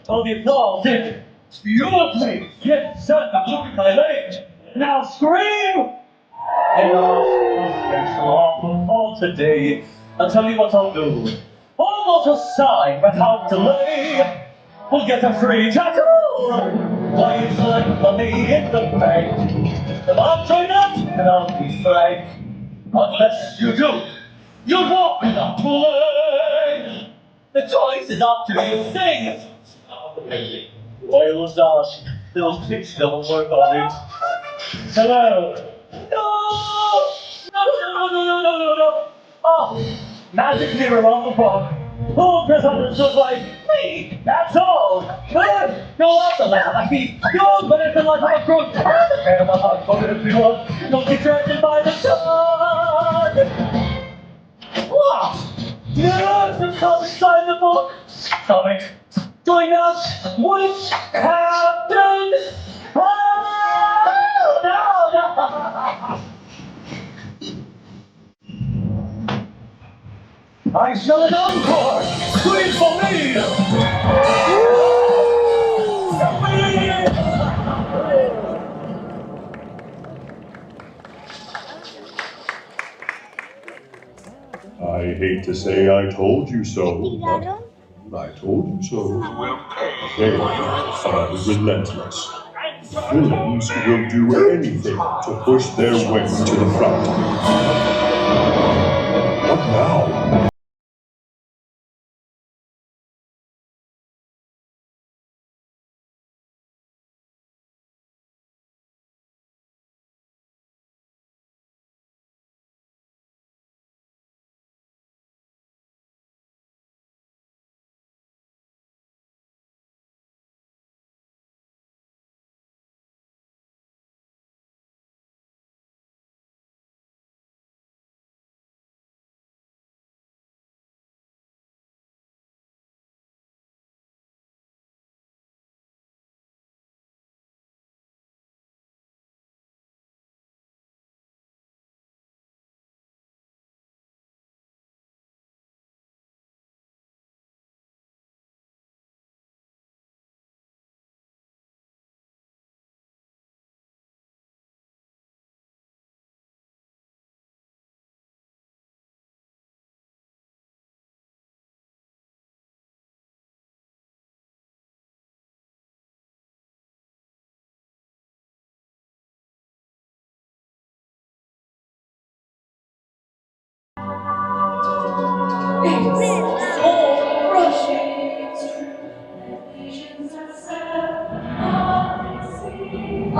all the applause did beautifully. Get set, I'm looking my leg. Now scream! All today, I'll tell you what I'll do. Almost a sign without delay. We'll get a free tackle. Why you select money in the bank? If I'll join up, and I'll be frank. Unless you do, you'll walk without play. The choice is up to you. Sing. Wales ask, those pigs don't work on it. Hello. No! Oh, magic mirror on the book. Who misunderstood like me? That's all. Good. Go out the lab. I'd be good, but it's been like I'm a crook. And my heart's going to be one. Don't be distracted by the sun. What? Yes, it's come inside the book. Coming. Doing that. Which happened? Oh, no. I shall an encore! Scream for me! I hate to say I told you so, but I told you so. They are relentless. Villains will do anything to push their way to the front. What now?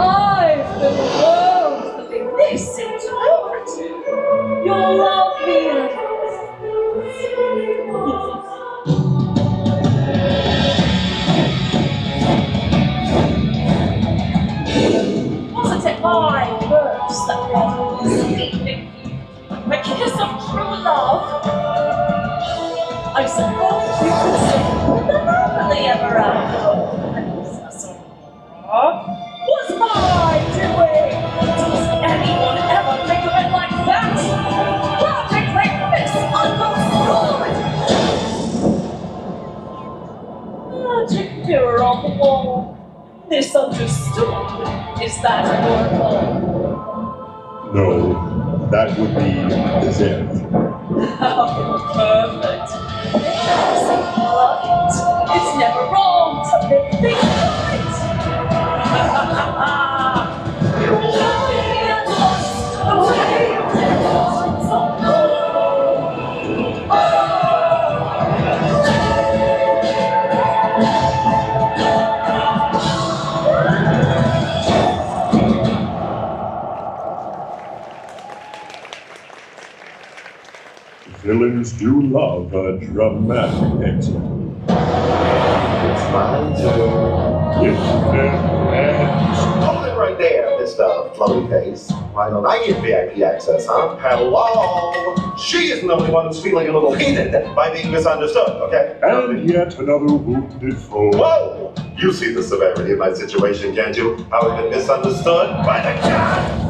I've been worlds that they listen to. You'll love me. Wasn't it my verse that brought me sleeping? A kiss of true love. I suppose you could say the happily ever after. Was my doing? Does anyone ever think of it like that? Practically misunderstood! Magic mirror on the wall. Misunderstood? Is that your call? No, that would be Zev. How perfect. It's never wrong to make things right. Villains do love a dramatic exit. It's my turn. It never ends. Hold it right there, Mr. Floaty Face. Why don't I get VIP access, huh? Hello? She is the only one who's feeling a little heated by being misunderstood, okay? And yet another wounded foe. Whoa! You see the severity of my situation, can't you? How I've been misunderstood by the cat!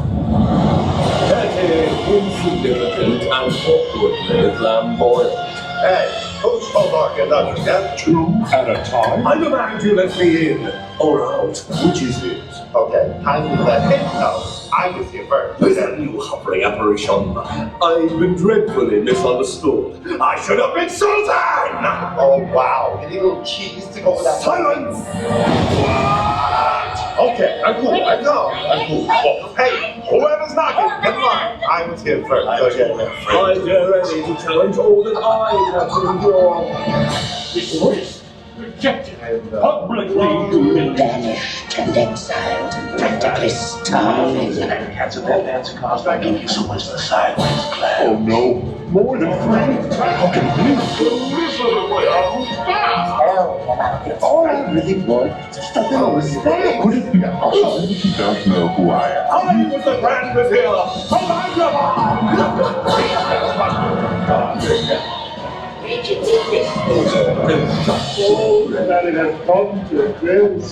Insignificant and awkwardly flamboyant. Hey, who's Falcon Nugget, yeah? Two at a time? I'm about to let me in, or out. Which is it? Okay, kindly let him know I was here first. Listen, you hovering apparition. I've been dreadfully misunderstood. I should have been Sultan! Oh, wow. Any little keys to go with that? Silence! Okay, I'm cool. I'm calm. I'm cool. Oh, hey, whoever's knocking, get in line. I was here first. Okay. I dare any to challenge all that I have to endure. Dismissed. Rejected. Publicly humiliated. Banished and exiled, practically starving. And cats of their fancy cars by giving you so much the sideways glare. Oh no, more than 3? How can it be? The miserable All I really want is just a little respect. Could it be possible that you don't know who I am? I was the Grand Vizier of That it has come to this.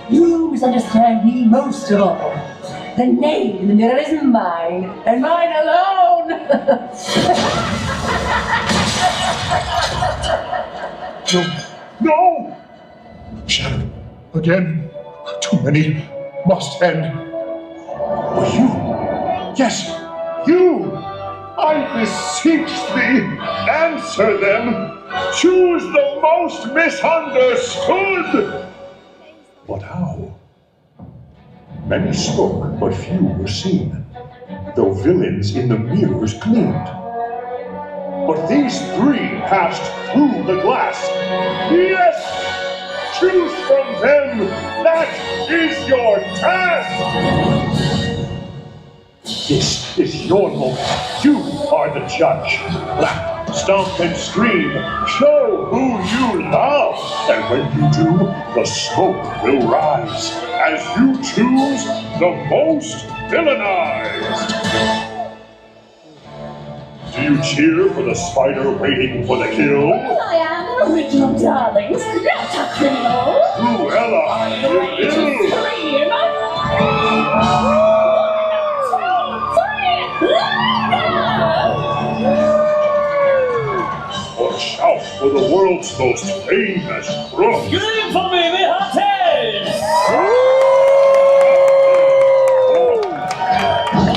You misunderstand me most of all. The name in the mirror is mine, and mine alone! No! Shadow, again. Too many must end. But you, yes, you! I beseech thee, answer them! Choose the most misunderstood! But how? Many spoke, but few were seen, though villains in the mirrors gleamed. But these three passed through the glass. Yes! Choose from them! That is your task! This is your moment. You are the judge. Clap, stomp, and scream. Show who you love. And when you do, the smoke will rise as you choose the most villainized. Do you cheer for the spider waiting for the kill? Well, I am an original, darlings, not a criminal. Cruella de Watch out for the world's most famous crook. Scream for me, me hearties!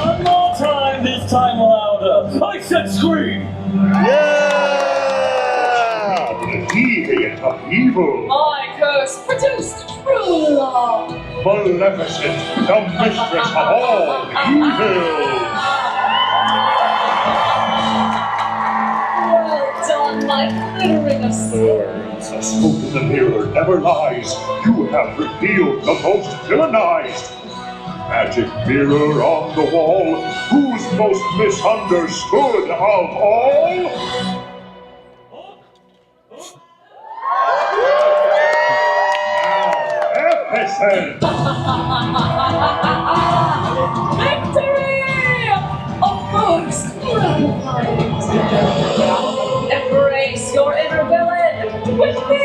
One more time, this time louder. I said scream! Yeah! Deviant of evil. I curse produced true law. Maleficent, the mistress of all evil. Done, my glittering of swords. The smoke in the mirror never lies. You have revealed the most villainized. Magic mirror on the wall, who's most misunderstood of all? Epicent! Victory of books! Embrace your inner villain with me!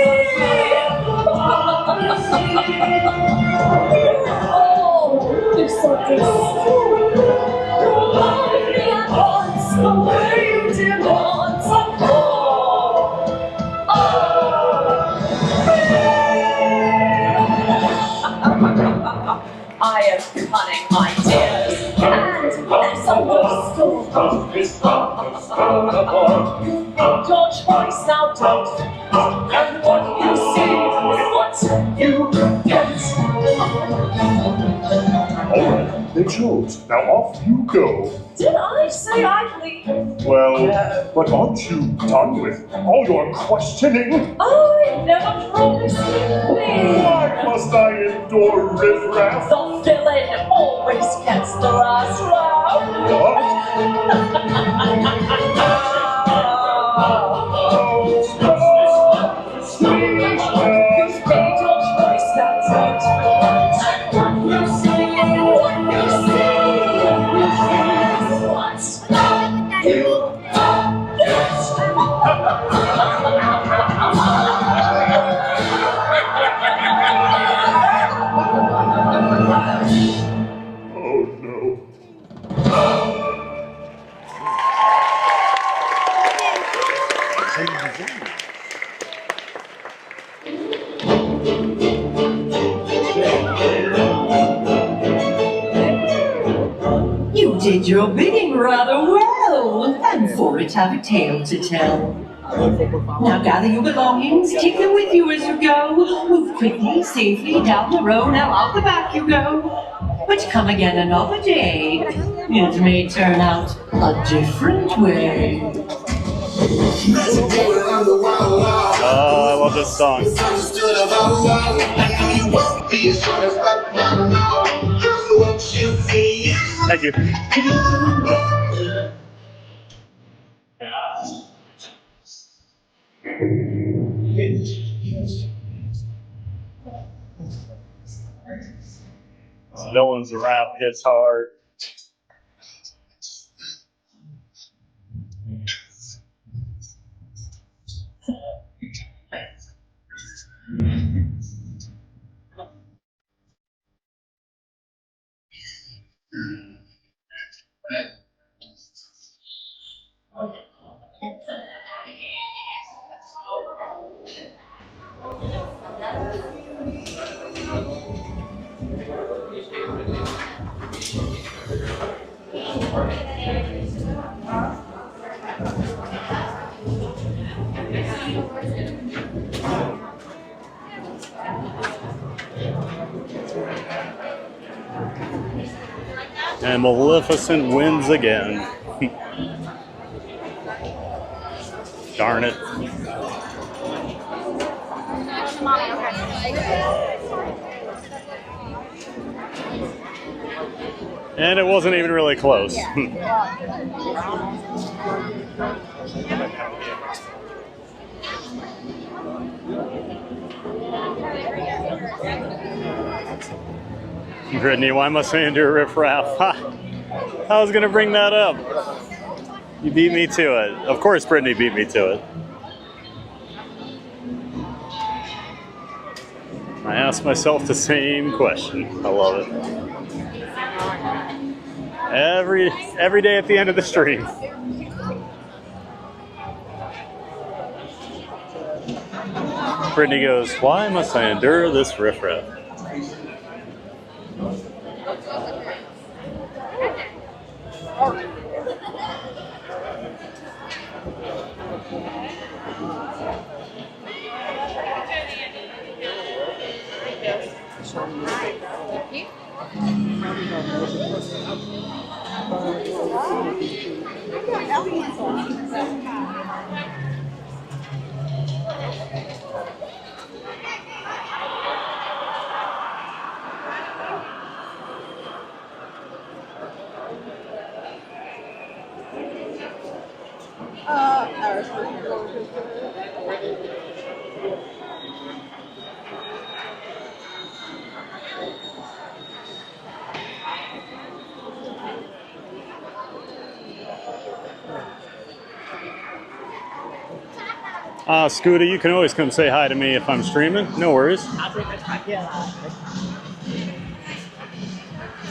Oh, you're so distant. Love me at once, the way you did once. I am cunning, my dears, and misunderstood. Your choice now don't, and what you see is what you get. Alright, they chose. Now off you go. Did I say I'd leave? Well, but aren't you done with all your questioning? I never promised you me. Why must I endure riffraff? The villain always gets the last laugh. You did your bidding rather well, and for it have a tale to tell. Now gather your belongings, take them with you as you go. Move quickly, safely down the road, now out the back you go. But come again another day, it may turn out a different way. Oh, I love this song. Thank you. No one's rap hits hard. And Maleficent wins again. Darn it. And it wasn't even really close. Brittany, why must I endure riffraff? I was going to bring that up. You beat me to it. Of course, Brittany beat me to it. I asked myself the same question. I love it. Every day at the end of the stream. Brittany goes, why must I endure this riffraff? Scooter, you can always come say hi to me if I'm streaming. No worries.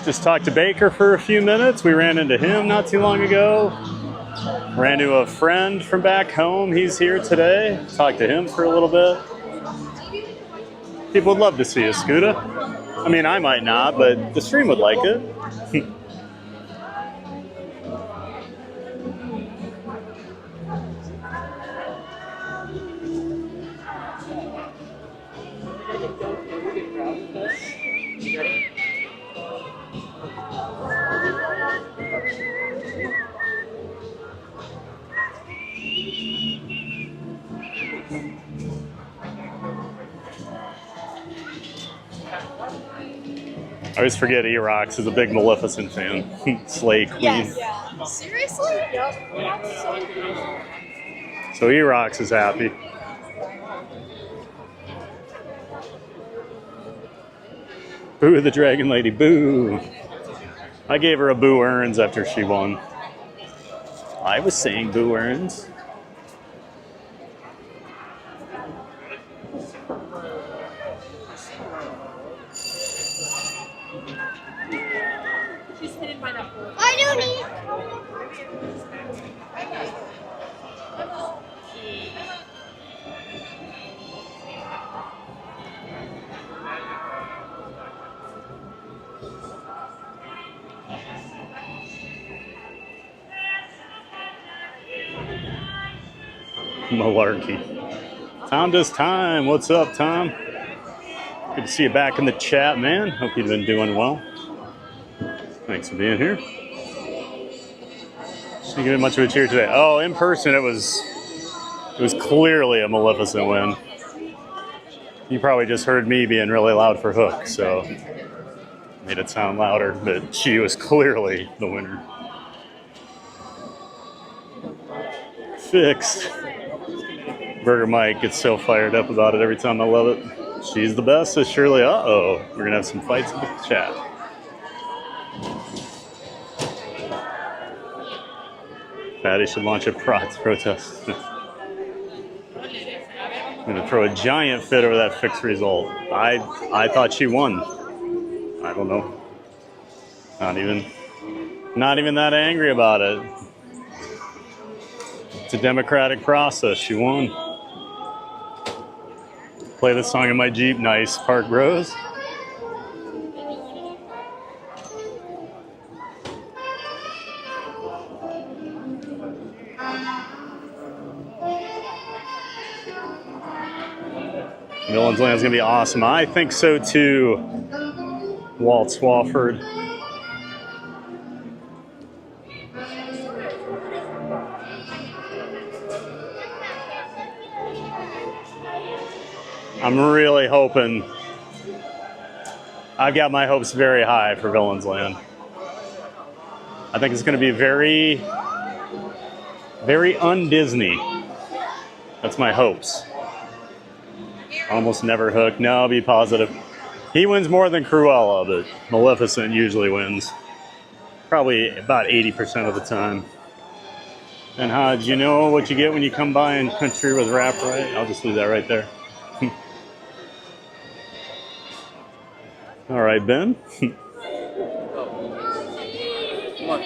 Just talked to Baker for a few minutes. We ran into him not too long ago. Ran into a friend from back home. He's here today. Talked to him for a little bit. People would love to see you, Scooter. I mean, I might not, but the stream would like it. I always forget Erox is a big Maleficent fan. Slay Queen. Yes. Seriously? Yep. So Erox is happy. Boo the Dragon Lady, boo. I gave her a boo earns after she won. I was saying boo earns. Malarkey. Tom does time. What's up, Tom? Good to see you back in the chat, man. Hope you've been doing well. Thanks for being here. Didn't get much of a cheer today. Oh, in person, it was clearly a Maleficent win. You probably just heard me being really loud for Hook, so made it sound louder, but she was clearly the winner. Fixed. Burger Mike gets so fired up about it every time. I love it. She's the best, so surely, uh-oh, we're going to have some fights in the chat. Patty should launch a protest. I'm going to throw a giant fit over that fixed result. I thought she won. I don't know. Not even that angry about it. It's a democratic process. She won. Play this song in my Jeep. Nice. Park Bros. Villains Land's gonna be awesome. I think so too. Walt Swafford. I'm really hoping. I've got my hopes very high for Villains Land. I think it's going to be very, very un-Disney. That's my hopes. Almost never Hook. No, I'll be positive. He wins more than Cruella, but Maleficent usually wins. Probably about 80% of the time. And Hodge, you know what you get when you come by in country with rap, right? I'll just leave that right there. All right, Ben. Come on.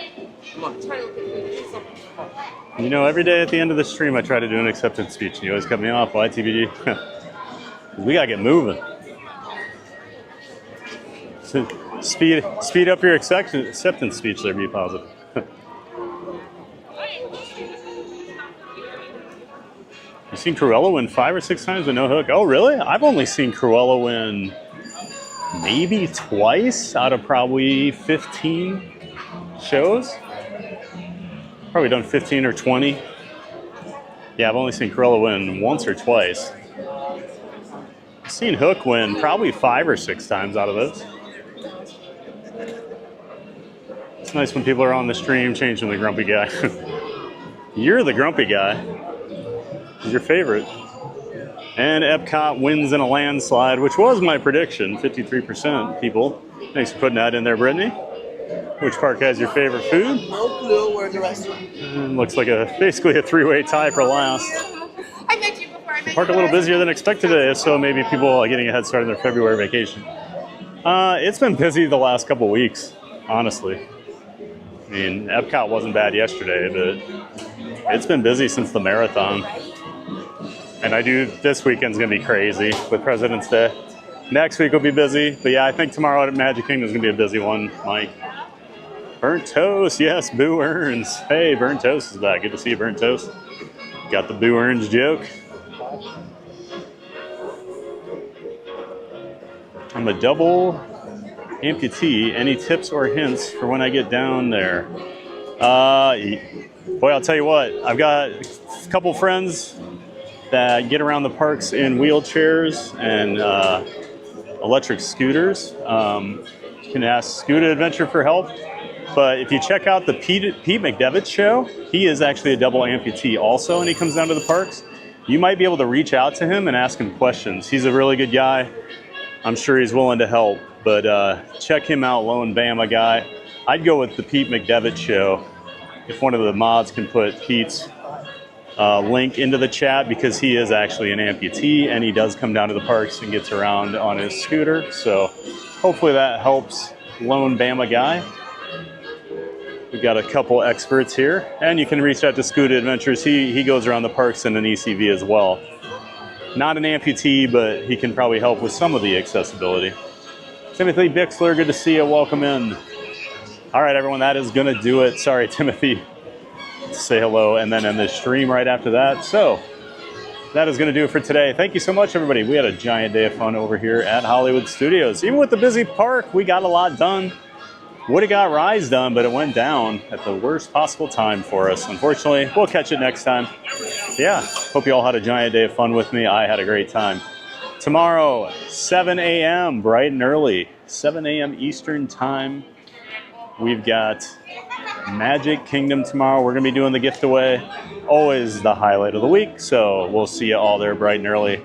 You know, every day at the end of the stream, I try to do an acceptance speech, and you always cut me off. Why, TBG? We gotta get moving. So speed up your acceptance speech there, be positive. You've seen Cruella win 5 or 6 times with no Hook? Oh, really? I've only seen Cruella win maybe twice out of probably 15 shows. Probably done 15 or 20. Yeah, I've only seen Cruella win once or twice. I've seen Hook win probably 5 or 6 times out of those. It's nice when people are on the stream changing the grumpy guy. You're the grumpy guy. He's your favorite. And Epcot wins in a landslide, which was my prediction, 53% people. Thanks for putting that in there, Brittany. Which park has your favorite food? No clue. We're in the restaurant. Looks like basically a 3-way tie for last. I met you before. Park a little busier than expected today, if so maybe people are getting a head start in their February vacation. It's been busy the last couple weeks, honestly. I mean, Epcot wasn't bad yesterday, but it's been busy since the marathon. And this weekend's gonna be crazy with President's Day. Next week will be busy, but yeah, I think tomorrow at Magic Kingdom is gonna be a busy one, Mike. Burnt Toast, yes, Boo Earns. Hey, Burnt Toast is back. Good to see you, Burnt Toast. Got the Boo Earns joke. I'm a double amputee. Any tips or hints for when I get down there? Boy, I'll tell you what. I've got a couple friends that get around the parks in wheelchairs and electric scooters. You can ask Scooter Adventure for help. But if you check out the Pete McDevitt show, he is actually a double amputee also, and he comes down to the parks. You might be able to reach out to him and ask him questions. He's a really good guy. I'm sure he's willing to help. But check him out, Lone Bama guy. I'd go with the Pete McDevitt show. If one of the mods can put Pete's link into the chat, because he is actually an amputee and he does come down to the parks and gets around on his scooter. So hopefully that helps Lone Bama guy. We've got a couple experts here, and you can reach out to Scooter Adventures. He goes around the parks in an ECV as well. Not an amputee, but he can probably help with some of the accessibility. Timothy Bixler, good to see you. Welcome in. All right, everyone, that is going to do it. Sorry, Timothy. Say hello and then end the stream right after that. So that is going to do it for today. Thank you so much, everybody. We had a giant day of fun over here at Hollywood Studios. Even with the busy park, we got a lot done. Would have got Rise done, but it went down at the worst possible time for us. Unfortunately, we'll catch it next time. So yeah, hope you all had a giant day of fun with me. I had a great time. Tomorrow, 7 a.m., bright and early, 7 a.m. Eastern time. We've got Magic Kingdom tomorrow. We're going to be doing the giveaway. Always the highlight of the week, so we'll see you all there bright and early.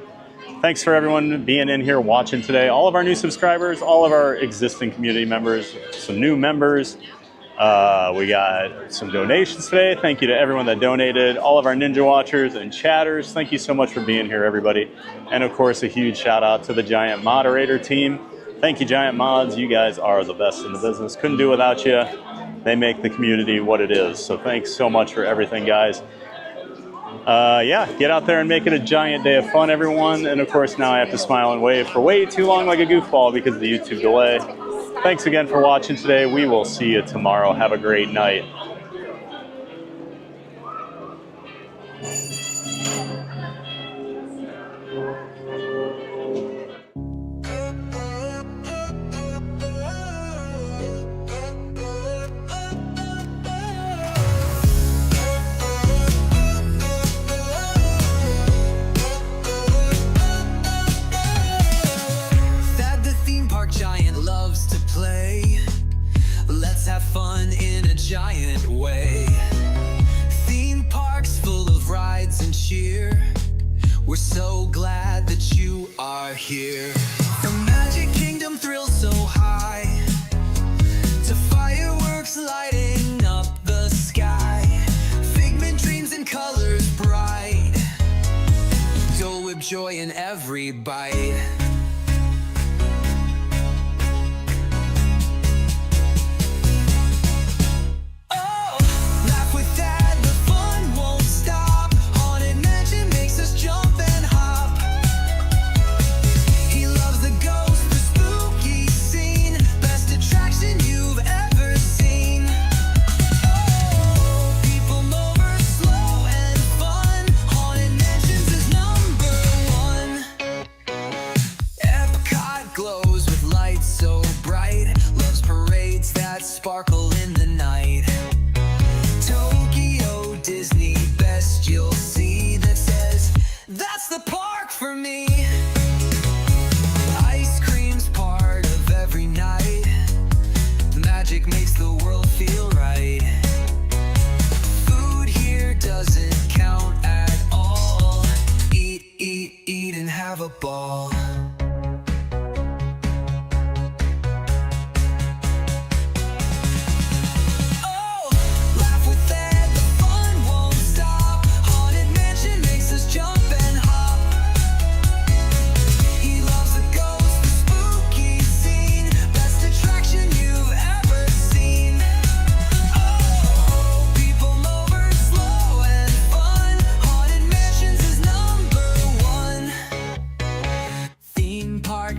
Thanks for everyone being in here watching today. All of our new subscribers, all of our existing community members, some new members. We got some donations today. Thank you to everyone that donated. All of our Ninja Watchers and chatters. Thank you so much for being here, everybody. And of course, a huge shout out to the Giant Moderator team. Thank you, Giant Mods. You guys are the best in the business. Couldn't do without you. They make the community what it is. So thanks so much for everything, guys. Yeah, get out there and make it a giant day of fun, everyone. And of course, now I have to smile and wave for way too long like a goofball because of the YouTube delay. Thanks again for watching today. We will see you tomorrow. Have a great night. Fun in a giant way. Theme parks full of rides and cheer. We're so glad that you are here. The Magic Kingdom thrills so high, to fireworks lighting up the sky. Figment dreams and colors bright, Dole Whip joy in every bite. Sparkle in the night. Tokyo Disney, best you'll see that says that's the park for me. Ice cream's part of every night. Magic makes the world feel right. Food here doesn't count at all. Eat, eat, eat and have a ball.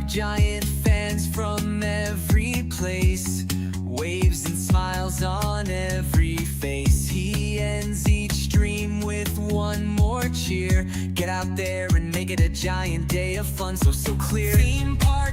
Giant fans from every place, waves and smiles on every face. He ends each dream with one more cheer. Get out there and make it a giant day of fun, so clear. Theme park